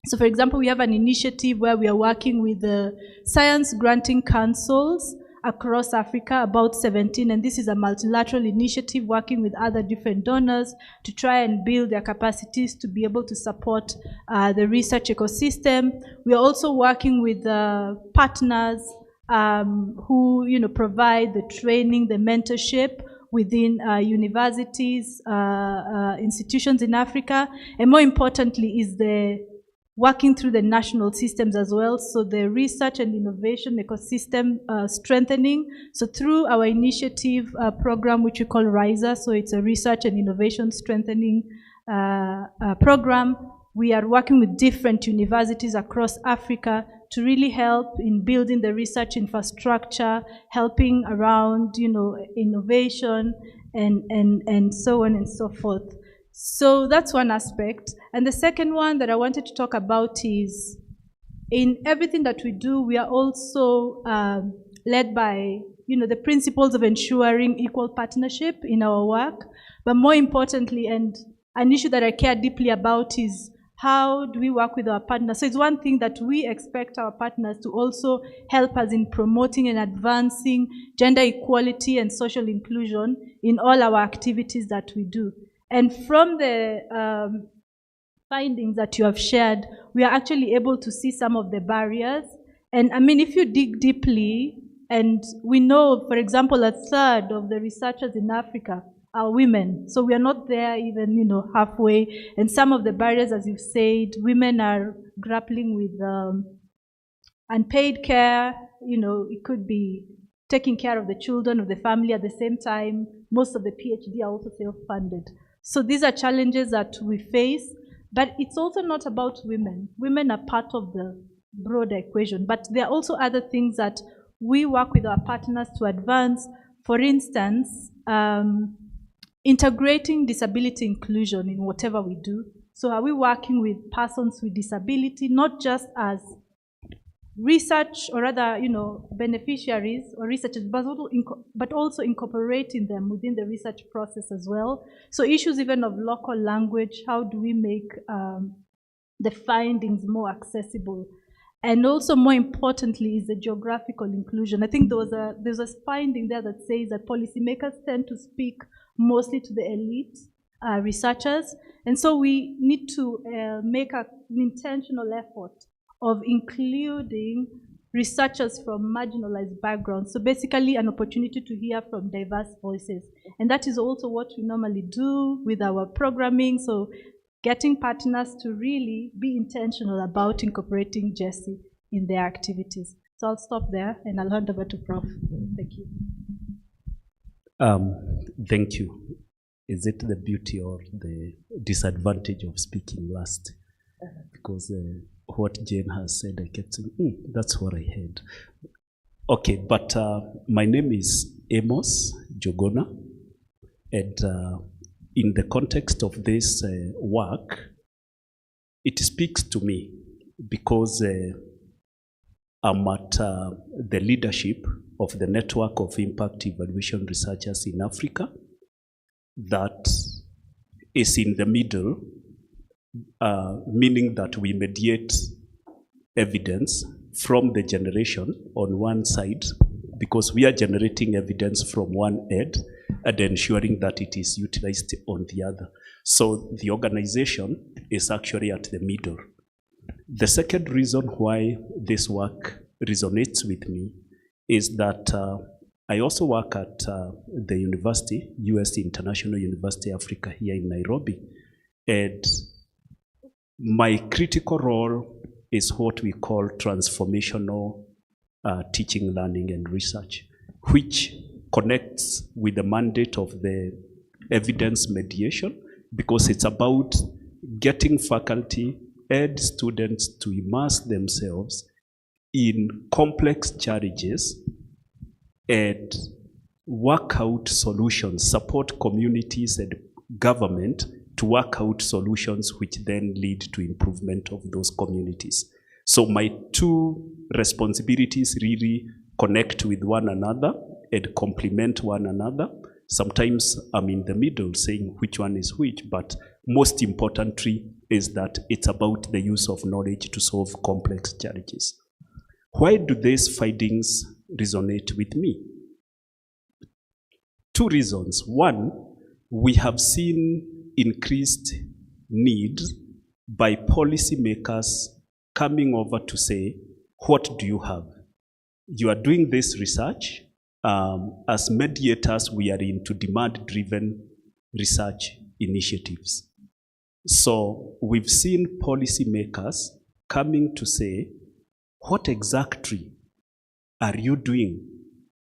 so for example, we have an initiative where we are working with the science granting councils across Africa, about 17, and this is a multilateral initiative working with other different donors to try and build their capacities to be able to support the research ecosystem. We are also working with partners who provide the training, the mentorship within universities, institutions in Africa, and more importantly is the working through the national systems as well, so the research and innovation ecosystem strengthening. So through our initiative program, which we call RISA, so it's a research and innovation strengthening program, we are working with different universities across Africa to really help in building the research infrastructure, helping around, innovation, and so on and so forth. So that's one aspect. And the second one that I wanted to talk about is, in everything that we do, we are also led by, the principles of ensuring equal partnership in our work. But more importantly, and an issue that I care deeply about, is how do we work with our partners? So it's one thing that we expect our partners to also help us in promoting and advancing gender equality and social inclusion in all our activities that we do. And from the findings that you have shared, we are actually able to see some of the barriers. And I mean, if you dig deeply, and we know, for example, a third of the researchers in Africa are women. So we are not there even, halfway. And some of the barriers, as you've said, women are grappling with unpaid care. It could be taking care of the children of the family at the same time, most of the PhD are also self-funded. So these are challenges that we face, but it's also not about women. Women are part of the broader equation, but there are also other things that we work with our partners to advance. For instance, integrating disability inclusion in whatever we do. So are we working with persons with disability, not just as research or rather, beneficiaries or researchers, but also incorporating them within the research process as well. So issues even of local language, how do we make the findings more accessible? And also more importantly is the geographical inclusion. I think there's a finding there that says that policymakers tend to speak mostly to the elite researchers. And so we need to make an intentional effort of including researchers from marginalized backgrounds. So basically an opportunity to hear from diverse voices. And that is also what we normally do with our programming. So getting partners to really be intentional about incorporating Jesse in their activities. So I'll stop there and I'll hand over to Prof. Thank you. Thank you. Is it the beauty or the disadvantage of speaking last? Because what Jane has said, I kept saying, that's what I heard. Okay, but my name is Amos Jogona, and in the context of this work, it speaks to me because I'm at the leadership of the Network of Impact Evaluation Researchers in Africa that is in the middle, meaning that we mediate evidence from the generation on one side, because we are generating evidence from one end and ensuring that it is utilized on the other. So the organization is actually at the middle. The second reason why this work resonates with me is that I also work at the university, UST International University Africa here in Nairobi. And my critical role is what we call transformational teaching, learning, and research, which connects with the mandate of the evidence mediation, because it's about getting faculty and students to immerse themselves in complex challenges and work out solutions, support communities and government to work out solutions which then lead to improvement of those communities. So my two responsibilities really connect with one another and complement one another. Sometimes I'm in the middle saying which one is which, but most importantly is that it's about the use of knowledge to solve complex challenges. Why do these findings resonate with me? Two reasons. One, we have seen increased need by policymakers coming over to say, what do you have? You are doing this research. As mediators, we are into demand-driven research initiatives. So we've seen policymakers coming to say, what exactly are you doing?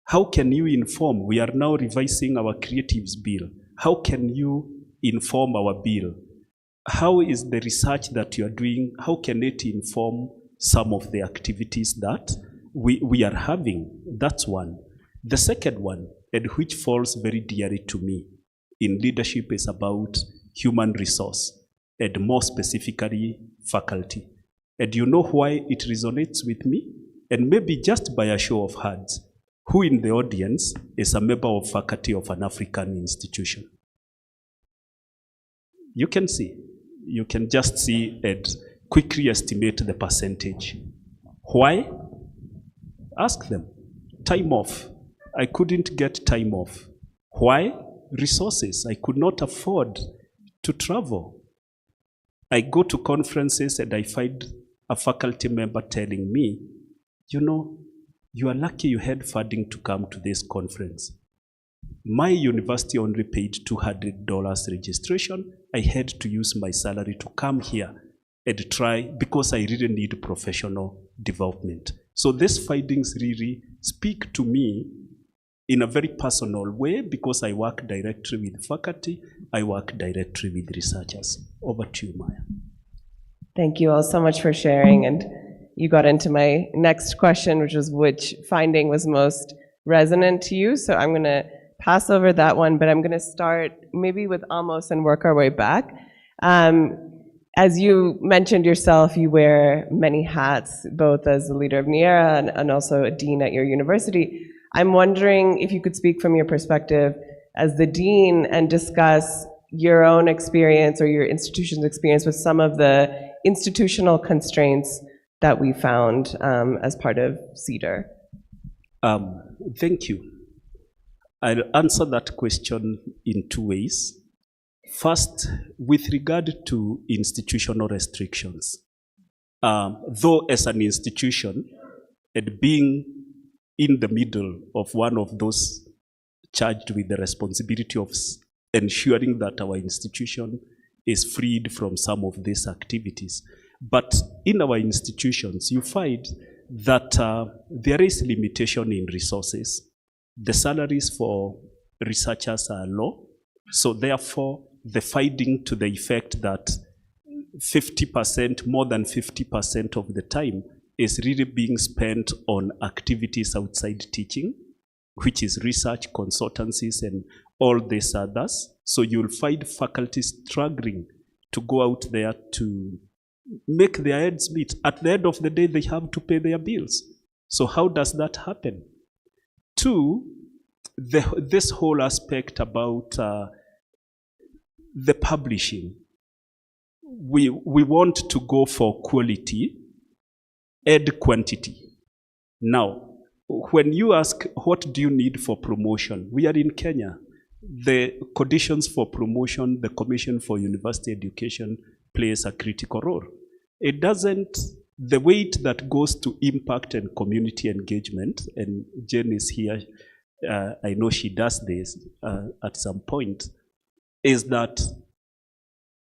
How can you inform? We are now revising our creatives bill. How can you inform our bill? How is the research that you are doing, how can it inform some of the activities that we are having? That's one. The second one, and which falls very dearly to me in leadership, is about human resource, and more specifically, faculty. And you know why it resonates with me? And maybe just by a show of hands, who in the audience is a member of faculty of an African institution? You can see. You can just see and quickly estimate the percentage. Why? Ask them. Time off. I couldn't get time off. Why? Resources. I could not afford to travel. I go to conferences and I find a faculty member telling me, you know, you are lucky you had funding to come to this conference. My university only paid $200 registration. I had to use my salary to come here and try, because I really need professional development. So these findings really speak to me in a very personal way, because I work directly with faculty, I work directly with researchers. Over to you, Maya. Thank you all so much for sharing. And you got into my next question, which was which finding was most resonant to you. So I'm going to pass over that one, but I'm going to start maybe with Amos and work our way back. As you mentioned yourself, you wear many hats, both as the leader of NIERA and also a dean at your university. I'm wondering if you could speak from your perspective as the dean and discuss your own experience or your institution's experience with some of the institutional constraints that we found as part of CEDAR. Thank you. I'll answer that question in two ways. First, with regard to institutional restrictions, though as an institution, and being in the middle of one of those charged with the responsibility of ensuring that our institution is freed from some of these activities. But in our institutions, you find that there is limitation in resources. The salaries for researchers are low, so therefore the finding to the effect that 50%, more than 50% of the time is really being spent on activities outside teaching, which is research, consultancies, and all these others. So you'll find faculty struggling to go out there to make their ends meet. At the end of the day, they have to pay their bills. So how does that happen? Two, this whole aspect about the publishing. We want to go for quality and quantity. Now, when you ask, what do you need for promotion? We are in Kenya. The conditions for promotion, the Commission for University Education plays a critical role. It doesn't, the weight that goes to impact and community engagement, and Jen is here, I know she does this at some point, is that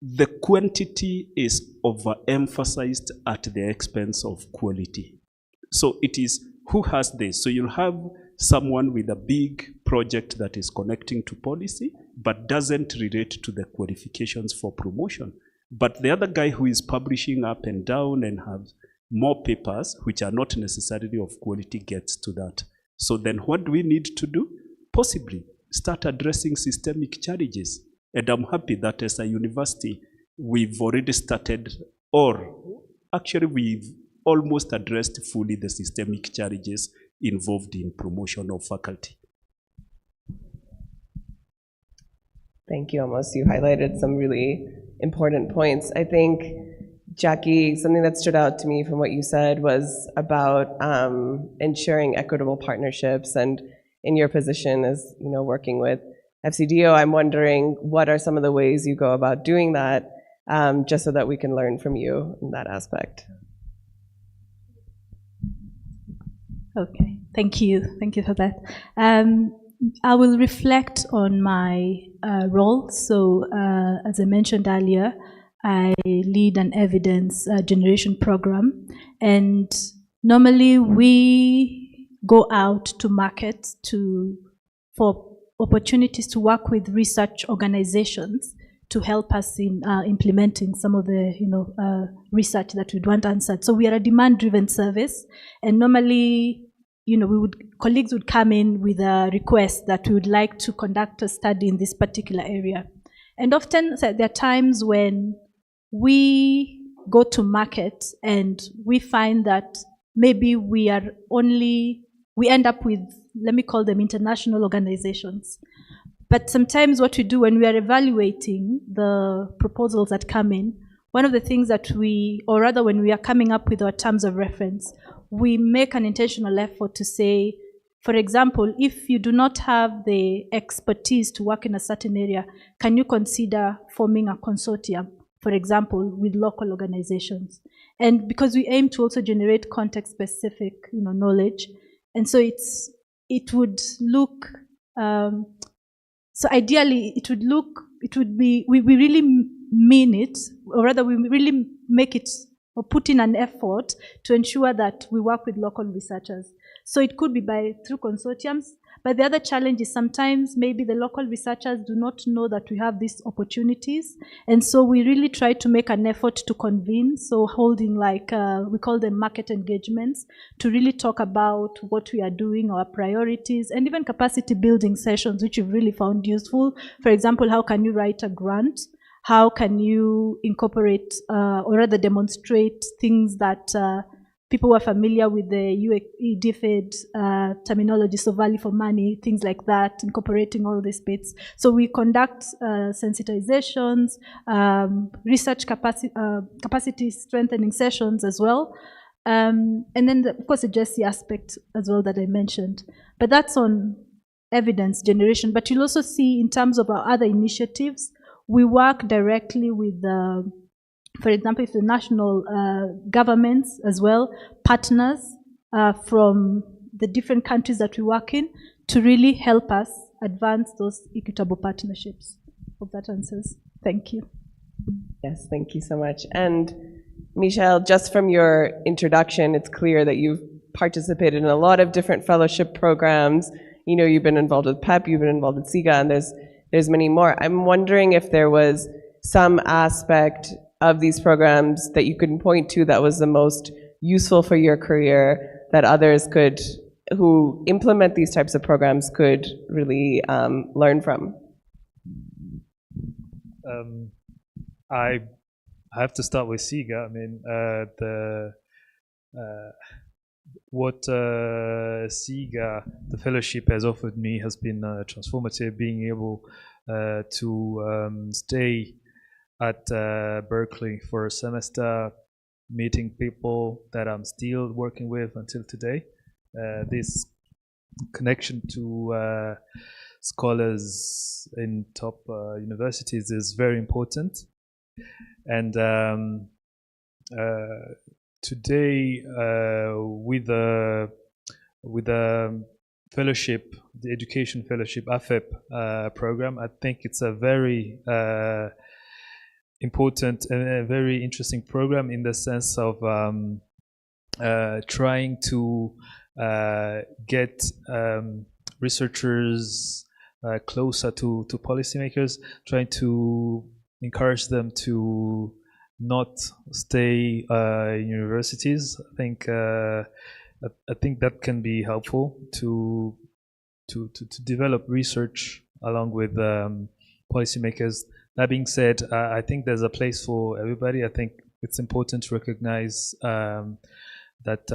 the quantity is overemphasized at the expense of quality. So it is who has this. So you'll have someone with a big project that is connecting to policy, but doesn't relate to the qualifications for promotion. But the other guy who is publishing up and down and has more papers, which are not necessarily of quality, gets to that. So then what do we need to do? Possibly start addressing systemic challenges. And I'm happy that as a university, we've already started, or actually we've almost addressed fully the systemic challenges involved in promotion of faculty. Thank you, Amos. You highlighted some really important points. I think, Jackie, something that stood out to me from what you said was about ensuring equitable partnerships, and in your position as working with FCDO, I'm wondering what are some of the ways you go about doing that, just so that we can learn from you in that aspect. Okay, thank you for that. I will reflect on my role. So as I mentioned earlier, I lead an evidence generation program, and normally we go out to market for opportunities to work with research organizations to help us in implementing some of the research that we'd want answered. So we are a demand-driven service, and normally colleagues would come in with a request that we would like to conduct a study in this particular area. And often there are times when we go to market and we find that maybe we end up with, let me call them international organizations. But sometimes what we do when we are evaluating the proposals that come in, one of the things that when we are coming up with our terms of reference, we make an intentional effort to say, for example, if you do not have the expertise to work in a certain area, can you consider forming a consortium, for example, with local organizations? And because we aim to also generate context-specific knowledge, and so it would look, so ideally we really mean it, or rather we really make it or put in an effort to ensure that we work with local researchers. So it could be through consortiums, But the other challenge is sometimes maybe the local researchers do not know that we have these opportunities. And so we really try to make an effort to convene. So holding we call them market engagements, to really talk about what we are doing, our priorities, and even capacity building sessions, which we've really found useful. For example, how can you write a grant? How can you incorporate or rather demonstrate things that people who are familiar with the DFID terminology, so value for money, things like that, incorporating all these bits. So we conduct sensitizations, research capacity strengthening sessions as well. And then, of course, the GESI aspect as well that I mentioned. But that's on evidence generation. But you'll also see in terms of our other initiatives, we work directly with for example, if the national governments as well, partners from the different countries that we work in, to really help us advance those equitable partnerships. Hope that answers. Thank you. Yes, thank you so much. And Michelle, just from your introduction, it's clear that you've participated in a lot of different fellowship programs. You know, you've been involved with PEP, you've been involved with SIGA, and there's many more. I'm wondering if there was some aspect of these programs that you could point to that was the most useful for your career, that others who implement these types of programs could really learn from? I have to start with SIGA. I mean, what SIGA, the fellowship, has offered me has been transformative. Being able to stay at Berkeley for a semester, meeting people that I'm still working with until today. This connection to scholars in top universities is very important. And today, with the fellowship, the education fellowship, AFEP program, I think it's a very important and a very interesting program in the sense of trying to get researchers closer to policymakers, trying to encourage them to not stay in universities. I think that can be helpful to develop research along with policymakers. That being said, I think there's a place for everybody. I think it's important to recognize that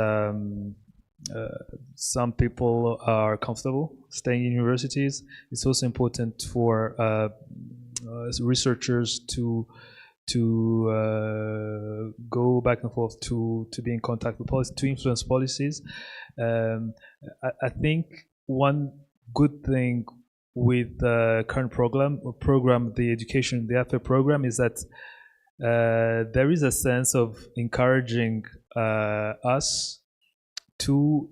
some people are comfortable staying in universities. It's also important for researchers to go back and forth, to be in contact with policy, to influence policies. I think one good thing with the current program, the education, the AFEP program, is that there is a sense of encouraging us to,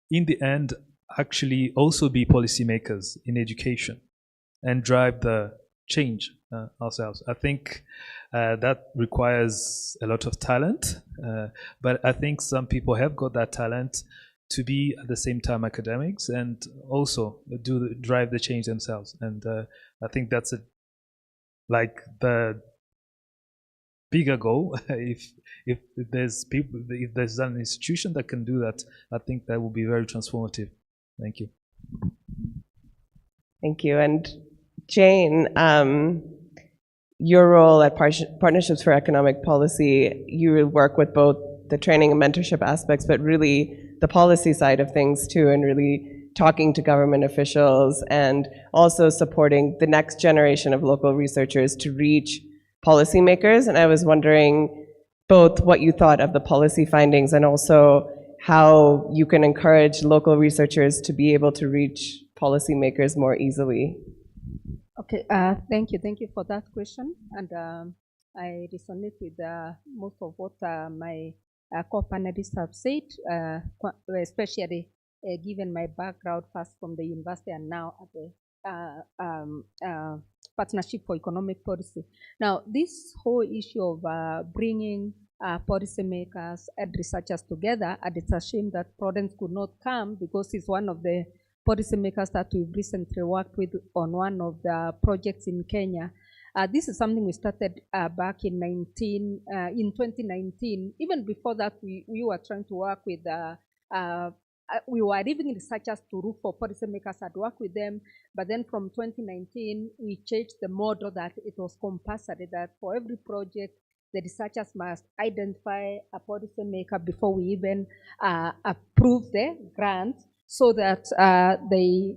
in the end, actually also be policymakers in education and drive the change ourselves. I think that requires a lot of talent, but I think some people have got that talent to be at the same time academics and also drive the change themselves. And I think that's like the bigger goal. If there's people, if there's an institution that can do that, I think that will be very transformative. Thank you. Thank you. And Jane, your role at Partnerships for Economic Policy, you work with both the training and mentorship aspects, but really the policy side of things too, and really talking to government officials and also supporting the next generation of local researchers to reach policymakers. And I was wondering both what you thought of the policy findings and also how you can encourage local researchers to be able to reach policymakers more easily. Okay, thank you. Thank you for that question. And I resonate with most of what my co-panelists have said, especially given my background first from the university and now at the Partnership for Economic Policy. Now, this whole issue of bringing policymakers and researchers together, and it's a shame that Prudence could not come because he's one of the policymakers that we've recently worked with on one of the projects in Kenya. This is something we started back in 2019. Even before that, we were trying to work with, we were leaving researchers to look for policymakers and work with them. But then from 2019, we changed the model that it was compulsory that for every project, the researchers must identify a policymaker before we even approve the grant, so that they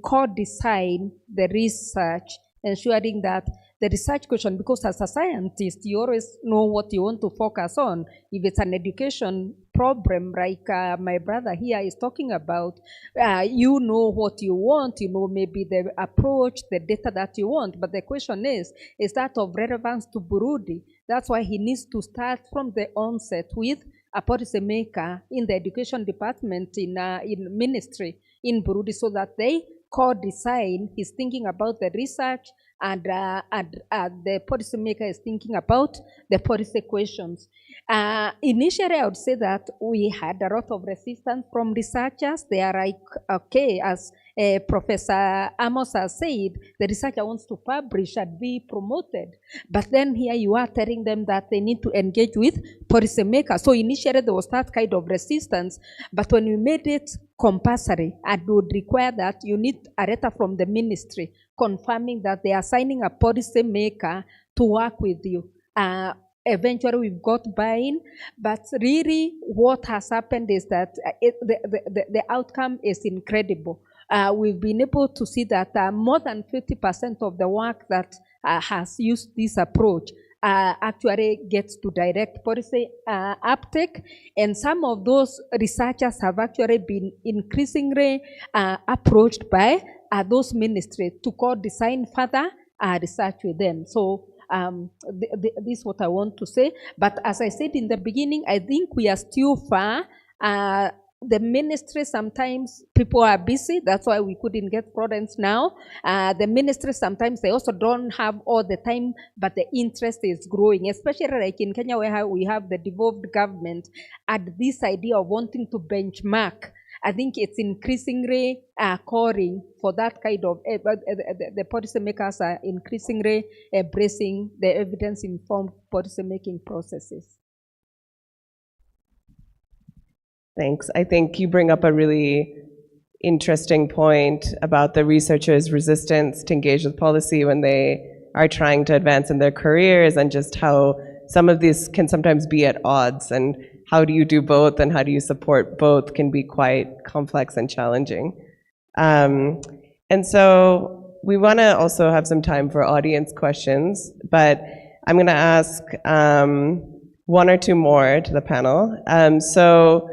co-design the research, ensuring that the research question, because as a scientist, you always know what you want to focus on. If it's an education problem, like my brother here is talking about, you know what you want, you know maybe the approach, the data that you want, but the question is that of relevance to Burundi? That's why he needs to start from the onset with a policymaker in the education department in ministry in Burundi, so that they co-design. He's thinking about the research, and the policymaker is thinking about the policy questions. Initially, I would say that we had a lot of resistance from researchers. They are like, okay, as Professor Amos has said, the researcher wants to publish and be promoted. But then here you are telling them that they need to engage with policymakers. So initially there was that kind of resistance, but when we made it compulsory, and would require that you need a letter from the ministry confirming that they are signing a policymaker to work with you. Eventually we've got buy-in, but really what has happened is that the outcome is incredible. We've been able to see that more than 50% of the work that has used this approach actually gets to direct policy uptake, and some of those researchers have actually been increasingly approached by those ministries to co-design further research with them. So this is what I want to say. But as I said in the beginning, I think we are still far. The ministry, sometimes people are busy. That's why we couldn't get Florence now. The ministry, sometimes they also don't have all the time, but the interest is growing, especially like in Kenya, where we have the devolved government, and this idea of wanting to benchmark. I think it's increasingly calling for that kind of, the policymakers are increasingly embracing the evidence-informed policymaking processes. Thanks. I think you bring up a really interesting point about the researchers' resistance to engage with policy when they are trying to advance in their careers, and just how some of these can sometimes be at odds, and how do you do both and how do you support both can be quite complex and challenging. And so we want to also have some time for audience questions, but I'm going to ask one or two more to the panel. So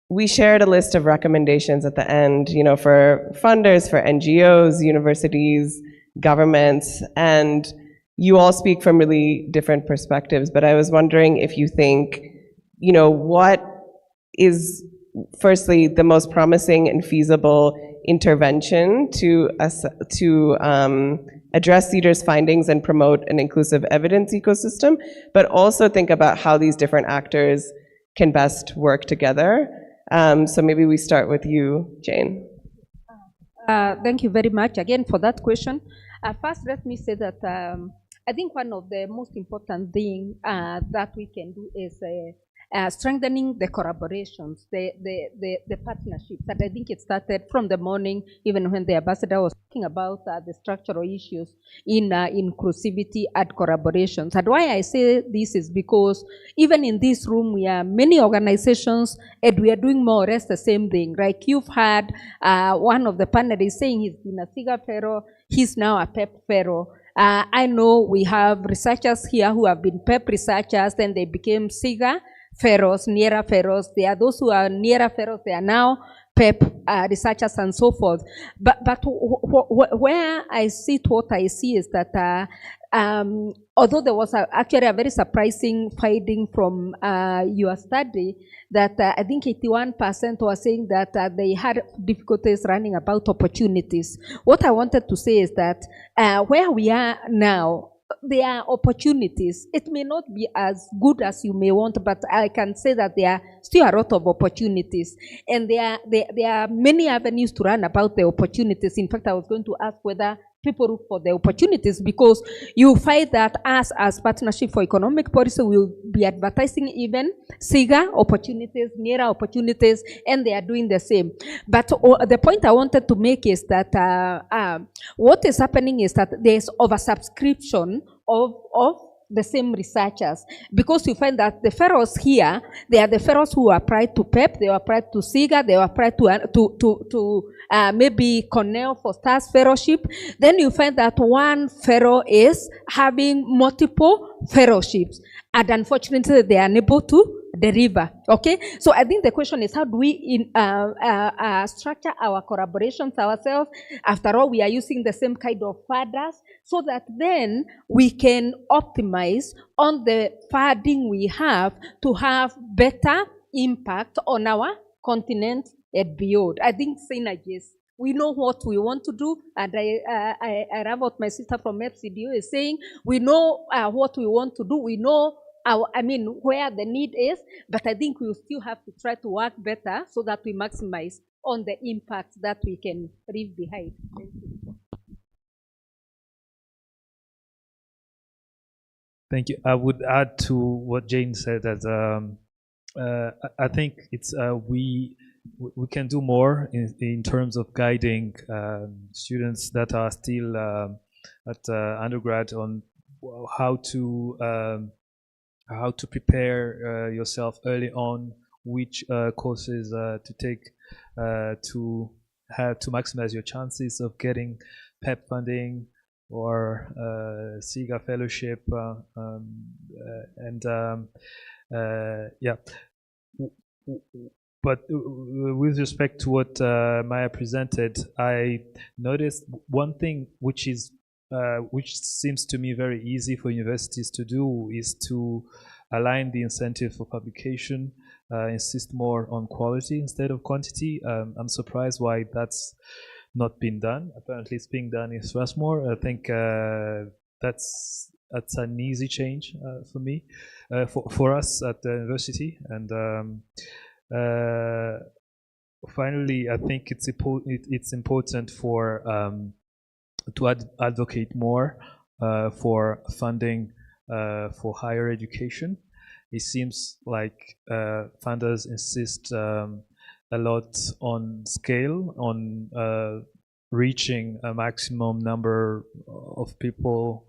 we shared a list of recommendations at the end, you know, for funders, for NGOs, universities, governments, and you all speak from really different perspectives, but I was wondering if you think, you know, what is firstly the most promising and feasible intervention to address CEDAR's findings and promote an inclusive evidence ecosystem, but also think about how these different actors can best work together. So maybe we start with you, Jane. Thank you very much again for that question. First, let me say that I think one of the most important things that we can do is strengthening the collaborations, the partnerships. And I think it started from the morning, even when the ambassador was talking about the structural issues in inclusivity and collaborations. And why I say this is because even in this room, we are many organizations, and we are doing more or less the same thing. Like you've had one of the panelists saying he's been a SIGA fellow, he's now a PEP fellow. I know we have researchers here who have been PEP researchers, then they became SIGA fellows, NIERA fellows. There are those who are NIERA fellows, they are now PEP researchers and so forth. But where I see what I see is that although there was actually a very surprising finding from your study, that I think 81% were saying that they had difficulties running about opportunities. What I wanted to say is that where we are now, there are opportunities. It may not be as good as you may want, but I can say that there are still a lot of opportunities. And there are many avenues to run about the opportunities. In fact, I was going to ask whether people look for the opportunities, because you find that us as Partnership for Economic Policy will be advertising even SIGA opportunities, NERA opportunities, and they are doing the same. But the point I wanted to make is that what is happening is that there is oversubscription of the same researchers, because you find that the fellows here, they are the fellows who applied to PEP, they applied to SIGA, they applied to maybe Cornell for STARS fellowship. Then you find that one fellow is having multiple fellowships, and unfortunately they are unable to deliver. Okay, so I think the question is, how do we structure our collaborations ourselves? After all, we are using the same kind of funders, so that then we can optimize on the funding we have to have better impact on our continent and beyond. I think synergies. We know what we want to do, and I love what my sister from FCDO is saying. We know what we want to do. We know where the need is, but I think we still have to try to work better so that we maximize on the impact that we can leave behind. Thank you. Thank you. I would add to what Jane said that I think it's we can do more in terms of guiding students that are still at undergrad on how to prepare yourself early on, which courses to take to maximize your chances of getting PEP funding or SIGA fellowship, yeah. But with respect to what Maya presented, I noticed one thing which seems to me very easy for universities to do is to align the incentive for publication, insist more on quality instead of quantity. I'm surprised why that's not been done. Apparently it's being done in Strasbourg. I think that's an easy change for me, for us at the university. And finally, I think it's important for to advocate more for funding for higher education. It seems like funders insist a lot on scale, on reaching a maximum number of people,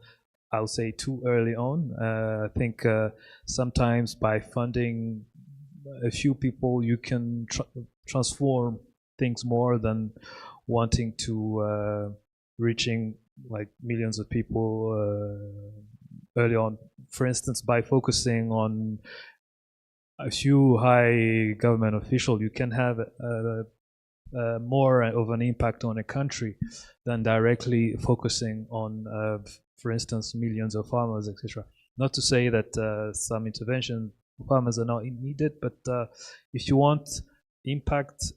I'll say, too early on. I think sometimes by funding a few people, you can transform things more than wanting to reaching like millions of people early on. For instance, by focusing on a few high government officials, you can have more of an impact on a country than directly focusing on, for instance, millions of farmers, etc. Not to say that some intervention farmers are not needed, but if you want impact,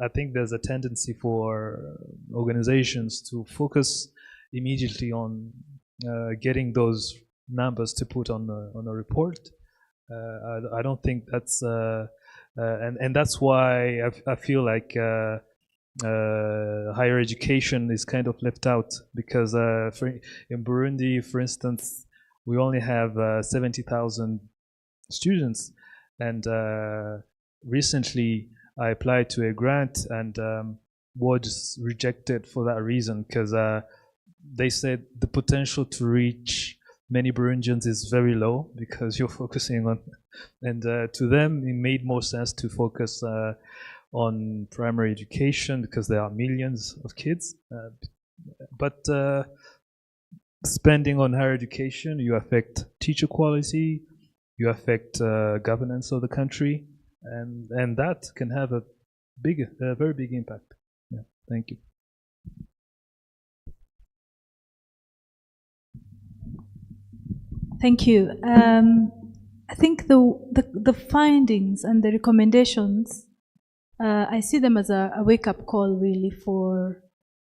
I think there's a tendency for organizations to focus immediately on getting those numbers to put on a report. I don't think that's and that's why I feel like higher education is kind of left out, because in Burundi, for instance, we only have 70,000 students, and recently I applied to a grant and was rejected for that reason, because they said the potential to reach many Burundians is very low because you're focusing on, and to them it made more sense to focus on primary education because there are millions of kids. But spending on higher education, you affect teacher quality, you affect governance of the country, and that can have a very big impact. Yeah, thank you. Thank you. I think the findings and the recommendations, I see them as a wake-up call, really, for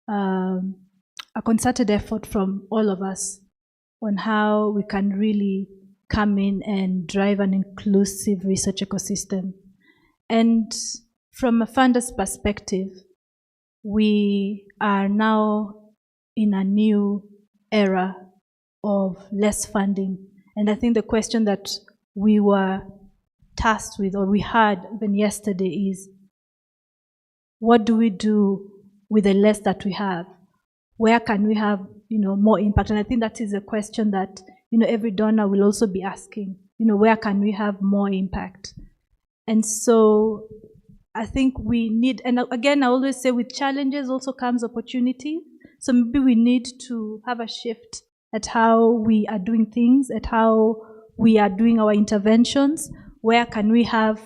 a concerted effort from all of us on how we can really come in and drive an inclusive research ecosystem. And from a funder's perspective, we are now in a new era of less funding. And I think the question that we were tasked with, or we had even yesterday, is what do we do with the less that we have? Where can we have, more impact? And I think that is a question that, every donor will also be asking, where can we have more impact? And so I think we need, and again, I always say with challenges also comes opportunity. So maybe we need to have a shift at how we are doing things, at how we are doing our interventions. Where can we have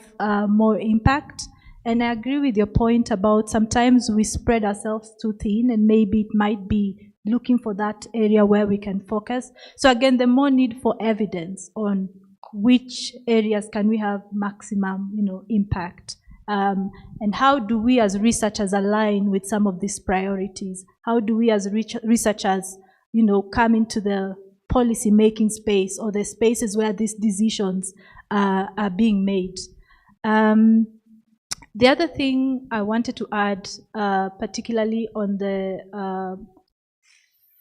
more impact? And I agree with your point about sometimes we spread ourselves too thin, and maybe it might be looking for that area where we can focus. So again, the more need for evidence on which areas can we have maximum, impact. And how do we as researchers align with some of these priorities? How do we as researchers, come into the policy making space or the spaces where these decisions are being made? The other thing I wanted to add, particularly on the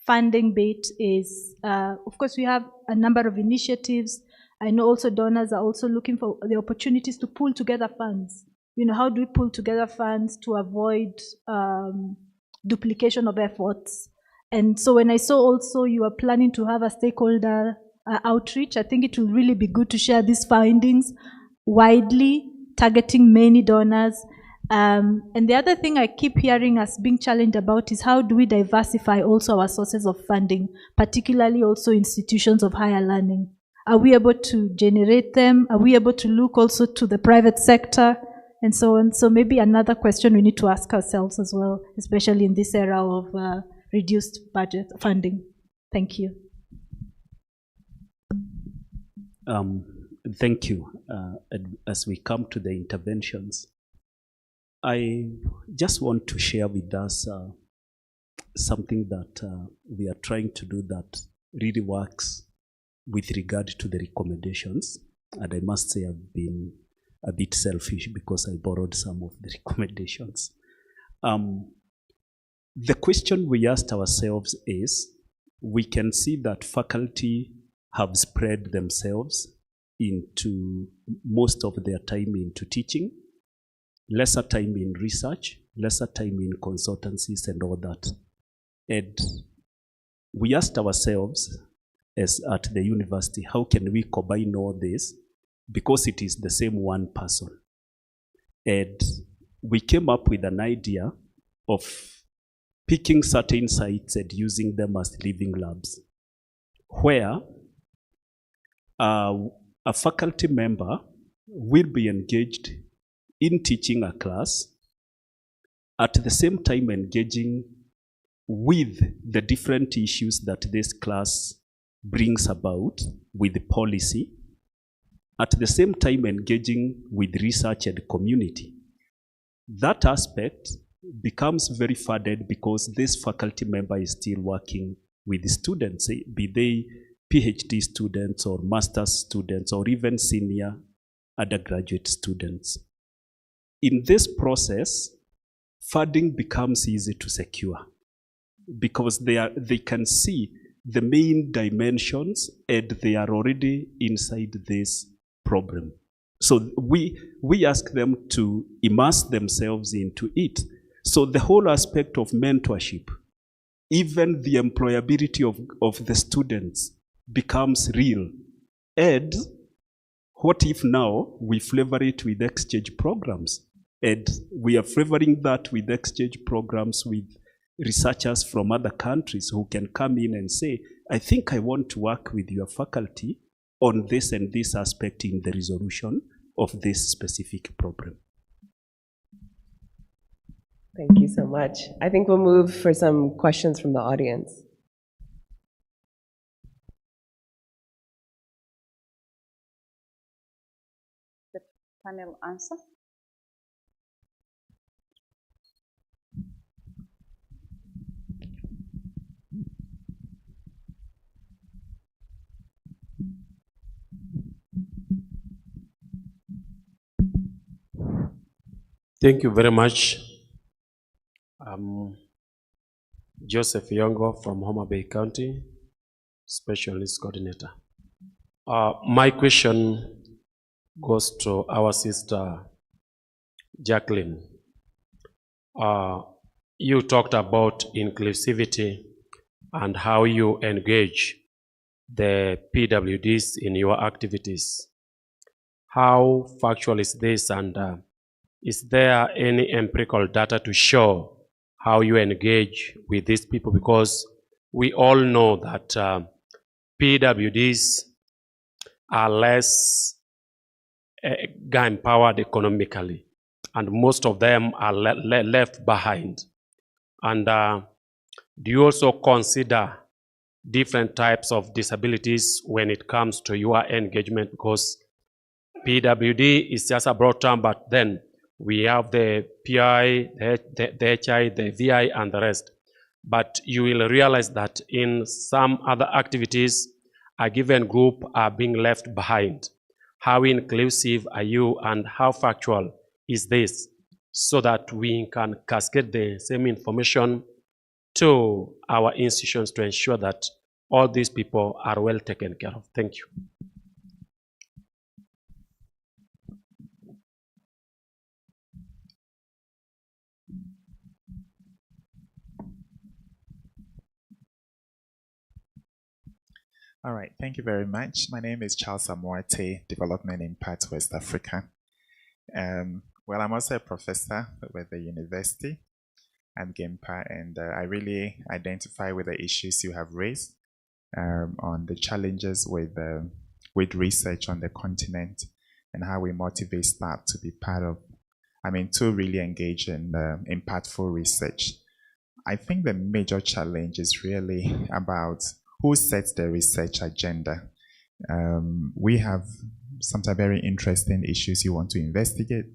funding bit, is, of course, we have a number of initiatives. I know also donors are also looking for the opportunities to pull together funds. How do we pull together funds to avoid duplication of efforts? And so when I saw also you are planning to have a stakeholder outreach, I think it will really be good to share these findings widely, targeting many donors. And the other thing I keep hearing us being challenged about is how do we diversify also our sources of funding, particularly also institutions of higher learning. Are we able to generate them? Are we able to look also to the private sector? And so on. So maybe another question we need to ask ourselves as well, especially in this era of reduced budget funding. Thank you. Thank you. As we come to the interventions, I just want to share with us something that we are trying to do that really works with regard to the recommendations. And I must say I've been a bit selfish because I borrowed some of the recommendations. The question we asked ourselves is, we can see that faculty have spread themselves into most of their time into teaching, lesser time in research, lesser time in consultancies and all that. And we asked ourselves as at the university, how can we combine all this? Because it is the same one person. And we came up with an idea of picking certain sites and using them as living labs, where a faculty member will be engaged in teaching a class, at the same time engaging with the different issues that this class brings about with the policy, at the same time engaging with research and community. That aspect becomes very furthered because this faculty member is still working with the students, be they PhD students or master's students or even senior undergraduate students. In this process, funding becomes easy to secure because they can see the main dimensions and they are already inside this problem. So we ask them to immerse themselves into it. So the whole aspect of mentorship, even the employability of the students becomes real. And what if now we flavor it with exchange programs? And we are flavoring that with exchange programs with researchers from other countries who can come in and say, I think I want to work with your faculty on this and this aspect in the resolution of this specific problem. Thank you so much. I think we'll move for some questions from the audience. The panel answer. Thank you very much. I'm Joseph Yongo from Homa Bay County, Special Needs Coordinator. My question goes to our sister Jacqueline. You talked about inclusivity and how you engage the PWDs in your activities. How factual is this, and is there any empirical data to show how you engage with these people? Because we all know that PWDs are less empowered economically, and most of them are left behind. And do you also consider different types of disabilities when it comes to your engagement? Because PWD is just a broad term, but then we have the PI, the HI, the VI, and the rest. But you will realize that in some other activities, a given group are being left behind. How inclusive are you, and how factual is this, so that we can cascade the same information to our institutions to ensure that all these people are well taken care of? Thank you. All right, thank you very much. My name is Charles Amuate, Development Impact West Africa. Well, I'm also a professor with the university at GIMPA, and I really identify with the issues you have raised on the challenges with research on the continent and how we motivate staff to be part of, to really engage in impactful research. I think the major challenge is really about who sets the research agenda. We have sometimes very interesting issues you want to investigate,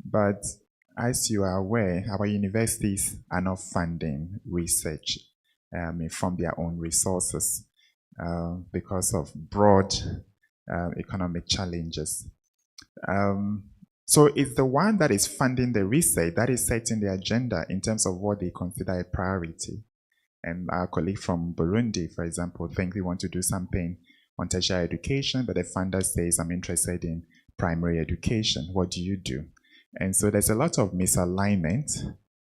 but as you are aware, our universities are not funding research from their own resources because of broad economic challenges. So it's the one that is funding the research that is setting the agenda in terms of what they consider a priority. And our colleague from Burundi, for example, think we want to do something on tertiary education, but the funder says, I'm interested in primary education. What do you do? And so there's a lot of misalignment,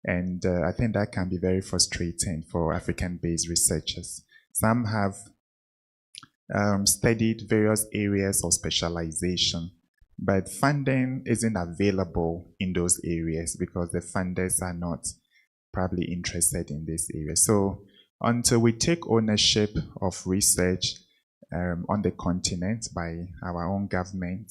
and I think that can be very frustrating for African-based researchers. Some have studied various areas of specialization, but funding isn't available in those areas because the funders are not probably interested in this area. So until we take ownership of research on the continent by our own government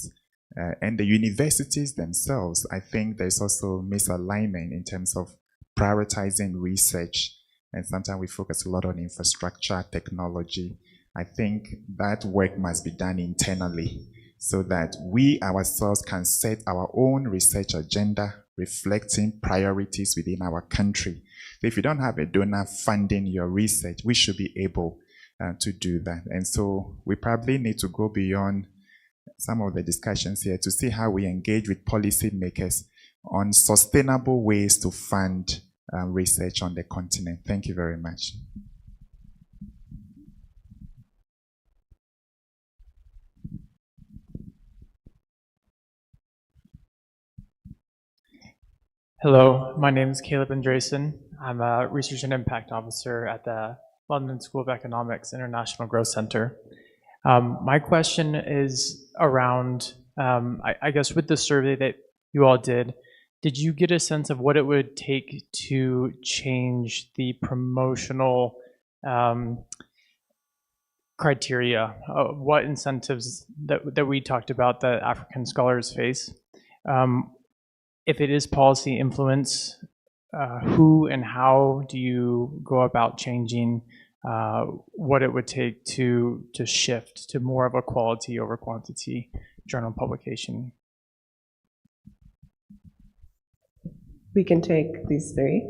and the universities themselves, I think there's also misalignment in terms of prioritizing research. And sometimes we focus a lot on infrastructure, technology. I think that work must be done internally so that we ourselves can set our own research agenda reflecting priorities within our country. So if you don't have a donor funding your research, we should be able to do that. And so we probably need to go beyond some of the discussions here to see how we engage with policymakers on sustainable ways to fund research on the continent. Thank you very much. Hello, my name is Caleb Andresen. I'm a Research and Impact Officer at the London School of Economics International Growth Center. My question is around, I guess with the survey that you all did you get a sense of what it would take to change the promotional criteria? What incentives that we talked about that African scholars face? If it is policy influence, who and how do you go about changing what it would take to shift to more of a quality over quantity journal publication? We can take these three.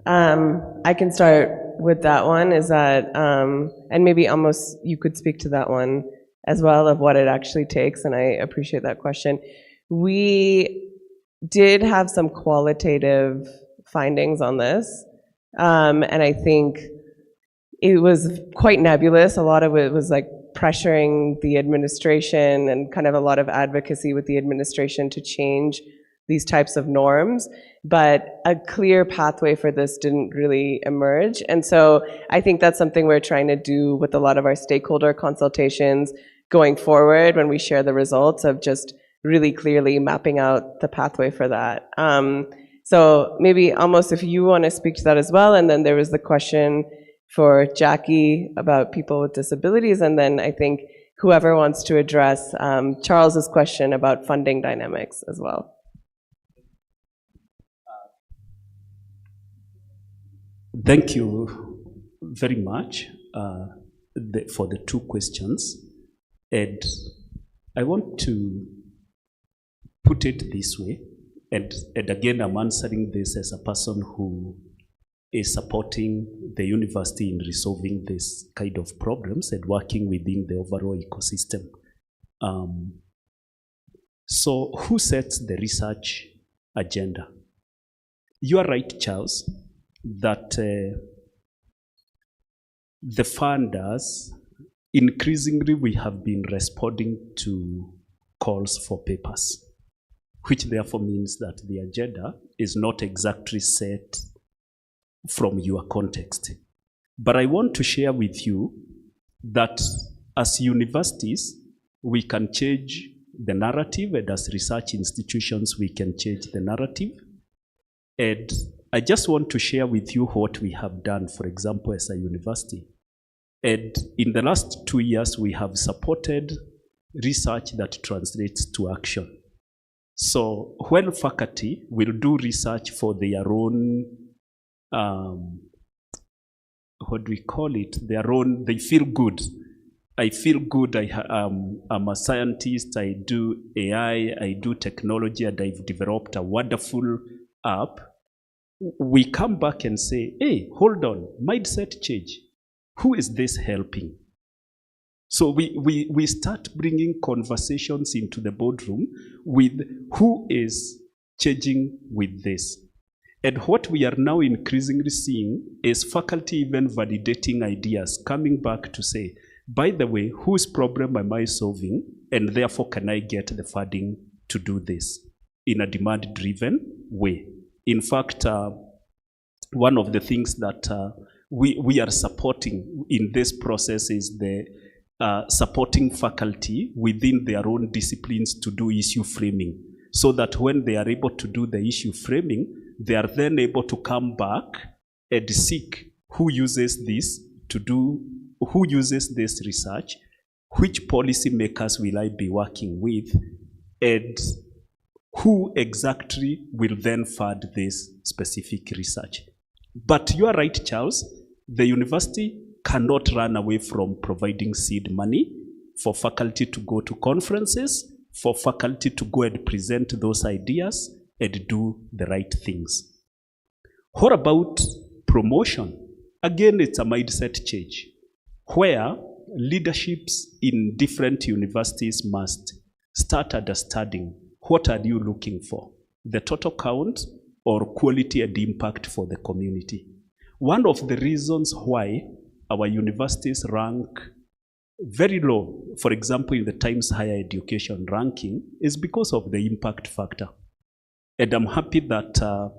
I can start with that one, is that, and maybe almost you could speak to that one as well of what it actually takes, and I appreciate that question. did have some qualitative findings on this. And I think it was quite nebulous. A lot of it was like pressuring the administration and kind of a lot of advocacy with the administration to change these types of norms, but a clear pathway for this didn't really emerge. And so I think that's something we're trying to do with a lot of our stakeholder consultations going forward when we share the results of just really clearly mapping out the pathway for that. So maybe almost if you want to speak to that as well, and then there was the question for Jackie about people with disabilities, and then I think whoever wants to address Charles's question about funding dynamics as well. Thank you very much for the two questions. And I want to put it this way, and again, I'm answering this as a person who is supporting the university in resolving this kind of problems and working within the overall ecosystem. So who sets the research agenda? You are right, Charles, that the funders, increasingly we have been responding to calls for papers, which therefore means that the agenda is not exactly set from your context. But I want to share with you that as universities, we can change the narrative, and as research institutions, we can change the narrative. And I just want to share with you what we have done, for example, as a university. And in the last 2 years, we have supported research that translates to action. So when faculty will do research for their own, what do we call it? Their own, they feel good. I feel good, I'm a scientist, I do AI, I do technology, and I've developed a wonderful app. We come back and say, hey, hold on, mindset change. Who is this helping? So we start bringing conversations into the boardroom with who is changing with this. And what we are now increasingly seeing is faculty even validating ideas, coming back to say, by the way, whose problem am I solving? And therefore, can I get the funding to do this in a demand-driven way? In fact, one of the things that we are supporting in this process is the supporting faculty within their own disciplines to do issue framing, so that when they are able to do the issue framing, they are then able to come back and seek who uses this to do, who uses this research, which policy makers will I be working with, and who exactly will then fund this specific research. But you are right, Charles, the university cannot run away from providing seed money for faculty to go to conferences, for faculty to go and present those ideas and do the right things. What about promotion? Again, it's a mindset change, where leaderships in different universities must start understanding what are you looking for, the total count or quality and impact for the community. One of the reasons why our universities rank very low, for example, in the Times Higher Education ranking, is because of the impact factor. And I'm happy that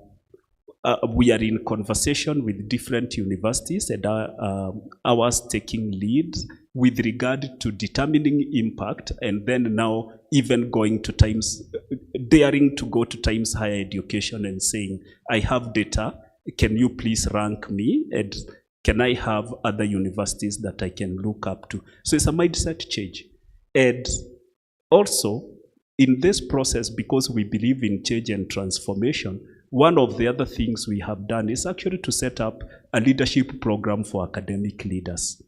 we are in conversation with different universities and ours taking lead with regard to determining impact, and then now even going to daring to go to Times Higher Education and saying, I have data, can you please rank me? And can I have other universities that I can look up to? So it's a mindset change. And also, in this process, because we believe in change and transformation, one of the other things we have done is actually to set up a leadership program for academic leaders,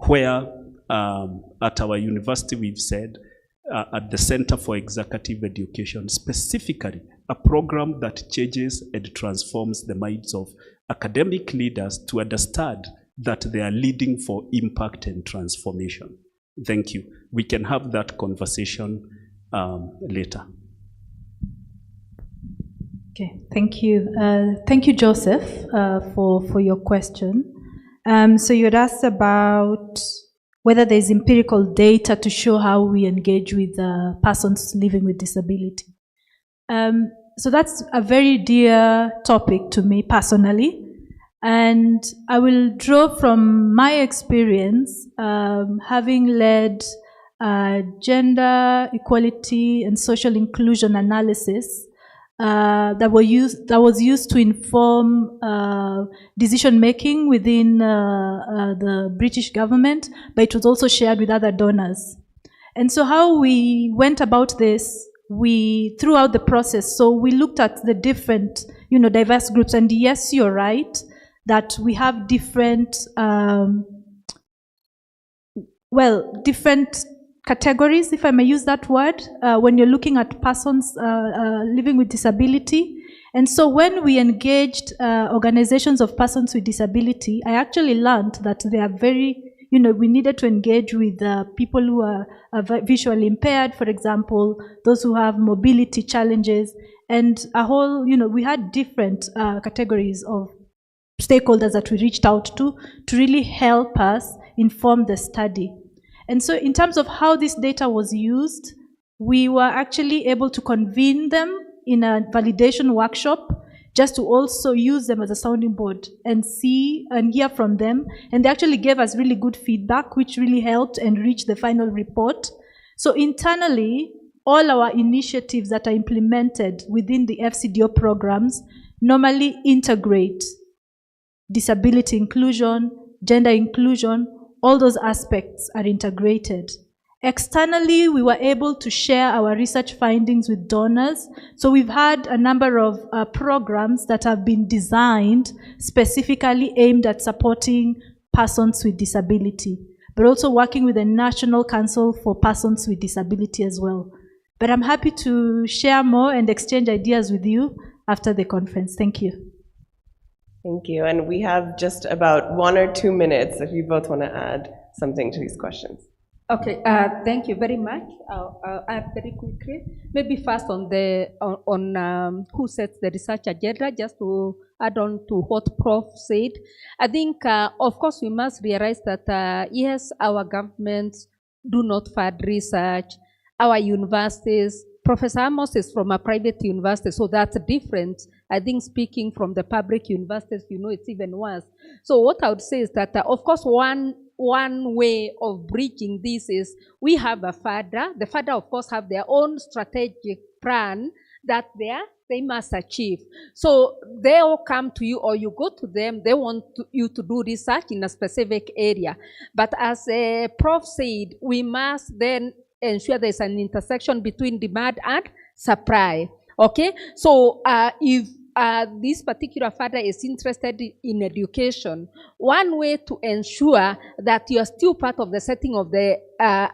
where at our university we've said, at the Center for Executive Education, specifically a program that changes and transforms the minds of academic leaders to understand that they are leading for impact and transformation. Thank you. We can have that conversation later. Okay, thank you. Thank you, Joseph, for your question. So you had asked about whether there's empirical data to show how we engage with persons living with disability. So that's a very dear topic to me personally. And I will draw from my experience, having led gender equality and social inclusion analysis that was used to inform decision making within the British government, but it was also shared with other donors. And so how we went about this, throughout the process, so we looked at the different, diverse groups, and yes, you're right, that we have different, different categories, if I may use that word, when you're looking at persons living with disability. And so when we engaged organizations of persons with disability, I actually learned that they are very, we needed to engage with people who are visually impaired, for example, those who have mobility challenges, and a whole, we had different categories of stakeholders that we reached out to really help us inform the study. And so in terms of how this data was used, we were actually able to convene them in a validation workshop just to also use them as a sounding board and see and hear from them. And they actually gave us really good feedback, which really helped enrich the final report. So internally, all our initiatives that are implemented within the FCDO programs normally integrate disability inclusion, gender inclusion, all those aspects are integrated. Externally, we were able to share our research findings with donors. So we've had a number of programs that have been designed specifically aimed at supporting persons with disability, but also working with the National Council for Persons with Disability as well. But I'm happy to share more and exchange ideas with you after the conference. Thank you. Thank you. And we have just about 1 or 2 minutes if you both want to add something to these questions. Okay, thank you very much. I'll add very quickly. Maybe first on the who sets the research agenda, just to add on to what Prof said. I think, of course, we must realize that, yes, our governments do not fund research. Our universities, Professor Amos is from a private university, so that's different. I think speaking from the public universities, it's even worse. So what I would say is that, of course, one way of bridging this is we have a FADA. The FADA, of course, have their own strategic plan that they must achieve. So they all come to you or you go to them, they want you to do research in a specific area. But as Prof said, we must then ensure there's an intersection between demand and supply. Okay, so if this particular FADA is interested in education, one way to ensure that you are still part of the setting of the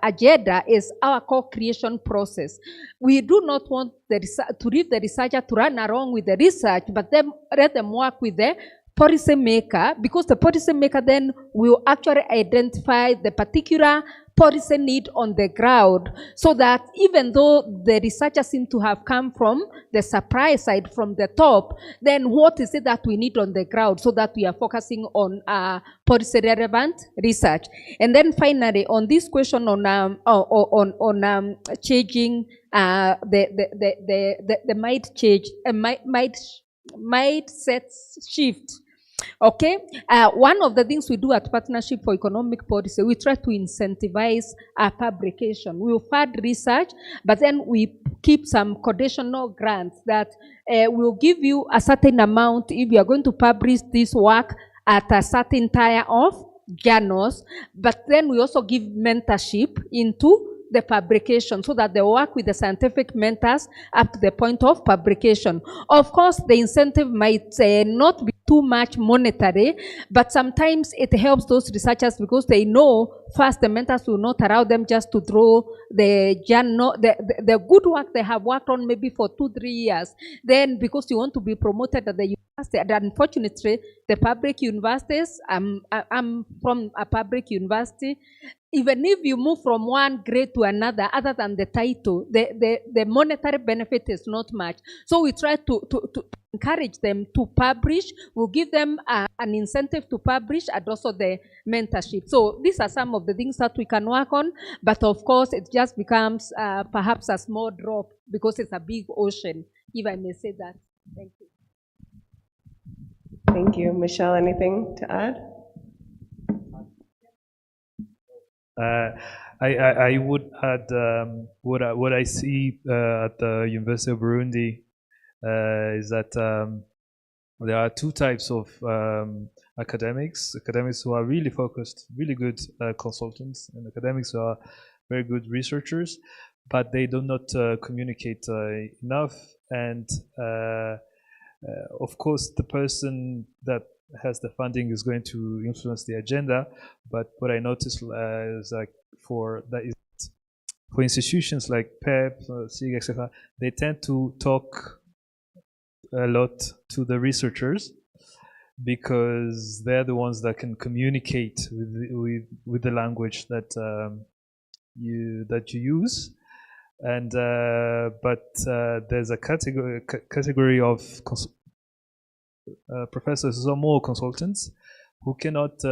agenda is our co-creation process. We do not want to leave the researcher to run along with the research, but then let them work with the policy maker, because the policy maker then will actually identify the particular policy need on the ground, so that even though the researchers seem to have come from the supply side, from the top, then what is it that we need on the ground so that we are focusing on policy relevant research. And then finally, on this question on changing the mindset shift. Okay, one of the things we do at Partnership for Economic Policy, we try to incentivize publication. We will fund research, but then we keep some conditional grants that will give you a certain amount if you are going to publish this work at a certain tier of journals. But then we also give mentorship into the publication so that they work with the scientific mentors up to the point of publication. Of course, the incentive might not be too much monetary, but sometimes it helps those researchers because they know first the mentors will not allow them just to draw the good work they have worked on maybe for 2-3 years. Then because you want to be promoted at the university, and unfortunately the public universities, I'm from a public university, even if you move from one grade to another, other than the title, the monetary benefit is not much. So we try to encourage them to publish. We'll give them an incentive to publish and also the mentorship. So these are some of the things that we can work on. But of course, it just becomes perhaps a small drop because it's a big ocean, if I may say that. Thank you. Thank you. Michelle, anything to add? I would add what I see at the University of Burundi is that there are two types of academics who are really focused, really good consultants, and academics who are very good researchers, but they do not communicate enough. And of course, the person that has the funding is going to influence the agenda, but what I noticed is like for institutions like PEP, SIG, etc., they tend to talk a lot to the researchers because they're the ones that can communicate with the language that you use. And but there's a category of professors who are more consultants who cannot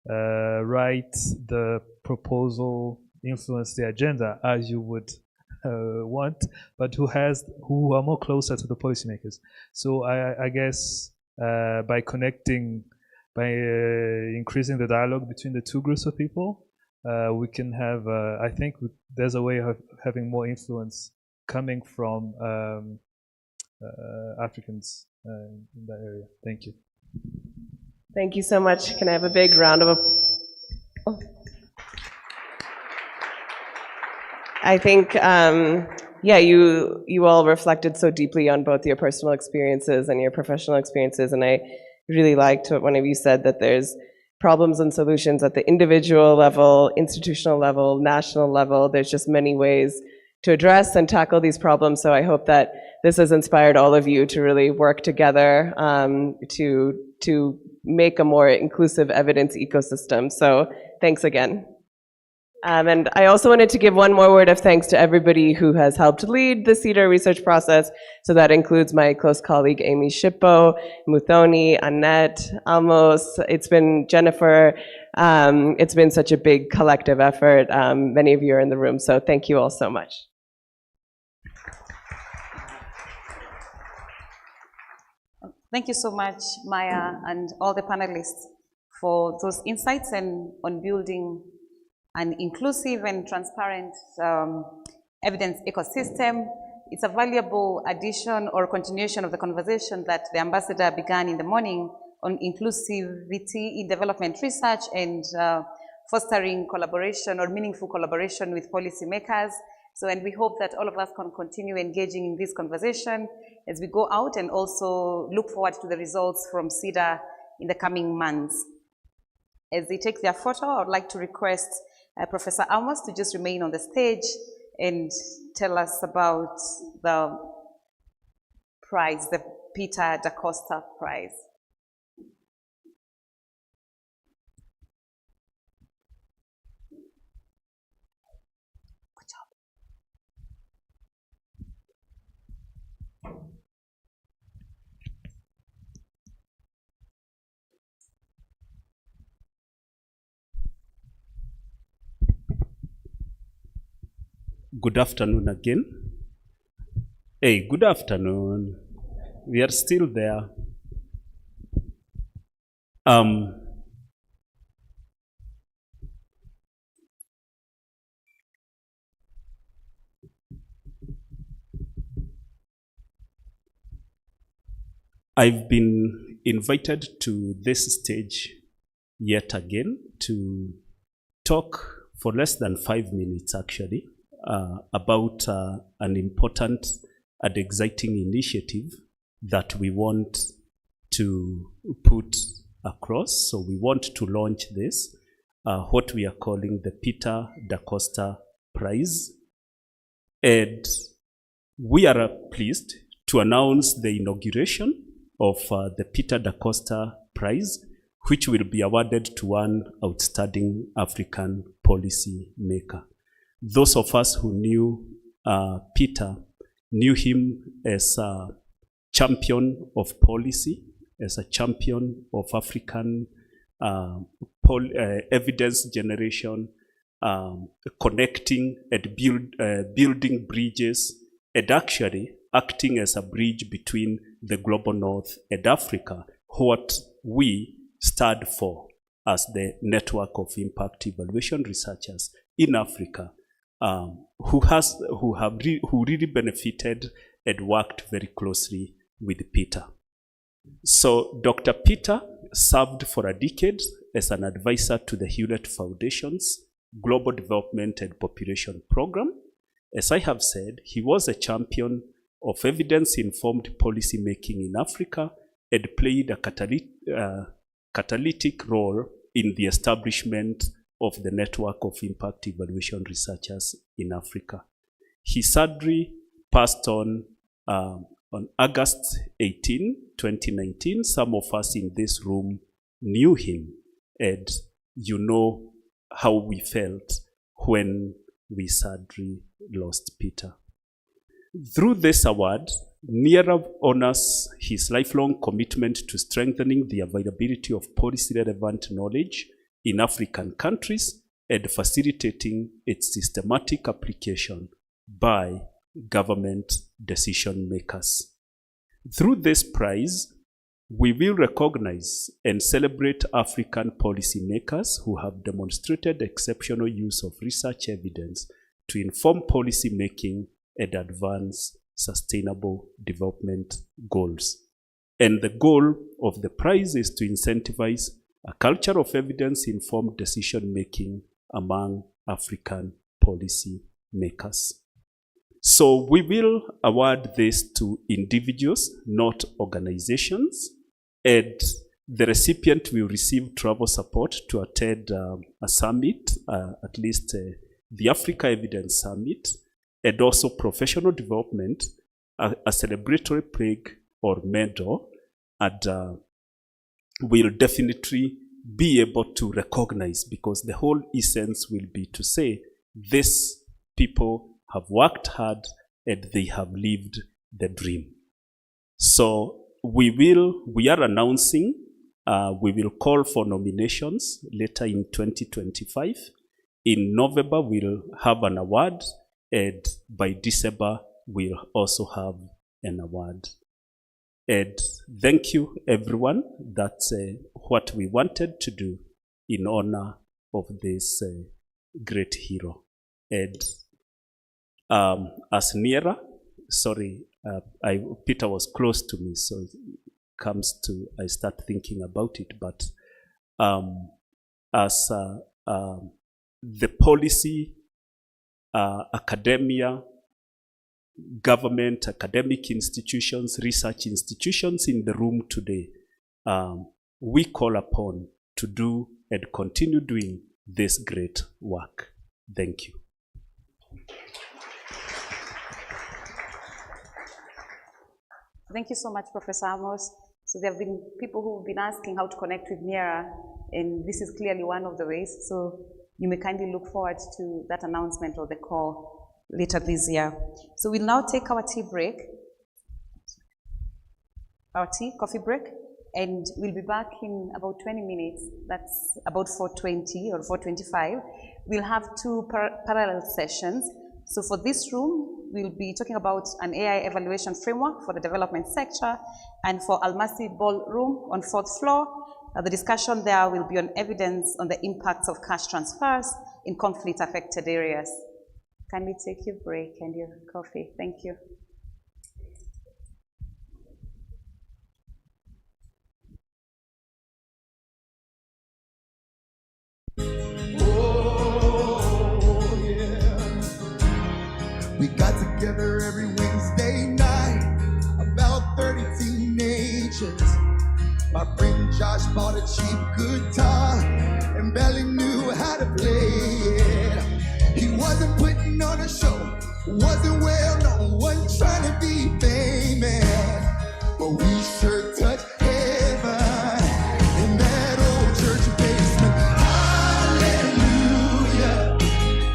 write the proposal, influence the agenda as you would want, but who are more closer to the policymakers. So I guess by increasing the dialogue between the two groups of people, we can have, I think there's a way of having more influence coming from Africans in that area. Thank you. Thank you so much. Can I have a big round of applause? I think, yeah, you all reflected so deeply on both your personal experiences and your professional experiences, and I really liked what one of you said, that there's problems and solutions at the individual level, institutional level, national level. There's just many ways to address and tackle these problems. So I hope that this has inspired all of you to really work together to make a more inclusive evidence ecosystem. So thanks again. And I also wanted to give one more word of thanks to everybody who has helped lead the CEDAR research process. So that includes my close colleague, Amy Shippo, Muthoni, Annette, Almos. It's been Jennifer. It's been such a big collective effort. Many of you are in the room, so thank you all so much. Thank you so much, Maya, and all the panelists for those insights and on building an inclusive and transparent evidence ecosystem. It's a valuable addition or continuation of the conversation that the ambassador began in the morning on inclusivity in development research and fostering collaboration or meaningful collaboration with policymakers. So, and we hope that all of us can continue engaging in this conversation as we go out and also look forward to the results from CEDAR in the coming months. As they take their photo, I would like to request Professor Almos to just remain on the stage and tell us about the prize, the Peter da Costa Prize. Good afternoon again. Hey, good afternoon. We are still there. I've been invited to this stage yet again to talk for less than 5 minutes actually about an important and exciting initiative that we want to put across. So we want to launch this, what we are calling the Peter da Costa Prize. And we are pleased to announce the inauguration of the Peter da Costa Prize, which will be awarded to one outstanding African policy maker. Those of us who knew Peter knew him as a champion of policy, as a champion of African evidence generation, connecting and building bridges, and actually acting as a bridge between the global north and Africa, what we stand for as the network of impact evaluation researchers in Africa, who really benefited and worked very closely with Peter. So Dr. Peter served for a decade as an advisor to the Hewlett Foundation's Global Development and Population Program. As I have said, he was a champion of evidence-informed policy making in Africa and played a catalytic role in the establishment of the network of impact evaluation researchers in Africa. He sadly passed on August 18, 2019. Some of us in this room knew him, and you know how we felt when we sadly lost Peter. Through this award, NERA honors his lifelong commitment to strengthening the availability of policy-relevant knowledge in African countries and facilitating its systematic application by government decision makers. Through this prize, we will recognize and celebrate African policymakers who have demonstrated exceptional use of research evidence to inform policy making and advance sustainable development goals. And the goal of the prize is to incentivize a culture of evidence-informed decision-making among African policy makers. So we will award this to individuals, not organizations, and the recipient will receive travel support to attend a summit, at least the Africa Evidence Summit, and also professional development, a celebratory plaque or medal, and will definitely be able to recognize, because the whole essence will be to say these people have worked hard and they have lived the dream. So we are announcing, we will call for nominations later in 2025. In November, we'll have an award, and by December, we'll also have an award. And thank you, everyone. That's what we wanted to do in honor of this great hero. And as NERA, sorry, Peter was close to me, so it comes to, I start thinking about it, but as the policy, academia, government, academic institutions, research institutions in the room today, we call upon to do and continue doing this great work. Thank you. Thank you so much, Professor Amos. So there have been people who have been asking how to connect with NERA, and this is clearly one of the ways. So you may kindly look forward to that announcement or the call later this year. So we'll now take our tea break, coffee break, and we'll be back in about 20 minutes. That's about 4:20 or 4:25. We'll have two parallel sessions. So for this room, we'll be talking about an AI evaluation framework for the development sector, and for Almasi Ballroom on 4th floor, the discussion there will be on evidence on the impacts of cash transfers in conflict-affected areas. Kindly take your break and your coffee. Thank you. We got together every Wednesday night, about 30 teenagers, My friend Josh bought a cheap guitar and barely knew how to play it. He wasn't putting on a show, wasn't well known, wasn't trying to be famous, but we sure touched heaven in that old church basement. Hallelujah,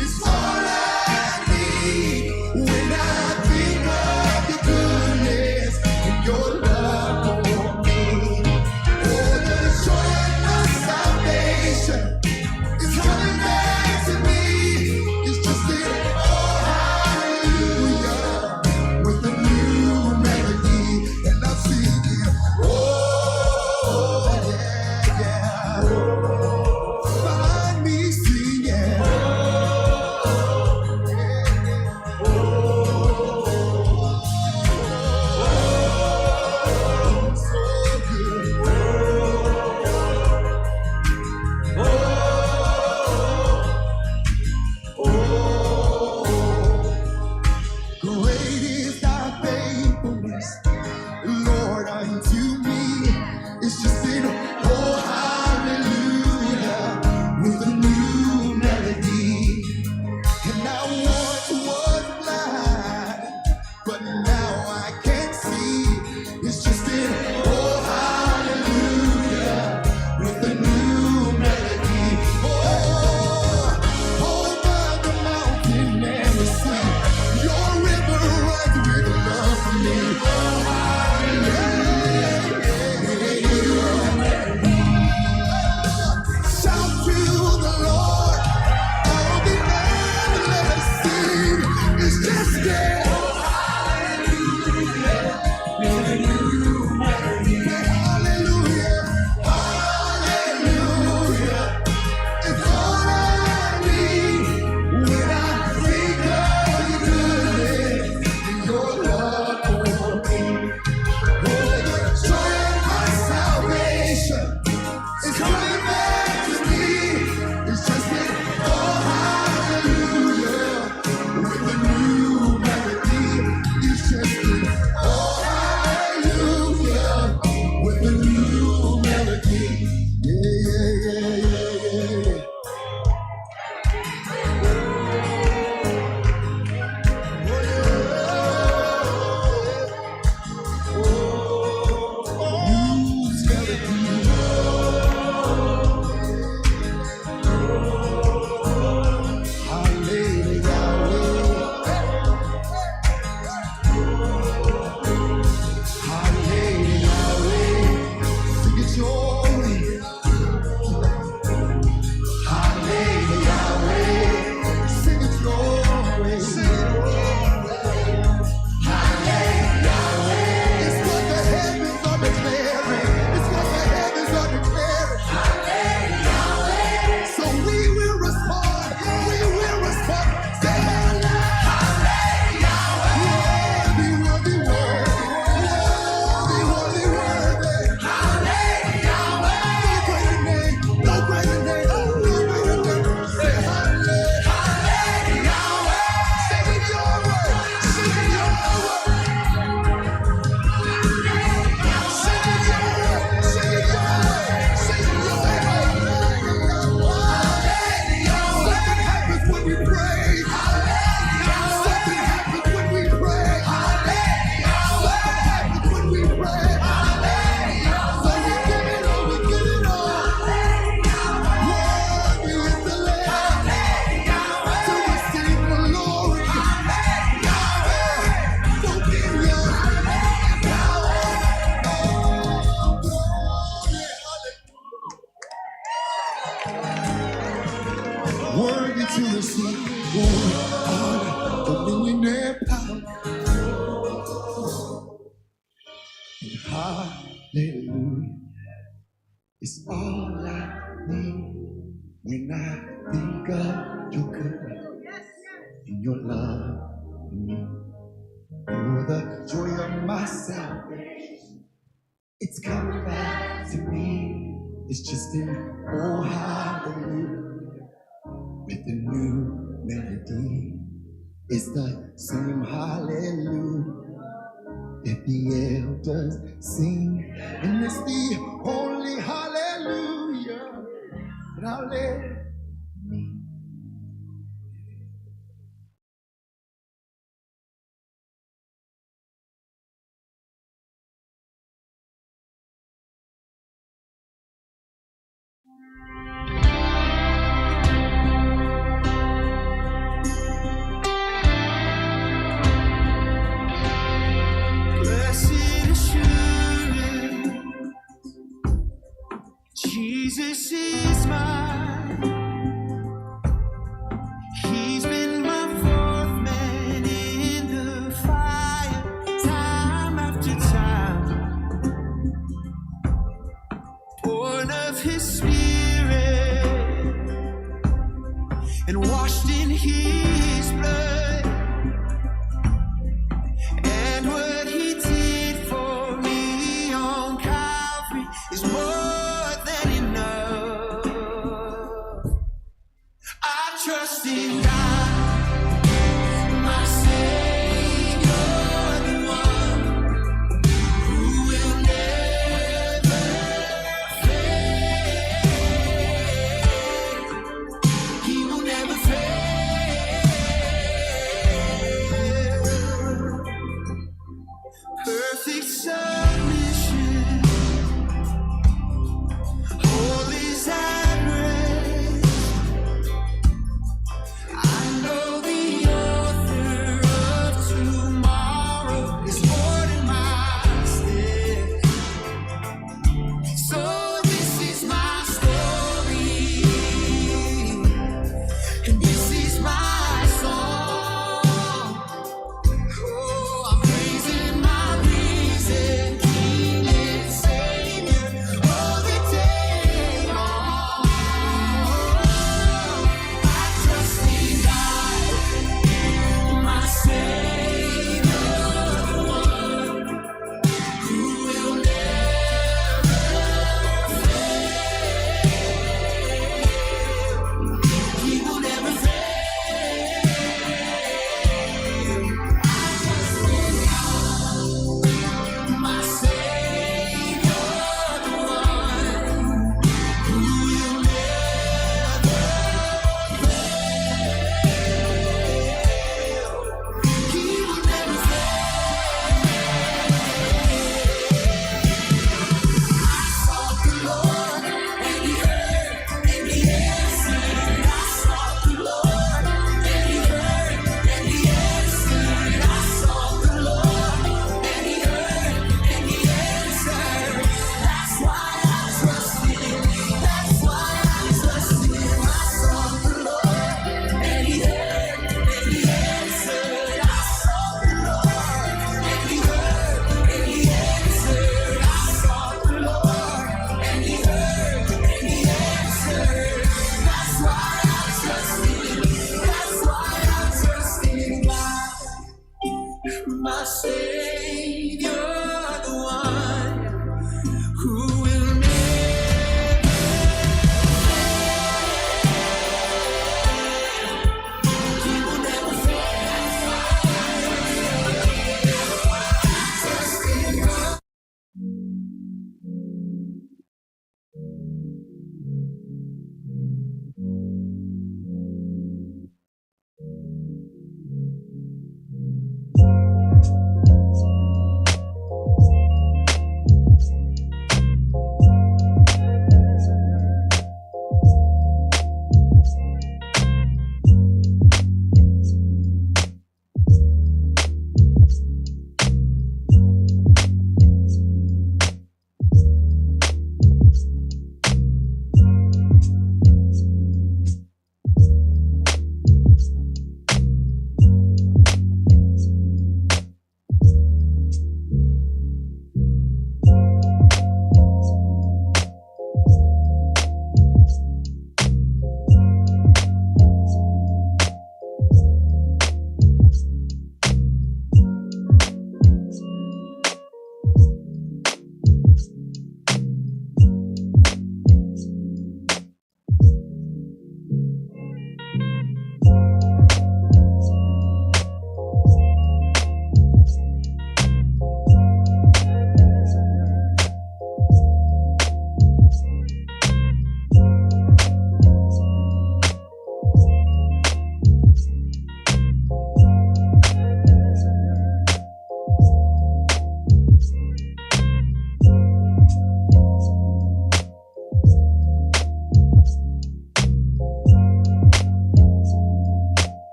it's all I need when I think of your goodness and your love for me. Oh, the joy of my salvation is coming back to me. It's just an oh hallelujah with a new melody, and I'm singing oh yeah yeah. Find me singing oh yeah. Oh, so good. Great is thy faithfulness, Lord, unto me. It's just an oh hallelujah with a new melody. And I once was blind, but now I can see. It's just an oh hallelujah with a new melody. Oh, over the mountain and the sea, your river runs with love for me. Oh, hallelujah. Shout to the Lord, all the earth, let us sing. It's just a oh, hallelujah with a new melody. Hallelujah, hallelujah. It's all I need when I think of your goodness and your love for me. Oh, the joy of my salvation is coming back to me. It's just an oh hallelujah with a new melody. It's just an oh hallelujah with a new melody. Yeah, yeah, yeah, yeah, yeah, yeah. So we will respond. We will respond. Say hallelujah. Worthy, worthy, worthy. Worthy, worthy, worthy. Hallelujah. No greater name. No greater name. Say hallelujah. Sing it your way. Sing it your way. Sing it your way. Sing it your way. Sing it your way. Something happens when we pray. Something happens when we pray. Something happens when we pray. So we give it all, we give it all. Worthy is the Lamb to receive the glory. Dominion, worthy to receive glory, honor, dominion, and power. And hallelujah is all I need when I think of your goodness and your love for me. Oh, the joy of my salvation, it's coming back to me. It's just an oh hallelujah with a new melody. It's the same hallelujah Let the elders sing, and it's the holy hallelujah. Now let me. Blessed assurance, Jesus is mine. He's been my fourth man in the fire, time after time. Born of His Spirit and washed in His blood. And what He did for me on Calvary is more than enough.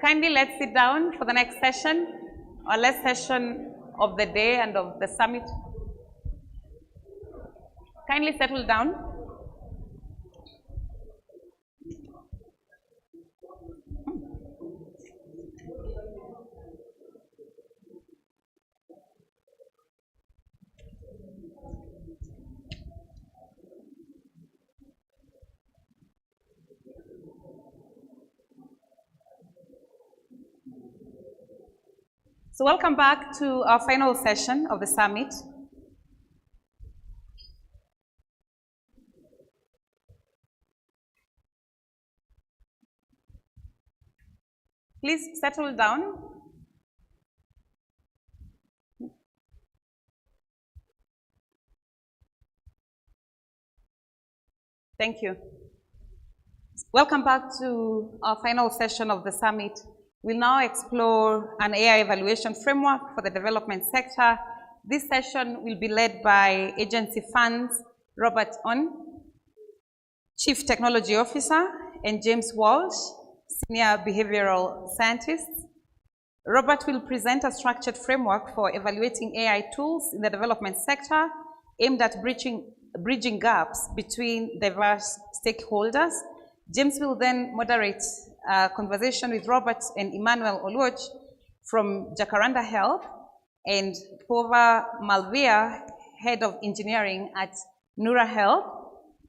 Kindly let's sit down for the next session, our last session of the day and of the summit. Kindly settle down. So welcome back to our final session of the summit. Please settle down. Thank you. Welcome back to our final session of the summit. We'll now explore an AI evaluation framework for the development sector. This session will be led by Agency Funds, Robert On, Chief Technology Officer, and James Walsh, Senior Behavioral Scientist. Robert will present a structured framework for evaluating AI tools in the development sector aimed at bridging gaps between diverse stakeholders. James will then moderate a conversation with Robert and Emmanuel Oluoch from Jacaranda Health, and Pova Malvia, Head of Engineering at Nura Health,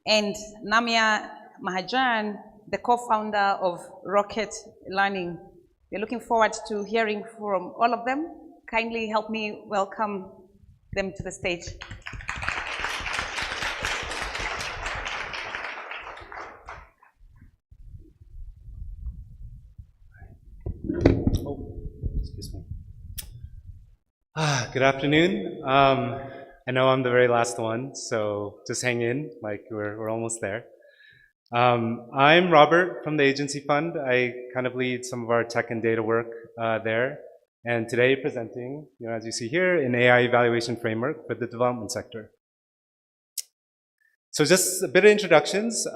and Namia Mahajan, the co-founder of Rocket Learning. We're looking forward to hearing from all of them. Kindly help me welcome them to the stage. Excuse me. Good afternoon. I know I'm the very last one, so just hang in, like we're almost there. I'm Robert from the Agency Fund. I kind of lead some of our tech and data work there. And today presenting, as you see here, an AI evaluation framework for the development sector. So just a bit of introductions.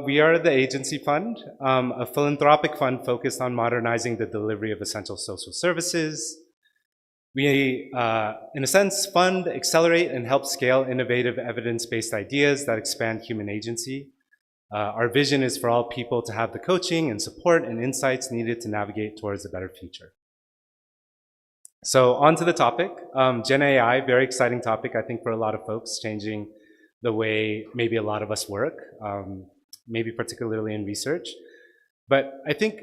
We are the Agency Fund, a philanthropic fund focused on modernizing the delivery of essential social services. We, in a sense, fund, accelerate, and help scale innovative evidence-based ideas that expand human agency. Our vision is for all people to have the coaching and support and insights needed to navigate towards a better future. So on to the topic, Gen AI, very exciting topic, I think, for a lot of folks, changing the way maybe a lot of us work, maybe particularly in research. But I think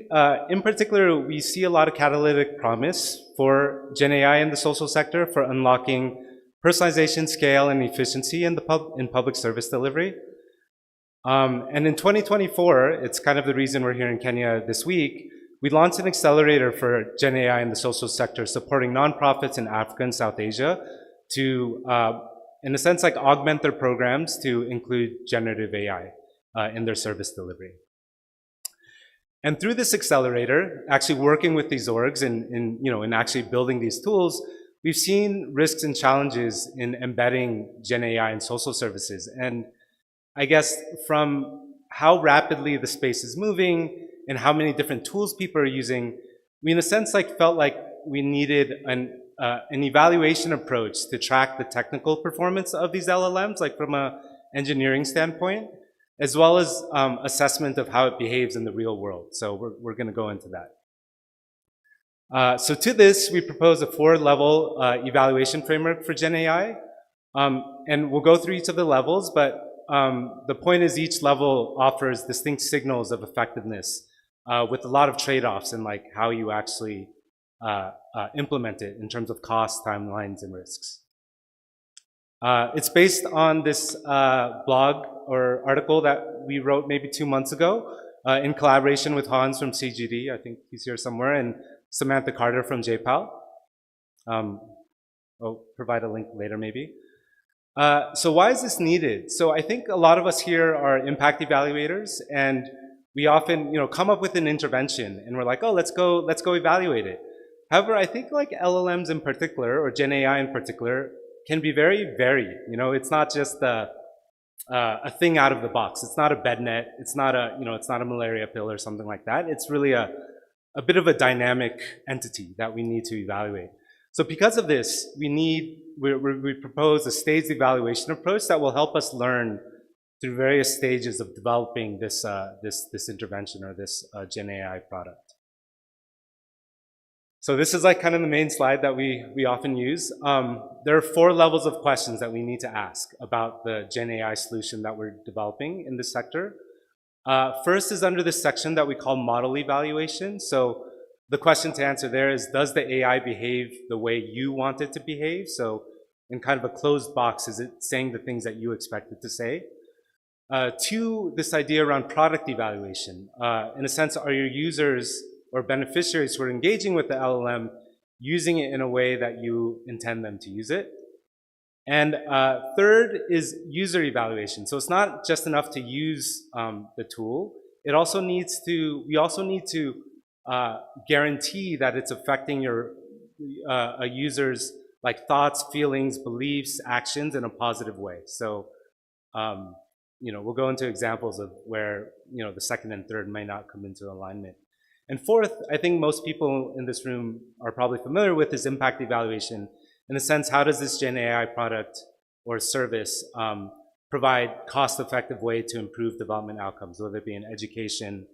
in particular, we see a lot of catalytic promise for Gen AI in the social sector for unlocking personalization, scale, and efficiency in public service delivery. And in 2024, it's kind of the reason we're here in Kenya this week, we launched an accelerator for Gen AI in the social sector, supporting nonprofits in Africa and South Asia to, in a sense, like augment their programs to include generative AI in their service delivery. And through this accelerator, actually working with these orgs and actually building these tools, we've seen risks and challenges in embedding Gen AI in social services. And I guess from how rapidly the space is moving and how many different tools people are using, we in a sense felt like we needed an evaluation approach to track the technical performance of these LLMs, like from an engineering standpoint, as well as assessment of how it behaves in the real world. So we're going to go into that. So to this, we propose a 4-level evaluation framework for Gen AI. And we'll go through each of the levels, but the point is each level offers distinct signals of effectiveness with a lot of trade-offs in like how you actually implement it in terms of cost, timelines, and risks. It's based on this blog or article that we wrote maybe 2 months ago in collaboration with Hans from CGD, I think he's here somewhere, and Samantha Carter from JPAL. I'll provide a link later maybe. So why is this needed? So I think a lot of us here are impact evaluators, and we often come up with an intervention and we're like, oh, let's go evaluate it. However, I think like LLMs in particular, or Gen AI in particular, can be very varied. It's not just a thing out of the box. It's not a bed net. It's not a, it's not a malaria pill or something like that. It's really a bit of a dynamic entity that we need to evaluate. So because of this, we propose a staged evaluation approach that will help us learn through various stages of developing this intervention or this Gen AI product. So this is like kind of the main slide that we often use. There are 4 levels of questions that we need to ask about the Gen AI solution that we're developing in this sector. First is under this section that we call model evaluation. So the question to answer there is, does the AI behave the way you want it to behave? So in kind of a closed box, is it saying the things that you expect it to say? 2, this idea around product evaluation. In a sense, are your users or beneficiaries who are engaging with the LLM using it in a way that you intend them to use it? And 3rd is user evaluation. So it's not just enough to use the tool. We also need to guarantee that it's affecting a user's like thoughts, feelings, beliefs, actions in a positive way. So, we'll go into examples of where, the 2nd and 3rd may not come into alignment. And fourth, I think most people in this room are probably familiar with, is impact evaluation. In a sense, how does this Gen AI product or service provide cost-effective way to improve development outcomes, whether it be in education,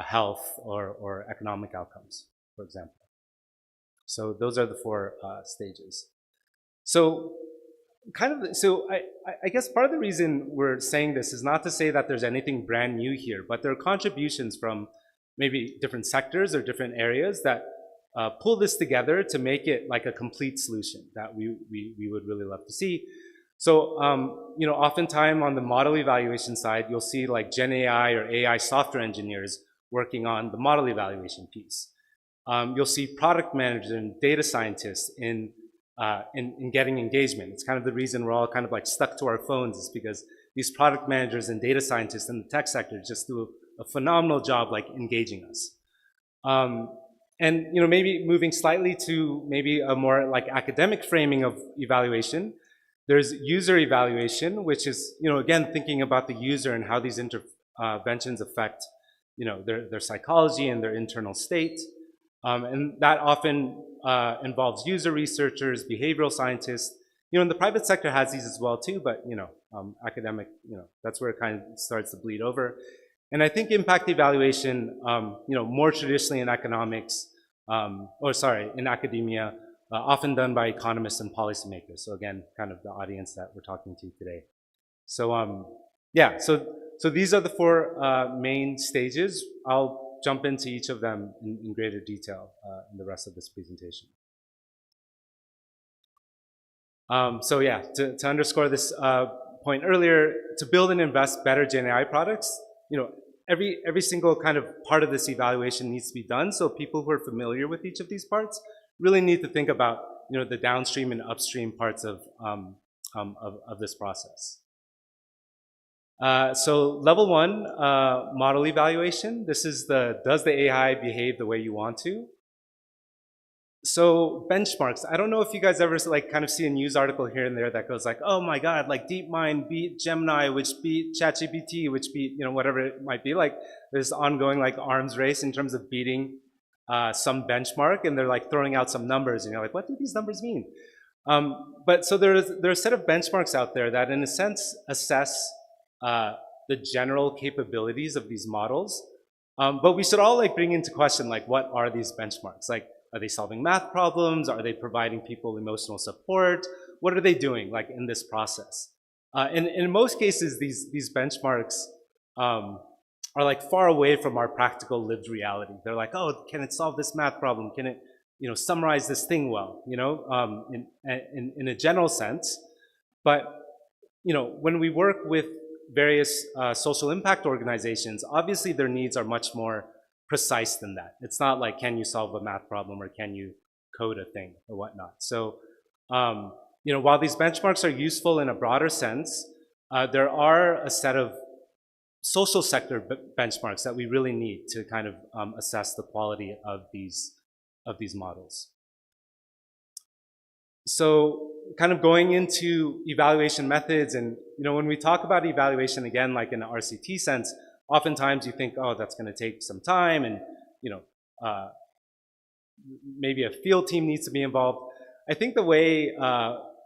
health, or economic outcomes, for example. So those are the four stages. So I guess part of the reason we're saying this is not to say that there's anything brand new here, but there are contributions from maybe different sectors or different areas that pull this together to make it like a complete solution that we would really love to see. So, you know, oftentimes on the model evaluation side, you'll see like Gen AI or AI software engineers working on the model evaluation piece. You'll see product managers and data scientists in getting engagement. It's kind of the reason we're all kind of like stuck to our phones, is because these product managers and data scientists in the tech sector just do a phenomenal job like engaging us. And you know, maybe moving slightly to maybe a more like academic framing of evaluation, there's user evaluation, which is, you know, again, thinking about the user and how these interventions affect, you know, their psychology and their internal state. And that often involves user researchers, behavioral scientists. You know, and the private sector has these as well too, but, you know, academic, you know, that's where it kind of starts to bleed over. And I think impact evaluation, you know, more traditionally in economics, in academia, often done by economists and policymakers. So again, kind of the audience that we're talking to today. So yeah, so these are the four main stages. I'll jump into each of them in greater detail in the rest of this presentation. So yeah, to underscore this point earlier, to build and invest better Gen AI products, you know, every single kind of part of this evaluation needs to be done. So people who are familiar with each of these parts really need to think about, you know, the downstream and upstream parts of this process. So level one, model evaluation. This is does the AI behave the way you want to? So benchmarks. I don't know if you guys ever like kind of see a news article here and there that goes like, oh my God, like DeepMind beat Gemini, which beat ChatGPT, which beat, you know, whatever it might be. Like there's ongoing like arms race in terms of beating some benchmark, and they're like throwing out some numbers, and you're like, what do these numbers mean? But so there are a set of benchmarks out there that in a sense assess the general capabilities of these models. But we should all like bring into question, like, what are these benchmarks? Like, are they solving math problems? Are they providing people emotional support? What are they doing like in this process? And in most cases, these benchmarks are like far away from our practical lived reality. They're like, oh, can it solve this math problem? Can it, you know, summarize this thing well, you know, in a general sense. But, you know, when we work with various social impact organizations, obviously their needs are much more precise than that. It's not like, can you solve a math problem or can you code a thing or whatnot. So, you know, while these benchmarks are useful in a broader sense, there are a set of social sector benchmarks that we really need to kind of assess the quality of these models. So kind of going into evaluation methods, and you know, when we talk about evaluation, again, like in the RCT sense, oftentimes you think, oh, that's going to take some time, and you know, maybe a field team needs to be involved. I think the way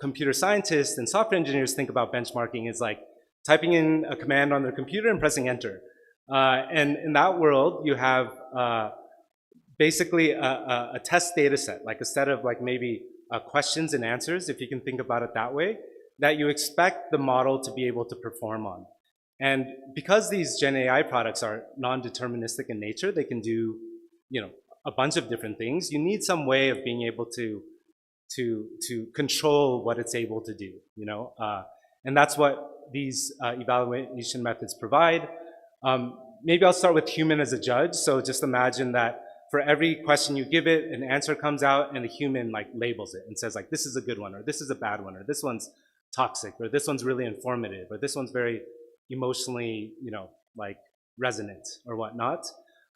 computer scientists and software engineers think about benchmarking is like typing in a command on their computer and pressing enter. And in that world, you have basically a test data set, like a set of like maybe questions and answers, if you can think about it that way, that you expect the model to be able to perform on. And because these Gen AI products are non-deterministic in nature, they can do, you know, a bunch of different things. You need some way of being able to control what it's able to do, you know, and that's what these evaluation methods provide. Maybe I'll start with human as a judge. So just imagine that for every question you give it, an answer comes out and the human like labels it and says like, this is a good one, or this is a bad one, or this one's toxic, or this one's really informative, or this one's very emotionally, you know, like resonant or whatnot.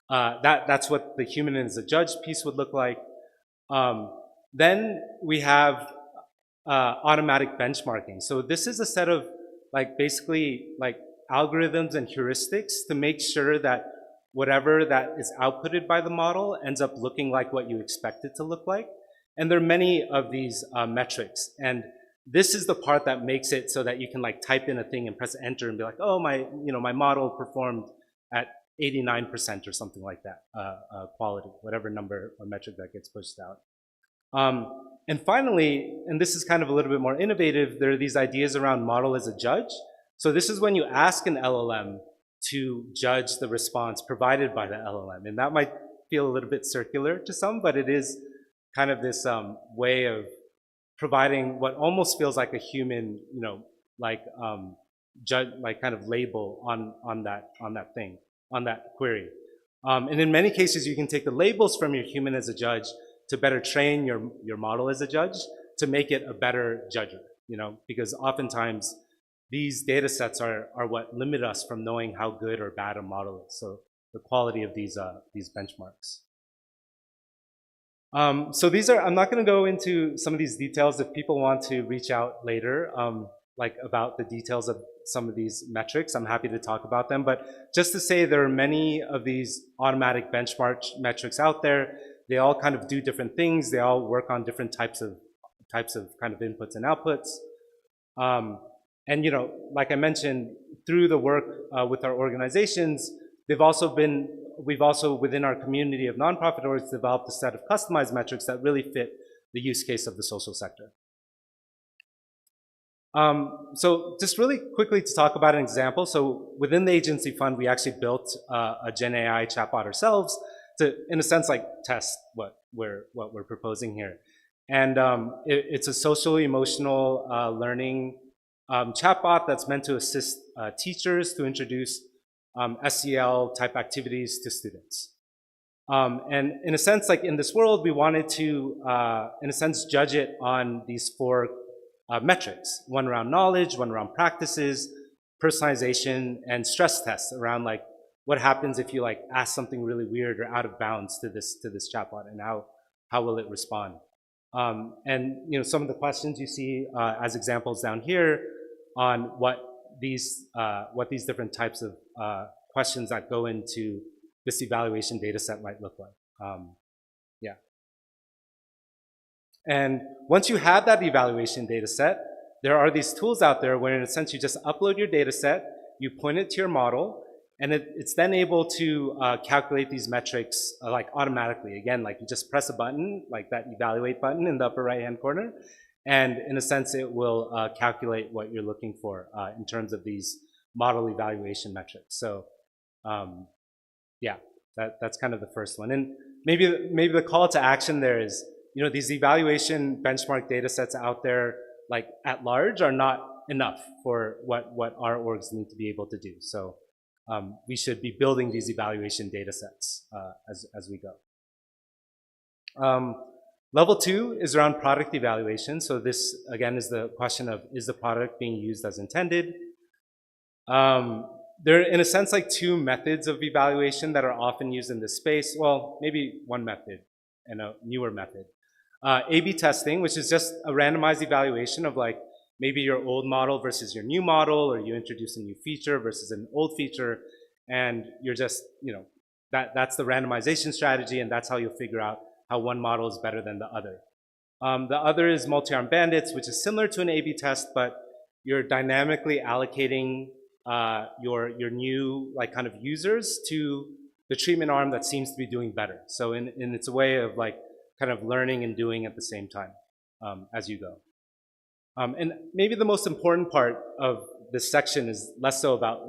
That's what the human as a judge piece would look like. Then we have automatic benchmarking. So this is a set of like basically like algorithms and heuristics to make sure that whatever that is outputted by the model ends up looking like what you expect it to look like. And there are many of these metrics. And this is the part that makes it so that you can like type in a thing and press enter and be like, oh, my model performed at 89% or something like that, quality, whatever number or metric that gets pushed out. And finally, and this is kind of a little bit more innovative, there are these ideas around model as a judge. So this is when you ask an LLM to judge the response provided by the LLM. And that might feel a little bit circular to some, but it is kind of this way of providing what almost feels like a human, judge, like kind of label on that thing, on that query. And in many cases, you can take the labels from your human as a judge to better train your model as a judge to make it a better judger, because oftentimes these data sets are what limit us from knowing how good or bad a model is. So the quality of these benchmarks. So these are, I'm not going to go into some of these details. If people want to reach out later, like about the details of some of these metrics, I'm happy to talk about them. But just to say, there are many of these automatic benchmark metrics out there. They all kind of do different things. They all work on different types of kind of inputs and outputs. And like I mentioned, through the work with our organizations, we've also within our community of nonprofit orgs developed a set of customized metrics that really fit the use case of the social sector. So just really quickly to talk about an example. So within the agency fund, we actually built a Gen AI chatbot ourselves to, in a sense, like test what we're proposing here. And it's a social emotional learning chatbot that's meant to assist teachers to introduce SEL type activities to students. And in a sense, like in this world, we wanted to, in a sense, judge it on these 4 metrics, one around knowledge, one around practices, personalization, and stress tests around like what happens if you like ask something really weird or out of bounds to this chatbot, and how will it respond. And some of the questions you see as examples down here on what these different types of questions that go into this evaluation data set might look like. Yeah. And once you have that evaluation data set, there are these tools out there where in a sense you just upload your data set, you point it to your model, and it's then able to calculate these metrics like automatically. Again, like you just press a button, like that evaluate button in the upper right-hand corner, and in a sense it will calculate what you're looking for in terms of these model evaluation metrics. So yeah, that's kind of the first one. And maybe the call to action there is, these evaluation benchmark data sets out there, like at large, are not enough for what our orgs need to be able to do. So we should be building these evaluation data sets as we go. Level 2 is around product evaluation. So this, again, is the question of, is the product being used as intended? There are, in a sense, like 2 methods of evaluation that are often used in this space. Well, maybe one method and a newer method. A/B testing, which is just a randomized evaluation of like maybe your old model versus your new model, or you introduce a new feature versus an old feature, and you're just, that's the randomization strategy, and that's how you'll figure out how one model is better than the other. The other is multi-arm bandits, which is similar to an A/B test, but you're dynamically allocating your new like kind of users to the treatment arm that seems to be doing better. So it's a way of like kind of learning and doing at the same time as you go. And maybe the most important part of this section is less so about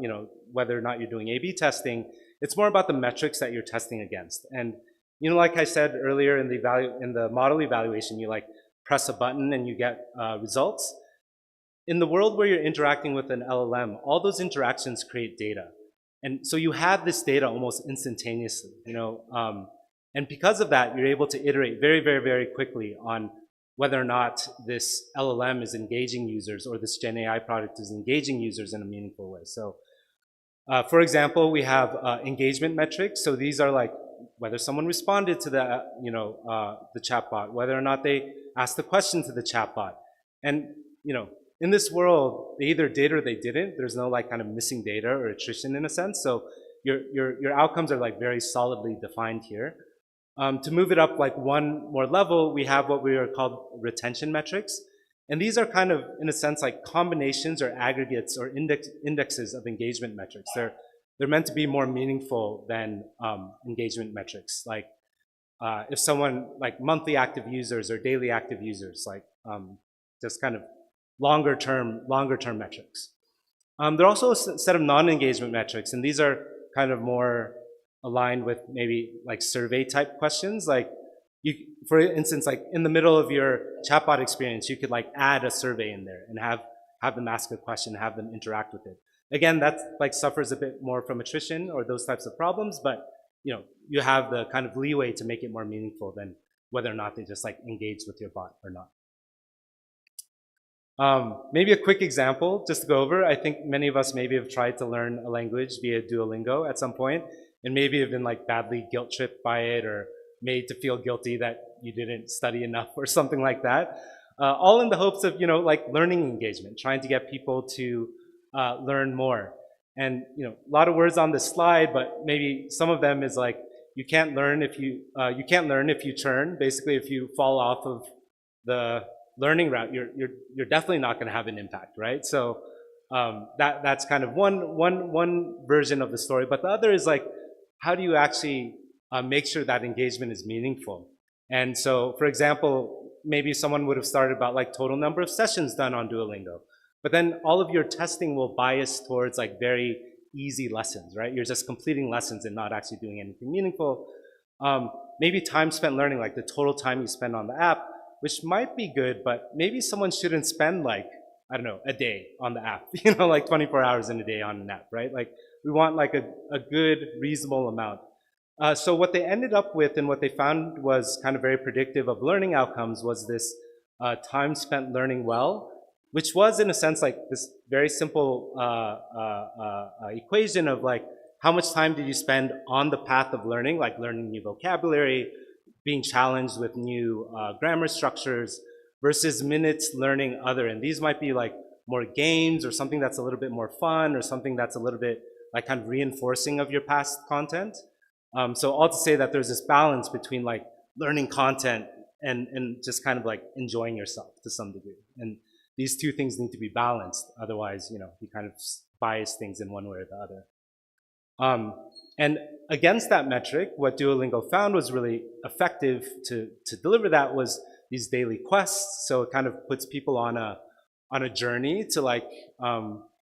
whether or not you're doing A/B testing. It's more about the metrics that you're testing against. And like I said earlier in the model evaluation, you like press a button and you get results. In the world where you're interacting with an LLM, all those interactions create data. And so you have this data almost instantaneously, and because of that, you're able to iterate very, very, very quickly on whether or not this LLM is engaging users or this Gen AI product is engaging users in a meaningful way. So for example, we have engagement metrics. So these are like whether someone responded to the chatbot, whether or not they asked a question to the chatbot. And in this world, they either did or they didn't. There's no like kind of missing data or attrition in a sense. So your outcomes are like very solidly defined here. To move it up like one more level, we have what we are called retention metrics. And these are kind of, in a sense, like combinations or aggregates or indexes of engagement metrics. They're meant to be more meaningful than engagement metrics. Like if someone, like monthly active users or daily active users, like just kind of longer term metrics. There are also a set of non-engagement metrics, and these are kind of more aligned with maybe like survey type questions. Like you, for instance, like in the middle of your chatbot experience, you could like add a survey in there and have them ask a question, have them interact with it. Again, that like suffers a bit more from attrition or those types of problems, but you know, you have the kind of leeway to make it more meaningful than whether or not they just like engage with your bot or not. Maybe a quick example just to go over. I think many of us maybe have tried to learn a language via Duolingo at some point, and maybe have been like badly guilt tripped by it or made to feel guilty that you didn't study enough or something like that. All in the hopes of, you know, like learning engagement, trying to get people to learn more. And, you know, a lot of words on this slide, but maybe some of them is like, you can't learn if you churn. Basically, if you fall off of the learning route, you're definitely not going to have an impact, right? So that's kind of one version of the story. But the other is like, how do you actually make sure that engagement is meaningful? And so, for example, maybe someone would have started about like total number of sessions done on Duolingo, but then all of your testing will bias towards like very easy lessons, right? You're just completing lessons and not actually doing anything meaningful. Maybe time spent learning, like the total time you spend on the app, which might be good, but maybe someone shouldn't spend like, I don't know, a day on the app, you know, like 24 hours in a day on an app, right? Like we want like a good, reasonable amount. So what they ended up with and what they found was kind of very predictive of learning outcomes was this time spent learning well, which was in a sense like this very simple equation of like, how much time did you spend on the path of learning, like learning new vocabulary, being challenged with new grammar structures, versus minutes learning other. And these might be like more games or something that's a little bit more fun or something that's a little bit like kind of reinforcing of your past content. So all to say that there's this balance between like learning content and just kind of like enjoying yourself to some degree. And these two things need to be balanced. Otherwise, you know, you kind of bias things in one way or the other. And against that metric, what Duolingo found was really effective to deliver that was these daily quests. So it kind of puts people on a journey to like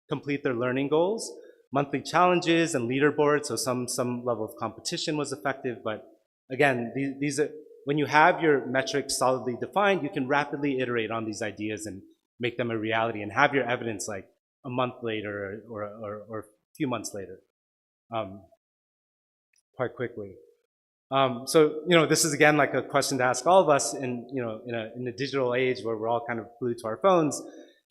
complete their learning goals. Monthly challenges and leaderboards, so some level of competition was effective. But again, these are, when you have your metrics solidly defined, you can rapidly iterate on these ideas and make them a reality and have your evidence like a month later or a few months later, quite quickly. So, you know, this is again like a question to ask all of us in, you know, in a digital age where we're all kind of glued to our phones.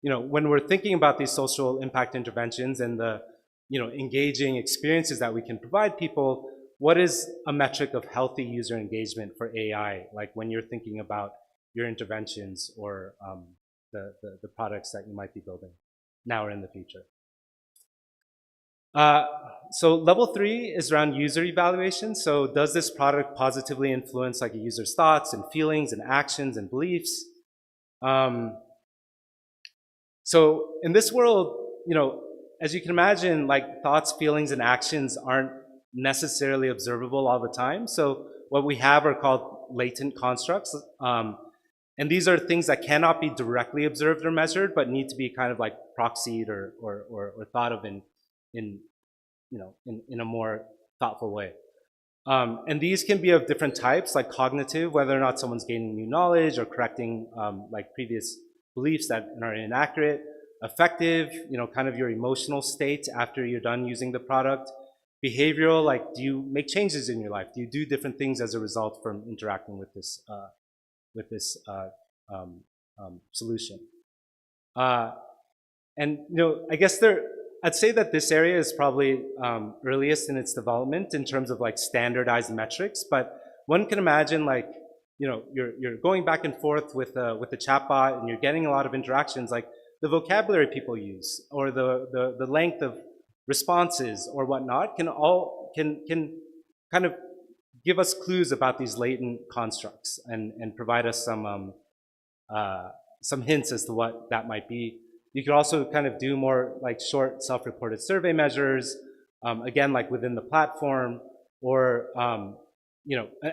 You know, when we're thinking about these social impact interventions and the, you know, engaging experiences that we can provide people, what is a metric of healthy user engagement for AI? Like when you're thinking about your interventions or the products that you might be building now or in the future. So level 3 is around user evaluation. So does this product positively influence like a user's thoughts and feelings and actions and beliefs? So in this world, you know, as you can imagine, like thoughts, feelings, and actions aren't necessarily observable all the time. So what we have are called latent constructs. And these are things that cannot be directly observed or measured, but need to be kind of like proxied or thought of in a more thoughtful way. And these can be of different types, like cognitive, whether or not someone's gaining new knowledge or correcting like previous beliefs that are inaccurate. Affective, you know, kind of your emotional state after you're done using the product. Behavioral, like do you make changes in your life? Do you do different things as a result from interacting with this solution? And you know, I guess I'd say that this area is probably earliest in its development in terms of like standardized metrics. But one can imagine like, you know, you're going back and forth with the chatbot and you're getting a lot of interactions, like the vocabulary people use or the length of responses or whatnot can kind of give us clues about these latent constructs and provide us some hints as to what that might be. You could also kind of do more like short self-reported survey measures, again, like within the platform, or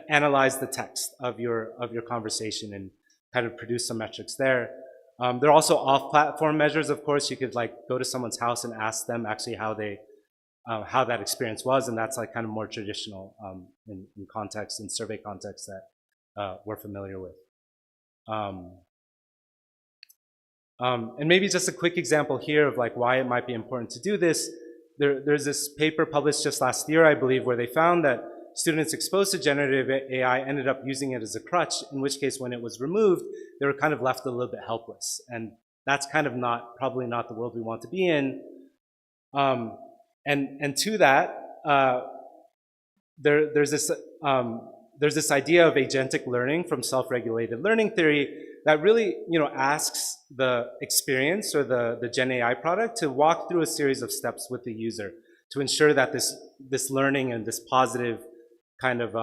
analyze the text of your conversation and kind of produce some metrics there. There are also off-platform measures, of course. You could like go to someone's house and ask them actually how that experience was, and that's like kind of more traditional in context, in survey context that we're familiar with. And maybe just a quick example here of like why it might be important to do this. There's this paper published just last year, I believe, where they found that students exposed to generative AI ended up using it as a crutch, in which case when it was removed, they were kind of left a little bit helpless. And that's kind of probably not the world we want to be in. And to that, there's this idea of agentic learning from self-regulated learning theory that really, asks the experience or the Gen AI product to walk through a series of steps with the user to ensure that this learning and this positive kind of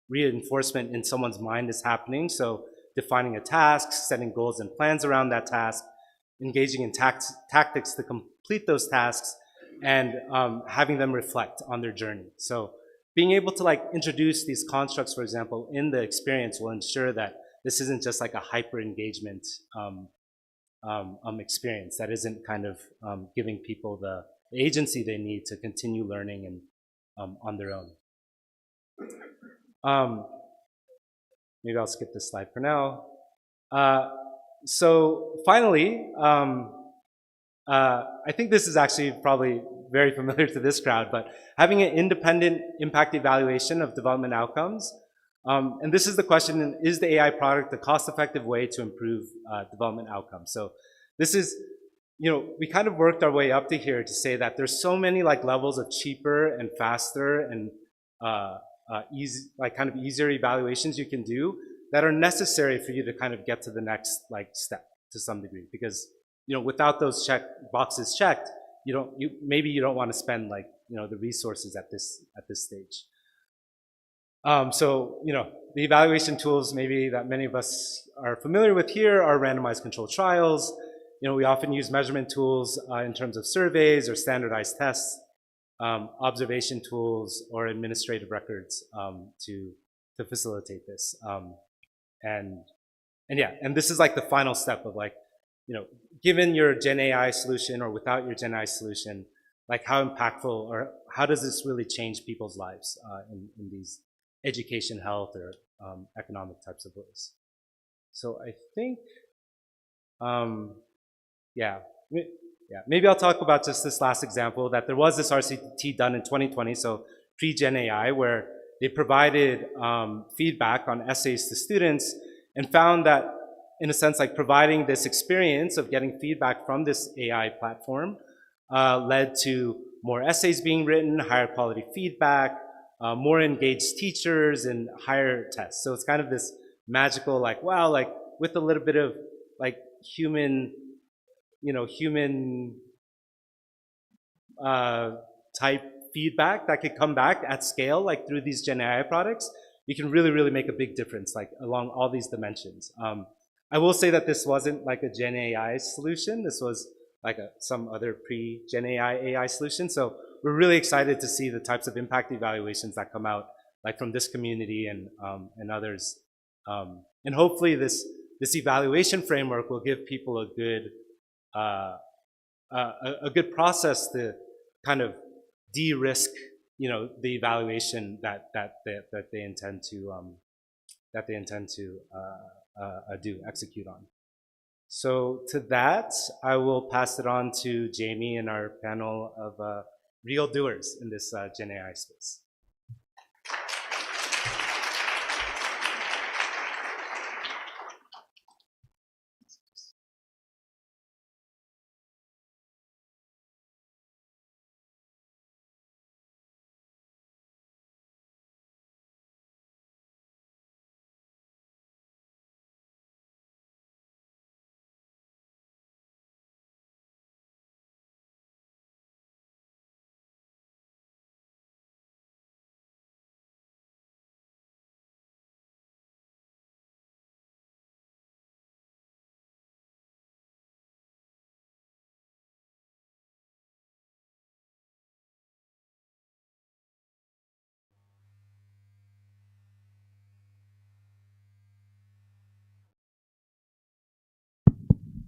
reinforcement in someone's mind is happening. So defining a task, setting goals and plans around that task, engaging in tactics to complete those tasks, and having them reflect on their journey. So being able to like introduce these constructs, for example, in the experience will ensure that this isn't just like a hyper engagement experience that isn't kind of giving people the agency they need to continue learning and on their own. Maybe I'll skip this slide for now. So finally, I think this is actually probably very familiar to this crowd, but having an independent impact evaluation of development outcomes. And this is the question: is the AI product a cost-effective way to improve development outcomes? So this is, we kind of worked our way up to here to say that there's so many like levels of cheaper and faster and easy, like kind of easier evaluations you can do that are necessary for you to kind of get to the next like step to some degree. Because without those boxes checked, maybe you don't want to spend like the resources at this stage. So the evaluation tools maybe that many of us are familiar with here are randomized controlled trials. We often use measurement tools in terms of surveys or standardized tests, observation tools, or administrative records to facilitate this. And this is like the final step of like, given your Gen AI solution or without your Gen AI solution, like how impactful or how does this really change people's lives in these education, health, or economic types of ways. So I think, maybe I'll talk about just this last example, that there was this RCT done in 2020, so pre-Gen AI, where they provided feedback on essays to students and found that, in a sense, like providing this experience of getting feedback from this AI platform led to more essays being written, higher quality feedback, more engaged teachers, and higher tests. So it's kind of this magical, like, wow, like with a little bit of like human type feedback that could come back at scale, like through these Gen AI products, you can really, really make a big difference, like along all these dimensions. I will say that this wasn't like a Gen AI solution. This was like some other pre-Gen AI solution. So we're really excited to see the types of impact evaluations that come out, like from this community and others. And hopefully this evaluation framework will give people a good process to kind of de-risk, the evaluation that they intend to execute on. So to that, I will pass it on to Jamie and our panel of real doers in this Gen AI space.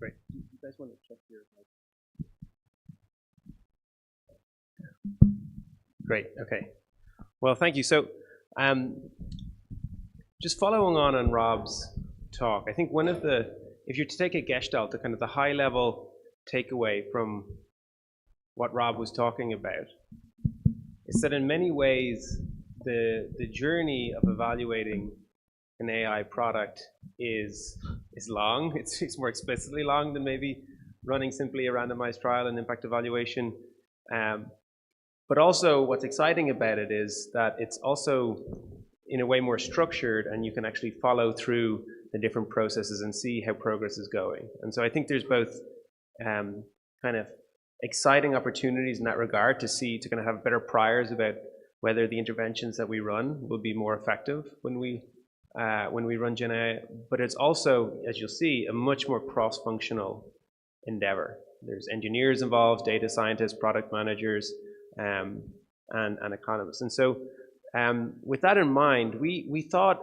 Great. Do you guys want to check your mic? Great. Okay. Well, thank you. So, just following on Rob's talk, I think one of the, if you're to take a gestalt, the kind of the high level takeaway from what Rob was talking about, is that in many ways, the journey of evaluating an AI product is long. It's more explicitly long than maybe running simply a randomized trial and impact evaluation. But also what's exciting about it is that it's also in a way more structured, and you can actually follow through the different processes and see how progress is going. And so I think there's both kind of exciting opportunities in that regard to kind of have better priors about whether the interventions that we run will be more effective when we run Gen AI. But it's also, as you'll see, a much more cross-functional endeavor. There's engineers involved, data scientists, product managers, and economists. And so with that in mind, we thought,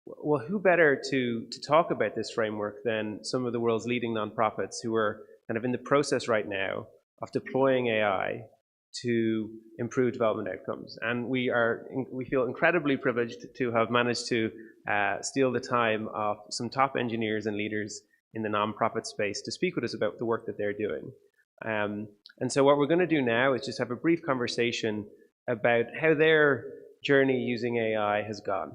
well, who better to talk about this framework than some of the world's leading nonprofits who are kind of in the process right now of deploying AI to improve development outcomes. And we feel incredibly privileged to have managed to steal the time of some top engineers and leaders in the nonprofit space to speak with us about the work that they're doing. And so what we're going to do now is just have a brief conversation about how their journey using AI has gone.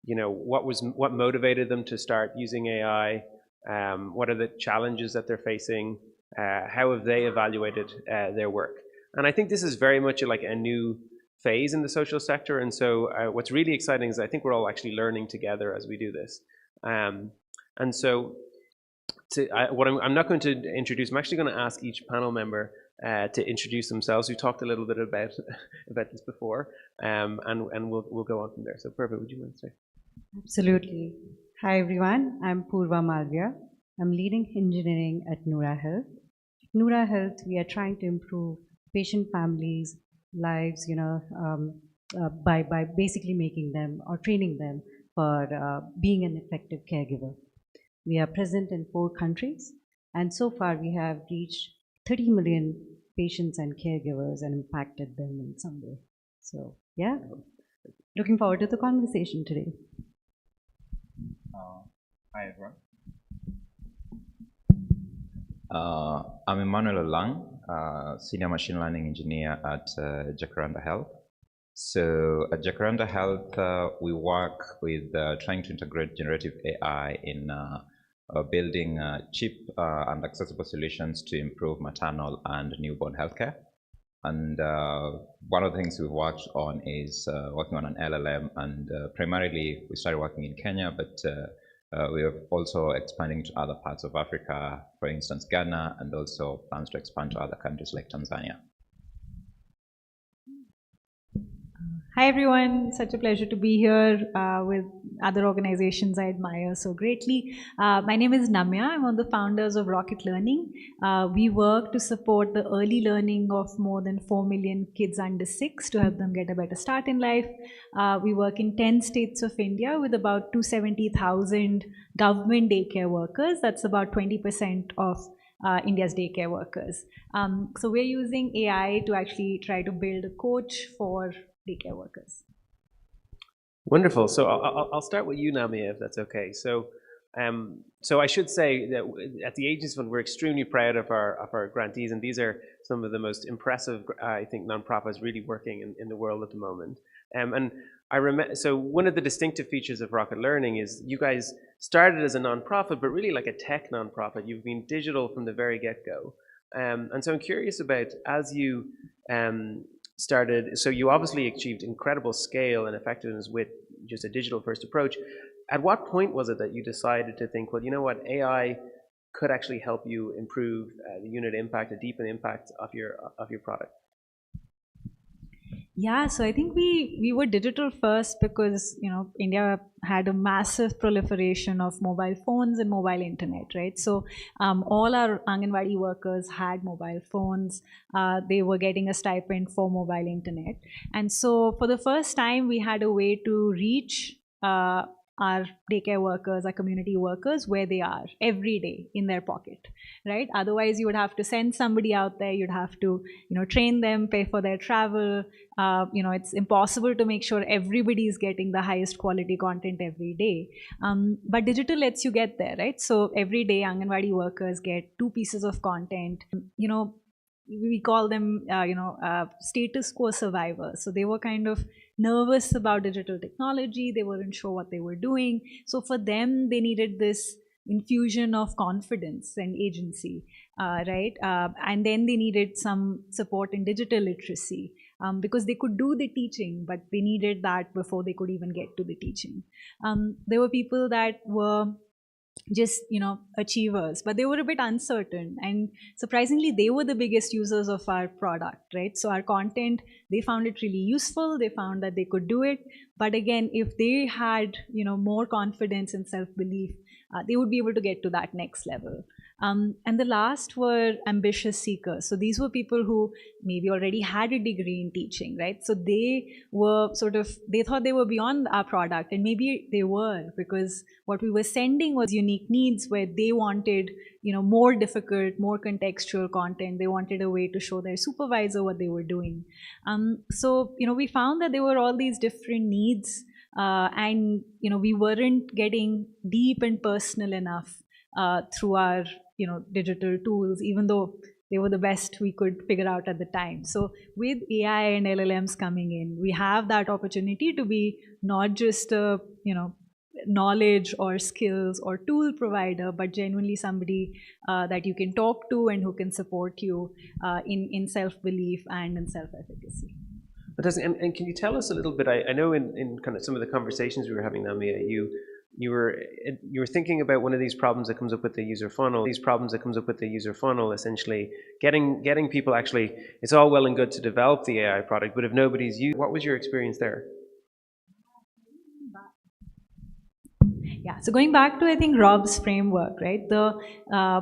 You know, what motivated them to start using AI? What are the challenges that they're facing? How have they evaluated their work? And I think this is very much like a new phase in the social sector. And so what's really exciting is I think we're all actually learning together as we do this. And so I'm not going to introduce, I'm actually going to ask each panel member to introduce themselves. We talked a little bit about this before, and we'll go on from there. So Purva, would you mind to say? Absolutely. Hi everyone, I'm Purva Malviya. I'm leading engineering at Noura Health. At Noura Health, we are trying to improve patient families' lives, you know, by basically making them or training them for being an effective caregiver. We are present in 4 countries, and so far we have reached 30 million patients and caregivers and impacted them in some way. So yeah, looking forward to the conversation today. Hi everyone. I'm Emmanuel Olang, Senior Machine Learning Engineer at Jacaranda Health. So at Jacaranda Health, we work with trying to integrate generative AI in building cheap and accessible solutions to improve maternal and newborn healthcare. And one of the things we've worked on is working on an LLM, and primarily we started working in Kenya, but we are also expanding to other parts of Africa, for instance, Ghana, and also plans to expand to other countries like Tanzania. Hi everyone, such a pleasure to be here with other organizations I admire so greatly. My name is Namya. I'm one of the founders of Rocket Learning. We work to support the early learning of more than 4 million kids under 6 to help them get a better start in life. We work in 10 states of India with about 270,000 government daycare workers. That's about 20% of India's daycare workers. So we're using AI to actually try to build a coach for daycare workers. Wonderful. So I'll start with you, Namia, if that's okay. So I should say that at the Agency Fund, we're extremely proud of our grantees, and these are some of the most impressive, I think, nonprofits really working in the world at the moment. And I remember, so one of the distinctive features of Rocket Learning is you guys started as a nonprofit, but really like a tech nonprofit. You've been digital from the very get-go. And so I'm curious about, as you started, so you obviously achieved incredible scale and effectiveness with just a digital first approach. At what point was it that you decided to think, well, you know what, AI could actually help you improve the unit impact, the deepen impact of your product? Yeah, so I think we were digital first because, you know, India had a massive proliferation of mobile phones and mobile internet, right? So all our Anganwadi workers had mobile phones. They were getting a stipend for mobile internet. And so for the first time, we had a way to reach our daycare workers, our community workers, where they are every day in their pocket, right? Otherwise, you would have to send somebody out there. You'd have to, train them, pay for their travel. It's impossible to make sure everybody is getting the highest quality content every day. But digital lets you get there, right? So every day, Anganwadi workers get 2 pieces of content. We call them, status quo survivors. So they were kind of nervous about digital technology. They weren't sure what they were doing. So for them, they needed this infusion of confidence and agency, right? And then they needed some support in digital literacy because they could do the teaching, but they needed that before they could even get to the teaching. There were people that were just achievers, but they were a bit uncertain, and surprisingly they were the biggest users of our product, right? So our content, they found it really useful, they found that they could do it, but again, if they had more confidence and self-belief, they would be able to get to that next level. And the last were ambitious seekers. So these were people who maybe already had a degree in teaching, right? So they were they thought they were beyond our product, and maybe they were, because what we were sending was unique needs where they wanted, more difficult, more contextual content. They wanted a way to show their supervisor what they were doing. So, we found that there were all these different needs, and, we weren't getting deep and personal enough through our digital tools, even though they were the best we could figure out at the time. So with AI and LLMs coming in, we have that opportunity to be not just a knowledge or skills or tool provider, but genuinely somebody that you can talk to and who can support you in self-belief and in self-efficacy. Fantastic. And can you tell us a little bit, I know in kind of some of the conversations we were having, Namia, you were thinking about one of these problems that comes up with the user funnel. Essentially getting people actually, it's all well and good to develop the AI product, but if nobody's used, what was your experience there? Yeah, so going back to, I think, Rob's framework, right? The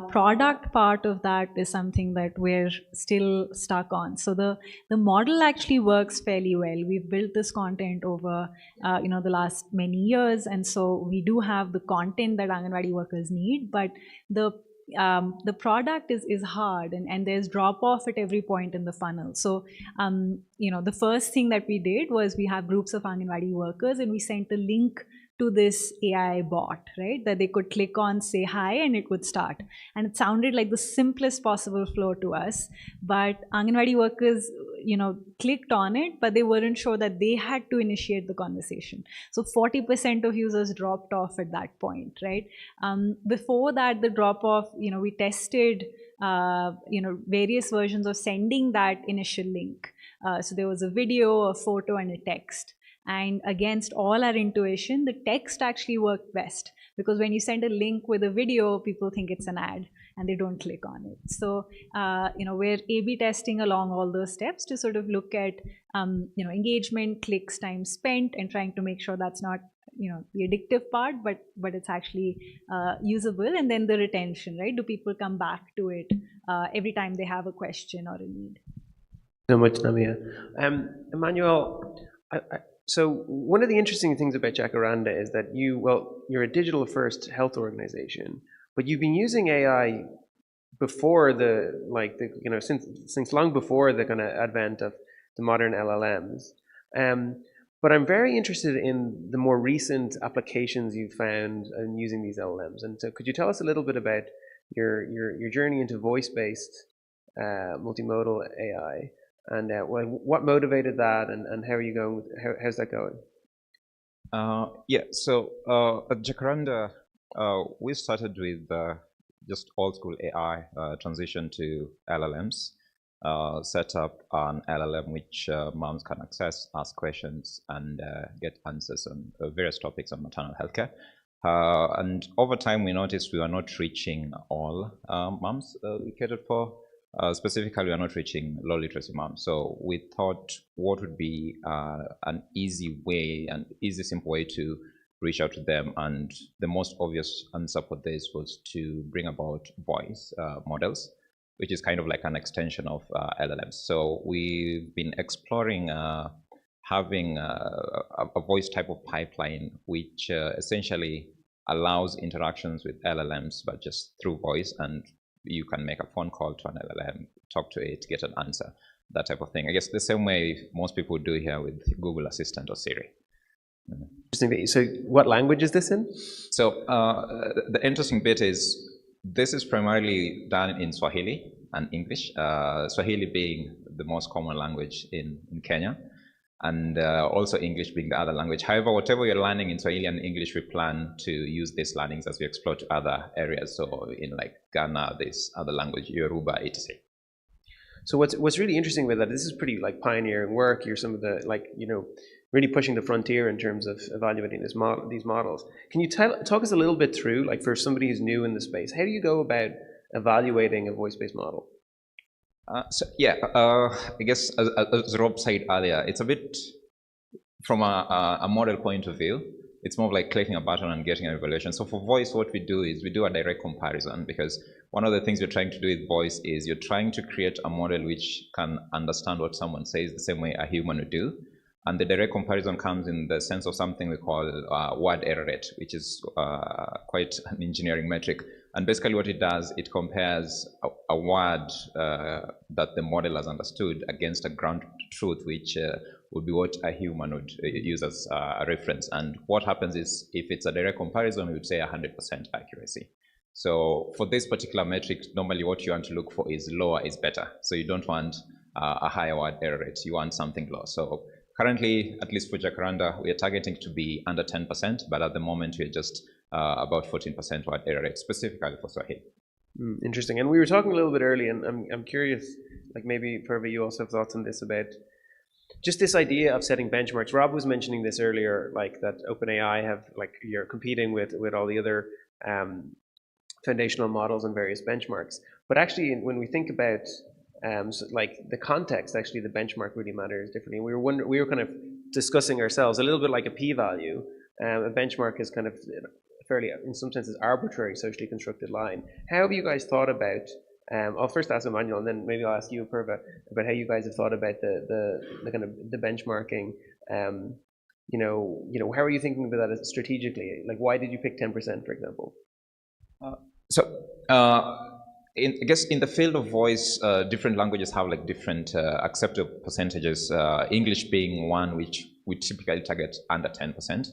product part of that is something that we're still stuck on. So the model actually works fairly well. We've built this content over, the last many years. And so we do have the content that Anganwadi workers need, but the product is hard, and there's drop off at every point in the funnel. So, the first thing that we did was we have groups of Anganwadi workers, and we sent a link to this AI bot, right? That they could click on, say hi, and it would start. And it sounded like the simplest possible flow to us. But Anganwadi workers, clicked on it, but they weren't sure that they had to initiate the conversation. So 40% of users dropped off at that point, right? Before that, the drop off, we tested, various versions of sending that initial link. So there was a video, a photo, and a text. And against all our intuition, the text actually worked best, because when you send a link with a video, people think it's an ad and they don't click on it. So, we're A/B testing along all those steps to sort of look at, engagement, clicks, time spent, and trying to make sure that's not, the addictive part, but it's actually usable. And then the retention, right? Do people come back to it every time they have a question or a need? So much, Namia. Emmanuel, so one of the interesting things about Jacaranda is that you're a digital-first health organization, but you've been using AI before since long before the kind of advent of the modern LLMs. But I'm very interested in the more recent applications you've found in using these LLMs. And so could you tell us a little bit about your journey into voice-based multimodal AI? And what motivated that, and how are you going? How's that going? So at Jacaranda, we started with just old school AI, transition to LLMs, set up an LLM which moms can access, ask questions, and get answers on various topics on maternal healthcare. And over time, we noticed we were not reaching all moms we catered for. Specifically, we are not reaching low literacy moms. So we thought, what would be an easy way, simple way to reach out to them? And the most obvious answer for this was to bring about voice models, which is kind of like an extension of LLMs. So we've been exploring having a voice type of pipeline, which essentially allows interactions with LLMs, but just through voice, and you can make a phone call to an LLM, talk to it, get an answer, that type of thing. I guess the same way most people do here with Google Assistant or Siri. Interesting. So what language is this in? So the interesting bit is this is primarily done in Swahili and English, Swahili being the most common language in Kenya, and also English being the other language. However, whatever you're learning in Swahili and English, we plan to use these learnings as we explore to other areas. So in like Ghana, this other language, Yoruba, etc. So what's really interesting with that, this is pretty like pioneering work. You're some of the, like, you know, really pushing the frontier in terms of evaluating these models. Can you talk us a little bit through, like, for somebody who's new in the space, how do you go about evaluating a voice-based model? I guess as Rob said earlier, it's a bit from a model point of view. It's more of like clicking a button and getting an evaluation. So for voice, what we do is we do a direct comparison, because one of the things we're trying to do with voice is you're trying to create a model which can understand what someone says the same way a human would do. And the direct comparison comes in the sense of something we call word error rate, which is quite an engineering metric. And basically what it does, it compares a word that the model has understood against a ground truth, which would be what a human would use as a reference. And what happens is, if it's a direct comparison, we would say 100% accuracy. So for this particular metric, normally what you want to look for is lower is better. So you don't want a higher word error rate, you want something low. So currently, at least for Jacaranda, we are targeting to be under 10%, but at the moment we're just about 14% word error rate, specifically for Swahili. Interesting. And we were talking a little bit earlier, and I'm curious, like maybe Purva, you also have thoughts on this, about just this idea of setting benchmarks. Rob was mentioning this earlier, like that OpenAI have, like, you're competing with all the other foundational models and various benchmarks. But actually, when we think about so like the context, actually the benchmark really matters differently. We were kind of discussing ourselves a little bit like a p-value. A benchmark is kind of fairly, in some senses, arbitrary socially constructed line. How have you guys thought about? I'll first ask Emmanuel, and then maybe I'll ask you, Purva, about how you guys have thought about the kind of the benchmarking. You know, how are you thinking about that strategically? Like, why did you pick 10%, for example? I guess in the field of voice, different languages have like different acceptable percentages, English being one which we typically target under 10%.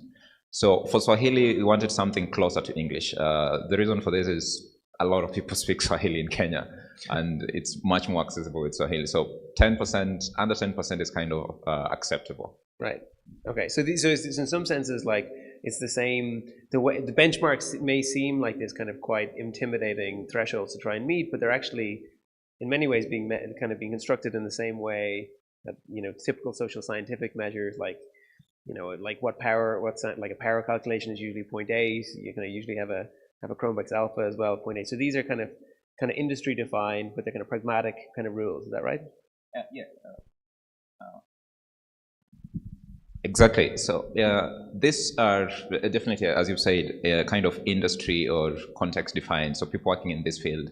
So for Swahili, we wanted something closer to English. The reason for this is a lot of people speak Swahili in Kenya, and it's much more accessible with Swahili. So 10%, under 10% is kind of acceptable. Right. Okay. So it's in some senses like it's the same. The way the benchmarks may seem like this kind of quite intimidating thresholds to try and meet, but they're actually, in many ways, being constructed in the same way that, you know, typical social scientific measures, like, you know, like like a power calculation is usually 0.8. You're going to usually have a Cronbach's alpha as well, 0.8. So these are kind of industry defined, but they're kind of pragmatic kind of rules. Is that right? Yeah. Exactly. So these are definitely, as you've said, kind of industry or context defined. So people working in this field,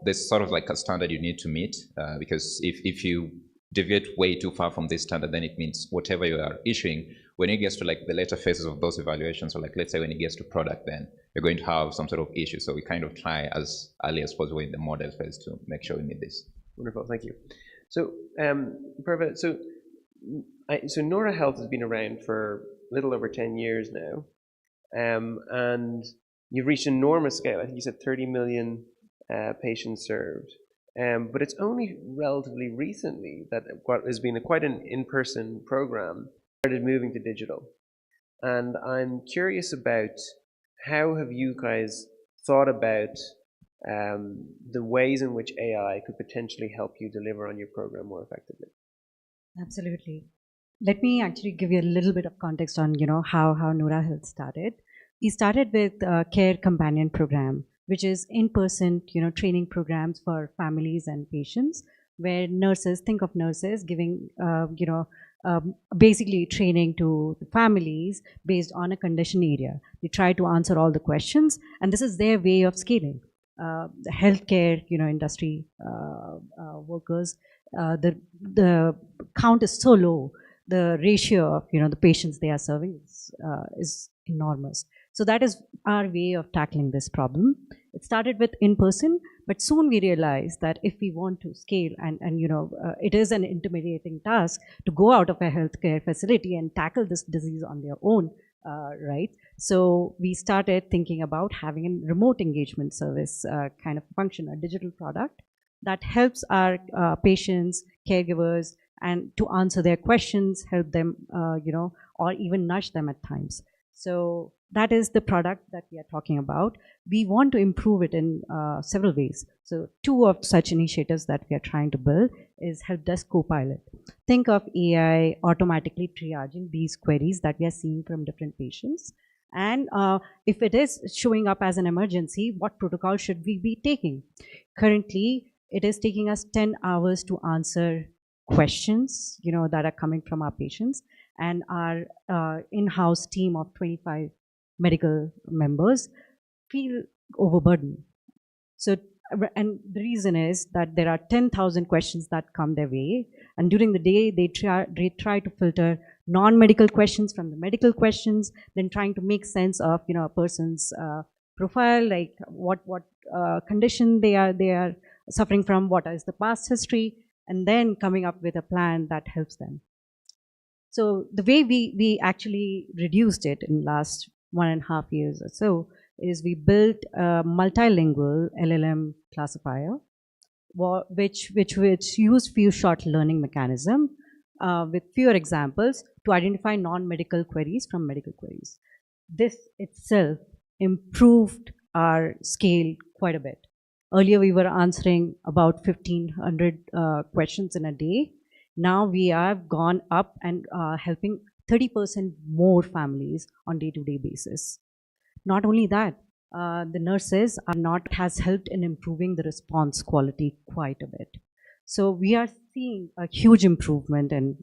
there's sort of like a standard you need to meet, because if you deviate way too far from this standard, then it means whatever you are issuing, when it gets to like the later phases of those evaluations, or like let's say when it gets to product, then you're going to have some sort of issue. So we kind of try as early as possible in the model phase to make sure we meet this. Wonderful, thank you. So, Purva, so Nora Health has been around for a little over 10 years now, and you've reached enormous scale. I think you said 30 million patients served. But it's only relatively recently that what has been quite an in-person program started moving to digital. And I'm curious about how have you guys thought about the ways in which AI could potentially help you deliver on your program more effectively? Absolutely. Let me actually give you a little bit of context on, you know, how Nora Health started. We started with a Care Companion program, which is in-person, you know, training programs for families and patients, where nurses, think of nurses giving, basically training to the families based on a condition area. They try to answer all the questions, and this is their way of scaling. The healthcare, you know, industry workers, the count is so low the ratio of, the patients they are serving is enormous. So that is our way of tackling this problem. It started with in-person, but soon we realized that if we want to scale, and it is an intimidating task to go out of a healthcare facility and tackle this disease on their own, right? So we started thinking about having a remote engagement service kind of function, a digital product that helps our patients, caregivers, and to answer their questions, help them, or even nudge them at times. So that is the product that we are talking about. We want to improve it in several ways. So 2 of such initiatives that we are trying to build is Help Desk Copilot. Think of AI automatically triaging these queries that we are seeing from different patients. And if it is showing up as an emergency, what protocol should we be taking? Currently, it is taking us 10 hours to answer questions, that are coming from our patients. And our in-house team of 25 medical members feel overburdened. So, and the reason is that there are 10,000 questions that come their way, and during the day they try to filter non-medical questions from the medical questions, then trying to make sense of a person's profile, like what condition they are suffering from, what is the past history, and then coming up with a plan that helps them. So the way we actually reduced it in the last 1.5 years or so is we built a multilingual LLM classifier, which used few shot learning mechanism with fewer examples to identify non-medical queries from medical queries. This itself improved our scale quite a bit. Earlier we were answering about 1,500 questions in a day. Now we have gone up and helping 30% more families on day-to-day basis. Not only that, the nurses has helped in improving the response quality quite a bit. So we are seeing a huge improvement in,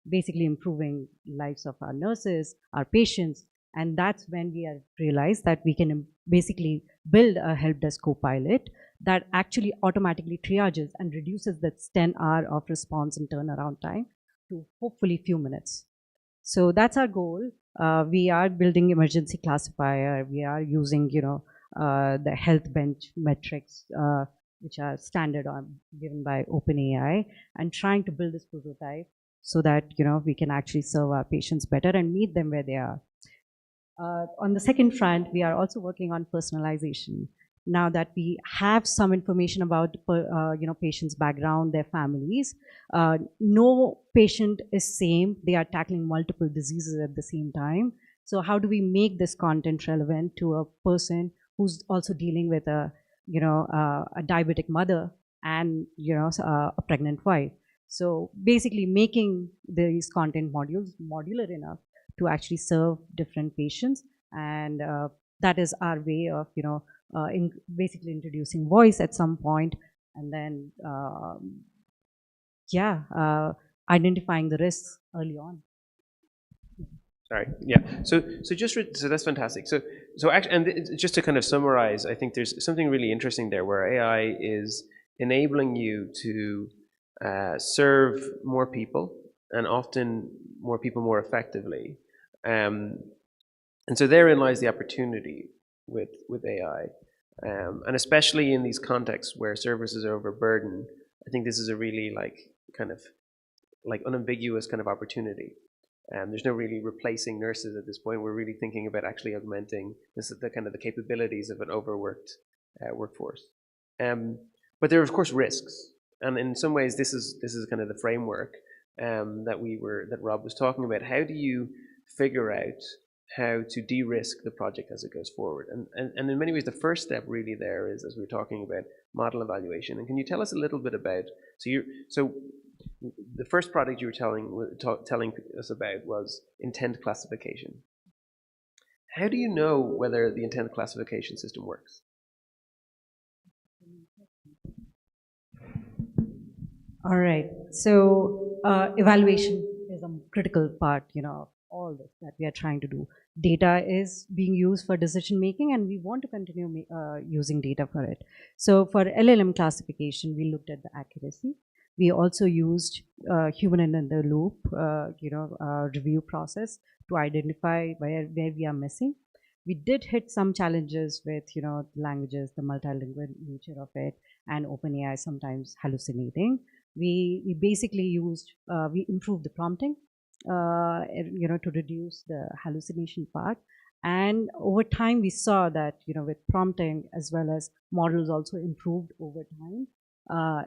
basically improving lives of our nurses, our patients, and that's when we have realized that we can basically build a help desk copilot that actually automatically triages and reduces that 10 hour of response and turnaround time to hopefully few minutes. So that's our goal. We are building emergency classifier. We are using, the health bench metrics, which are standard given by OpenAI, and trying to build this prototype so that, we can actually serve our patients better and meet them where they are. On the second front, we are also working on personalization. Now that we have some information about patients' background, their families, no patient is same. They are tackling multiple diseases at the same time. So how do we make this content relevant to a person who's also dealing with a diabetic mother and a pregnant wife? So basically making these content modules modular enough to actually serve different patients, and that is our way of basically introducing voice at some point, and then identifying the risks early on. Sorry. Yeah. So that's fantastic. So actually, and just to kind of summarize, I think there's something really interesting there where AI is enabling you to serve more people, and often more people more effectively. And so therein lies the opportunity with AI. And especially in these contexts where services are overburdened, I think this is a really unambiguous kind of opportunity. There's no really replacing nurses at this point. We're really thinking about actually augmenting the capabilities of an overworked workforce. But there are of course risks, and in some ways this is kind of the framework that Rob was talking about. How do you figure out how to de-risk the project as it goes forward? And in many ways, the first step really there is, as we were talking about, model evaluation. And can you tell us a little bit about, so the first product you were telling us about was intent classification. How do you know whether the intent classification system works? All right, so evaluation is a critical part, of all this that we are trying to do. Data is being used for decision making, and we want to continue using data for it. So for LLM classification, we looked at the accuracy. We also used human in the loop, review process to identify where we are missing. We did hit some challenges with, languages, the multilingual nature of it, and OpenAI sometimes hallucinating. We basically used, we improved the prompting, to reduce the hallucination part. And over time, we saw that, with prompting as well as models also improved over time,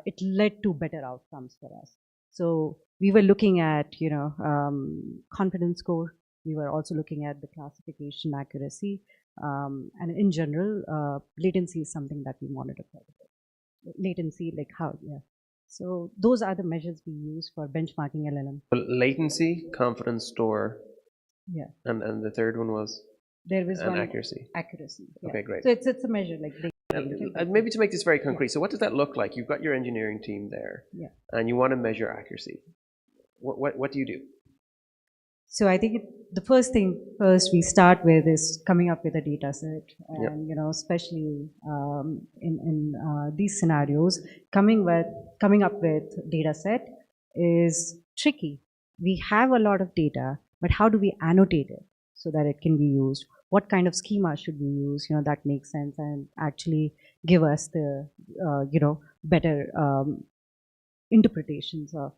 it led to better outcomes for us. So we were looking at, confidence score. We were also looking at the classification accuracy. And in general, latency is something that we monitor quite a bit. Latency, like how, yeah. So those are the measures we use for benchmarking LLM. Well, latency, confidence score. Yeah. And the third one was? There was one accuracy. Accuracy. Yeah. Okay, great. So it's a measure like. Maybe to make this very concrete, so what does that look like? You've got your engineering team there, yeah, and you want to measure accuracy. What do you do? So I think the first thing we start with is coming up with a data set, and especially in these scenarios, coming up with data set is tricky. We have a lot of data, but how do we annotate it so that it can be used? What kind of schema should we use? That makes sense and actually give us the better interpretations of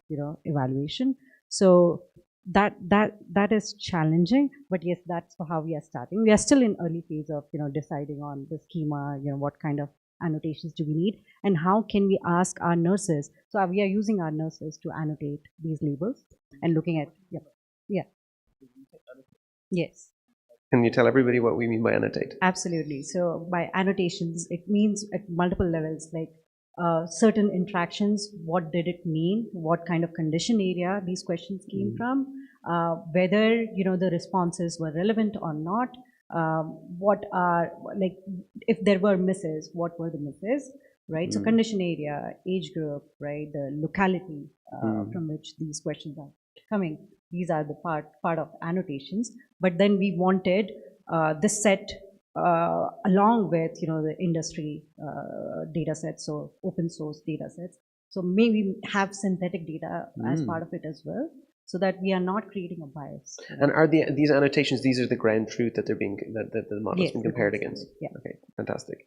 evaluation. So that is challenging, but yes, that's how we are starting. We are still in early phase of deciding on the schema, what kind of annotations do we need, and how can we ask our nurses. So we are using our nurses to annotate these labels and looking at yes. Can you tell everybody what we mean by annotate? Absolutely. So by annotations, it means at multiple levels, like certain interactions, what did it mean, what kind of condition area these questions came from, whether the responses were relevant or not, what are, like, if there were misses, what were the misses, right? So condition area, age group, right, the locality from which these questions are coming. These are the part of annotations. But then we wanted this set along with the industry data sets, so open source data sets. So maybe have synthetic data as part of it as well, so that we are not creating a bias. And are these annotations? These are the ground truth that they're being that the model's been compared against. Yeah. Okay, fantastic.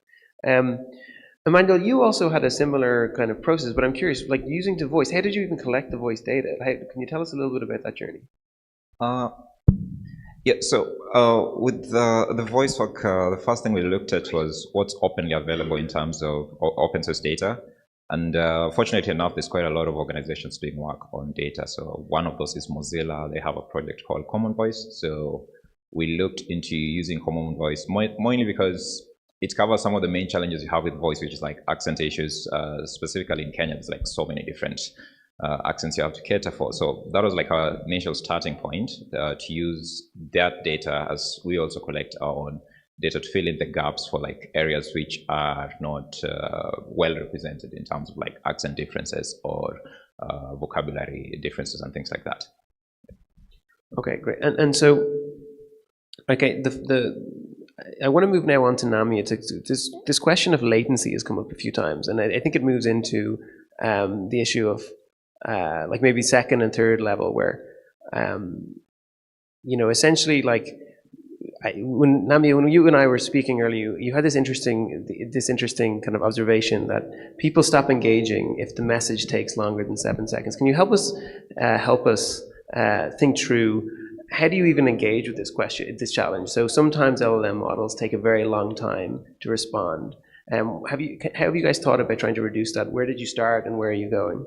Emmanuel, you also had a similar kind of process, but I'm curious, like using the voice, how did you even collect the voice data? Can you tell us a little bit about that journey? Yeah, so with the voice work, the first thing we looked at was what's openly available in terms of open source data. And fortunately enough, there's quite a lot of organizations doing work on data. So one of those is Mozilla. They have a project called Common Voice. So we looked into using Common Voice mainly because it covers some of the main challenges you have with voice, which is like accent issues. Specifically in Kenya, there's like so many different accents you have to cater for. So that was like our initial starting point to use that data as we also collect our own data to fill in the gaps for like areas which are not well represented in terms of like accent differences or vocabulary differences and things like that. Okay, great. And so, okay, I want to move now on to Namia. This question of latency has come up a few times, and I think it moves into the issue of like maybe second and third level, where essentially like when Namia, when you and I were speaking earlier, you had this interesting kind of observation that people stop engaging if the message takes longer than 7 seconds. Can you help us think through? How do you even engage with this question, this challenge? So sometimes LLM models take a very long time to respond. How have you guys thought about trying to reduce that? Where did you start and where are you going?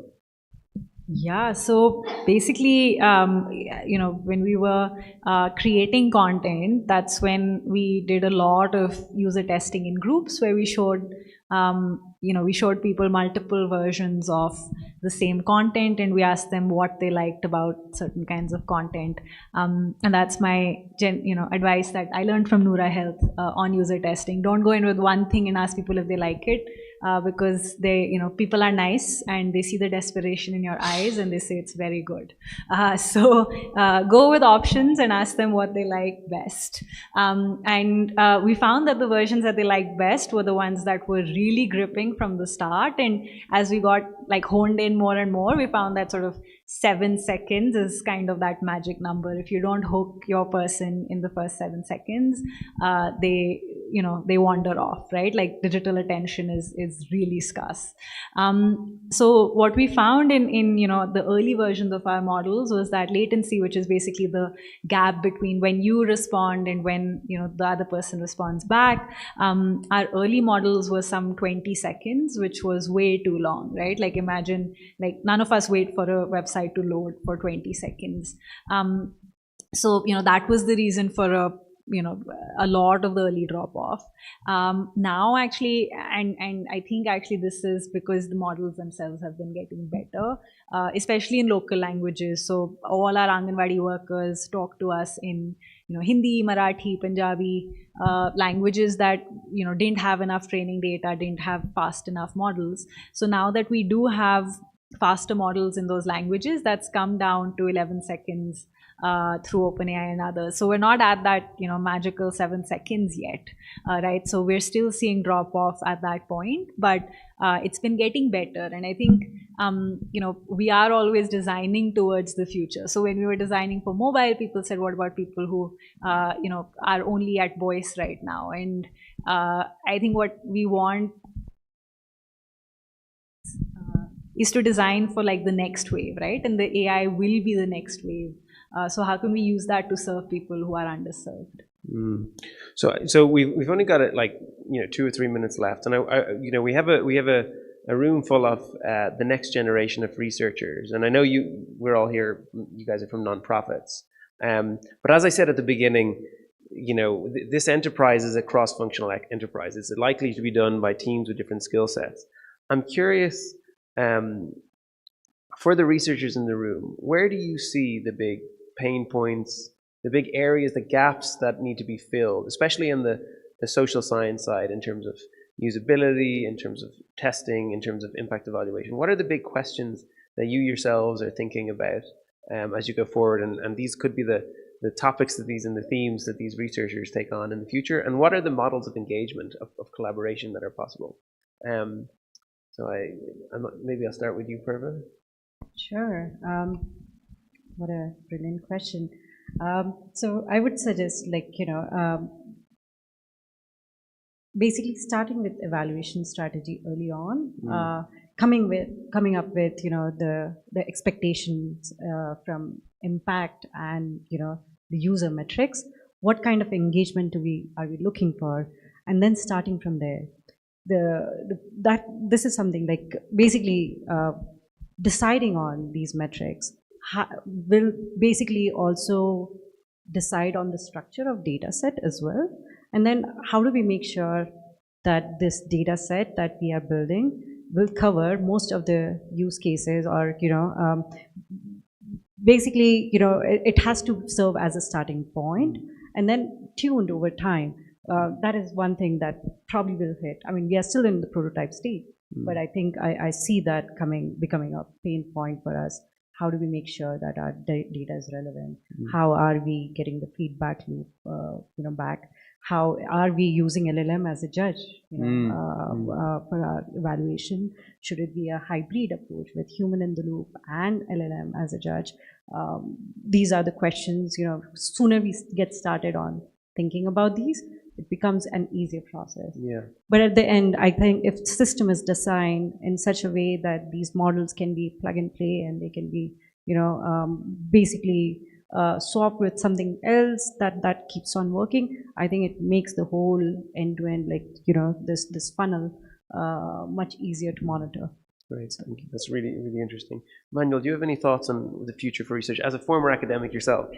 Yeah, so basically, when we were creating content, that's when we did a lot of user testing in groups where we showed, we showed people multiple versions of the same content and we asked them what they liked about certain kinds of content. And that's my advice that I learned from Noura Health on user testing. Don't go in with one thing and ask people if they like it. because people are nice and they see the desperation in your eyes and they say it's very good. So go with options and ask them what they like best. And we found that the versions that they liked best were the ones that were really gripping from the start. And as we got honed in more and more, we found that sort of 7 seconds is kind of that magic number. If you don't hook your person in the first 7 seconds, they wander off, right? Like digital attention is really scarce. So what we found in the early versions of our models was that latency, which is basically the gap between when you respond and when the other person responds back. Our early models were some 20 seconds, which was way too long, right? Like imagine, none of us wait for a website to load for 20 seconds. So that was the reason for a lot of the early drop off. Now actually, and I think actually this is because the models themselves have been getting better, especially in local languages. So all our Anganwadi workers talk to us in Hindi, Marathi, Punjabi, languages that didn't have enough training data, didn't have fast enough models. So now that we do have faster models in those languages, that's come down to 11 seconds through OpenAI and others. So we're not at that magical 7 seconds yet, right? So we're still seeing drop off at that point, but it's been getting better. And I think we are always designing towards the future. So when we were designing for mobile, people said, what about people who are only at voice right now? And I think what we want is to design for the next wave, right? And the AI will be the next wave. So how can we use that to serve people who are underserved? So we've only got 2 or 3 minutes left, and we have a room full of the next generation of researchers. And I know we're all here. You guys are from nonprofits, but as I said at the beginning, this enterprise is a cross-functional enterprise. It's likely to be done by teams with different skill sets. I'm curious. For the researchers in the room, where do you see the big pain points, the big areas, the gaps that need to be filled, especially in the social science side in terms of usability, in terms of testing, in terms of impact evaluation? What are the big questions that you yourselves are thinking about as you go forward? And these could be the topics and the themes that these researchers take on in the future. And what are the models of engagement, of collaboration that are possible? So maybe I'll start with you, Purva. Sure. What a brilliant question. So I would suggest, basically starting with evaluation strategy early on, coming up with the expectations from impact and the user metrics. What kind of engagement are we looking for, and then starting from there. This is something basically deciding on these metrics will basically also decide on the structure of data set as well. And then how do we make sure that this data set that we are building will cover most of the use cases, or basically it has to serve as a starting point and then tuned over time. That is one thing that probably will hit. I mean, we are still in the prototype state, but I think I see that becoming a pain point for us. How do we make sure that our data is relevant? How are we getting the feedback loop back? How are we using LLM as a judge for our evaluation? Should it be a hybrid approach with human in the loop and LLM as a judge? These are the questions. Sooner we get started on thinking about these, it becomes an easier process. Yeah. But at the end, I think if the system is designed in such a way that these models can be plug and play and they can be, basically swapped with something else that keeps on working, I think it makes the whole end-to-end, this funnel much easier to monitor. Great, thank you. That's really, really interesting. Manuel, do you have any thoughts on the future for research as a former academic yourself?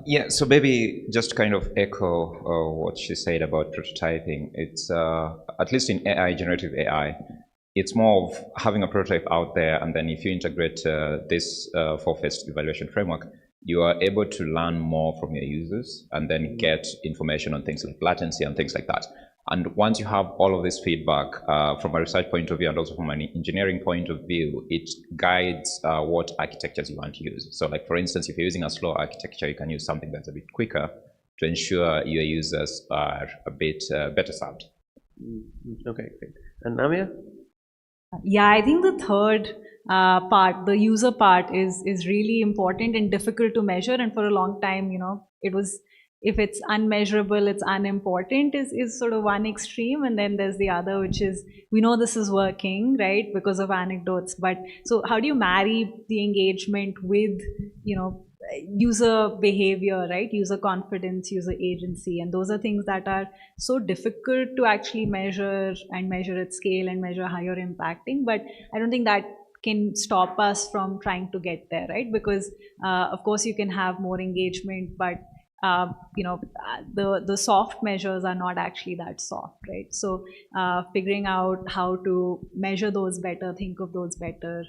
Yeah, so maybe just kind of echo what she said about prototyping. It's, at least in AI, generative AI, it's more of having a prototype out there, and then if you integrate this force-based evaluation framework, you are able to learn more from your users and then get information on things like latency and things like that. And once you have all of this feedback from a research point of view and also from an engineering point of view, it guides what architectures you want to use. So like, for instance, if you're using a slow architecture, you can use something that's a bit quicker to ensure your users are a bit better served. Okay, great. And Namia? Yeah, I think the third part, the user part, is really important and difficult to measure. And for a long time, you know, it was, if it's unmeasurable, it's unimportant is sort of one extreme. And then there's the other, which is, we know this is working, right, because of anecdotes. But so how do you marry the engagement with, you know, user behavior, right? User confidence, user agency. And those are things that are so difficult to actually measure and measure at scale and measure how you're impacting. But I don't think that can stop us from trying to get there, right? Because of course you can have more engagement, but you know, the soft measures are not actually that soft, right? So figuring out how to measure those better, think of those better,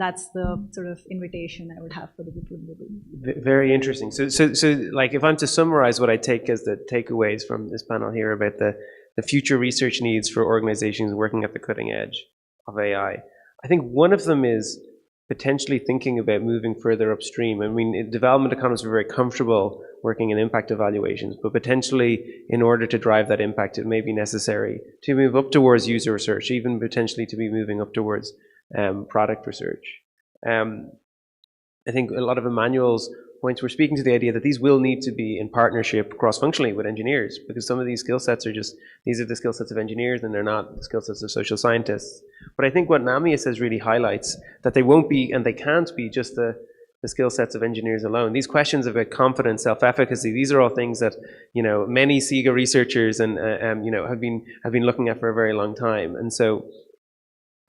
that's the sort of invitation I would have for the people in the room. Very interesting. So like, if I'm to summarize what I take as the takeaways from this panel here about the future research needs for organizations working at the cutting edge of AI, I think one of them is potentially thinking about moving further upstream. I mean, development economists are very comfortable working in impact evaluations, but potentially in order to drive that impact, it may be necessary to move up towards user research, even potentially to be moving up towards product research. I think a lot of Emmanuel's points were speaking to the idea that these will need to be in partnership cross-functionally with engineers, because some of these skill sets are just, these are the skill sets of engineers and they're not the skill sets of social scientists. But I think what Namia says really highlights that they won't be, and they can't be, just the skill sets of engineers alone. These questions about confidence, self-efficacy, these are all things that, you know, many SIGA researchers and you know, have been looking at for a very long time. And so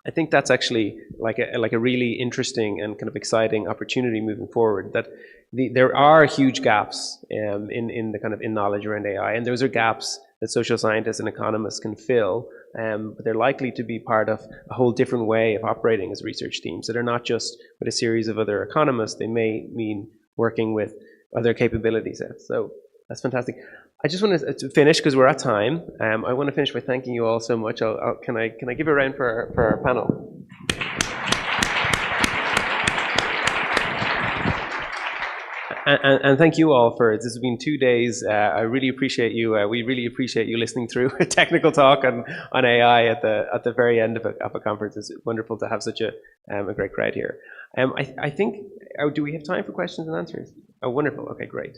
I think that's actually like a really interesting and kind of exciting opportunity moving forward, that there are huge gaps in the kind of in knowledge around AI, and those are gaps that social scientists and economists can fill, but they're likely to be part of a whole different way of operating as research teams. So they're not just with a series of other economists, they may mean working with other capability sets. So that's fantastic. I just want to finish, because we're at time. I want to finish by thanking you all so much. Can I give a round for our panel? And thank you all for, this has been 2 days. I really appreciate you. We really appreciate you listening through a technical talk on AI at the very end of a conference. It's wonderful to have such a great crowd here. I think, do we have time for questions and answers? Oh, wonderful. Okay, great.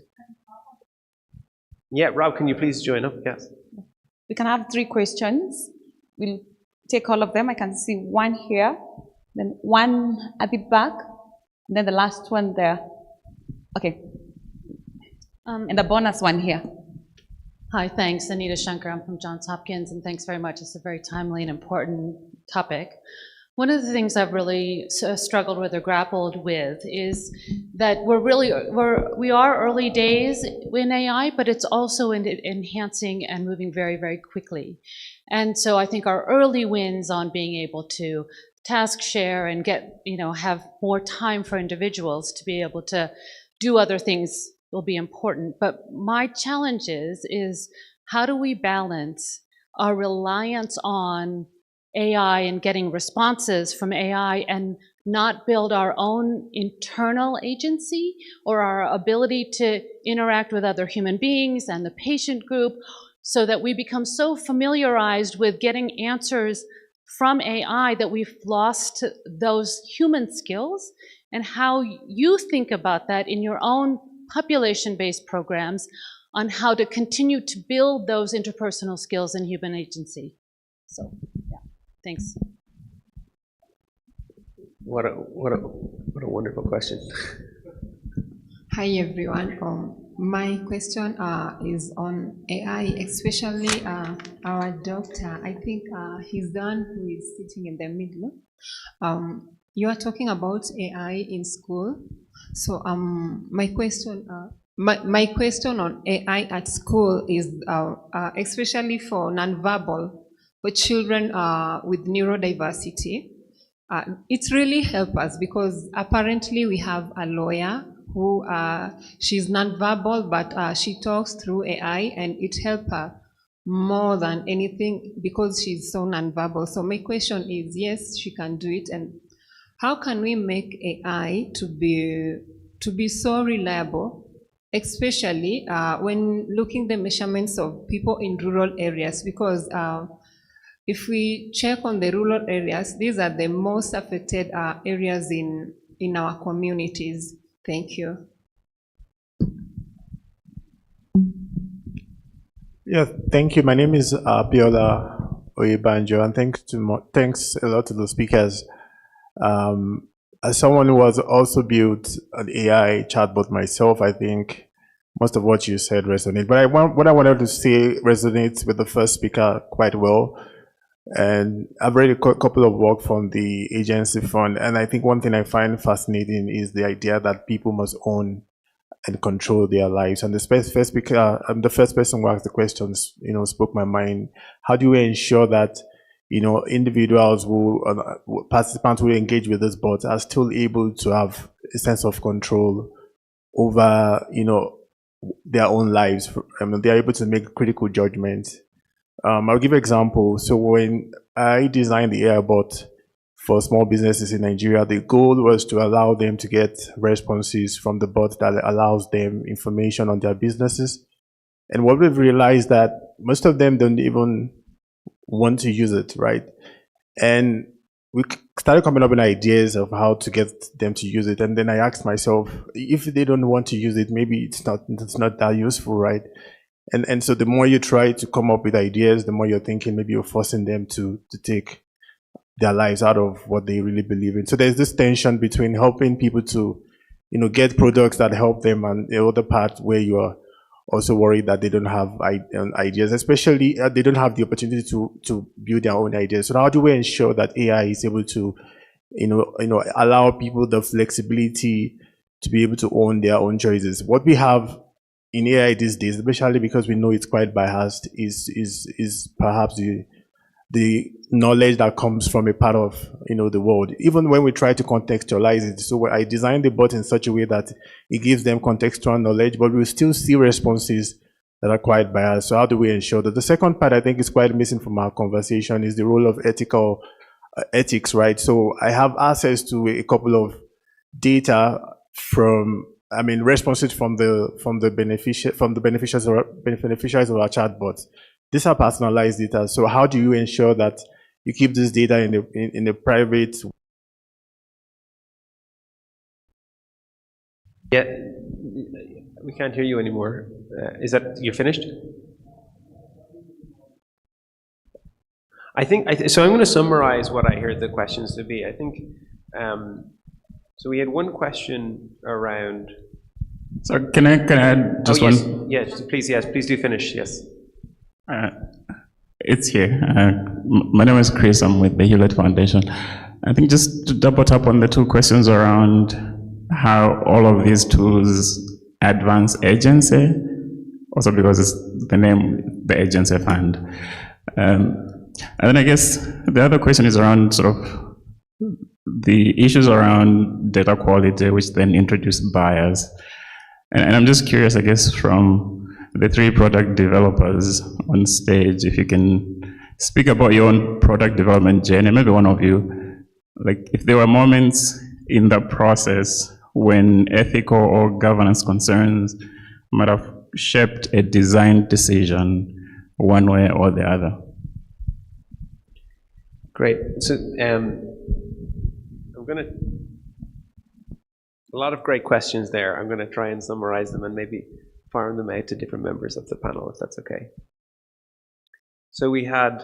Yeah, Rob, can you please join up? Yes. We can have 3 questions. We'll take all of them. I can see one here, then one at the back, and then the last one there. Okay. And the bonus one here. Hi, thanks. Anita Shankar. I'm from Johns Hopkins, and thanks very much. It's a very timely and important topic. One of the things I've really struggled with or grappled with is that we are early days in AI, but it's also enhancing and moving very, very quickly. And so I think our early wins on being able to task share and get, have more time for individuals to be able to do other things will be important. But my challenge is how do we balance our reliance on AI and getting responses from AI and not build our own internal agency or our ability to interact with other human beings and the patient group, so that we become so familiarized with getting answers from AI that we've lost those human skills, and how you think about that in your own population-based programs on how to continue to build those interpersonal skills and human agency. So, yeah, thanks. What a wonderful question. Hi everyone. My question is on AI, especially our doctor. I think he's the one who is sitting in the middle. You are talking about AI in school. So my question on AI at school is especially for nonverbal, for children with neurodiversity. It really helps us because apparently we have a lawyer who she's nonverbal, but she talks through AI, and it helps her more than anything because she's so nonverbal. So my question is, yes, she can do it, and how can we make AI to be so reliable, especially when looking the measurements of people in rural areas? Because if we check on the rural areas, these are the most affected areas in our communities. Thank you. Yeah, thank you. My name is Biola Oyebanjo, and thanks a lot to the speakers. As someone who has also built an AI chatbot myself, I think most of what you said resonates. But what I wanted to say resonates with the first speaker quite well. And I've read a couple of work from the agency fund, and I think one thing I find fascinating is the idea that people must own and control their lives. And the first speaker, the first person who asked the questions, spoke my mind. How do we ensure that, individuals participants who engage with this bot are still able to have a sense of control over, their own lives? They're able to make critical judgments. I'll give an example. So when I designed the AI bot for small businesses in Nigeria, the goal was to allow them to get responses from the bot that allows them information on their businesses. And what we've realized that most of them don't even want to use it, right? And we started coming up with ideas of how to get them to use it. And then I asked myself, if they don't want to use it, maybe it's not that useful, right? And so the more you try to come up with ideas, the more you're thinking maybe you're forcing them to take their lives out of what they really believe in. So there's this tension between helping people to, get products that help them, and the other part where you are also worried that they don't have ideas, especially they don't have the opportunity to build their own ideas. So how do we ensure that AI is able to, allow people the flexibility to be able to own their own choices? What we have in AI these days, especially because we know it's quite biased, is perhaps the knowledge that comes from a part of the world. Even when we try to contextualize it, so I designed the bot in such a way that it gives them contextual knowledge, but we still see responses that are quite biased. So how do we ensure that? The second part I think is quite missing from our conversation is the role of ethics, right? So I have access to a couple of data from, responses from the beneficiaries of our chatbots. These are personalized data. So how do you ensure that you keep this data in a private? Yeah, we can't hear you anymore. Is that you finished? I think so. I'm going to summarize what I heard the questions to be. I think so. We had one question around. So can I add just one? Yes, please do finish. Yes. It's here. My name is Chris. I'm with the Hewlett Foundation. I think just to double tap on the two questions around how all of these tools advance agency, also because it's the name, the agency fund. And then I guess the other question is around sort of the issues around data quality, which then introduce bias. And I'm just curious, I guess, from the three product developers on stage, if you can speak about your own product development journey, maybe one of you, like if there were moments in the process when ethical or governance concerns might have shaped a design decision one way or the other. Great. So I'm going to, a lot of great questions there. I'm going to try and summarize them and maybe farm them out to different members of the panel, if that's okay. So we had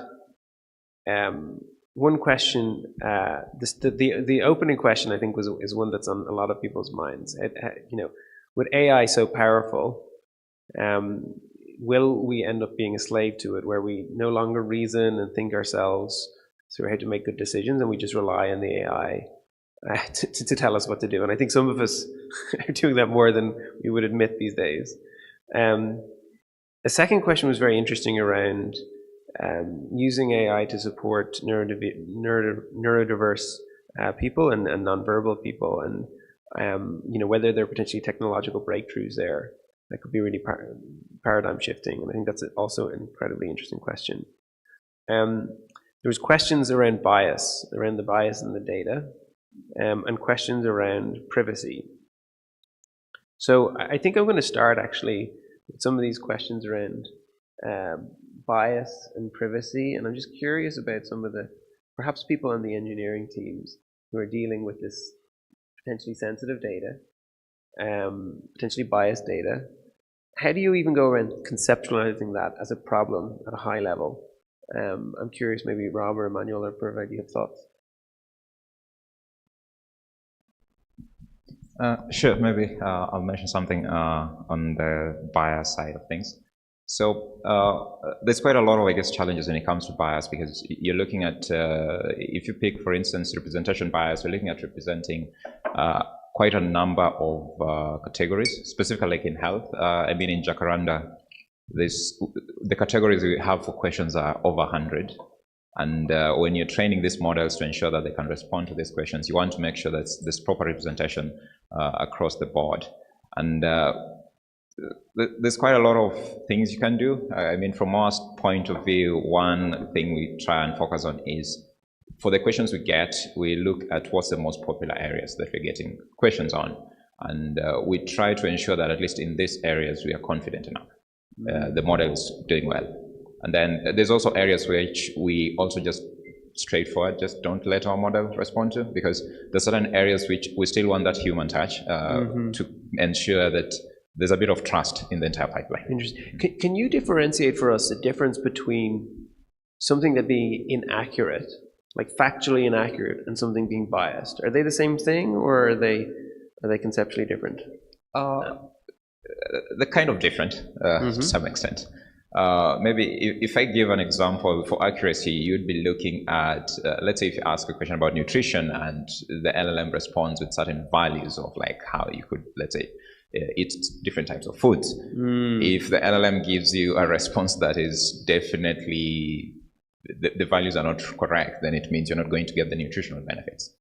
one question. The opening question, I think, is one that's on a lot of people's minds. With AI so powerful, will we end up being a slave to it, where we no longer reason and think ourselves through how to make good decisions, and we just rely on the AI to tell us what to do? And I think some of us are doing that more than we would admit these days. A second question was very interesting around using AI to support neurodiverse people and nonverbal people. And whether there are potentially technological breakthroughs there that could be really paradigm shifting. And I think that's also an incredibly interesting question. There was questions around bias, around the bias in the data, and questions around privacy. So I think I'm going to start actually with some of these questions around bias and privacy, and I'm just curious about some of the, perhaps people on the engineering teams who are dealing with this potentially sensitive data, potentially biased data. How do you even go around conceptualizing that as a problem at a high level? I'm curious, maybe Rob or Emmanuel or Purva, do you have thoughts? Sure, maybe I'll mention something on the bias side of things. So there's quite a lot of, I guess, challenges when it comes to bias, because you're looking at, if you pick, for instance, representation bias, you're looking at representing quite a number of categories, specifically like in health. I mean, in Jacaranda, the categories we have for questions are over 100. And when you're training these models to ensure that they can respond to these questions, you want to make sure that there's proper representation across the board. And there's quite a lot of things you can do. I mean, from our point of view, one thing we try and focus on is, for the questions we get, we look at what's the most popular areas that we're getting questions on. And we try to ensure that at least in these areas we are confident enough. The model is doing well. And then there's also areas which we also just straightforward, just don't let our model respond to, because there's certain areas which we still want that human touch to ensure that there's a bit of trust in the entire pipeline. Interesting. Can you differentiate for us the difference between something that being inaccurate, like factually inaccurate, and something being biased? Are they the same thing, or are they conceptually different? They're kind of different to some extent. Maybe if I give an example for accuracy, you'd be looking at, let's say if you ask a question about nutrition and the LLM responds with certain values of like how you could, let's say, eat different types of foods. If the LLM gives you a response that is definitely, the values are not correct, then it means you're not going to get the nutritional benefits.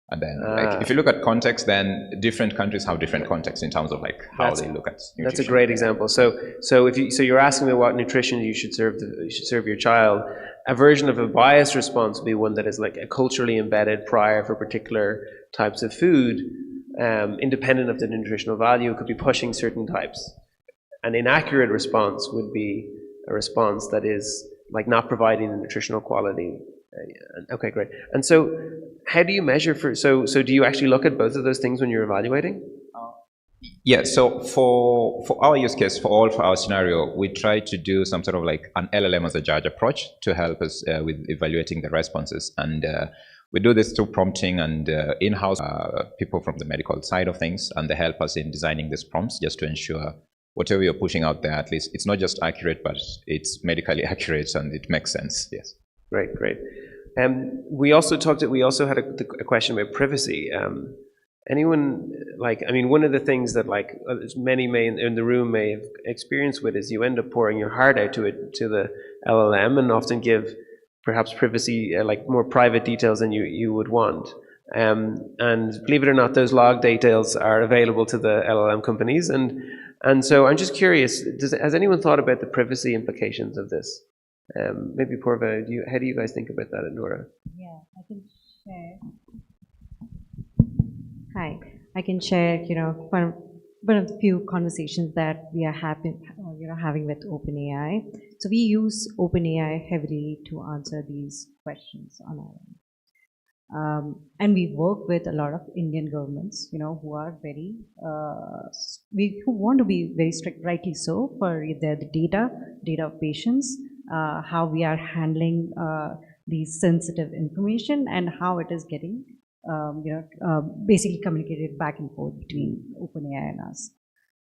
And then, like, if you look at context, then different countries have different contexts in terms of like how they look at nutrition. That's a great example. So you're asking me what nutrition you should serve your child. A version of a biased response would be one that is like a culturally embedded prior for particular types of food, independent of the nutritional value. It could be pushing certain types. An inaccurate response would be a response that is like not providing the nutritional quality. Okay, great. And so how do you measure for, so do you actually look at both of those things when you're evaluating? Yeah, so for our use case, for our scenario, we try to do some sort of like an LLM as a judge approach to help us with evaluating the responses. And we do this through prompting and in-house people from the medical side of things, and they help us in designing these prompts just to ensure whatever you're pushing out there, at least it's not just accurate, but it's medically accurate and it makes sense. Yes. Great, great. We also had a question about privacy. Anyone, like, I mean, one of the things that like many in the room may have experienced with is you end up pouring your heart out to the LLM and often give perhaps privacy, like more private details than you would want. And believe it or not, those log details are available to the LLM companies. And so I'm just curious, has anyone thought about the privacy implications of this? Maybe Purva, how do you guys think about that at Nura? Yeah, I can share. Hi, I can share, one of the few conversations that we are having with OpenAI. So we use OpenAI heavily to answer these questions on our own. And we work with a lot of Indian governments, who are very, who want to be very strict, rightly so, for the data of patients, how we are handling these sensitive information and how it is getting, basically communicated back and forth between OpenAI and us.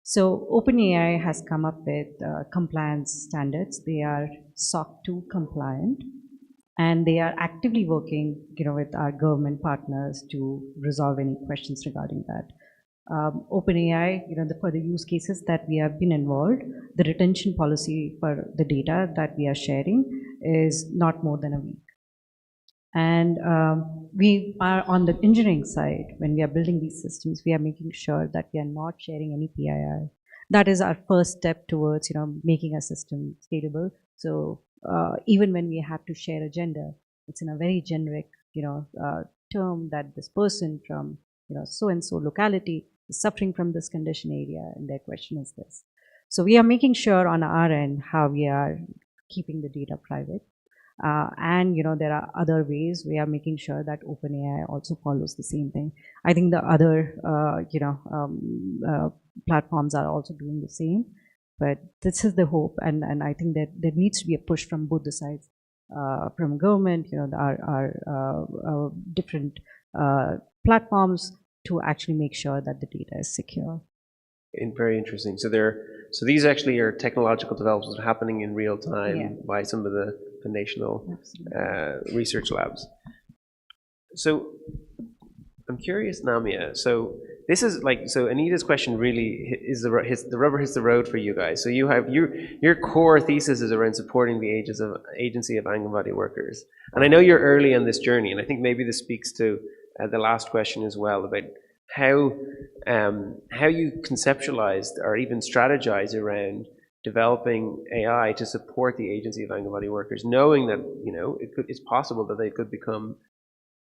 So OpenAI has come up with compliance standards. They are SOC 2 compliant, and they are actively working, with our government partners to resolve any questions regarding that. OpenAI, for the use cases that we have been involved, the retention policy for the data that we are sharing is not more than a week. And we are on the engineering side, when we are building these systems, we are making sure that we are not sharing any PII. That is our first step towards, making a system scalable. So even when we have to share a gender, it's in a very generic, term that this person from, so-and-so locality is suffering from this condition area, and their question is this. So we are making sure on our end how we are keeping the data private. And there are other ways we are making sure that OpenAI also follows the same thing. I think the other platforms are also doing the same, but this is the hope, and I think that there needs to be a push from both the sides, from government, our different platforms, to actually make sure that the data is secure. Very interesting. So these actually are technological developments happening in real time by some of the national research labs. So I'm curious, Namia. So this is so Anita's question really is the rubber hits the road for you guys. So you have your core thesis is around supporting the agency of Anganwadi workers, and I know you're early on this journey, and I think maybe this speaks to the last question as well about how you conceptualized or even strategize around developing AI to support the agency of Anganwadi workers, knowing that it's possible that they could become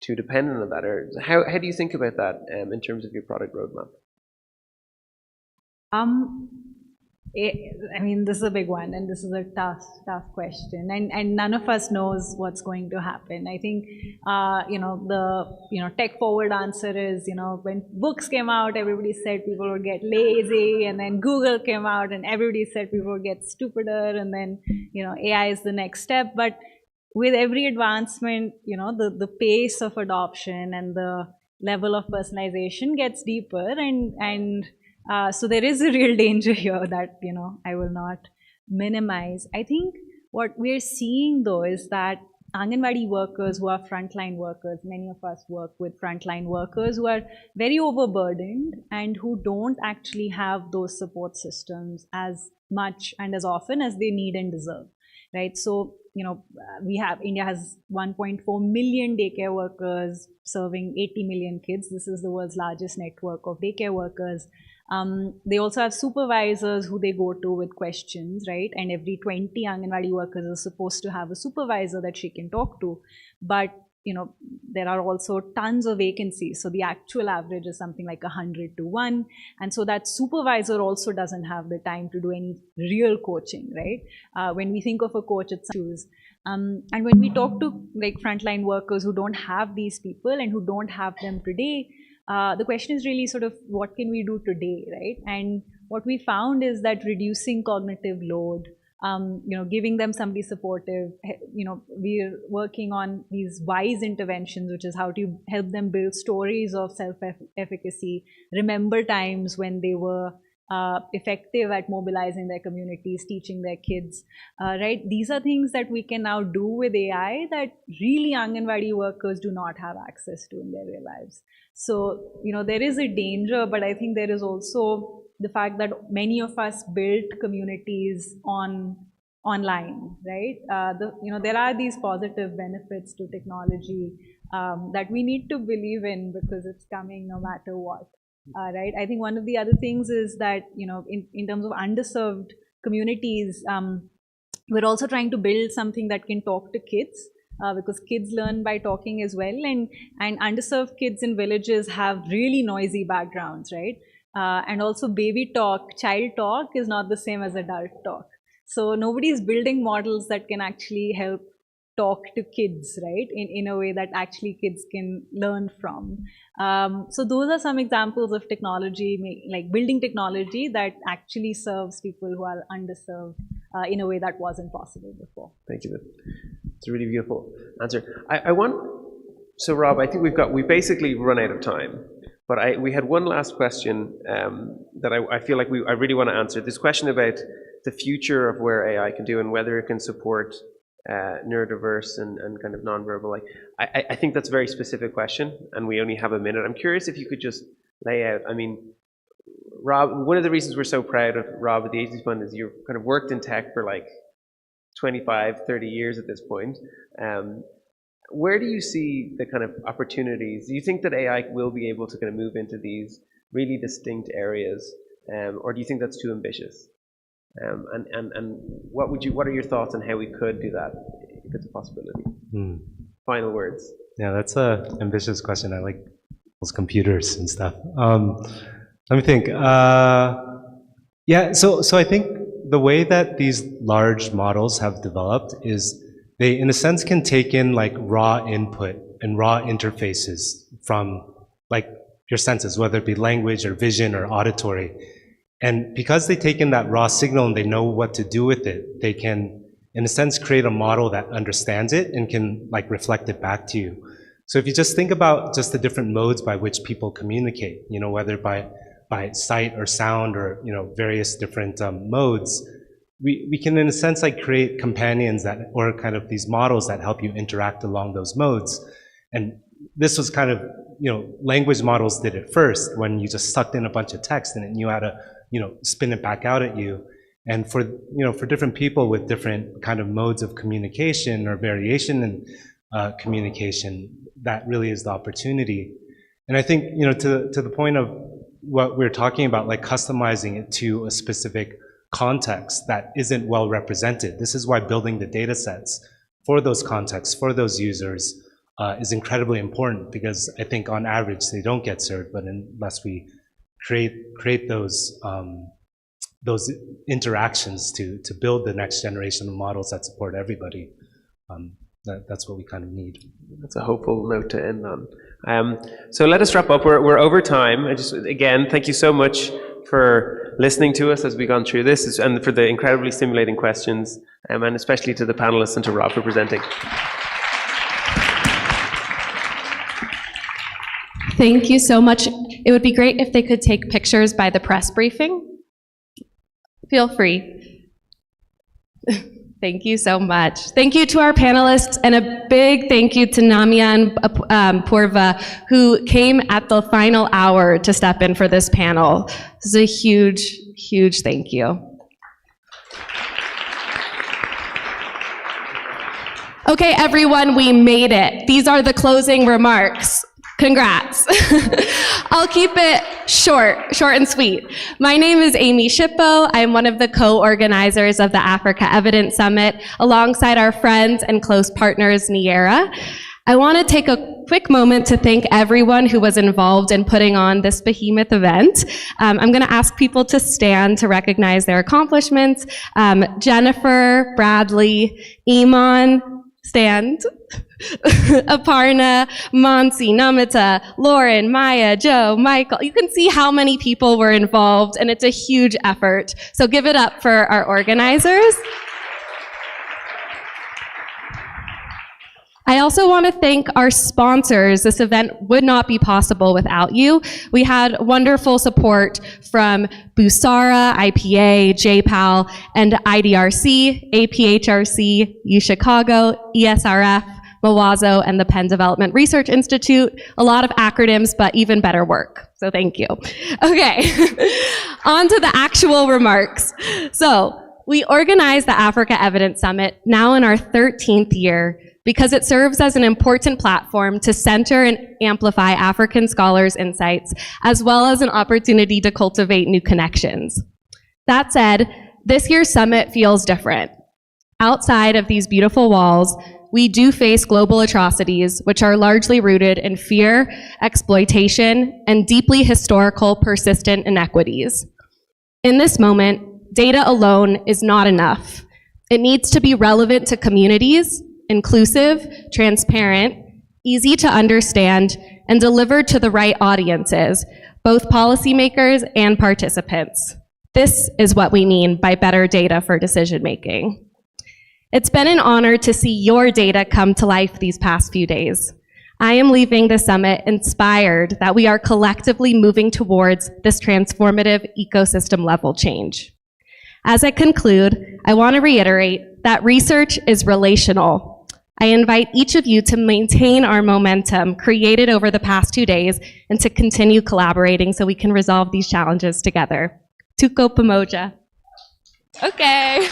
too dependent on that. Or how do you think about that in terms of your product roadmap? I mean, this is a big one, and this is a tough question, and none of us knows what's going to happen. I think, the tech forward answer is, when books came out, everybody said people would get lazy, and then Google came out, and everybody said people would get stupider, and then, AI is the next step. But with every advancement, the pace of adoption and the level of personalization gets deeper, and so there is a real danger here that, I will not minimize. I think what we're seeing though is that Anganwadi workers who are frontline workers, many of us work with frontline workers who are very overburdened and who don't actually have those support systems as much and as often as they need and deserve, right? So, India has 1.4 million daycare workers serving 80 million kids. This is the world's largest network of daycare workers. They also have supervisors who they go to with questions, right? And every 20 Anganwadi workers are supposed to have a supervisor that she can talk to. But, there are also tons of vacancies. So the actual average is something like 100 to 1. And so that supervisor also doesn't have the time to do any real coaching, right? When we think of a coach, it's shoes. And when we talk to frontline workers who don't have these people and who don't have them today, the question is really sort of what can we do today, right? And what we found is that reducing cognitive load, giving them somebody supportive, we're working on these WISE interventions, which is how to help them build stories of self-efficacy, remember times when they were effective at mobilizing their communities, teaching their kids, right? These are things that we can now do with AI that really Anganwadi workers do not have access to in their real lives. So, there is a danger, but I think there is also the fact that many of us built communities online, right? There are these positive benefits to technology that we need to believe in because it's coming no matter what. Right. I think one of the other things is that, in terms of underserved communities, we're also trying to build something that can talk to kids because kids learn by talking as well. And underserved kids in villages have really noisy backgrounds, right? And also baby talk, child talk is not the same as adult talk. So nobody's building models that can actually help talk to kids, right, in a way that actually kids can learn from. So those are some examples of technology, like building technology that actually serves people who are underserved in a way that wasn't possible before. Thank you. It's a really beautiful answer. So Rob, I think we basically run out of time, but we had one last question that I feel like I really want to answer. This question about the future of where AI can do and whether it can support neurodiverse and kind of nonverbal. I think that's a very specific question, and we only have a minute. I'm curious if you could just lay out, Rob, one of the reasons we're so proud of Rob at the Agency Fund is you've kind of worked in tech for like 25, 30 years at this point. where do you see the kind of opportunities? Do you think that AI will be able to kind of move into these really distinct areas, or do you think that's too ambitious? And what are your thoughts on how we could do that, if it's a possibility? Final words. Yeah, that's a ambitious question. I like those computers and stuff. Let me think. Yeah, so I think the way that these large models have developed is they, in a sense, can take in like raw input and raw interfaces from like your senses, whether it be language or vision or auditory. And because they take in that raw signal and they know what to do with it, they can, in a sense, create a model that understands it and can like reflect it back to you. So if you just think about just the different modes by which people communicate, you know, whether by sight or sound or, you know, various different modes, we can, in a sense, like create companions that, or kind of these models that help you interact along those modes. And this was kind of, you know, language models did it first when you just sucked in a bunch of text and it knew how to, you know, spin it back out at you. And for, you know, for different people with different kind of modes of communication or variation in communication, that really is the opportunity. And I think, you know, to the point of what we're talking about, like customizing it to a specific context that isn't well represented. This is why building the data sets for those contexts, for those users, is incredibly important, because I think on average they don't get served, but unless we create those interactions to build the next generation of models that support everybody, that's what we kind of need. That's a hopeful note to end on. So let us wrap up. We're over time. Again, thank you so much for listening to us as we've gone through this, and for the incredibly stimulating questions, and especially to the panelists and to Rob for presenting. Thank you so much. It would be great if they could take pictures by the press briefing. Feel free. Thank you so much. Thank you to our panelists, and a big thank you to Namian Purva, who came at the final hour to step in for this panel. This is a huge, huge thank you. Okay, everyone, we made it. These are the closing remarks. Congrats. I'll keep it short and sweet. My name is Amy Shippo. I'm one of the co-organizers of the Africa Evidence Summit, alongside our friends and close partners, Niera. I want to take a quick moment to thank everyone who was involved in putting on this behemoth event. I'm going to ask people to stand to recognize their accomplishments. Jennifer, Bradley, Iman, stand. Aparna, Mansi, Namita, Lauren, Maya, Joe, Michael. You can see how many people were involved, and it's a huge effort. So give it up for our organizers. I also want to thank our sponsors. This event would not be possible without you. We had wonderful support from Busara, IPA, JPAL, and IDRC, APHRC, UChicago, ESRF, Mawazo, and the Penn Development Research Institute. A lot of acronyms, but even better work. So thank you. Okay, on to the actual remarks. So we organized the Africa Evidence Summit, now in our 13th year, because it serves as an important platform to center and amplify African scholars' insights, as well as an opportunity to cultivate new connections. That said, this year's summit feels different. Outside of these beautiful walls, we do face global atrocities, which are largely rooted in fear, exploitation, and deeply historical, persistent inequities. In this moment, data alone is not enough. It needs to be relevant to communities, inclusive, transparent, easy to understand, and delivered to the right audiences, both policymakers and participants. This is what we mean by better data for decision making. It's been an honor to see your data come to life these past few days. I am leaving the summit inspired that we are collectively moving towards this transformative ecosystem level change. As I conclude, I want to reiterate that research is relational. I invite each of you to maintain our momentum created over the past 2 days and to continue collaborating so we can resolve these challenges together. Tuko pamoja. Okay.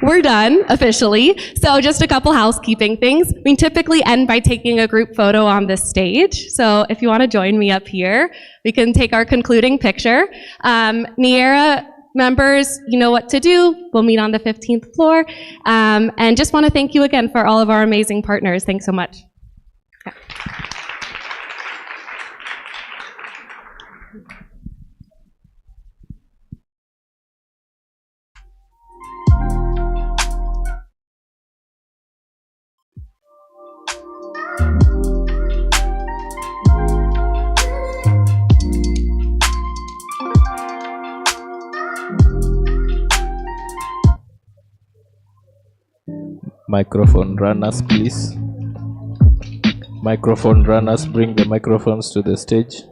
we're done officially. So just a couple housekeeping things. We typically end by taking a group photo on this stage. So if you want to join me up here, we can take our concluding picture. Niera members, you know what to do. We'll meet on the 15th floor. And just want to thank you again for all of our amazing partners. Thanks so much. Yeah. Microphone runners, please. Microphone runners, bring the microphones to the stage.